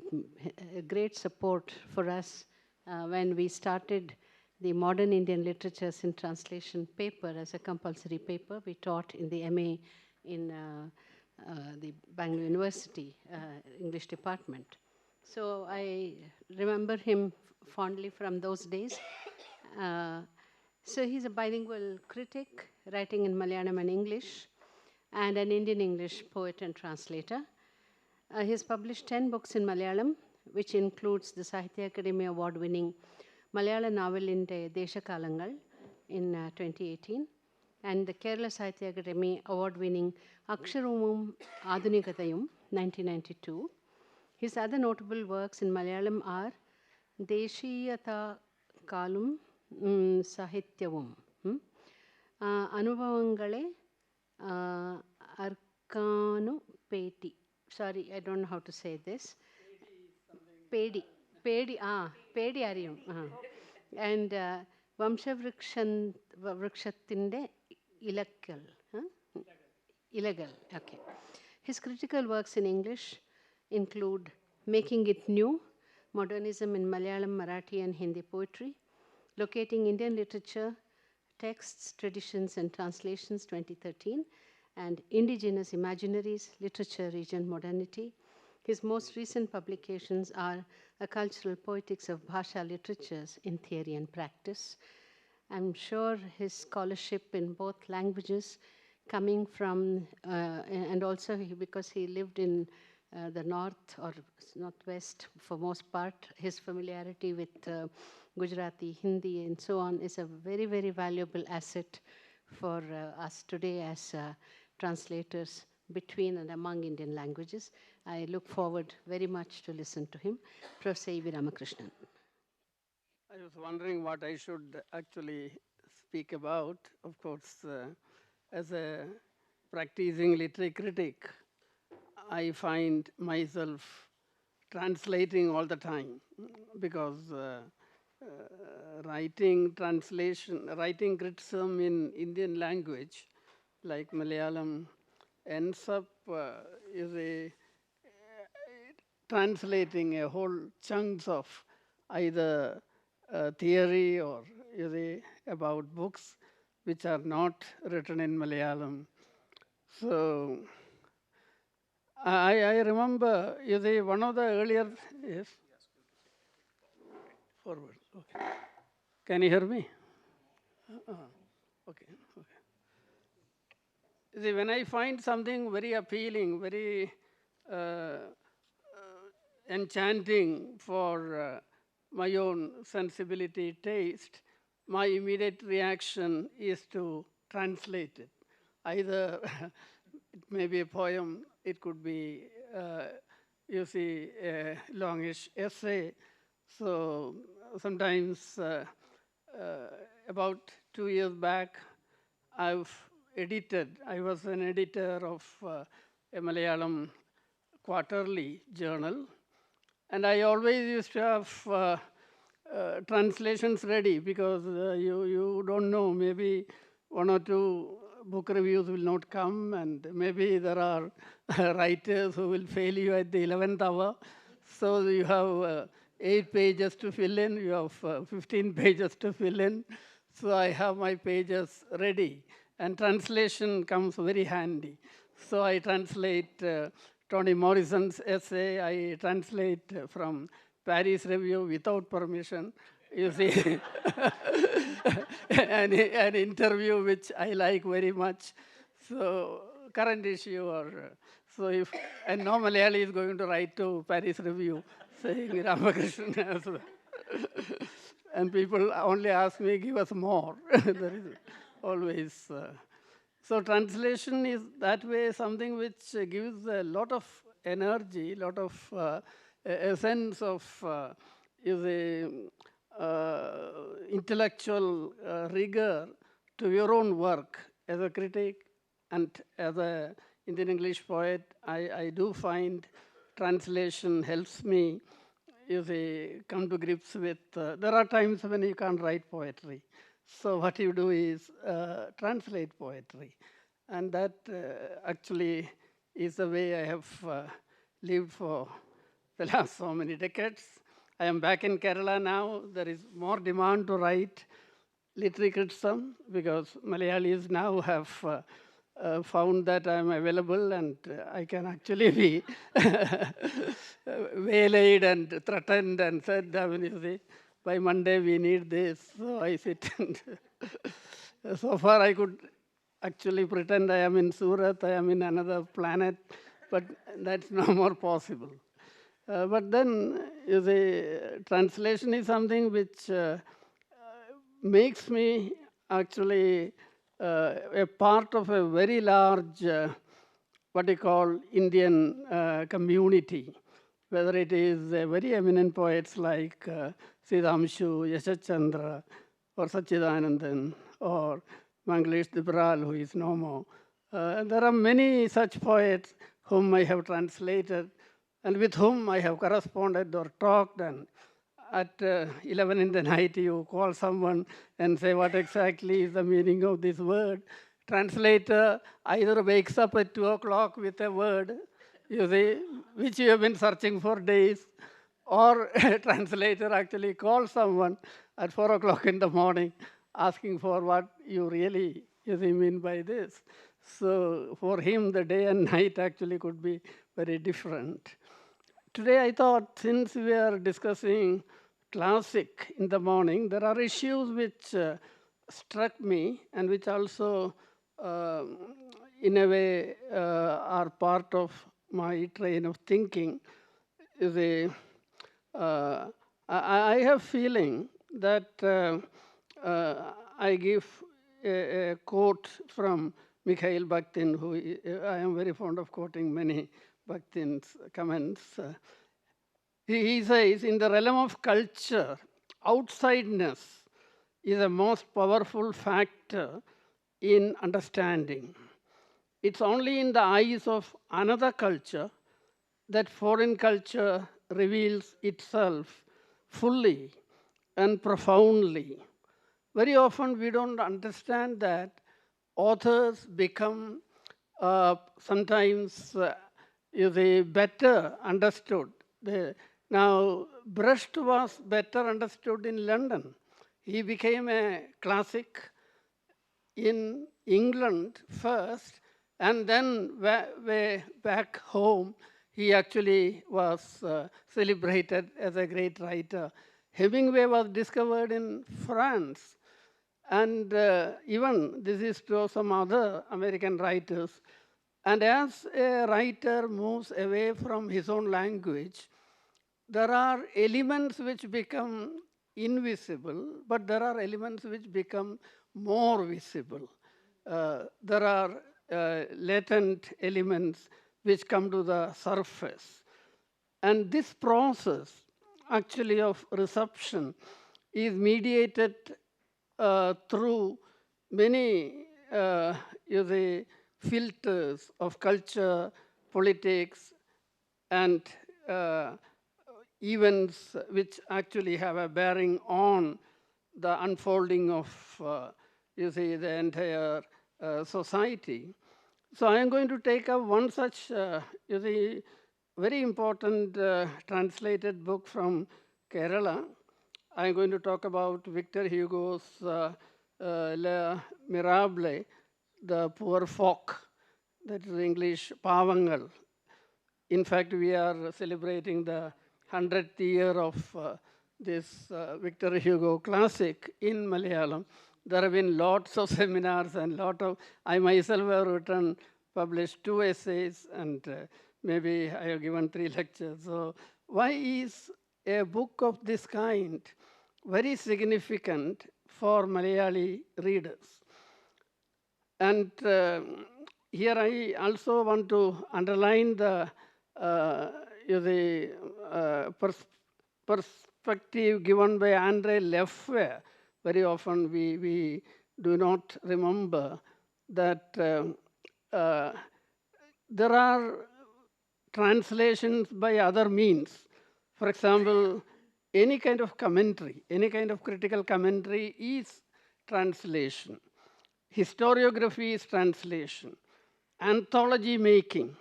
great support for us when we started the Modern Indian Literatures in Translation paper as a compulsory paper. We taught in the MA in the Bangalore University English department. So I remember him fondly from those days. So he's a bilingual critic, writing in Malayalam and English, and an Indian English poet and translator. He's published 10 books in Malayalam, which includes the Sahitya Akademi Award-winning Malayalam novel in Deshakalangal in 2018, and the Kerala Sahitya Akademi Award-winning Aksharumum Adunikatayum, 1992. His other notable works in Malayalam are Deshiyatha Kalum Sahityavum, Anubhavangale Arkanu Peti. Sorry, I don't know how to say this. Pedi Ariyum. And Vamshavrukshattinde Ilakkal. Ilagal, okay. His critical works in English include Making It New, Modernism in Malayalam, Marathi, and Hindi Poetry, Locating Indian Literature, Texts, Traditions, and Translations, 2013, and Indigenous Imaginaries, Literature, Region, Modernity. His most recent publications are A Cultural Poetics of Bhasha Literatures in Theory and Practice. I'm sure his scholarship in both languages coming from, and also because he lived in the north or northwest for most part, his familiarity with Gujarati, Hindi, and so on is a very, very valuable asset for us today as translators between and among Indian languages. I look forward very much to listen to him. Professor E.V. Ramakrishnan. I was wondering what I should actually speak about. Of course, as a practicing literary critic, I find myself translating all the time because writing criticism in Indian language, like Malayalam, ends up translating a whole chunks of either theory or about books which are not written in Malayalam. So I remember one of the earlier, yes? Forward, okay. Can you hear me? Okay. See, when I find something very appealing, very enchanting for my own sensibility, taste, my immediate reaction is to translate it. Either it may be a poem, it could be, you see, a longish essay. So sometimes, about 2 years back, I was an editor of a Malayalam quarterly journal, and I always used to have translations ready because you don't know, maybe 1 or 2 book reviews will not come, and maybe there are writers who will fail you at the 11th hour. So you have 8 pages to fill in, you have 15 pages to fill in. So I have my pages ready, and translation comes very handy. So I translate Toni Morrison's essay, I translate from Paris Review without permission. You see, an interview which I like very much. So current issue, or so if and no Malayali is going to write to Paris Review saying Ramakrishnan has, and people only ask me, give us more. There is always. So translation is that way something which gives a lot of energy, a lot of a sense of intellectual rigor to your own work as a critic and as a Indian English poet. I do find translation helps me, come to grips with, there are times when you can't write poetry. So what you do is translate poetry. And that actually is the way I have lived for the last so many decades. I am back in Kerala now. There is more demand to write literary criticism because Malayalis now have found that I am available and I can actually be waylaid and threatened and said, I mean, you see, by Monday we need this. So I sit and so far I could actually pretend I am in Surat, I am in another planet, but that's no more possible. But then, you see, translation is something which makes me actually a part of a very large, what you call Indian community, whether it is very eminent poets like Sridhamshu, Yashachandra, or Sachidanandan, or Manglesh Dibral, who is no more. There are many such poets whom I have translated and with whom I have corresponded or talked, and at 11 in the night you call someone and say what exactly is the meaning of this word. Translator either wakes up at 2 o'clock with a word, you see, which you have been searching for days, or a translator actually calls someone at 4 o'clock in the morning asking for what you really mean by this. So for him, the day and night actually could be very different. Today I thought, since we are discussing classic in the morning, there are issues which struck me and which also, in a way, are part of my train of thinking. I have feeling that I give a quote from Mikhail Bakhtin, who I am very fond of quoting many Bakhtin's comments. He says, in the realm of culture, outsideness is a most powerful factor in understanding. It's only in the eyes of another culture that foreign culture reveals itself fully and profoundly. Very often we don't understand that authors become sometimes better understood. Now, Brecht was better understood in London. He became a classic in England first, and then way back home, he actually was celebrated as a great writer. Hemingway was discovered in France, And even this is true of some other American writers. And as a writer moves away from his own language, there are elements which become invisible, but there are elements which become more visible. There are latent elements which come to the surface. And this process, actually, of reception is mediated through many filters of culture, politics, and events which actually have a bearing on the unfolding of the entire society. So I am going to take up one such very important translated book from Kerala. I am going to talk about Victor Hugo's Le Mirable, the poor folk, that is English, Pavangal. In fact, we are celebrating the 100th year of this Victor Hugo classic in Malayalam. There have been lots of seminars and I myself have written, published 2 essays, and maybe I have given 3 lectures. So why is a book of this kind very significant for Malayali readers? And here I also want to underline the perspective given by Andre Lefebvre. Very often we do not remember that there are translations by other means. For example, any kind of commentary, any kind of critical commentary is translation. Historiography is translation. Anthology making,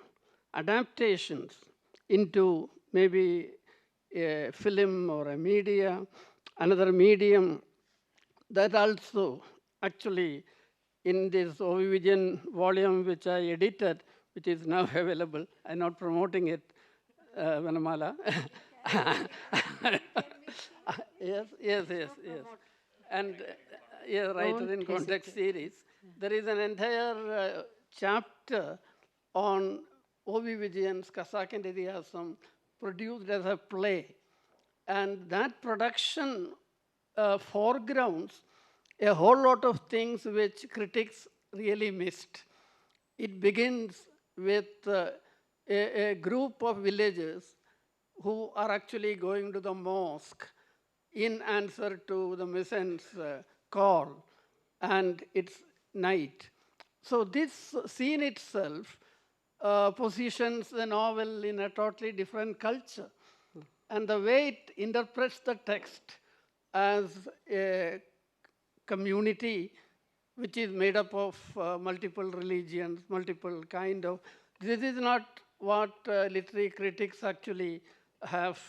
adaptations into maybe a film or a media, another medium, that also actually in this Ovivision volume which I edited, which is now available, I'm not promoting it, Vanamala. Yes. And writer in context series. There is an entire chapter on O.V. Vijayan's Kazakhstan Idiasam produced as a play. And that production foregrounds a whole lot of things which critics really missed. It begins with a group of villagers who are actually going to the mosque in answer to the mission's call, and it's night. So this scene itself positions the novel in a totally different culture. And the way it interprets the text as a community which is made up of multiple religions, multiple kind of, this is not what literary critics actually have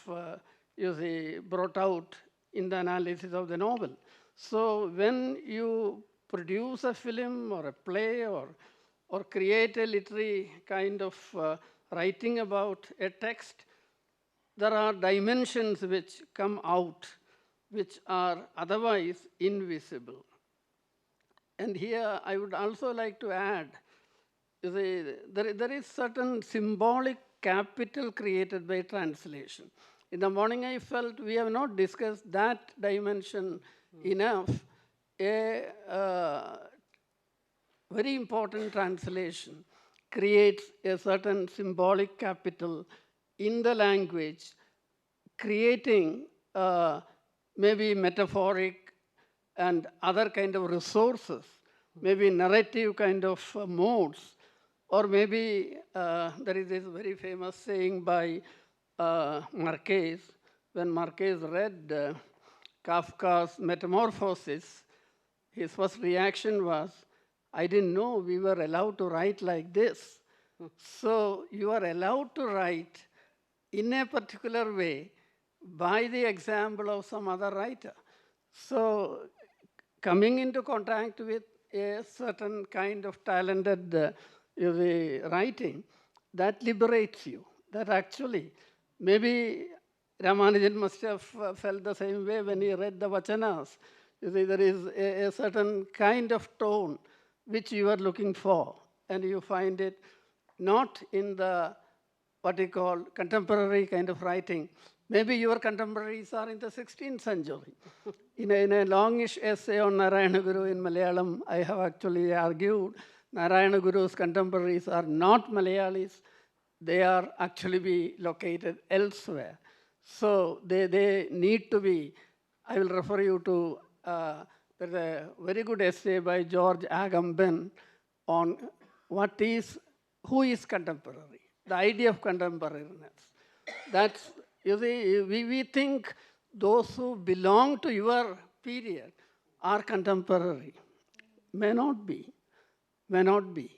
brought out in the analysis of the novel. So when you produce a film or a play or create a literary kind of writing about a text, there are dimensions which come out which are otherwise invisible. And here I would also like to add, there is certain symbolic capital created by translation. In the morning I felt we have not discussed that dimension enough. A very important translation creates a certain symbolic capital in the language, creating maybe metaphoric and other kind of resources, maybe narrative kind of modes, or maybe there is this very famous saying by Marquez. When Marquez read Kafka's Metamorphosis, his first reaction was, I didn't know we were allowed to write like this. So you are allowed to write in a particular way by the example of some other writer. So coming into contact with a certain kind of talented writing, that liberates you. That actually, maybe Ramanujan must have felt the same way when he read the Vachanas. You see, there is a certain kind of tone which you are looking for, and you find it not in the, what you call, contemporary kind of writing. Maybe your contemporaries are in the 16th century. In a longish essay on Narayana Guru in Malayalam, I have actually argued Narayana Guru's contemporaries are not Malayalis. They are actually be located elsewhere. So they need to be, I will refer you to, there's a very good essay by George Agamben on who is contemporary, the idea of contemporariness. That's, you see, we think those who belong to your period are contemporary. May not be, may not be.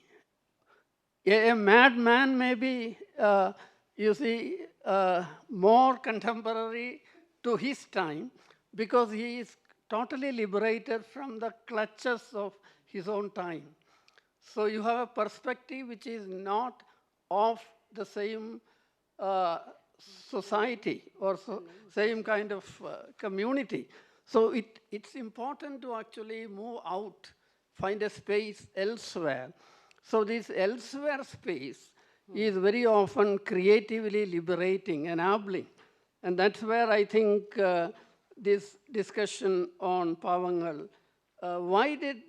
A madman may be, you see, more contemporary to his time because he is totally liberated from the clutches of his own time. So you have a perspective which is not of the same society or same kind of community. So it's important to actually move out, find a space elsewhere. So this elsewhere space is very often creatively liberating, enabling. And that's where I think this discussion on Pavangal, why did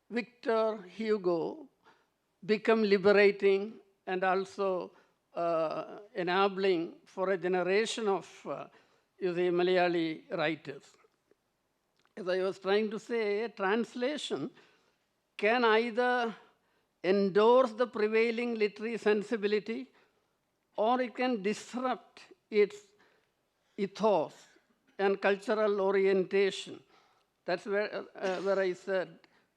Victor Hugo become liberating and also enabling for a generation of Malayali writers? As I was trying to say, a translation can either endorse the prevailing literary sensibility or it can disrupt its ethos and cultural orientation. That's where I said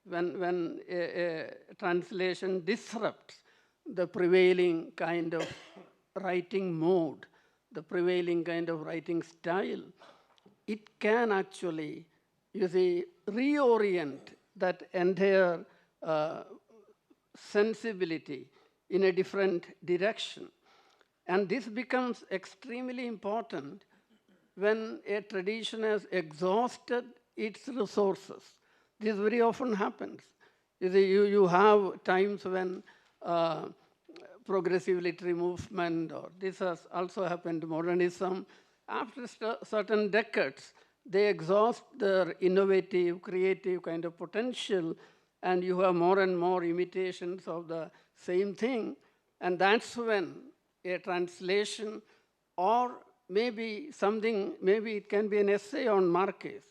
when a translation disrupts the prevailing kind of writing mode, the prevailing kind of writing style, it can actually, you see, reorient that entire sensibility in a different direction. And this becomes extremely important when a tradition has exhausted its resources. This very often happens. You see, you have times when progressive literary movement, or this has also happened, modernism, after certain decades, they exhaust their innovative, creative kind of potential, and you have more and more imitations of the same thing. And that's when a translation, or maybe something, maybe it can be an essay on Marquez.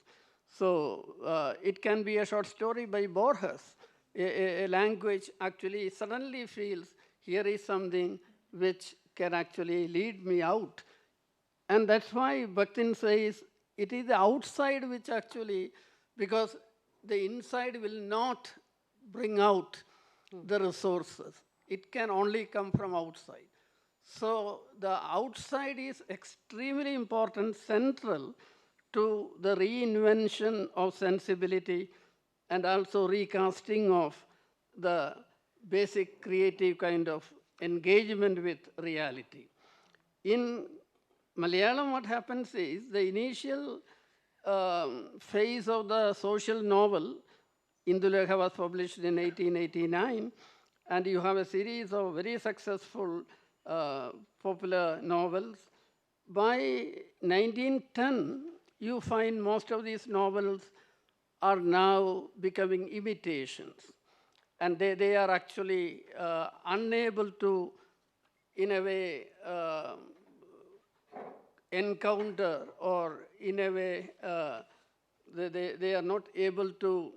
So it can be a short story by Borges. A language actually suddenly feels, here is something which can actually lead me out. And that's why Bhaktin says, it is the outside which actually, because the inside will not bring out the resources. It can only come from outside. So the outside is extremely important, central to the reinvention of sensibility and also recasting of the basic creative kind of engagement with reality. In Malayalam, what happens is the initial phase of the social novel, Indulekha was published in 1889, and you have a series of very successful popular novels. By 1910, you find most of these novels are now becoming imitations. And they are actually unable to, in a way, encounter, or in a way, they are not able to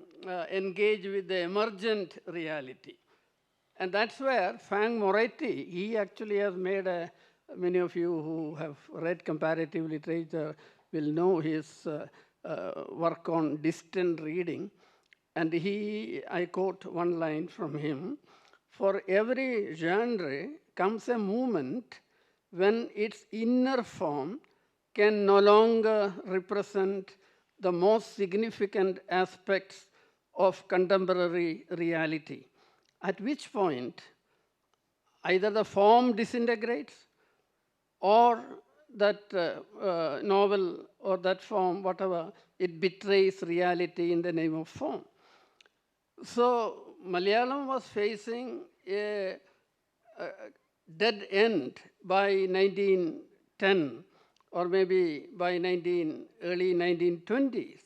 engage with the emergent reality. And that's where Fang Moretti, he actually has made many of you who have read comparative literature will know his work on distant reading. And I quote one line from him, "For every genre comes a moment when its inner form can no longer represent the most significant aspects of contemporary reality, at which point either the form disintegrates or that novel or that form, whatever, it betrays reality in the name of form. So Malayalam was facing a dead end by 1910 or maybe by early 1920s.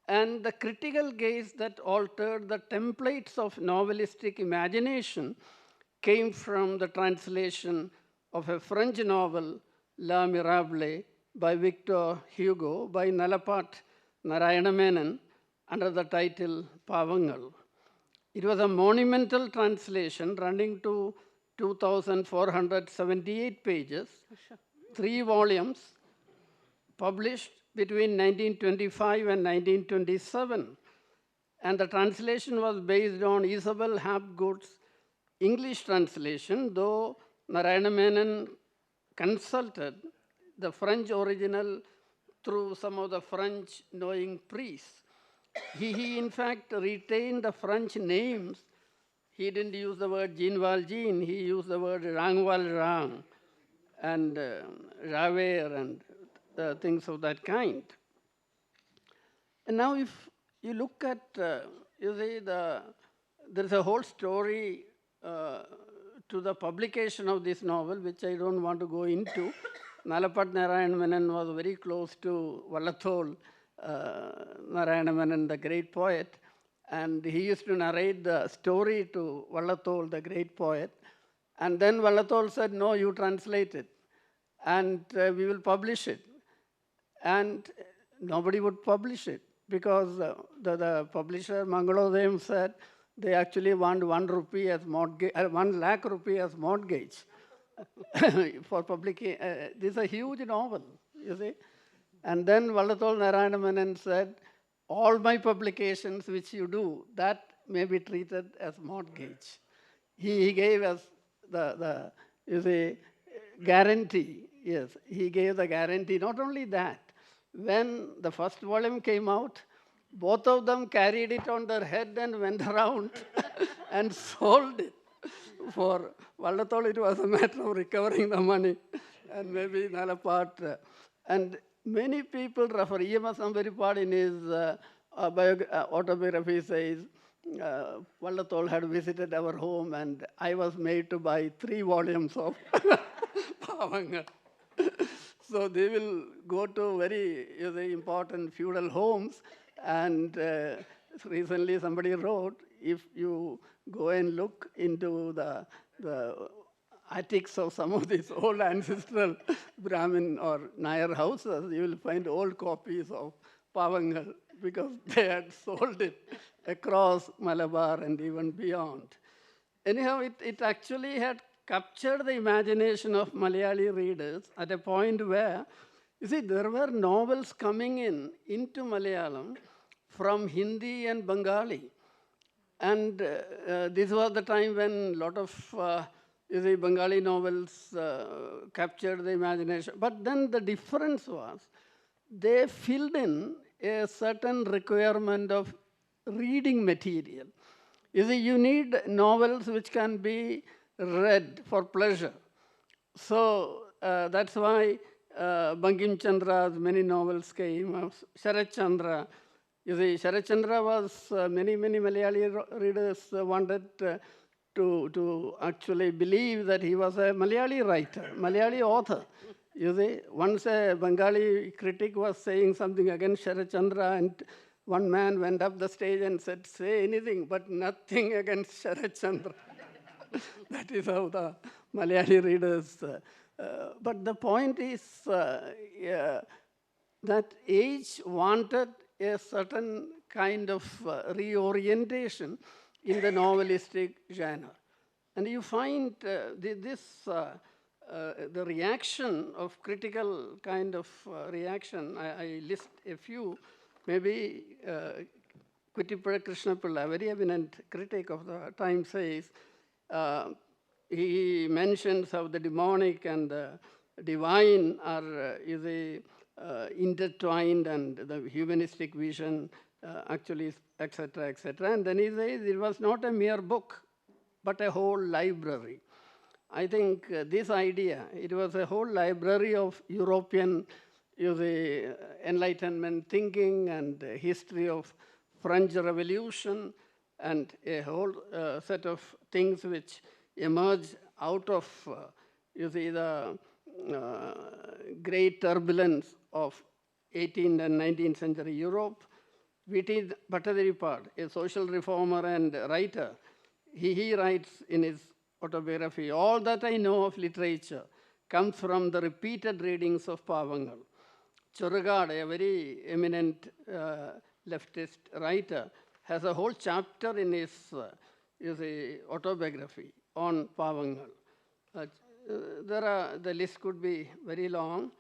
And the critical gaze that altered the templates of novelistic imagination came from the translation of a French novel, La Mirable, by Victor Hugo, by Nalla Narayana Menon, under the title Pavangal. It was a monumental translation running to 2,478 pages, 3 volumes, published between 1925 and 1927. And the translation was based on Isabel Hapgood's English translation, though Narayana Menon consulted the French original through some of the French knowing priests. He in fact retained the French names. He didn't use the word Jean Valjean, he used the word Rangwal Rang and Javert and things of that kind. And now if you look at, you see, there's a whole story to the publication of this novel, which I don't want to go into. Nalapat Narayan Menon was very close to Vallathol Narayana Menon, the great poet, and he used to narrate the story to Vallathol, the great poet. And then Vallathol said, no, you translate it, and we will publish it. And nobody would publish it because the publisher, Mangalodayam, said they actually want 1 rupee as mortgage, 1 lakh rupee as mortgage for publication. This is a huge novel, you see. And then Vallathol Narayana Menon said, all my publications which you do, that may be treated as mortgage. He gave us the you see, guarantee. Yes, he gave the guarantee. Not only that, when the first volume came out, both of them carried it on their head and went around and sold it. For Vallathol, it was a matter of recovering the money, and maybe another part. And many people refer, E.M.S. Ambaripad in his autobiography says, Vallathol had visited our home and I was made to buy 3 volumes of Pavangal. So they will go to very important feudal homes, and recently somebody wrote, if you go and look into the attics of some of these old ancestral Brahmin or Nair houses, you will find old copies of Pavangal because they had sold it across Malabar and even beyond. Anyhow, it actually had captured the imagination of Malayali readers at a point where, you see, there were novels coming into Malayalam from Hindi and Bengali. And this was the time when a lot of you see, Bengali novels captured the imagination. But then the difference was they filled in a certain requirement of reading material. You see, you need novels which can be read for pleasure. So that's why Bankim Chandra's many novels came. Sharat Chandra. You see, Sharat Chandra was, many Malayali readers wanted to actually believe that he was a Malayali writer, Malayali author. You see, once a Bengali critic was saying something against Sharat Chandra, and one man went up the stage and said, say anything, but nothing against Sharat Chandra. That is how the Malayali readers. But the point is that age wanted a certain kind of reorientation in the novelistic genre. And you find the reaction of critical kind of reaction, I list a few, maybe Kuttipuzha Krishnapilla, a very eminent critic of the time, says, he mentions how the demonic and the divine are intertwined, and the humanistic vision actually, etc., etc. And then he says it was not a mere book, but a whole library. I think this idea, it was a whole library of European the Enlightenment thinking and history of French Revolution and a whole set of things which emerge out of, the great turbulence of 18th and 19th century Europe. V.T. Bhattacharya, a social reformer and writer, he writes in his autobiography, all that I know of literature comes from the repeated readings of Pavangal. Churugad, a very eminent leftist writer, has a whole chapter in his autobiography on Pavangal. The list could be very long.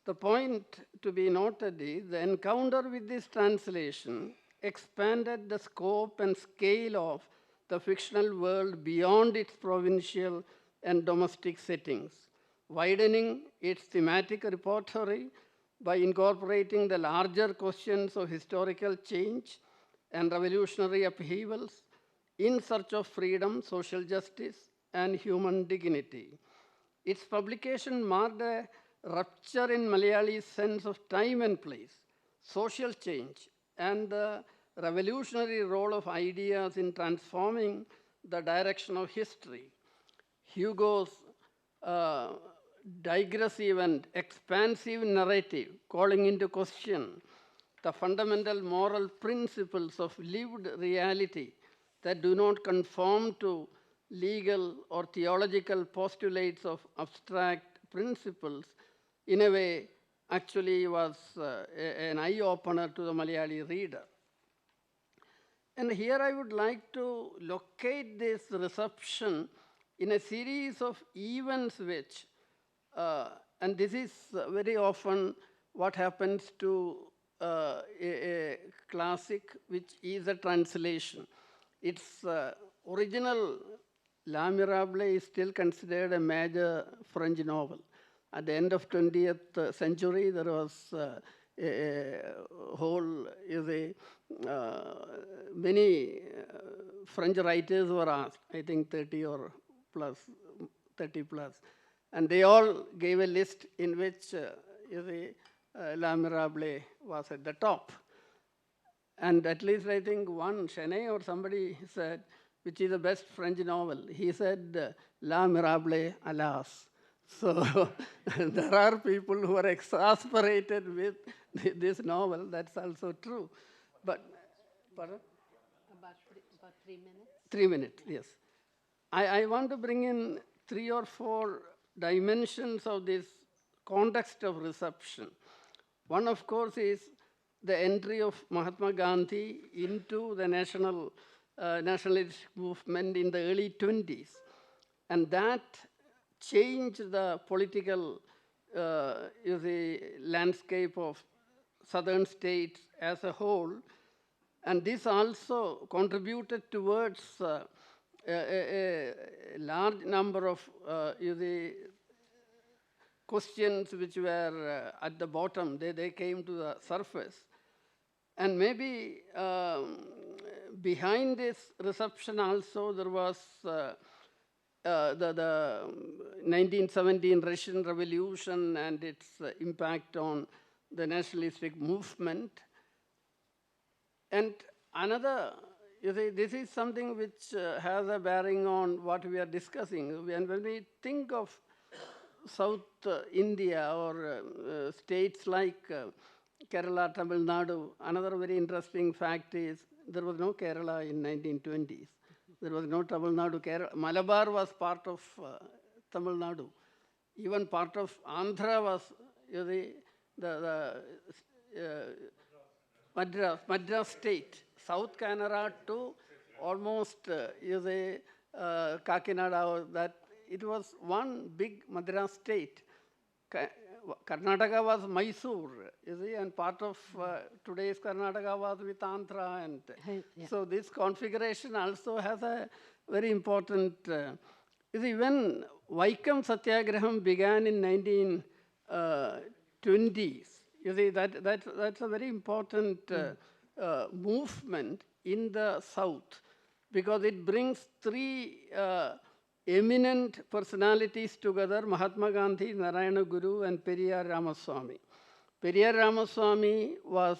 The point to be noted is the encounter with this translation expanded the scope and scale of the fictional world beyond its provincial and domestic settings, widening its thematic repertoire by incorporating the larger questions of historical change and revolutionary upheavals in search of freedom, social justice, and human dignity. Its publication marked a rupture in Malayali's sense of time and place, social change, and the revolutionary role of ideas in transforming the direction of history. Hugo's digressive and expansive narrative calling into question the fundamental moral principles of lived reality that do not conform to legal or theological postulates of abstract principles, in a way, actually was an eye-opener to the Malayali reader. And here I would like to locate this reception in a series of events which, and this is very often what happens to a classic which is a translation. Its original La Mirable is still considered a major French novel. At the end of 20th century, there was a whole, many French writers were asked, I think 30 plus, and they all gave a list in which La Mirable was at the top. And at least I think one, Chenet or somebody said, which is the best French novel. He said, La Mirable, alas. So there are people who are exasperated with this novel. That's also true. But, pardon? About 3 minutes? 3 minutes, yes. I want to bring in 3 or 4 dimensions of this context of reception. One, of course, is the entry of Mahatma Gandhi into the nationalist movement in the early 20s. And that changed the political landscape of southern states as a whole. And this also contributed towards a large number of questions which were at the bottom. They came to the surface. And maybe behind this reception also there was the 1917 Russian Revolution and its impact on the nationalistic movement. And another, this is something which has a bearing on what we are discussing. And when we think of South India or states like Kerala, Tamil Nadu, another very interesting fact is there was no Kerala in 1920s. There was no Tamil Nadu. Kerala. Malabar was part of Tamil Nadu. Even part of Andhra was Madras state. South Canara to almost Kakinada, that it was one big Madras state. Karnataka was Mysore, and part of today's Karnataka was with Andhra. And so this configuration also has a very important, when Vaikam Satyagraham began in 1920s, that's a very important movement in the South, because it brings 3 eminent personalities together, Mahatma Gandhi, Narayana Guru, and Periyar Ramaswamy. Periyar Ramaswamy was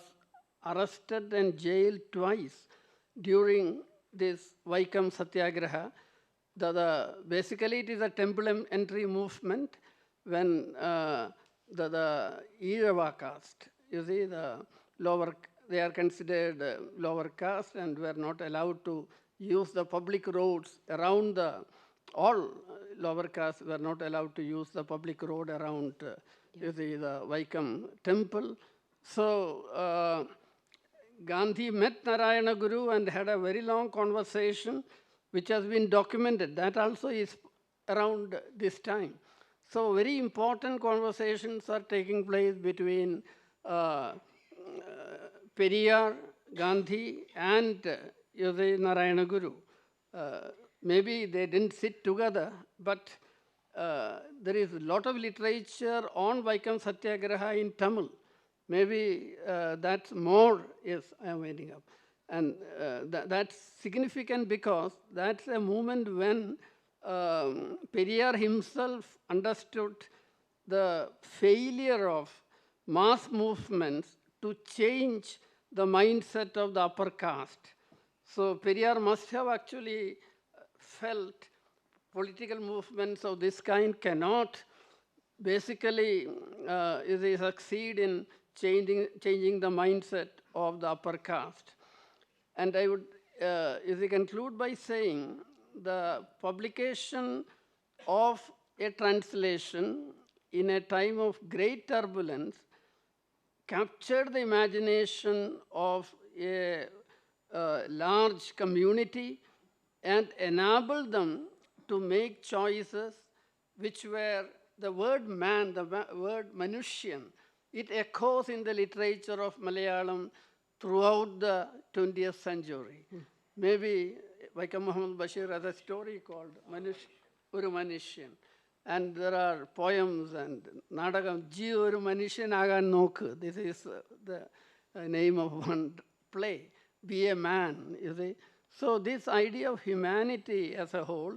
arrested and jailed twice during this Vaikam Satyagraha. Basically, it is a temple entry movement when the Irava caste, you see, they are considered lower caste and were not allowed to use the public roads around all lower castes were not allowed to use the public road around you see, the Vaikam temple. So Gandhi met Narayana Guru and had a very long conversation, which has been documented. That also is around this time. So very important conversations are taking place between Periyar, Gandhi, and Narayana Guru. Maybe they didn't sit together, but there is a lot of literature on Vaikam Satyagraha in Tamil. Maybe that's more, yes, I am waiting up. And that's significant because that's a moment when Periyar himself understood the failure of mass movements to change the mindset of the upper caste. So Periyar must have actually felt political movements of this kind cannot basically succeed in changing the mindset of the upper caste. And I would conclude by saying the publication of a translation in a time of great turbulence captured the imagination of a large community and enabled them to make choices which were the word man, the word Manusyan. It echoes in the literature of Malayalam throughout the 20th century. Maybe Vaikam Muhammad Bashir has a story called Uru Manusyan. And there are poems and Nadagam, Ji Uru Manusyan Agan Noku. This is the name of one play. Be a man, you see. So this idea of humanity as a whole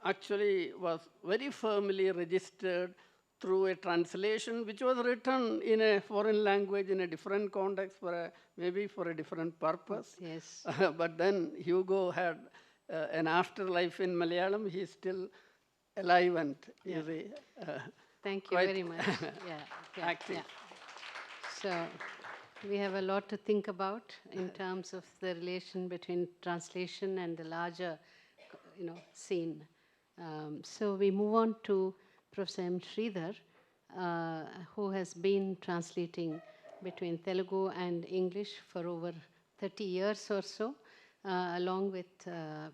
actually was very firmly registered through a translation which was written in a foreign language in a different context maybe for a different purpose. Yes. But then Hugo had an afterlife in Malayalam. He's still alive and you see, thank you very much. active. Yeah. So we have a lot to think about in terms of the relation between translation and the larger, scene. So we move on to Professor M. Sridhar, who has been translating between Telugu and English for over 30 years or so, along with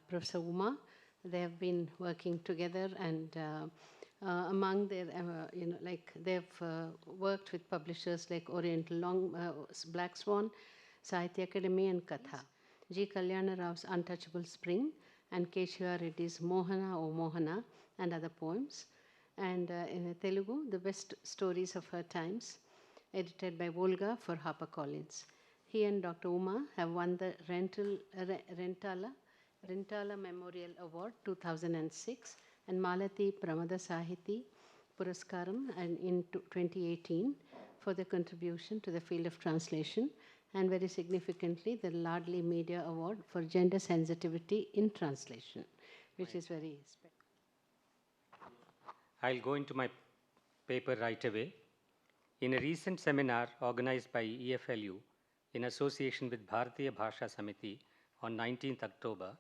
Professor Uma. They have been working together, and among their, they've worked with publishers like Oriental Black Swan, Sahitya Academy, and Katha, G. Kalyana Rao's Untouchable Spring, and K. Shiva Reddy's Mohana O Mohana, and other poems. And in Telugu, The Best Stories of Her Times, edited by Volga for HarperCollins. He and Dr. Uma have won the Rentala Memorial Award 2006 and Malati Pramada Sahiti Puraskaram in 2018 for their contribution to the field of translation, and very significantly the Ladli Media Award for Gender Sensitivity in Translation, which is very special. I'll go into my paper right away. In a recent seminar organized by EFLU in association with Bharatiya Bhasha Samiti on 19th October,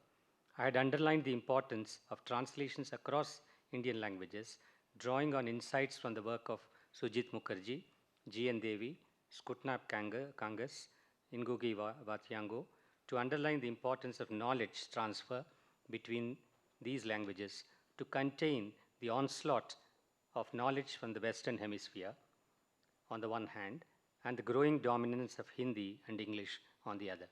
I had underlined the importance of translations across Indian languages, drawing on insights from the work of Sujit Mukherjee, G.N. Devi, Skutnap Kangas, Ngugi Vatyango, to underline the importance of knowledge transfer between these languages to contain the onslaught of knowledge from the Western Hemisphere on the one hand, and the growing dominance of Hindi and English on the other.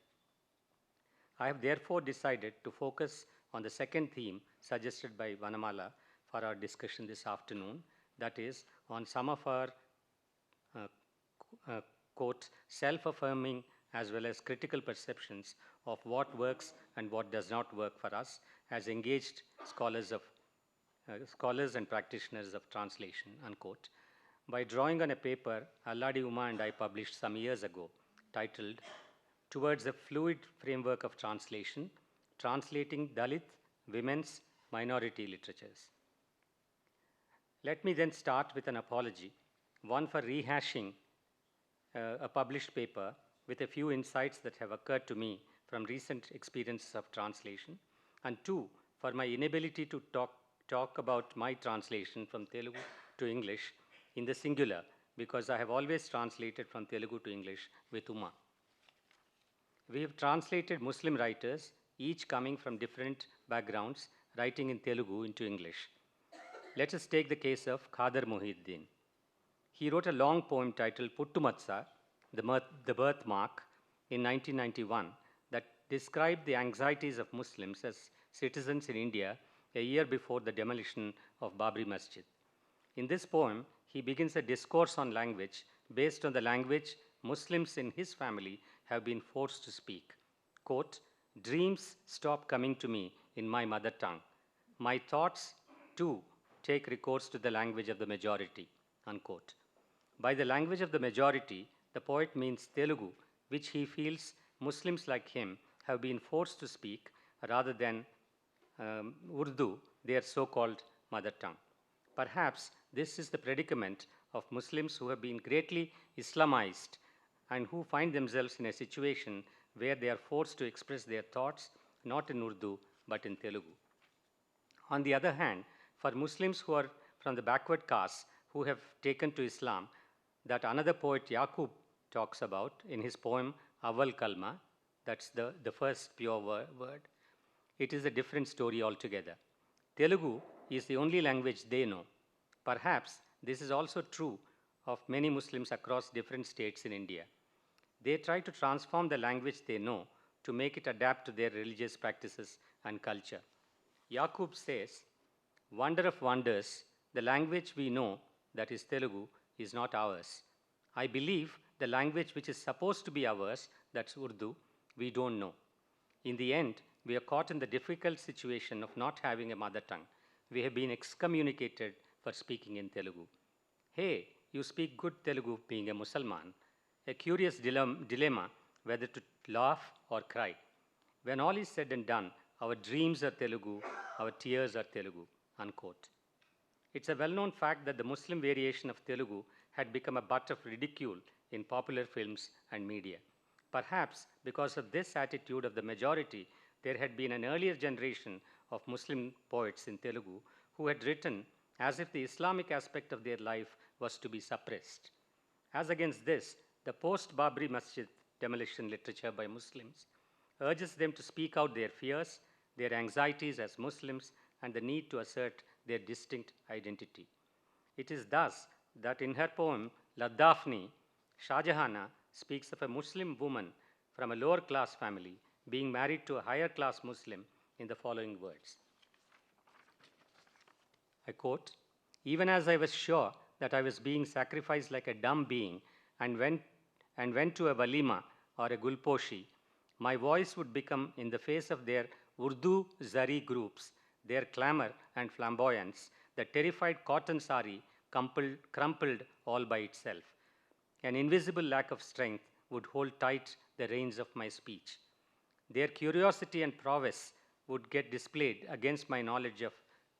I have therefore decided to focus on the second theme suggested by Vanamala for our discussion this afternoon, that is, on some of our quote, self-affirming as well as critical perceptions of what works and what does not work for us as engaged scholars and practitioners of translation, unquote. by drawing on a paper Alluri Uma and I published some years ago, titled Towards a Fluid Framework of Translation, Translating Dalit, Women's, Minority Literatures. Let me then start with an apology, one for rehashing a published paper with a few insights that have occurred to me from recent experiences of translation, and two, for my inability to talk about my translation from Telugu to English in the singular, because I have always translated from Telugu to English with Uma. We have translated Muslim writers, each coming from different backgrounds, writing in Telugu into English. Let us take the case of Khadar Muhyiddin. He wrote a long poem titled Puttumatsa, the birthmark, in 1991 that described the anxieties of Muslims as citizens in India a year before the demolition of Babri Masjid. In this poem, he begins a discourse on language based on the language Muslims in his family have been forced to speak. Quote, dreams stop coming to me in my mother tongue. My thoughts, too, take recourse to the language of the majority, unquote. By the language of the majority, the poet means Telugu, which he feels Muslims like him have been forced to speak rather than Urdu, their so-called mother tongue. Perhaps this is the predicament of Muslims who have been greatly Islamized and who find themselves in a situation where they are forced to express their thoughts not in Urdu but in Telugu. On the other hand, for Muslims who are from the backward castes who have taken to Islam, that another poet Yaqub talks about in his poem Aval Kalma, that's the first pure word, it is a different story altogether. Telugu is the only language they know. Perhaps this is also true of many Muslims across different states in India. They try to transform the language they know to make it adapt to their religious practices and culture. Yaqub says, wonder of wonders, the language we know, that is Telugu, is not ours. I believe the language which is supposed to be ours, that's Urdu, we don't know. In the end, we are caught in the difficult situation of not having a mother tongue. We have been excommunicated for speaking in Telugu. Hey, you speak good Telugu being a Mussalman. A curious dilemma whether to laugh or cry. When all is said and done, our dreams are Telugu, our tears are Telugu, unquote. It's a well-known fact that the Muslim variation of Telugu had become a butt of ridicule in popular films and media. Perhaps because of this attitude of the majority, there had been an earlier generation of Muslim poets in Telugu who had written as if the Islamic aspect of their life was to be suppressed. As against this, the post-Babri Masjid demolition literature by Muslims urges them to speak out their fears, their anxieties as Muslims, and the need to assert their distinct identity. It is thus that in her poem, Laddafni, Shahjahana speaks of a Muslim woman from a lower class family being married to a higher class Muslim in the following words. I quote, even as I was sure that I was being sacrificed like a dumb being and went to a walima or a gulposhi, my voice would become in the face of their Urdu Zari groups, their clamor and flamboyance, the terrified cotton sari crumpled all by itself. An invisible lack of strength would hold tight the reins of my speech. Their curiosity and prowess would get displayed against my knowledge of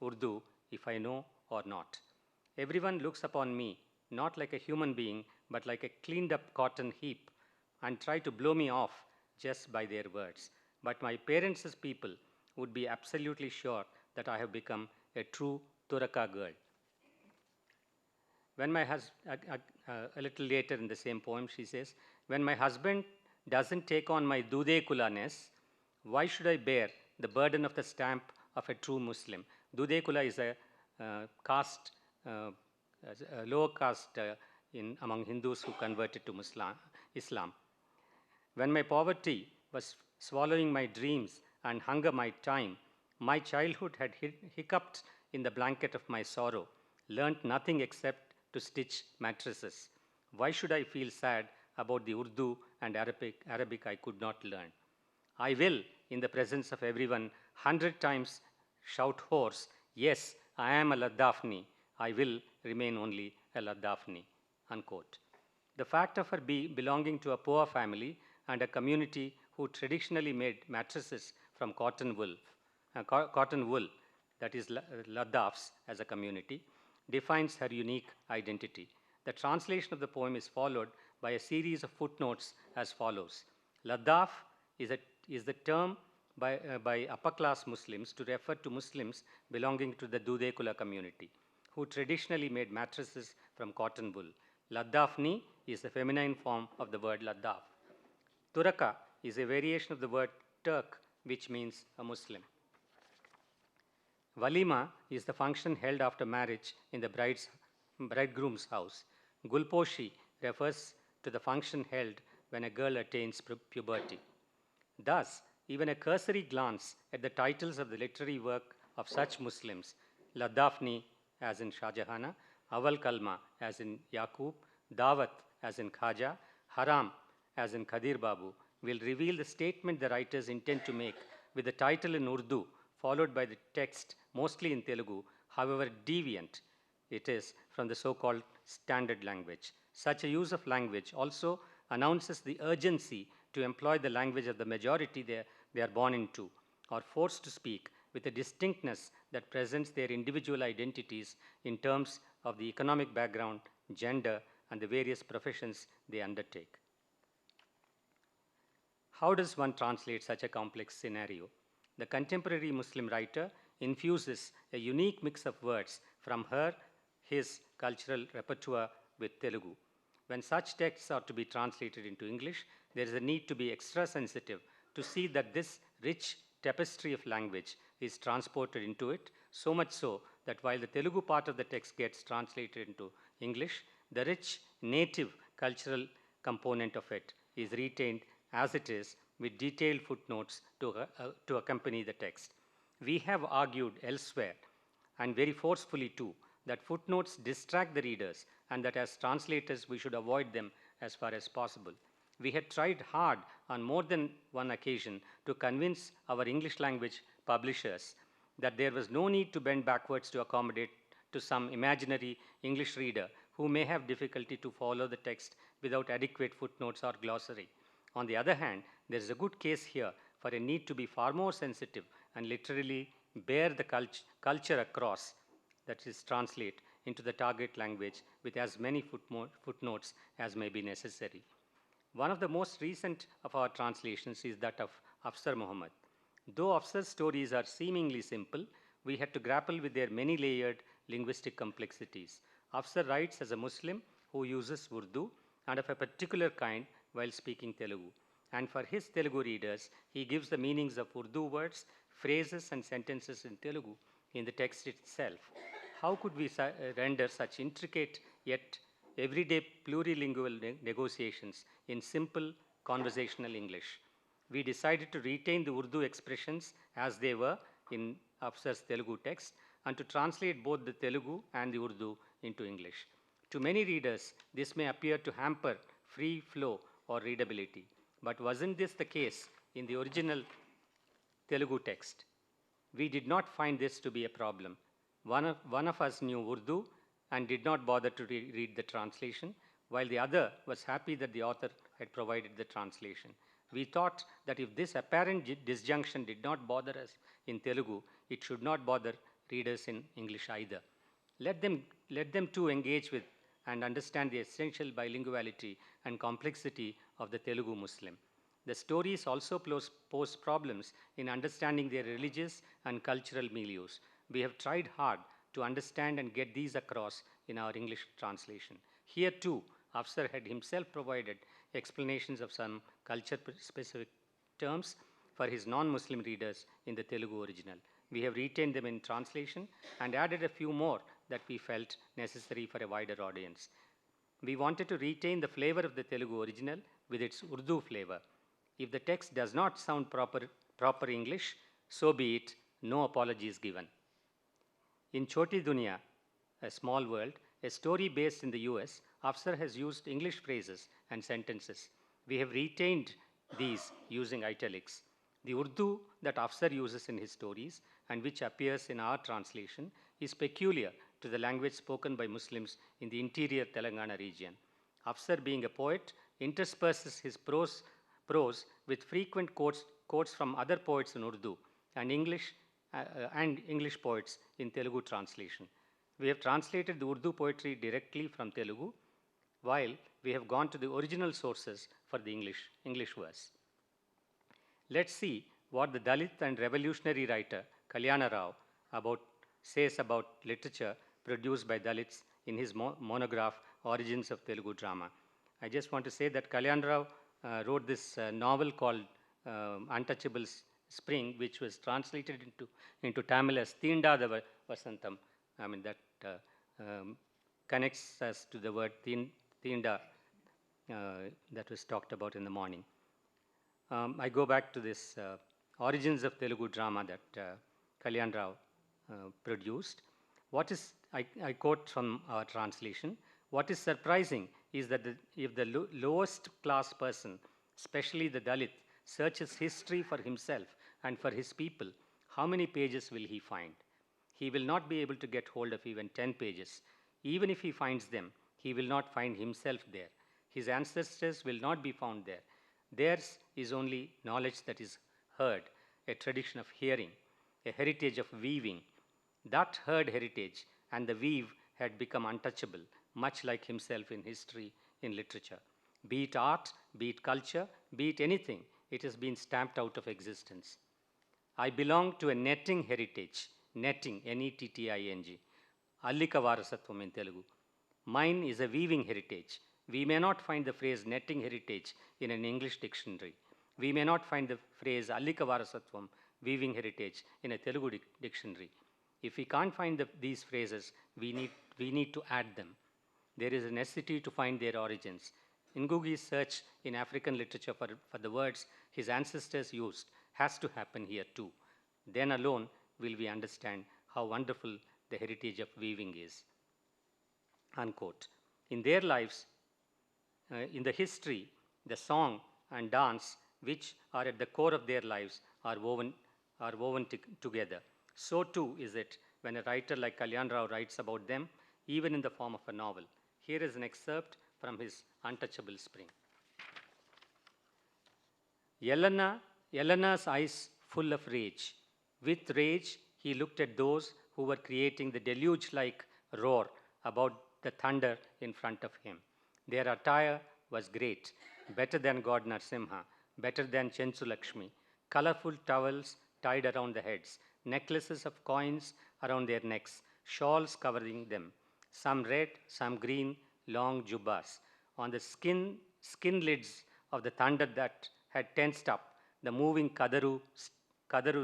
Urdu if I know or not. Everyone looks upon me not like a human being, but like a cleaned up cotton heap, and try to blow me off just by their words. But my parents' people would be absolutely sure that I have become a true Turaka girl. When my a little later in the same poem, she says, when my husband doesn't take on my Dude Kula-ness, why should I bear the burden of the stamp of a true Muslim? Dude Kula is a caste, a lower caste among Hindus who converted to Islam. When my poverty was swallowing my dreams and hunger my time, my childhood had hiccuped in the blanket of my sorrow, learnt nothing except to stitch mattresses. Why should I feel sad about the Urdu and Arabic I could not learn? I will, in the presence of everyone, 100 times shout hoarse, yes, I am a Laddafni. I will remain only a Ladafni, unquote. The fact of her belonging to a poor family and a community who traditionally made mattresses from cotton wool, that is Ladafs as a community, defines her unique identity. The translation of the poem is followed by a series of footnotes as follows. Ladaf is the term by upper-class Muslims to refer to Muslims belonging to the Dudekula community, who traditionally made mattresses from cotton wool. Ladafni is the feminine form of the word Ladaf. Turaka is a variation of the word Turk, which means a Muslim. Walima is the function held after marriage in the bridegroom's house. Gulposhi refers to the function held when a girl attains puberty. Thus, even a cursory glance at the titles of the literary work of such Muslims, Ladafni as in Shah Jahana, Awal Kalma as in Yaqub, Dawat as in Khaja, Haram as in Khadir Babu, will reveal the statement the writers intend to make with the title in Urdu, followed by the text mostly in Telugu, however deviant it is from the so-called standard language. Such a use of language also announces the urgency to employ the language of the majority they are born into or forced to speak with a distinctness that presents their individual identities in terms of the economic background, gender, and the various professions they undertake. How does one translate such a complex scenario? The contemporary Muslim writer infuses a unique mix of words from his cultural repertoire with Telugu. When such texts are to be translated into English, there is a need to be extra sensitive to see that this rich tapestry of language is transported into it, so much so that while the Telugu part of the text gets translated into English, the rich native cultural component of it is retained as it is with detailed footnotes to accompany the text. We have argued elsewhere, and very forcefully too, that footnotes distract the readers and that as translators we should avoid them as far as possible. We had tried hard on more than one occasion to convince our English language publishers that there was no need to bend backwards to accommodate to some imaginary English reader who may have difficulty to follow the text without adequate footnotes or glossary. On the other hand, there is a good case here for a need to be far more sensitive and literally bear the culture across, that is, translate into the target language with as many footnotes as may be necessary. One of the most recent of our translations is that of Afsar Muhammad. Though Afsar's stories are seemingly simple, we had to grapple with their many-layered linguistic complexities. Afsar writes as a Muslim who uses Urdu and of a particular kind while speaking Telugu. And for his Telugu readers, he gives the meanings of Urdu words, phrases, and sentences in Telugu in the text itself. How could we render such intricate yet everyday plurilingual negotiations in simple conversational English? We decided to retain the Urdu expressions as they were in Afsar's Telugu text and to translate both the Telugu and the Urdu into English. To many readers, this may appear to hamper free flow or readability, but wasn't this the case in the original Telugu text? We did not find this to be a problem. One of us knew Urdu and did not bother to read the translation, while the other was happy that the author had provided the translation. We thought that if this apparent disjunction did not bother us in Telugu, it should not bother readers in English either. Let them too engage with and understand the essential bilinguality and complexity of the Telugu Muslim. The stories also pose problems in understanding their religious and cultural milieus. We have tried hard to understand and get these across in our English translation. Here too, Afsar had himself provided explanations of some culture-specific terms for his non-Muslim readers in the Telugu original. We have retained them in translation and added a few more that we felt necessary for a wider audience. We wanted to retain the flavor of the Telugu original with its Urdu flavor. If the text does not sound proper English, so be it, no apologies given. In Choti Dunya, A Small World, a story based in the US, Afsar has used English phrases and sentences. We have retained these using italics. The Urdu that Afsar uses in his stories and which appears in our translation is peculiar to the language spoken by Muslims in the interior Telangana region. Afzal, being a poet, intersperses his prose with frequent quotes from other poets in Urdu and English poets in Telugu translation. We have translated the Urdu poetry directly from Telugu, while we have gone to the original sources for the English verse. Let's see what the Dalit and revolutionary writer Kalyana Rao says about literature produced by Dalits in his monograph Origins of Telugu Drama. I just want to say that Kalyana Rao wrote this novel called Untouchable Spring, which was translated into Tamil as Teendada Vasantham. I mean, that connects us to the word Teenda that was talked about in the morning. I go back to this Origins of Telugu Drama that Kalyana Rao produced. I quote from our translation, what is surprising is that if the lowest class person, especially the Dalit, searches history for himself and for his people, how many pages will he find? He will not be able to get hold of even 10 pages. Even if he finds them, he will not find himself there. His ancestors will not be found there. Theirs is only knowledge that is heard, a tradition of hearing, a heritage of weaving. That heard heritage and the weave had become untouchable, much like himself in history, in literature. Be it art, be it culture, be it anything, it has been stamped out of existence. I belong to a netting heritage, netting, N-E-T-T-I-N-G, Allika Varasatvam in Telugu. Mine is a weaving heritage. We may not find the phrase netting heritage in an English dictionary. We may not find the phrase Allika Varasatvam, weaving heritage, in a Telugu dictionary. If we can't find these phrases, we need to add them. There is a necessity to find their origins. Ngugi's search in African literature for the words his ancestors used has to happen here too. Then alone will we understand how wonderful the heritage of weaving is. Unquote. In their lives, in the history, the song and dance, which are at the core of their lives, are woven together. So too is it when a writer like Kalyana Rao writes about them, even in the form of a novel. Here is an excerpt from his Untouchable Spring. Yelana's eyes full of rage. With rage, he looked at those who were creating the deluge-like roar about the thunder in front of him. Their attire was great, better than God Narsimha, better than Chensulakshmi. Colorful towels tied around the heads, necklaces of coins around their necks, shawls covering them, some red, some green, long jubbas. On the skin lids of the thunder that had tensed up, the moving kadaru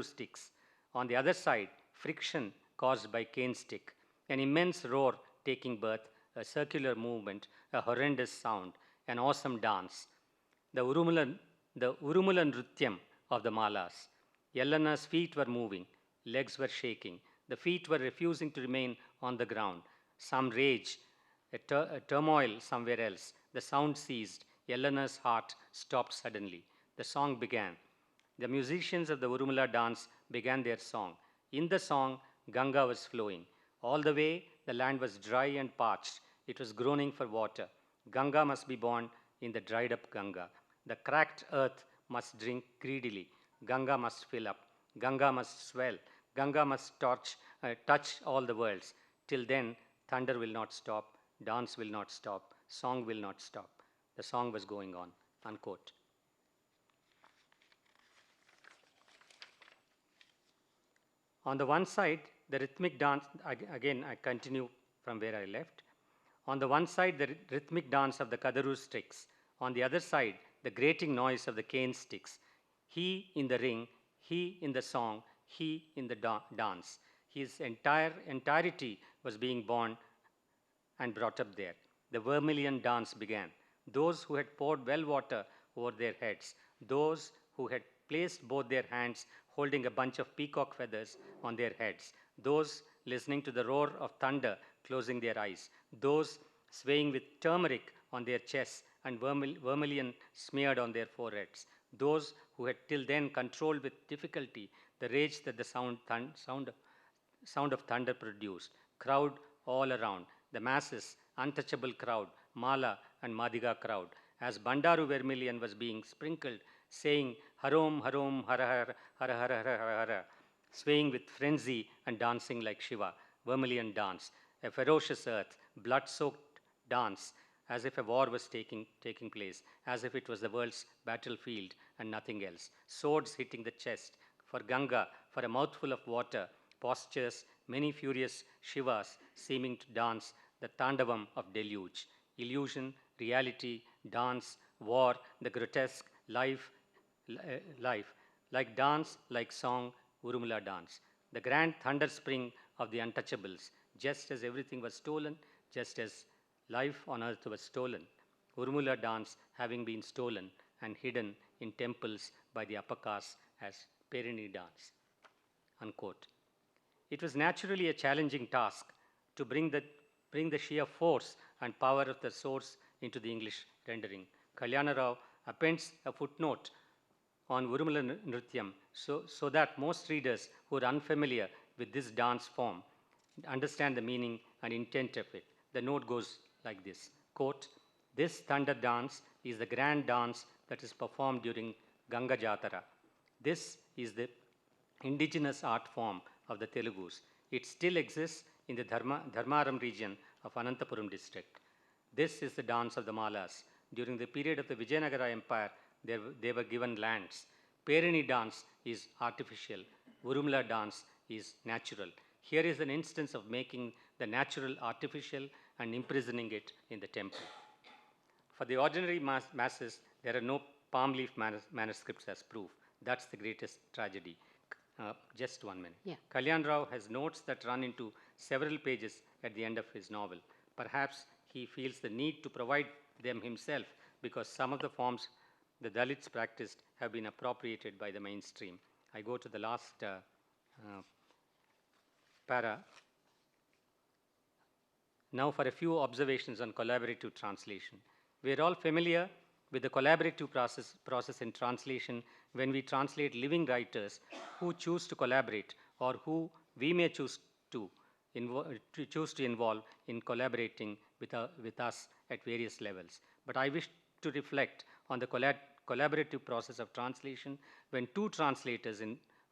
sticks. On the other side, friction caused by cane stick, an immense roar taking birth, a circular movement, a horrendous sound, an awesome dance. The Urumula Nrutyam of the Malas. Yellana's feet were moving, legs were shaking. The feet were refusing to remain on the ground. Some rage, a turmoil somewhere else. The sound ceased. Yellana's heart stopped suddenly. The song began. The musicians of the Urumula dance began their song. In the song, Ganga was flowing. All the way, the land was dry and parched. It was groaning for water. Ganga must be born in the dried up Ganga. The cracked earth must drink greedily. Ganga must fill up. Ganga must swell. Ganga must touch all the worlds. Till then, thunder will not stop, dance will not stop, song will not stop. The song was going on. Unquote. On the one side, the rhythmic dance, again I continue from where I left. On the one side, the rhythmic dance of the kadaru sticks. On the other side, the grating noise of the cane sticks. He in the ring, he in the song, he in the dance. His entirety was being born and brought up there. The vermilion dance began. Those who had poured well water over their heads, those who had placed both their hands holding a bunch of peacock feathers on their heads, those listening to the roar of thunder closing their eyes, those swaying with turmeric on their chests and vermilion smeared on their foreheads, those who had till then controlled with difficulty the rage that the sound of thunder produced, crowd all around. The masses, untouchable crowd, Mala and Madiga crowd, as Bandaru vermilion was being sprinkled, saying Harom, Harom, Hara, Hara, Hara, Hara, Hara, Hara, Hara, swaying with frenzy and dancing like Shiva, vermilion dance, a ferocious earth, blood-soaked dance, as if a war was taking place, as if it was the world's battlefield and nothing else. Swords hitting the chest, for Ganga, for a mouthful of water, postures, many furious Shivas seeming to dance the Tandavam of deluge. Illusion, reality, dance, war, the grotesque, life, like dance, like song, Urumila dance. The grand thunder spring of the untouchables, just as everything was stolen, just as life on earth was stolen. Urumila dance having been stolen and hidden in temples by the upper caste as Perini dance. Unquote. It was naturally a challenging task to bring the sheer force and power of the source into the English rendering. Kalyana Rao appends a footnote on Urumila Nrityam so that most readers who are unfamiliar with this dance form understand the meaning and intent of it. The note goes like this, quote, "This thunder dance is the grand dance that is performed during Ganga Jatara. This is the indigenous art form of the Telugus. It still exists in the Dharmaram region of Anantapuram district. This is the dance of the Malas. During the period of the Vijayanagara Empire, they were given lands. Perini dance is artificial. Urumila dance is natural. Here is an instance of making the natural artificial and imprisoning it in the temple. For the ordinary masses, there are no palm leaf manuscripts as proof. That's the greatest tragedy." Just 1 minute. Yeah. Kalyan Rao has notes that run into several pages at the end of his novel. Perhaps he feels the need to provide them himself because some of the forms the Dalits practiced have been appropriated by the mainstream. I go to the last para. Now for a few observations on collaborative translation. We are all familiar with the collaborative process in translation when we translate living writers who choose to collaborate or who we may choose to involve in collaborating with us at various levels. But I wish to reflect on the collaborative process of translation when two translators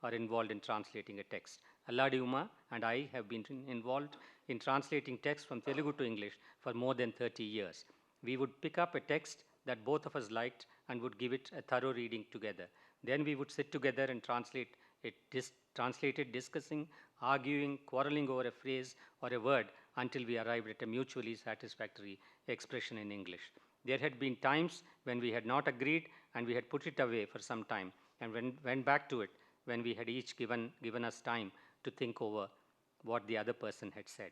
are involved in translating a text. Alluri Uma and I have been involved in translating text from Telugu to English for more than 30 years. We would pick up a text that both of us liked and would give it a thorough reading together. Then we would sit together and translate it, discussing, arguing, quarreling over a phrase or a word until we arrived at a mutually satisfactory expression in English. There had been times when we had not agreed and we had put it away for some time and went back to it when we had each given us time to think over what the other person had said.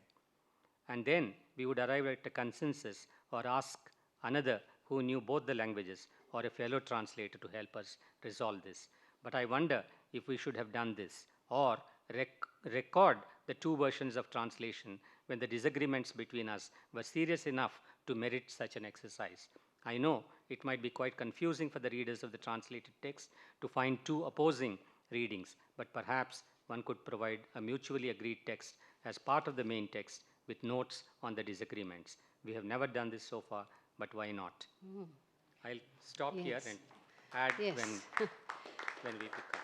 And then we would arrive at a consensus or ask another who knew both the languages or a fellow translator to help us resolve this. But I wonder if we should have done this or record the two versions of translation when the disagreements between us were serious enough to merit such an exercise. I know it might be quite confusing for the readers of the translated text to find two opposing readings, but perhaps one could provide a mutually agreed text as part of the main text with notes on the disagreements. We have never done this so far, but why not? Mm. I'll stop Yes. here and add Yes. when we pick up.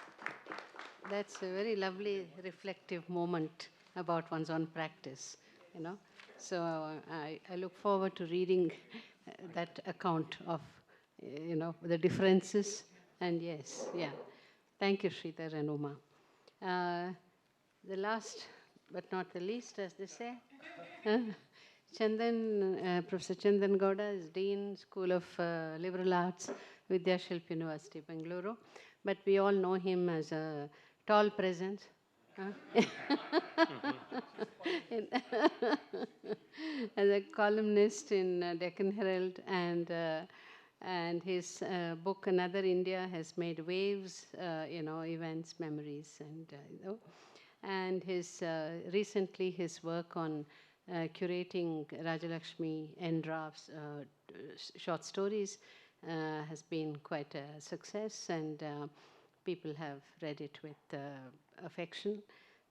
That's a very lovely reflective moment about one's own practice, you know. So I look forward to reading that account of, you know, the differences. And yes, yeah. Thank you, Sridhar and Uma. The last but not the least, as they say, Chandan, Professor Chandan Gowda is Dean, School of Liberal Arts, Vidyashilp University, Bengaluru. But we all know him as a tall presence. As a columnist in Deccan Herald, and his book Another India has made waves, you know, events, memories, and you know. And his recently his work on curating Rajalakshmi end drafts, short stories, has been quite a success, and people have read it with affection.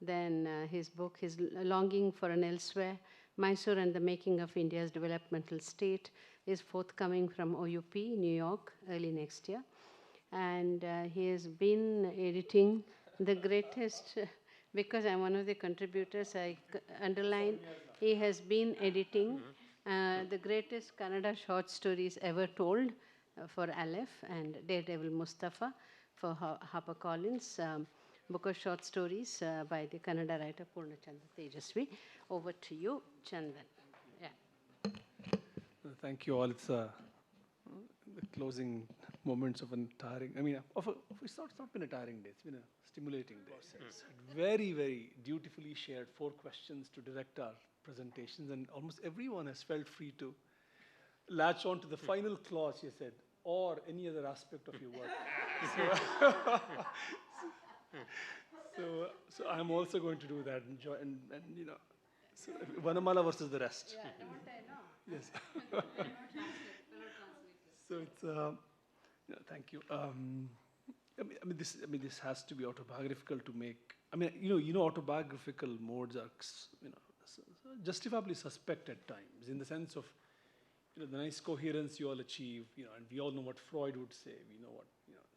Then his book, his Longing for an Elsewhere, Mysore and the Making of India's Developmental State is forthcoming from OUP, New York, early next year. And he has been editing the greatest, because I'm one of the contributors, I underline, he has been editing the greatest Kannada short stories ever told for Aleph, and Daredevil Mustafa for HarperCollins, book of short stories by the Kannada writer Purnachandra Tejasvi. Over to you, Chandan. Yeah. Thank you all. It's the closing moments of a tiring, I mean, it's not been a tiring day, it's been a stimulating day. Very, very dutifully shared 4 questions to direct our presentations, and almost everyone has felt free to latch on to the final clause, you said, or any other aspect of your work. So I'm also going to do that, and you know, so Vanamala versus the rest. Yeah, don't I know? Yes. So it's, yeah, thank you. This has to be autobiographical to make. Autobiographical modes are, justifiably suspect at times, in the sense of, the nice coherence you all achieve, and we all know what Freud would say. We know what,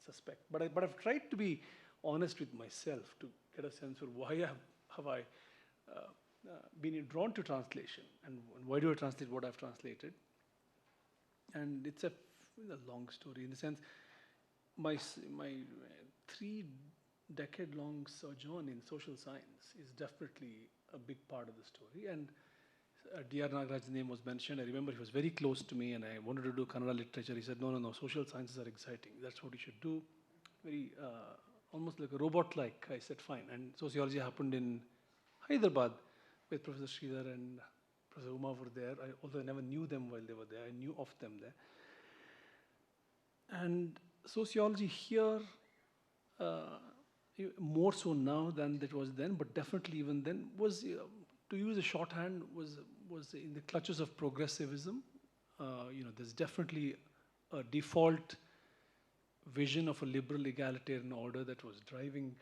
suspect. But I've tried to be honest with myself to get a sense for why have I been drawn to translation, and why do I translate what I've translated. And it's a long story in the sense, my 3-decade-long sojourn in social science is definitely a big part of the story. And D.R. Nagaraj's name was mentioned. I remember he was very close to me, and I wanted to do Kannada literature. He said, no, social sciences are exciting. That's what you should do. Very, almost like a robot-like. I said, fine. And sociology happened in Hyderabad with Professor Sridhar and Professor Uma were there. Although I never knew them while they were there, I knew of them there. And sociology here, more so now than it was then, but definitely even then, was, to use a shorthand, was in the clutches of progressivism. There's definitely a default vision of a liberal egalitarian order that was driving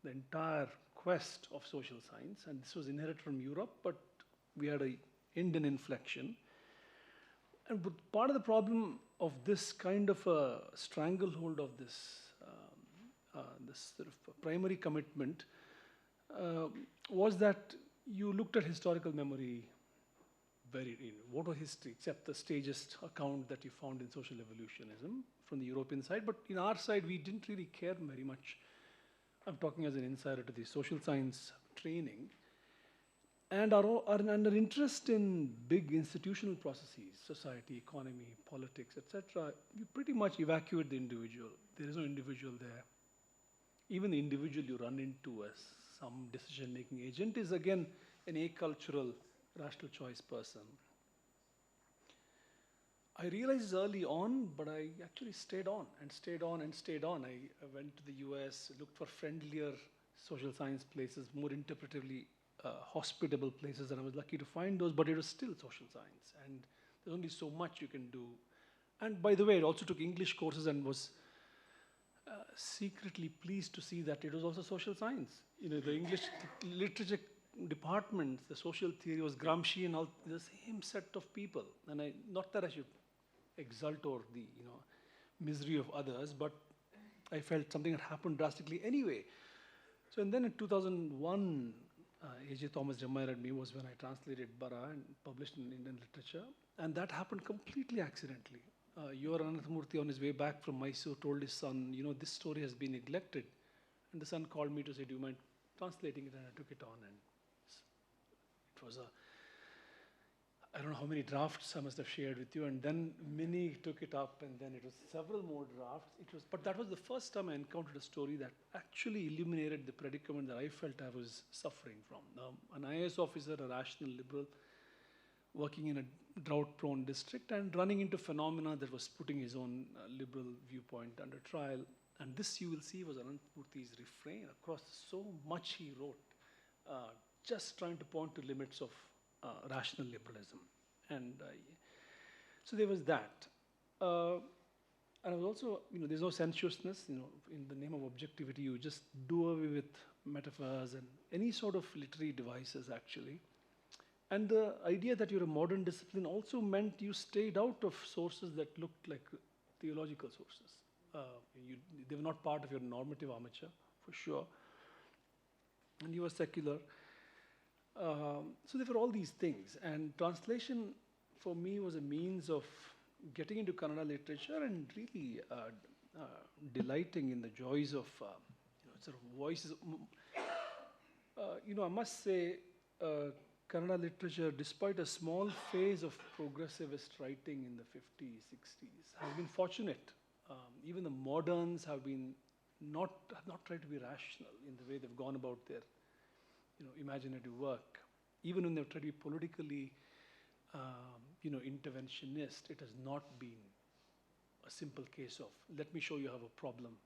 the entire quest of social science, and this was inherited from Europe, but we had an Indian inflection. And part of the problem of this kind of a stranglehold of this sort of primary commitment was that you looked at historical memory what was history, except the stagist account that you found in social evolutionism from the European side. But in our side, we didn't really care very much. I'm talking as an insider to the social science training. And our interest in big institutional processes, society, economy, politics, etc., you pretty much evacuate the individual. There is no individual there. Even the individual you run into as some decision-making agent is again an acultural, rational choice person. I realized early on, but I actually stayed on and stayed on and stayed on. I went to the US, looked for friendlier social science places, more interpretively hospitable places, and I was lucky to find those, but it was still social science, and there's only so much you can do. And by the way, I also took English courses and was secretly pleased to see that it was also social science. The English literature department, the social theory was Gramsci and all, the same set of people. And not that I should exult over the misery of others, but I felt something had happened drastically anyway. So, and then in 2001, Ajay Thomas admired me was when I translated Bara and published in Indian literature, and that happened completely accidentally. Your Ananthamurthy on his way back from Mysore told his son, this story has been neglected, and the son called me to say, do you mind translating it, and I took it on, and it was I don't know how many drafts I must have shared with you, and then Mini took it up, and then it was several more drafts. But that was the first time I encountered a story that actually illuminated the predicament that I felt I was suffering from. An IAS officer, a rational liberal, working in a drought-prone district and running into phenomena that was putting his own liberal viewpoint under trial. And this, you will see, was Ananthamurthy's refrain across so much he wrote, just trying to point to limits of rational liberalism. And so there was that. And I was also, there's no sensuousness, in the name of objectivity, you just do away with metaphors and any sort of literary devices, actually. And the idea that you're a modern discipline also meant you stayed out of sources that looked like theological sources. They were not part of your normative armature, for sure. And you were secular. So there were all these things. And translation, for me, was a means of getting into Kannada literature and really delighting in the joys of sort of voices. I must say, Kannada literature, despite a small phase of progressivist writing in the 50s, 60s, has been fortunate. Even the moderns have not tried to be rational in the way they've gone about their imaginative work. Even when they've tried to be politically interventionist, it has not been a simple case of, let me show you how a problem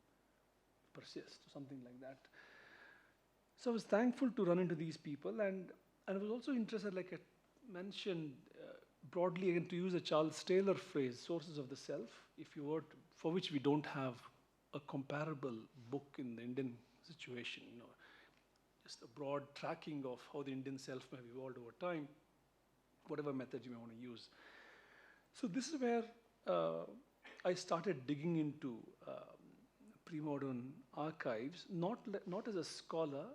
persists, or something like that. So I was thankful to run into these people, and I was also interested, like I mentioned, broadly, again, to use a Charles Taylor phrase, sources of the self, if you were to, for which we don't have a comparable book in the Indian situation, just a broad tracking of how the Indian self may have evolved over time, whatever method you may want to use. So this is where I started digging into pre-modern archives, not as a scholar,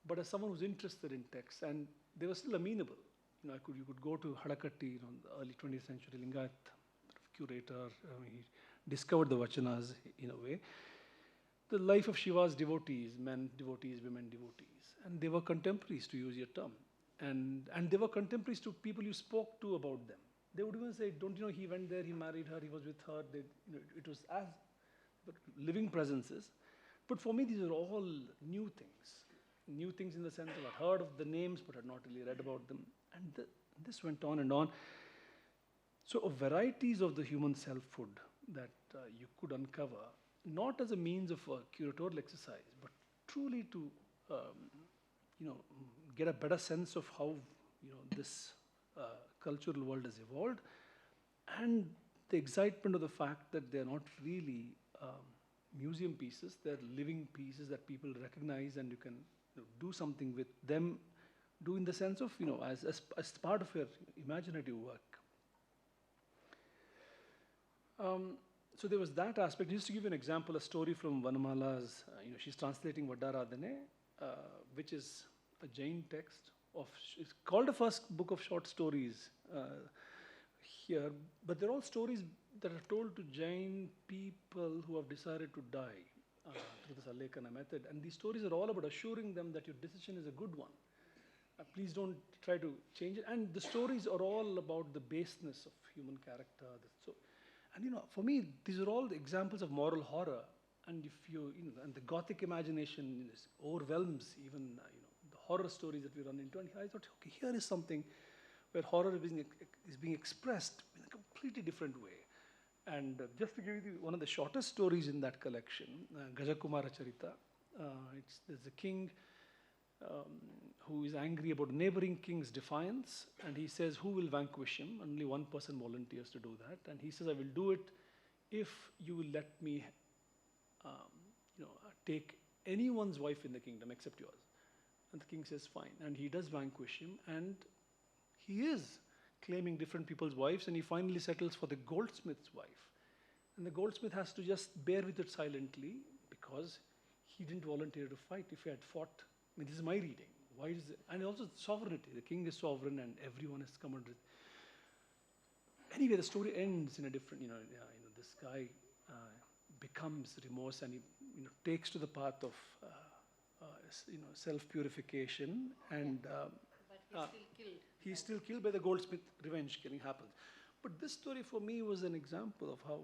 but as someone who's interested in texts, and they were still amenable. You could go to Hadakatti, the early 20th century Lingayat curator. He discovered the Vachanas in a way. The life of Shiva's devotees, men devotees, women devotees, and they were contemporaries, to use your term, and they were contemporaries to people you spoke to about them. They would even say, "Don't you know he went there, he married her, he was with her." It was as living presences. But for me, these are all new things. New things in the sense that I'd heard of the names, but had not really read about them. And this went on and on. So varieties of the human selfhood that you could uncover, not as a means of a curatorial exercise, but truly to get a better sense of how this cultural world has evolved, and the excitement of the fact that they're not really museum pieces, they're living pieces that people recognize, and you can do something with them, do in the sense of, as part of your imaginative work. So there was that aspect. Just to give you an example, a story from Vanamala's, she's translating Vadaradhane, which is a Jain text it's called the first book of short stories here, but they're all stories that are told to Jain people who have decided to die through this Alekana method. And these stories are all about assuring them that your decision is a good one. Please don't try to change it. And the stories are all about the baseness of human character. And for me, these are all examples of moral horror. And if and the Gothic imagination overwhelms even the horror stories that we run into. And I thought, okay, here is something where horror is being expressed in a completely different way. And just to give you one of the shortest stories in that collection, Gajakumara Charita, there's a king who is angry about a neighboring king's defiance, and he says, who will vanquish him? Only one person volunteers to do that, and he says, I will do it if you will let me take anyone's wife in the kingdom except yours. And the king says, fine. And he does vanquish him, and he is claiming different people's wives, and he finally settles for the goldsmith's wife. And the goldsmith has to just bear with it silently because he didn't volunteer to fight. If he had fought, this is my reading. Why is it? And also sovereignty. The king is sovereign, and everyone has come under it. Anyway, the story ends in a different, this guy becomes remorse, and he takes to the path of self-purification, and he's still killed by the goldsmith. Revenge killing happens. But this story for me was an example of how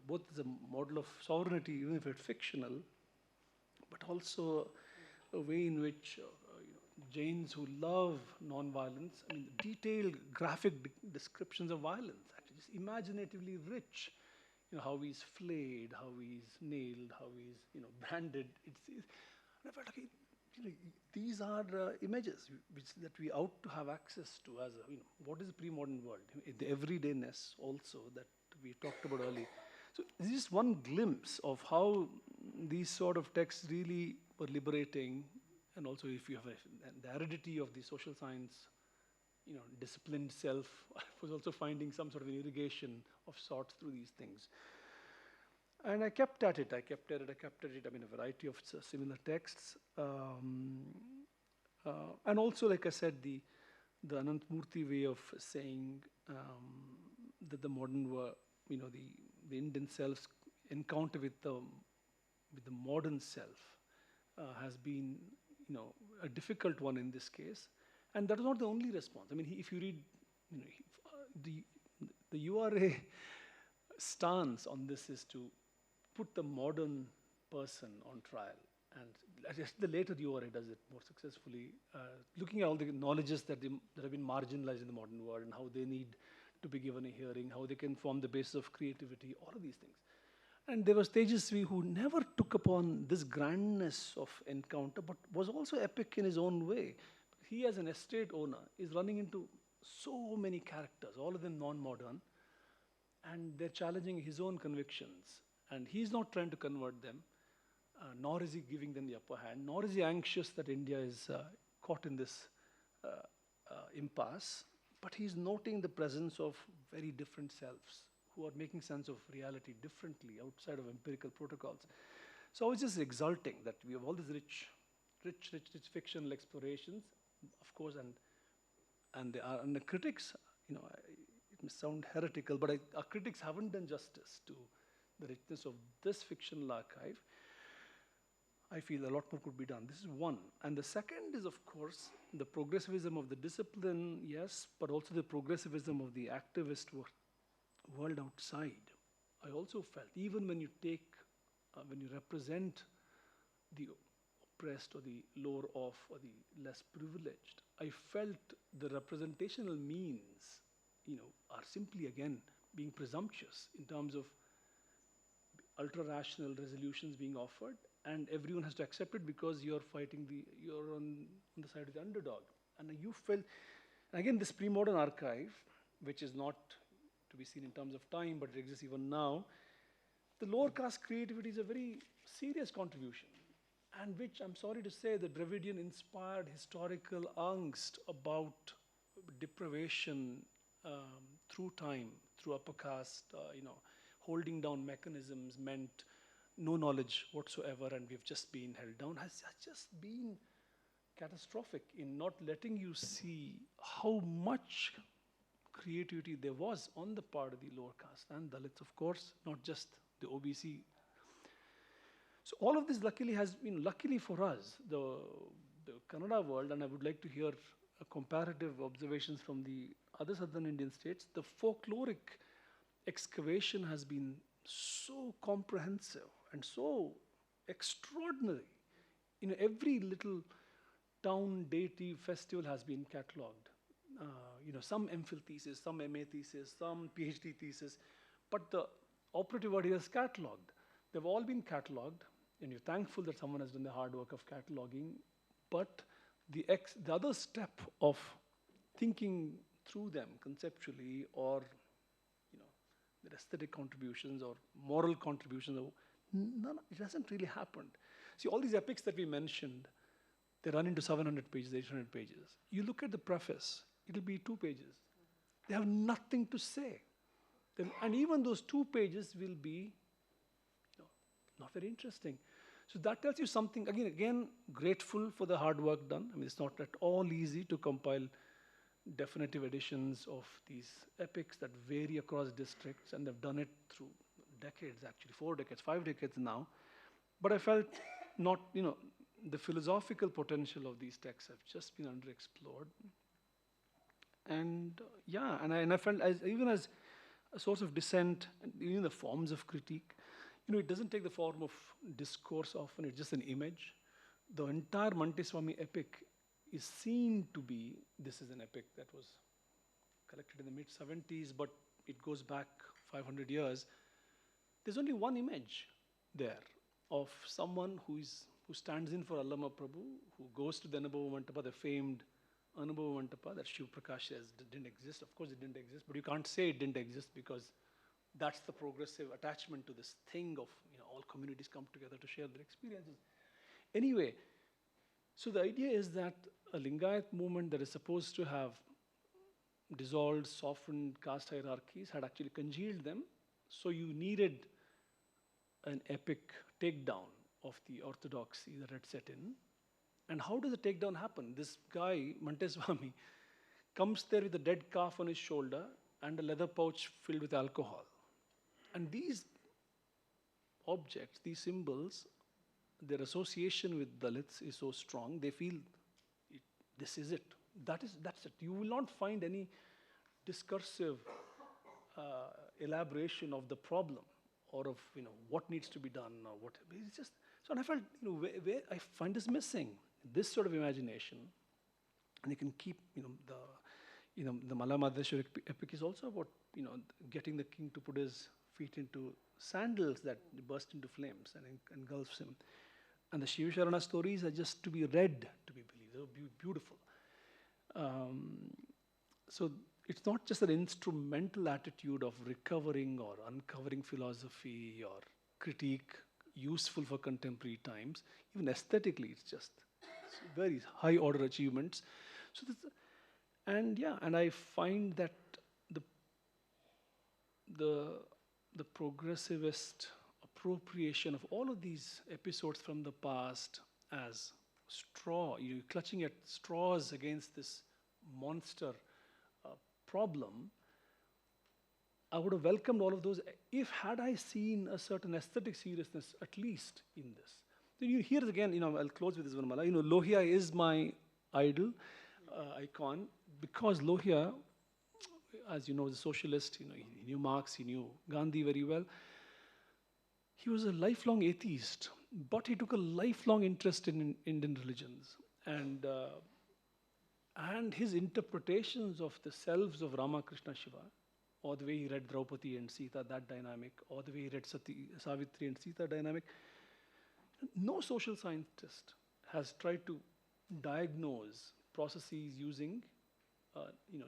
both is a model of sovereignty, even if it's fictional, but also a way in which Jains who love non-violence, detailed graphic descriptions of violence, actually just imaginatively rich. How he's flayed, how he's nailed, how he's branded. And I felt, okay, these are images that we ought to have access to as what is the pre-modern world, the everydayness also that we talked about earlier. So this is one glimpse of how these sort of texts really were liberating, and also if you have the aridity of the social science disciplined self was also finding some sort of an irrigation of sorts through these things. And I kept at it. I kept at it. I mean, a variety of similar texts. And also, like I said, the Anantmurti way of saying that the modern world, the Indian self's encounter with the modern self has been, a difficult one in this case. And that was not the only response. I mean, if you read, the URA stance on this is to put the modern person on trial. And just the later URA does it more successfully, looking at all the knowledges that have been marginalized in the modern world and how they need to be given a hearing, how they can form the basis of creativity, all of these things. And there was Tejasvi who never took upon this grandness of encounter, but was also epic in his own way. He, as an estate owner, is running into so many characters, all of them non-modern, and they're challenging his own convictions. And he's not trying to convert them, nor is he giving them the upper hand, nor is he anxious that India is caught in this impasse, but he's noting the presence of very different selves who are making sense of reality differently outside of empirical protocols. So I was just exulting that we have all these rich fictional explorations, of course, and the critics, it may sound heretical, but our critics haven't done justice to the richness of this fictional archive. I feel a lot more could be done. This is one. And the second is, of course, the progressivism of the discipline, yes, but also the progressivism of the activist world outside. I also felt, even when you when you represent the oppressed or the lower off or the less privileged, I felt the representational means, are simply, again, being presumptuous in terms of ultra-rational resolutions being offered, and everyone has to accept it because you're on the side of the underdog. And you felt, again, this pre-modern archive, which is not to be seen in terms of time, but it exists even now, the lower caste creativity is a very serious contribution, and which, I'm sorry to say, the Dravidian inspired historical angst about deprivation through time, through upper caste, holding down mechanisms meant no knowledge whatsoever, and we've just been held down, has just been catastrophic in not letting you see how much creativity there was on the part of the lower caste and Dalits, of course, not just the OBC. So all of this luckily has been, luckily for us, the Kannada world, and I would like to hear comparative observations from the other southern Indian states, the folkloric excavation has been so comprehensive and so extraordinary. Every little town deity festival has been catalogued. Some MPhil thesis, some MA thesis, some PhD thesis, but the operative word here is catalogued. They've all been catalogued, and you're thankful that someone has done the hard work of cataloging, but the other step of thinking through them conceptually, or their aesthetic contributions or moral contributions, it hasn't really happened. See, all these epics that we mentioned, they run into 700 pages, 800 pages. You look at the preface, it'll be 2 pages. They have nothing to say. And even those 2 pages will be not very interesting. So that tells you something, again, grateful for the hard work done. I mean, it's not at all easy to compile definitive editions of these epics that vary across districts, and they've done it through decades, actually, 4 decades, 5 decades now. But I felt the philosophical potential of these texts have just been underexplored. And I felt even as a source of dissent, even the forms of critique, it doesn't take the form of discourse often, it's just an image. The entire Mantiswamy epic is seen to be, this is an epic that was collected in the mid-70s, but it goes back 500 years. There's only one image there of someone who stands in for Allama Prabhu, who goes to the Anubhava Mantapa, the famed Anubhava Mantapa that Shiv Prakash says didn't exist. Of course it didn't exist, but you can't say it didn't exist because that's the progressive attachment to this thing of all communities come together to share their experiences. Anyway, so the idea is that a Lingayat movement that is supposed to have dissolved, softened caste hierarchies had actually congealed them. So you needed an epic takedown of the orthodoxy that had set in. And how does the takedown happen? This guy, Manteswamy, comes there with a dead calf on his shoulder and a leather pouch filled with alcohol. And these objects, these symbols, their association with Dalits is so strong, they feel this is it. That's it. You will not find any discursive elaboration of the problem or of what needs to be done or what. It's just so. And I felt where I find this missing. This sort of imagination, and you can keep the Malla Madheshwar epic is also about getting the king to put his feet into sandals that burst into flames and engulfs him. And the Shiva Sharana stories are just to be read, to be believed. They're beautiful. So it's not just an instrumental attitude of recovering or uncovering philosophy or critique useful for contemporary times. Even aesthetically, it's very high order achievements. So and I find that the progressivist appropriation of all of these episodes from the past as you're clutching at straws against this monster problem. I would have welcomed all of those had I seen a certain aesthetic seriousness at least in this. Then here again, I'll close with this Vanamala. Lohia is my idol, icon, because Lohia, as you know, was a socialist. He knew Marx, he knew Gandhi very well. He was a lifelong atheist, but he took a lifelong interest in Indian religions. And his interpretations of the selves of Rama, Krishna, Shiva, or the way he read Draupadi and Sita, that dynamic, or the way he read Savitri and Sita dynamic, no social scientist has tried to diagnose processes using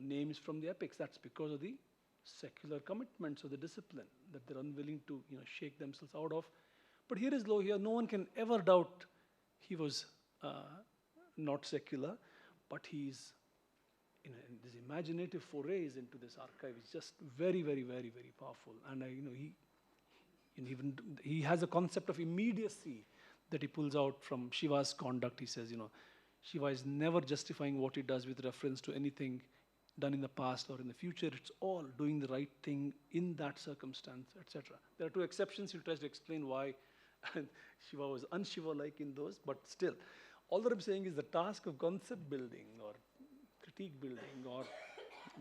names from the epics. That's because of the secular commitments of the discipline that they're unwilling to shake themselves out of. But here is Lohia. No one can ever doubt he was not secular, but he's this imaginative forays into this archive is just very, very, very, very powerful. And he has a concept of immediacy that he pulls out from Shiva's conduct. He says, Shiva is never justifying what he does with reference to anything done in the past or in the future. It's all doing the right thing in that circumstance, etc. There are two exceptions. He tries to explain why Shiva was un-Shiva-like in those, but still, all that I'm saying is the task of concept building or critique building or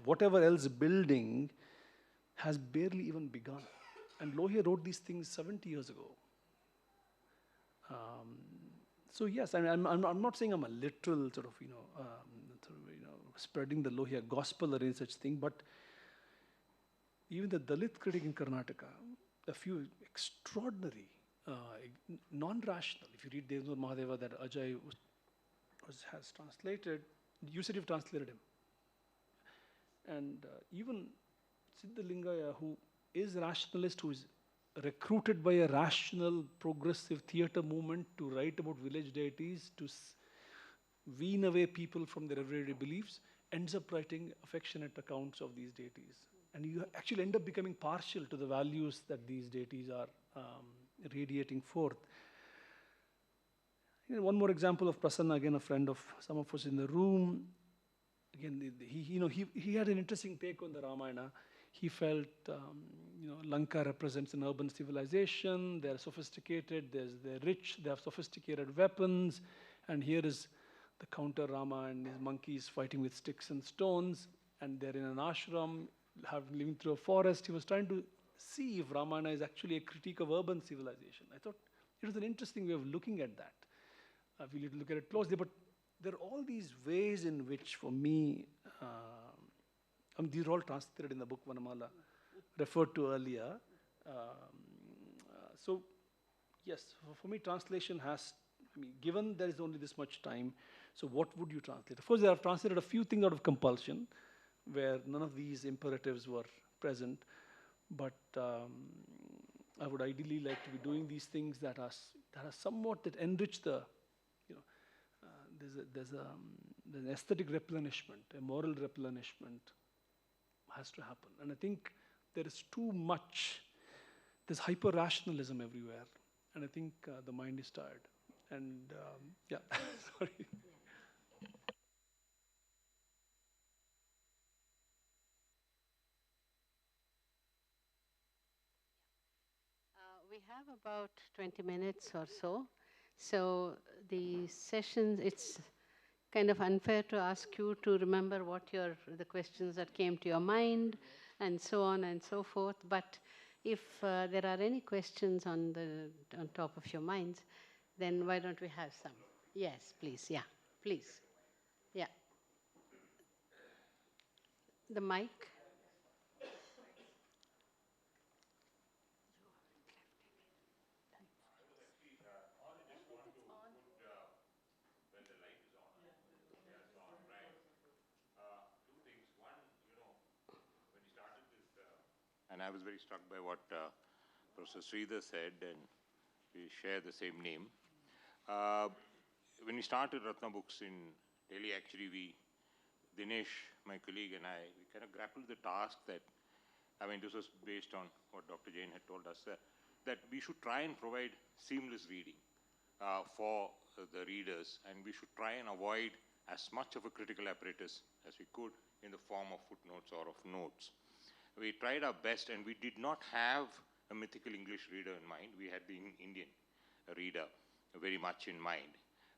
whatever else building has barely even begun. And Lohia wrote these things 70 years ago. So yes, I'm not saying I'm a literal sort of spreading the Lohia gospel or any such thing, but even the Dalit critic in Karnataka, a few extraordinary, non-rational. If you read Devendra Mahadeva that Ajay has translated, you said you've translated him, and even Siddhalingaya, who is a rationalist, who is recruited by a rational, progressive theatre movement to write about village deities, to wean away people from their everyday beliefs, ends up writing affectionate accounts of these deities. And you actually end up becoming partial to the values that these deities are radiating forth. One more example of Prasanna, again a friend of some of us in the room. Again, he had an interesting take on the Ramayana. He felt, Lanka represents an urban civilization. They're sophisticated. They're rich. They have sophisticated weapons. And here is the counter Rama and his monkeys fighting with sticks and stones. And they're in an ashram, living through a forest. He was trying to see if Ramayana is actually a critique of urban civilization. I thought it was an interesting way of looking at that. We need to look at it closely. But there are all these ways in which, for me, these are all translated in the book Vanamala, referred to earlier. So, yes, for me, translation has, given there is only this much time, so what would you translate? Of course, I have translated a few things out of compulsion, where none of these imperatives were present, but I would ideally like to be doing these things that are somewhat, that enrich the, there's an aesthetic replenishment, a moral replenishment, has to happen. And I think there is too much, there's hyper-rationalism everywhere. And I think the mind is tired. And yeah, sorry. We have about 20 minutes or so. So the sessions, it's kind of unfair to ask you to remember what the questions that came to your mind and so on and so forth. But if there are any questions on top of your minds, then why don't we have some? Yes, please. Yeah, please. Yeah. The mic. And I was very struck by what Professor Sridhar said, and we share the same name. When we started Ratna Books in Delhi, actually Dinesh, my colleague, and I, we kind of grappled the task that, I mean, this was based on what Dr. Jain had told us, that we should try and provide seamless reading for the readers, and we should try and avoid as much of a critical apparatus as we could in the form of footnotes or of notes. We tried our best, and we did not have a mythical English reader in mind. We had the Indian reader very much in mind.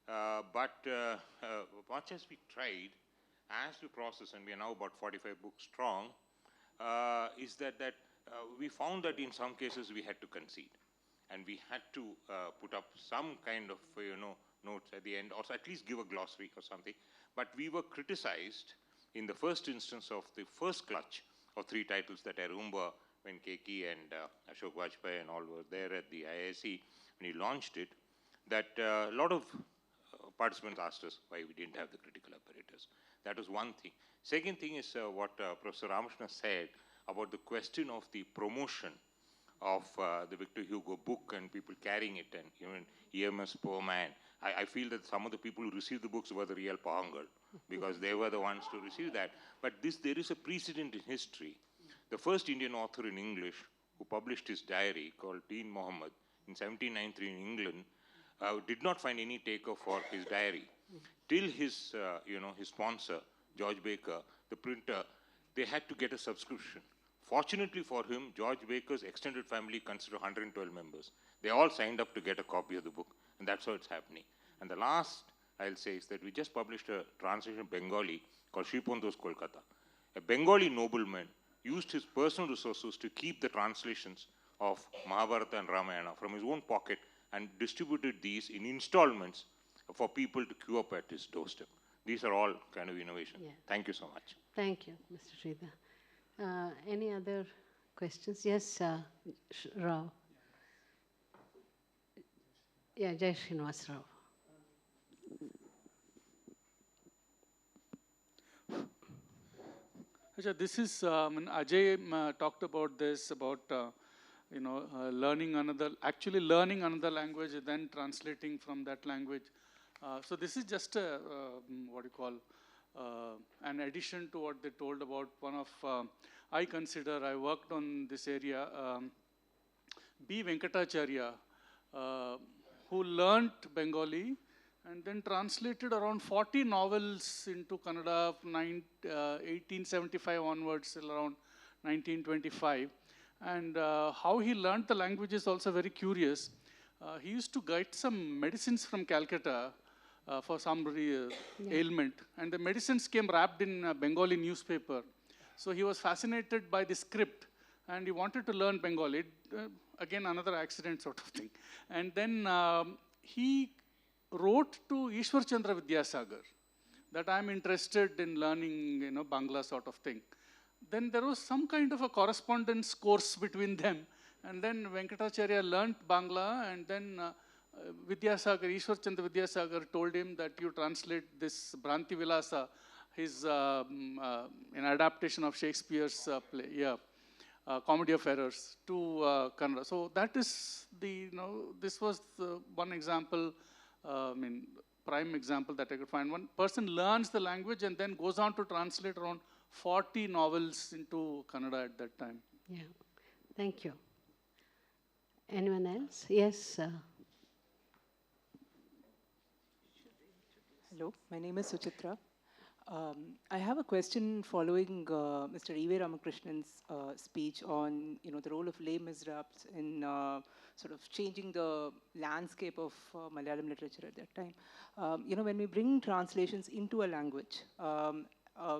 But much as we tried, as we process, and we are now about 45 books strong, is that we found that in some cases we had to concede. And we had to put up some kind of, notes at the end, or at least give a glossary or something. But we were criticized in the first instance of the first clutch of 3 titles that I remember when Keki and Ashok Vajpayee and all were there at the IIC when he launched it, that a lot of participants asked us why we didn't have the critical apparatus. That was one thing. Second thing is what Professor Ramakrishnan said about the question of the promotion of the Victor Hugo book and people carrying it, and even EMS Poor Man. I feel that some of the people who received the books were the real Pahangal, because they were the ones to receive that. But there is a precedent in history. The first Indian author in English who published his diary, called Deen Mohammed, in 1793 in England, did not find any taker for his diary. Till his, his sponsor, George Baker, the printer, they had to get a subscription. Fortunately for him, George Baker's extended family considered 112 members. They all signed up to get a copy of the book, and that's how it's happening. And the last I'll say is that we just published a translation of Bengali called Shripondo's Kolkata. A Bengali nobleman used his personal resources to keep the translations of Mahabharata and Ramayana from his own pocket and distributed these in installments for people to queue up at his doorstep. These are all kind of innovations. Yeah. Thank you so much. Thank you, Mr. Sridhar. Any other questions? Yes, Rao. Yeah, Jai Srinivasa Rao. This is, Ajay talked about this, about, learning actually learning another language and then translating from that language. So this is just a, an addition to what they told about one of, I worked on this area, B. Venkatacharya, who learnt Bengali and then translated around 40 novels into Kannada from 1875 onwards till around 1925. And how he learnt the language is also very curious. He used to get some medicines from Calcutta for some ailment, and the medicines came wrapped in a Bengali newspaper. So he was fascinated by the script, and he wanted to learn Bengali. Again, another accident sort of thing. And then he wrote to Ishwar Chandra Vidyasagar that I'm interested in learning, Bangla sort of thing. Then there was some kind of a correspondence course between them. And then Venkatacharya learnt Bangla, and then Ishwar Chandra Vidyasagar told him that you translate this Bhranti Vilasa, his an adaptation of Shakespeare's play, Comedy of Errors, to Kannada. So that is the, this was the one example, prime example that I could find. One person learns the language and then goes on to translate around 40 novels into Kannada at that time. Yeah, thank you. Anyone else? Yes. Hello, my name is Suchitra. I have a question following Mr. E.V. Ramakrishnan's speech on the role of Les Miserables in sort of changing the landscape of Malayalam literature at that time. When we bring translations into a language,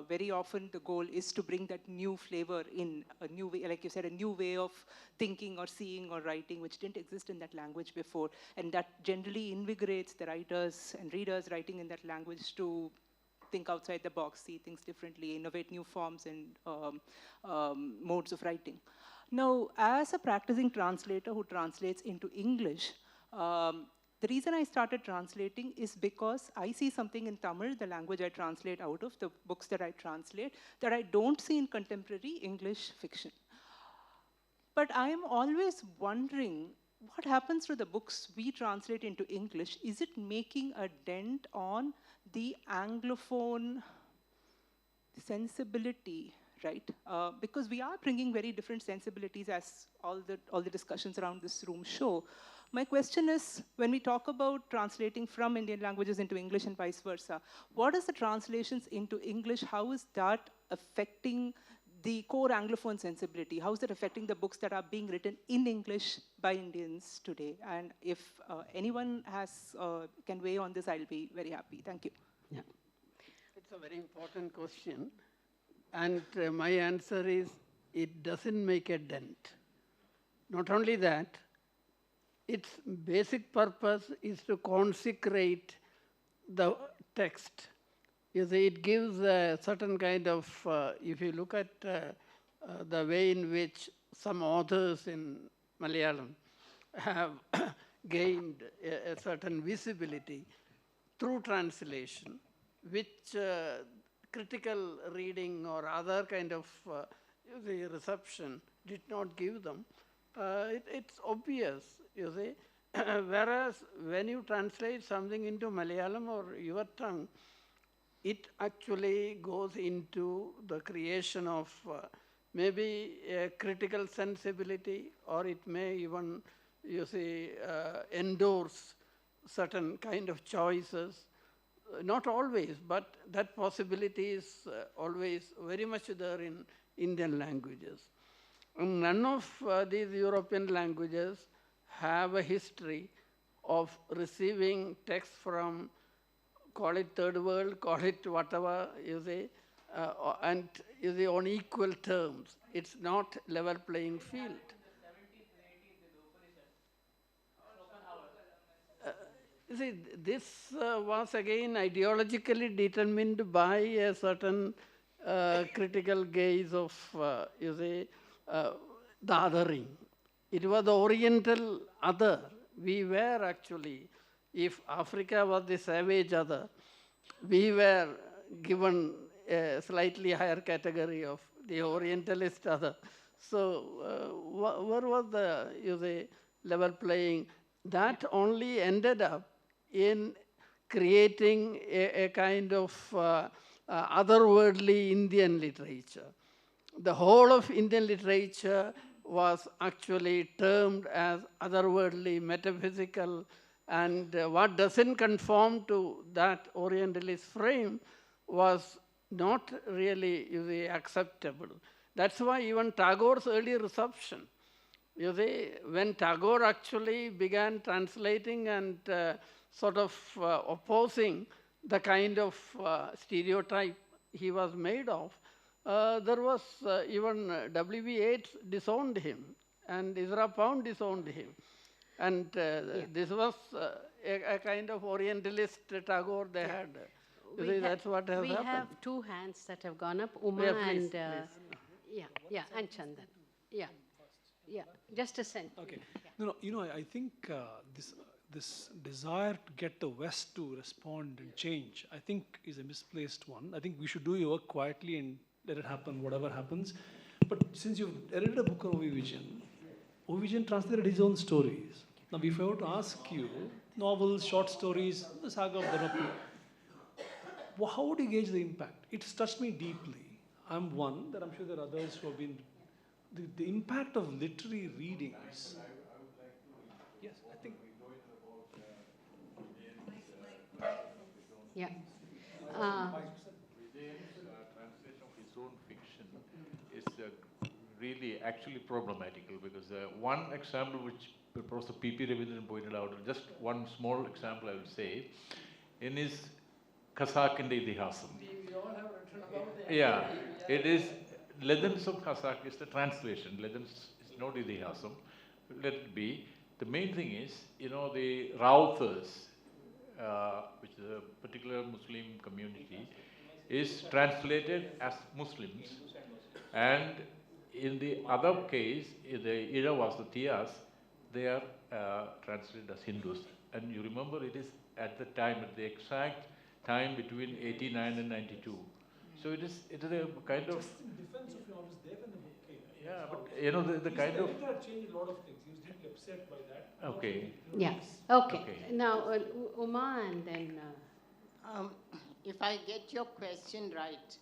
very often the goal is to bring that new flavor in, a new way, like you said, a new way of thinking or seeing or writing, which didn't exist in that language before. And that generally invigorates the writers and readers writing in that language to think outside the box, see things differently, innovate new forms and modes of writing. Now, as a practicing translator who translates into English, the reason I started translating is because I see something in Tamil, the language I translate out of, the books that I translate, that I don't see in contemporary English fiction. But I am always wondering, what happens to the books we translate into English? Is it making a dent on the Anglophone sensibility, right? Because we are bringing very different sensibilities, as all the discussions around this room show. My question is, when we talk about translating from Indian languages into English and vice versa, what is the translations into English? How is that affecting the core Anglophone sensibility? How is that affecting the books that are being written in English by Indians today? And if anyone can weigh on this, I'll be very happy. Thank you. Yeah. It's a very important question. And my answer is, it doesn't make a dent. Not only that, its basic purpose is to consecrate the text. You see, it gives a certain kind of, if you look at the way in which some authors in Malayalam have gained a certain visibility through translation, which critical reading or other kind of reception did not give them, it's obvious, you see. Whereas when you translate something into Malayalam or your tongue, it actually goes into the creation of maybe a critical sensibility, or it may even, you see, endorse certain kind of choices. Not always, but that possibility is always very much there in Indian languages. And none of these European languages have a history of receiving text from, call it third world, call it whatever, you see, and you see, on equal terms. It's not level playing field. You see, this was again ideologically determined by a certain critical gaze of, you see, the othering. It was the Oriental other. We were actually, if Africa was the savage other, we were given a slightly higher category of the Orientalist other. So where was the, you see, level playing? That only ended up in creating a kind of otherworldly Indian literature. The whole of Indian literature was actually termed as otherworldly, metaphysical, and what doesn't conform to that Orientalist frame was not really, you see, acceptable. That's why even Tagore's early reception, you see, when Tagore actually began translating and sort of opposing the kind of stereotype he was made of, there was even W.B. Yeats disowned him, and Ezra Pound disowned him. And this was a kind of Orientalist Tagore they had. That's what has happened. We have two hands that have gone up, Uma and and Chandan. Yeah, just a second. Okay. No, I think this desire to get the West to respond and change, I think is a misplaced one. I think we should do your work quietly and let it happen, whatever happens. But since you've edited a book on Ovi Vijayan translated his own stories. Now, if I were to ask you, novels, short stories, the saga of Dharmapur, how would you gauge the impact? It's touched me deeply. I'm one, that I'm sure there are others who have been, the impact of literary readings. Yes, I think. Yeah. Vijay's translation of his own fiction is really actually problematical because one example which Professor P.P. Ravindran pointed out, just one small example I will say, in his Kazakh-inde Idihasam. We all have written about it. Yeah, it is Legends of Kazakh is the translation. Legends is not Idihasam. Let it be. The main thing is, the Rauthers, which is a particular Muslim community, is translated as Muslims. And in the other case, in the Iravas, the Tiyas, they are translated as Hindus. And you remember it is at the time, at the exact time between 89 and 92. So it is a kind of... Just in defense of yours, there when the book came. Yeah, but the kind of... The editor changed a lot of things. He was deeply upset by that. Okay. Yeah. Okay. Now, Uma and then... If I get your question right,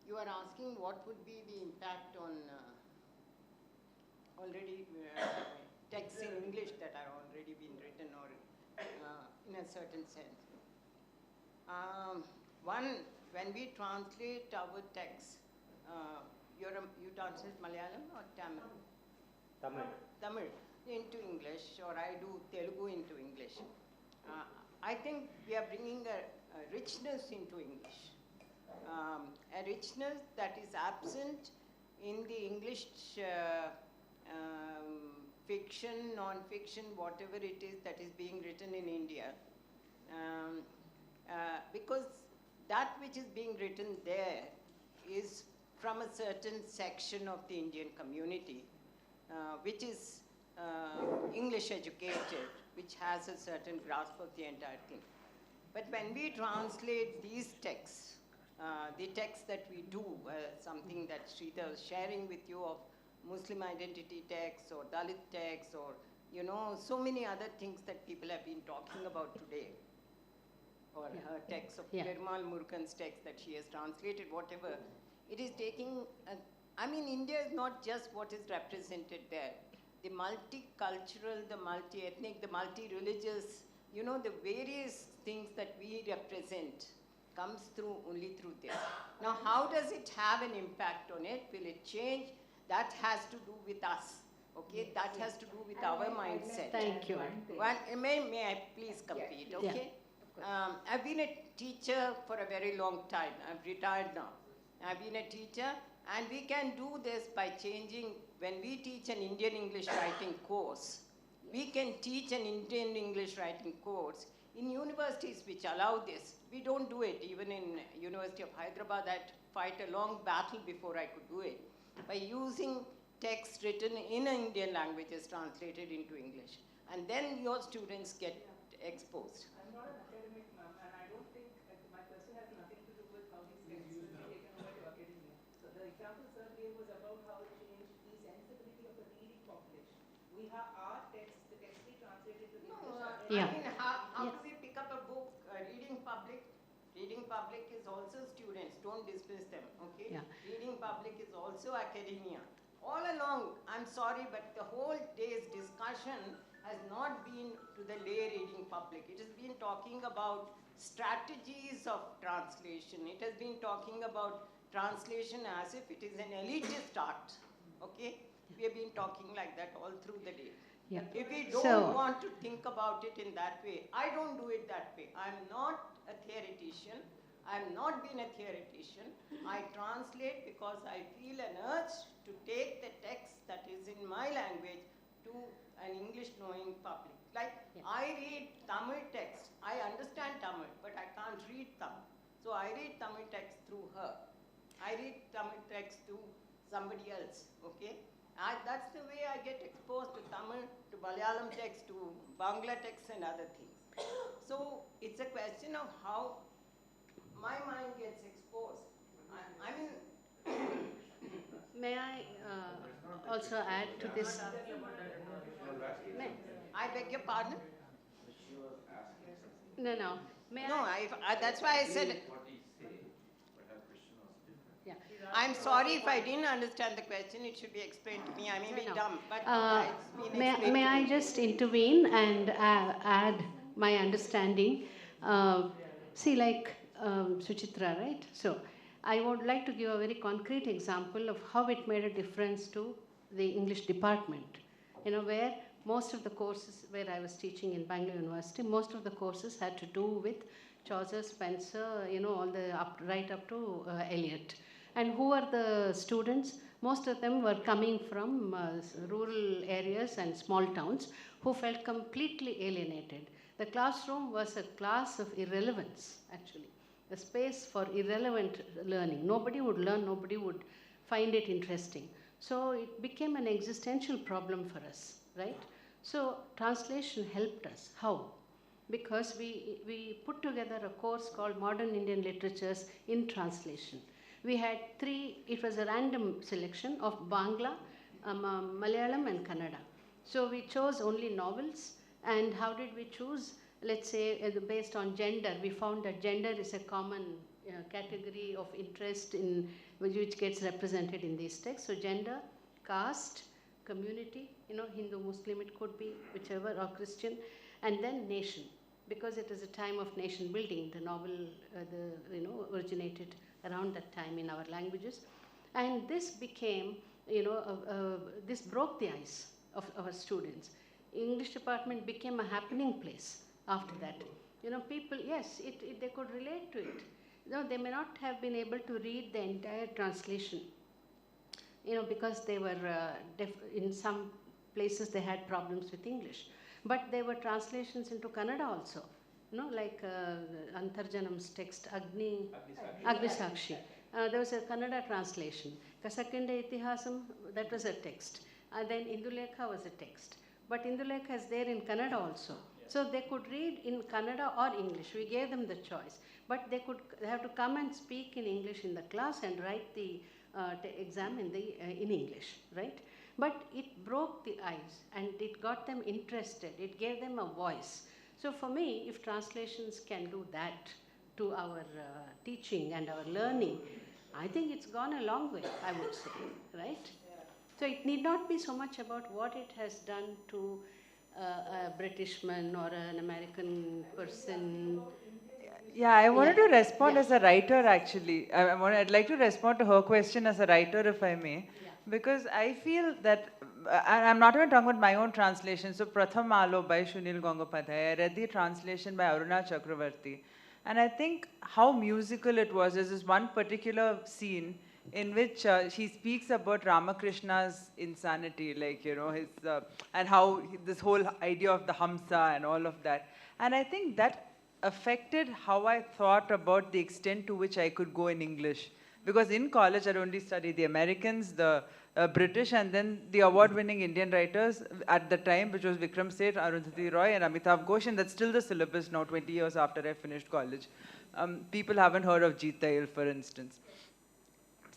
you are asking what would be the impact on already texts in English that are already been written or in a certain sense. One, when we translate our texts, you translate Malayalam or Tamil? Tamil. Tamil into English, or I do Telugu into English. I think we are bringing a richness into English. A richness that is absent in the English fiction, non-fiction, whatever it is that is being written in India. Because that which is being written there is from a certain section of the Indian community, which is English educated, which has a certain grasp of the entire thing. But when we translate these texts, the texts that we do, something that Sridhar was sharing with you of Muslim identity texts or Dalit texts or, so many other things that people have been talking about today, or her text of Nirmal Murugan's text that she has translated, whatever, it is taking, India is not just what is represented there. The multicultural, the multi-ethnic, the multi-religious, the various things that we represent comes through only through this. Now, how does it have an impact on it? Will it change? That has to do with us, okay? That has to do with our mindset. Thank you. May I please complete, okay? I've been a teacher for a very long time. I've retired now. I've been a teacher, and we can do this by changing. When we teach an Indian English writing course, we can teach an Indian English writing course in universities which allow this. We don't do it. Even in University of Hyderabad, I had to fight a long battle before I could do it. By using text written in Indian languages translated into English. And then your students get exposed. I'm not an academic, ma'am, and I don't think my question has nothing to do with how these texts will be taken over to academia. So the example sir gave was about how it changed the sensibility of the reading population. We have our text, the text we translated to English. How do we pick up a book? Reading public? Reading public is also students. Don't dismiss them, okay? Reading public is also academia. All along, I'm sorry, but the whole day's discussion has not been to the lay reading public. It has been talking about strategies of translation. It has been talking about translation as if it is an elitist art, okay? We have been talking like that all through the day. If we don't want to think about it in that way, I don't do it that way. I'm not a theoretician. I've not been a theoretician. I translate because I feel an urge to take the text that is in my language to an English-knowing public. Like, I read Tamil text. I understand Tamil, but I can't read Tamil. So I read Tamil text through her. I read Tamil text to somebody else, okay? That's the way I get exposed to Tamil, to Malayalam text, to Bangla text and other things. So it's a question of how my mind gets exposed. May I also add to this? I beg your pardon? No. That's why I said it. I'm sorry if I didn't understand the question. It should be explained to me. I may be dumb, but it's been explained May to I me. just intervene and add my understanding? See, like Suchitra, right? So I would like to give a very concrete example of how it made a difference to the English department. You know, where most of the courses where I was teaching in Bangalore University, most of the courses had to do with Chaucer, Spencer, you know, all the right up to Eliot. And who are the students? Most of them were coming from rural areas and small towns who felt completely alienated. The classroom was a class of irrelevance, actually, a space for irrelevant learning. Nobody would learn, nobody would find it interesting. So it became an existential problem for us, right? So translation helped us. How? Because we put together a course called Modern Indian Literatures in Translation. We had it was a random selection of Bangla, Malayalam and Kannada. So we chose only novels. And how did we choose? Let's say based on gender, we found that gender is a common category of interest in which gets represented in these texts. So gender, caste, community, you know, Hindu, Muslim, it could be whichever, or Christian, and then nation, because it is a time of nation building. The novel, originated around that time in our languages, and this became, this broke the ice of our students. English department became a happening place after that. You know, people, yes, they could relate to it. You know, they may not have been able to read the entire translation, you know, because they were, in some places they had problems with English. But there were translations into Kannada also, you know, like Antarjanam's text, Agnisakshi. There was a Kannada translation. Kasakinde Itihasam, that was a text. Then Indulekha was a text. But Indulekha is there in Kannada also. So they could read in Kannada or English. We gave them the choice. But they have to come and speak in English in the class and write the exam in English, right? But it broke the ice and it got them interested. It gave them a voice. So for me, if translations can do that to our teaching and our learning, I think it's gone a long way, I would say, right? So it need not be so much about what it has done to a Britishman or an American person. Yeah, I wanted to respond as a writer, actually. I'd like to respond to her question as a writer, if I may. Because I feel that, and I'm not even talking about my own translation. So Prathamalo by Sunil Gangopadhyay, I read the translation by Aruna Chakravarti. And I think how musical it was. There's this one particular scene in which she speaks about Ramakrishna's insanity, like, you know, his, and how this whole idea of the Hamsa and all of that. And I think that affected how I thought about the extent to which I could go in English. Because in college, I'd only studied the Americans, the British, and then the award-winning Indian writers at the time, which was Vikram Seth, Arundhati Roy, and Amitav Ghosh, and that's still the syllabus now, 20 years after I finished college. People haven't heard of Jeet Tail, for instance.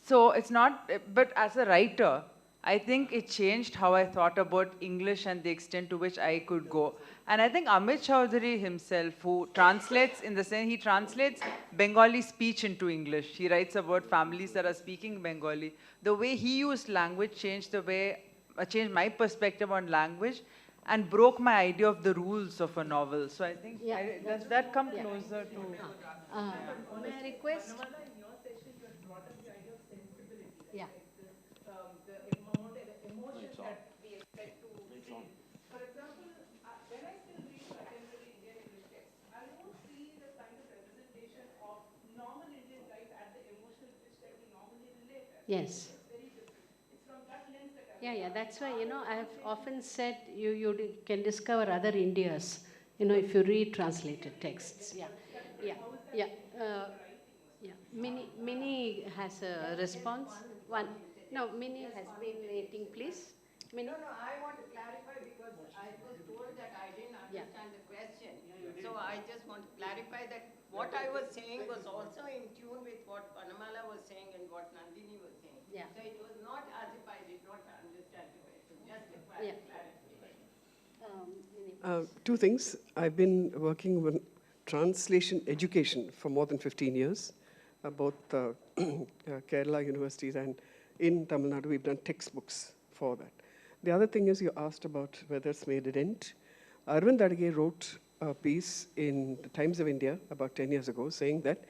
So it's not, but as a writer, I think it changed how I thought about English and the extent to which I could go. And I think Amit Chaudhary himself, who translates, in the sense, he translates Bengali speech into English. He writes about families that are speaking Bengali. The way he used language changed changed my perspective on language and broke my idea of the rules of a novel. So I think, does that come closer to... May I request? Yeah. The emotions that we expect to feel. For example, when I still read contemporary Indian English texts, I don't see the kind of representation of normal Indian life at the emotional pitch that we normally relate at. Yes. It's very different. It's from that lens that That's why, you know, I have often said you can discover other Indias, you know, if you read translated texts. Mini has a response. Mini has been waiting, please. Mini? No, I want to clarify because I was told that I didn't understand the question. So I just want to clarify that what I was saying was also in tune with what Vanamala was saying and what Nandini was saying. Yeah. So it was not as if I did not understand the question, just a clarification. Two things. I've been working with translation education for more than 15 years, both Kerala universities, and in Tamil Nadu, we've done textbooks for that. The other thing is you asked about whether it's made a dent. Arvind Adage wrote a piece in the Times of India about 10 years ago saying that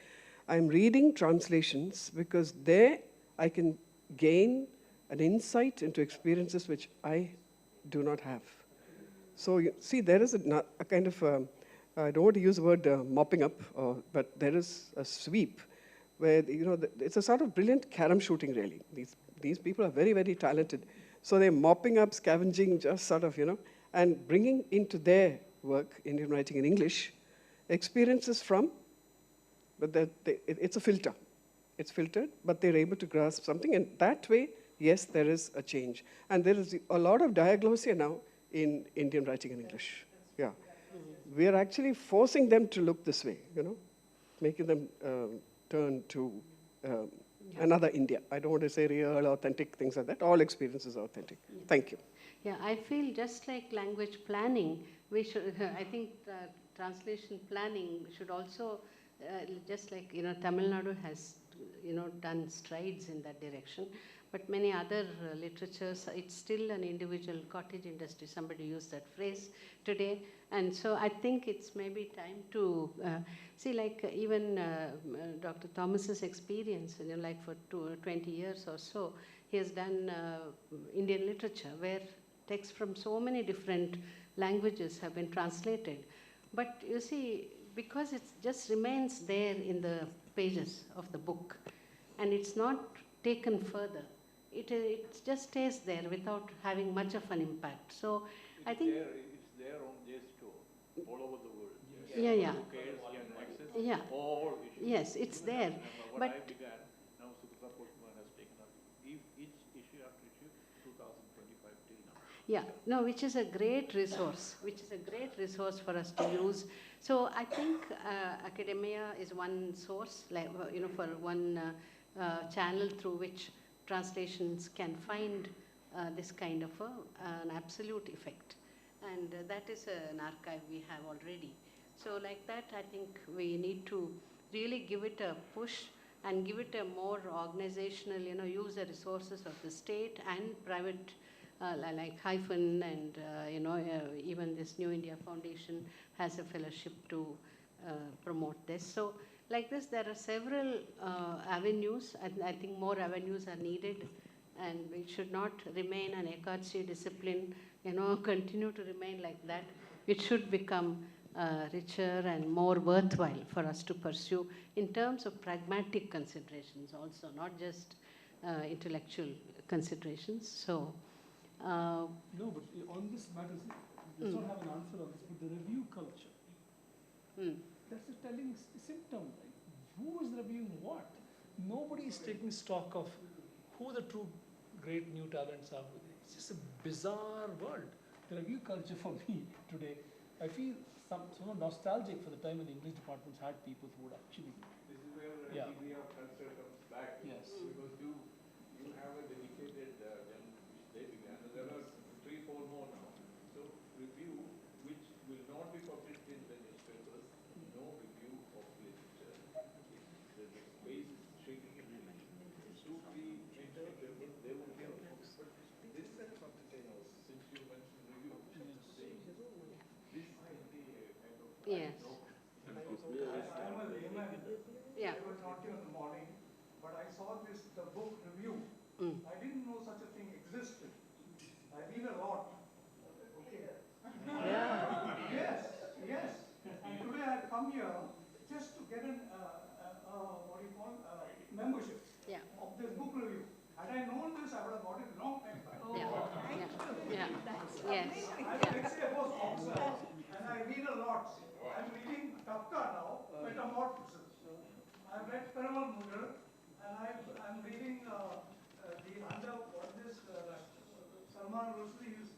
I'm reading translations because there I can gain an insight into experiences which I do not have. So you see, there is a kind of, I don't want to use the word mopping up, but there is a sweep where, it's a sort of brilliant carom shooting, really. These people are very, very talented. So they're mopping up, scavenging, just sort of, and bringing into their work, Indian writing in English, experiences from, but it's a filter. It's filtered, but they're able to grasp something, and that way, yes, there is a change. And there is a lot of diagnosia now in Indian writing in English. Yeah. We are actually forcing them to look this way, making them turn to another India. I don't want to say real, authentic, things like that. All experiences are authentic. Yeah. Thank you. Yeah, I feel just like language planning, we should, I think translation planning should also, just like, Tamil Nadu has, done strides in that direction. But many other literatures, it's still an individual cottage industry. Somebody used that phrase today. And so I think it's maybe time to see, like even Dr. Thomas's experience, like for 20 years or so, he has done Indian literature where texts from so many different languages have been translated. But you see, because it just remains there in the pages of the book, and it's not taken further, it just stays there without having much of an impact. So I think it's there on their store all over the world. Yeah, yeah. Who cares can access Yeah. all issues. Yes, it's Even there. What But I began, now Suprata Postman has taken up each issue after issue, 2025 till now. yeah, no, which is a great resource, for us to use. So I think academia is one source, like, for one channel through which translations can find this kind of an absolute effect. And that is an archive we have already. So like that, I think we need to really give it a push and give it a more organizational, use the resources of the state and private, like Hyphen and, even this New India Foundation has a fellowship to promote this. So like this, there are several avenues, and I think more avenues are needed, and it should not remain an Ekadshi discipline, continue to remain like that. It should become richer and more worthwhile for us to pursue in terms of pragmatic considerations also, not just intellectual considerations. So, no, but on this matter, we don't have an answer on this, but the review culture, that's a telling symptom. Right? Who is reviewing what? Nobody is taking stock of who the true great new talents are. It's just a bizarre world. The review culture for me today, I feel somewhat nostalgic for the time when the English departments had people who would actually. This is where the degree of culture comes back. Yes. Because you have a dedicated journal which they began. And there are 3-4 more now. So review, which will not be published in the newspapers, no review of literature. The space is shrinking in 2-3 newspapers, they will get books. But this, since you mentioned review, this can be a kind of yes. I'm a layman. Yeah. I was not here in the morning, but I saw the book review. I didn't know such a thing existed. I read a lot. Okay. Yeah. Yes. And today I had come here just to get an membership of this book review. Had I known this, I would have got it a long time back. Yeah. Yes. I'm an ex-Air Force officer, and I read a lot. I'm reading Kafka now, Metamorphosis. I've read Perumal Mughal, and I'm reading Salman Rushdie's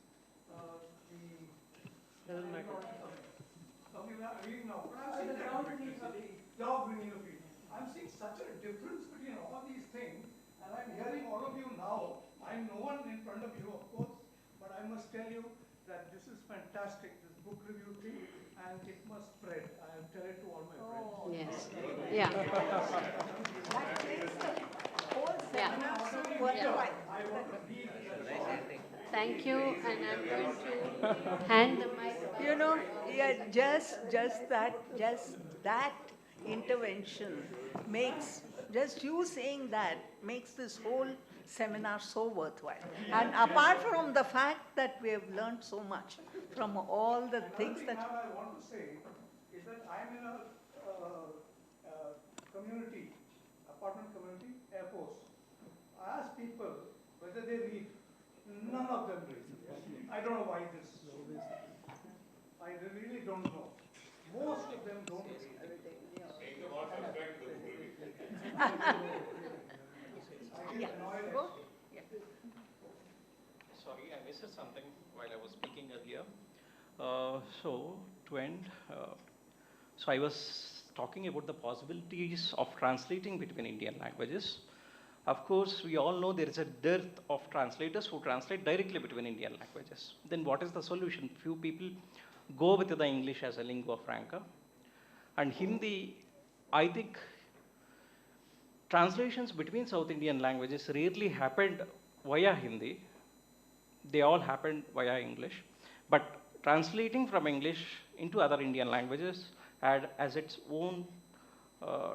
reading now. But I'm seeing Dog Beneath the Feet. I'm seeing such a difference between all these things, and I'm hearing all of you now. I'm no one in front of you, of course, but I must tell you that this is fantastic, this book review thing, and it must spread. I'll tell it to all my friends. Yes. Yeah. Thank you, and I'm going to hand the mic. You know, yeah, just that intervention makes, just you saying that makes this whole seminar so worthwhile. And apart from the fact that we have learned so much from all the things that... I want to say is that I'm in a community, apartment community, Air Force. I ask people whether they read. None of them read. I don't know why this is so. I really don't know. Most of them don't read. Sorry, I missed something while I was speaking earlier. To end, so I was talking about the possibilities of translating between Indian languages. Of course, we all know there is a dearth of translators who translate directly between Indian languages. Then what is the solution? Few people go with the English as a lingua franca. And Hindi, I think translations between South Indian languages rarely happened via Hindi. They all happened via English. But translating from English into other Indian languages had as its own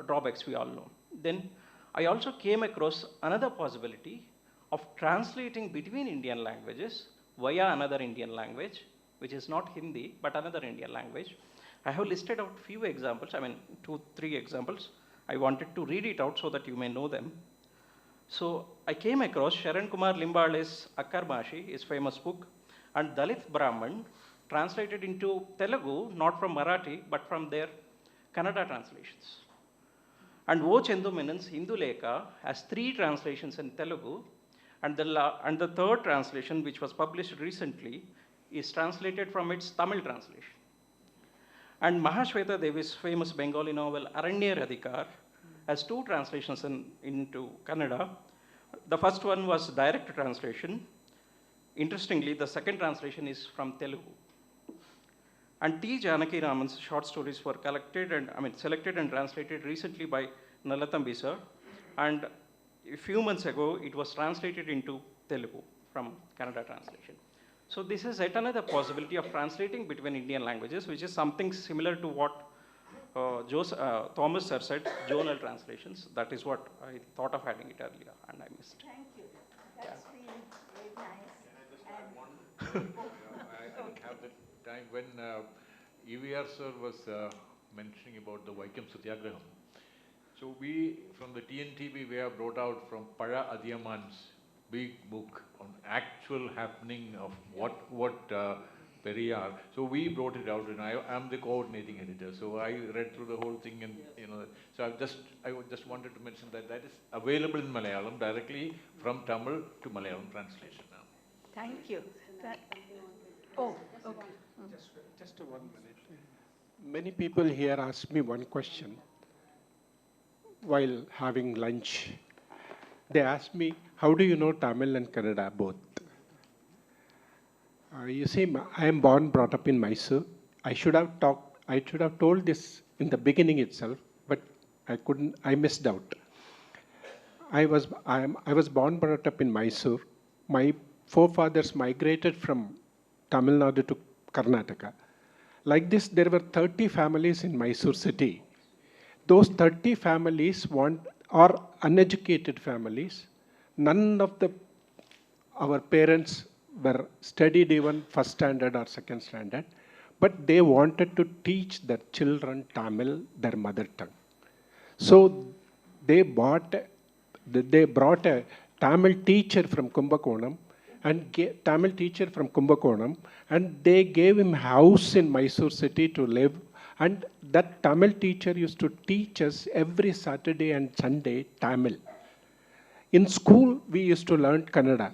drawbacks, we all know. Then I also came across another possibility of translating between Indian languages via another Indian language, which is not Hindi, but another Indian language. I have listed out few examples, 2-3 examples. I wanted to read it out so that you may know them. So I came across Sharan Kumar Limbale's Akarmashi, his famous book, and Dalit Brahman, translated into Telugu, not from Marathi, but from their Kannada translations. And O. Chendu Menon's Hindu Lekha has 3 translations in Telugu, and the third translation, which was published recently, is translated from its Tamil translation. And Mahashweta Devi's famous Bengali novel Aranya Radhikar has 2 translations into Kannada. The first one was direct translation. Interestingly, the second translation is from Telugu. And T. Janaki Raman's short stories were selected and translated recently by Nalla Thambi sir. And a few months ago, it was translated into Telugu from Kannada translation. So this is yet another possibility of translating between Indian languages, which is something similar to what Thomas sir said, zonal translations. That is what I thought of adding it earlier, and I missed. Thank you. That's been very nice. I don't have the time. When EVR sir was mentioning about the Vaikam Satyagraham, so we, from the TNTV, we have brought out from Para Adiyaman's big book on actual happening of what Periyar. So we brought it out, and I am the coordinating editor. So I read through the whole thing, and so I just wanted to mention that is available in Malayalam directly from Tamil to Malayalam translation now. Thank you. Oh, okay. Just 1 minute. Many people here ask me one question while having lunch. They ask me, how do you know Tamil and Kannada both? You see, I am born, brought up in Mysore. I should have told this in the beginning itself, but I missed out. I was born, brought up in Mysore. My forefathers migrated from Tamil Nadu to Karnataka. Like this, there were 30 families in Mysore city. Those 30 families are uneducated families. None of our parents were studied even first standard or second standard, but they wanted to teach their children Tamil, their mother tongue. So they brought a Tamil teacher from Kumbakonam, and they gave him house in Mysore city to live. And that Tamil teacher used to teach us every Saturday and Sunday Tamil. In school, we used to learn Kannada.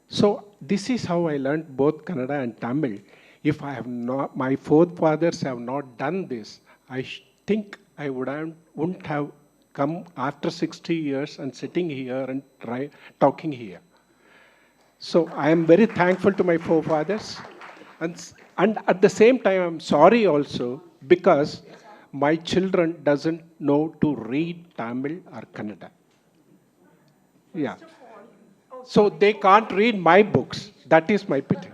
So this is how I learned both Kannada and Tamil. If my forefathers have not done this, I think I wouldn't have come after 60 years and sitting here and talking here. So I am very thankful to my forefathers. And at the same time, I'm sorry also, because my children doesn't know to read Tamil or Kannada. Yeah. So they can't read my books. That is my pity.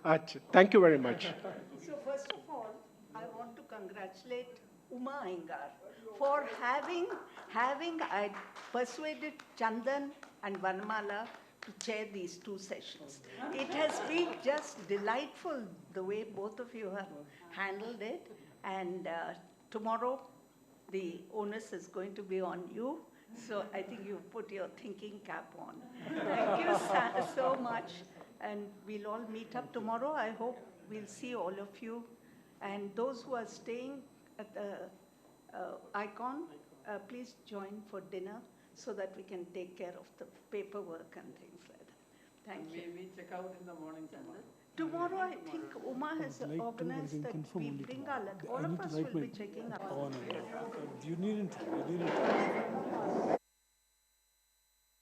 Ajay, thank you very much. So first of all, I want to congratulate Uma Iyengar for having I persuaded Chandan and Vanamala to chair these two sessions. It has been just delightful the way both of you have handled it. And tomorrow, the onus is going to be on you. So I think you put your thinking cap on. Thank you so much. And we'll all meet up tomorrow. I hope we'll see all of you. And those who are staying at the Icon, please join for dinner so that we can take care of the paperwork and things like that. Thank you. We check out in the morning tomorrow. Tomorrow, I think Uma has organized that we bring our luck. All of us will be checking out. You needn't.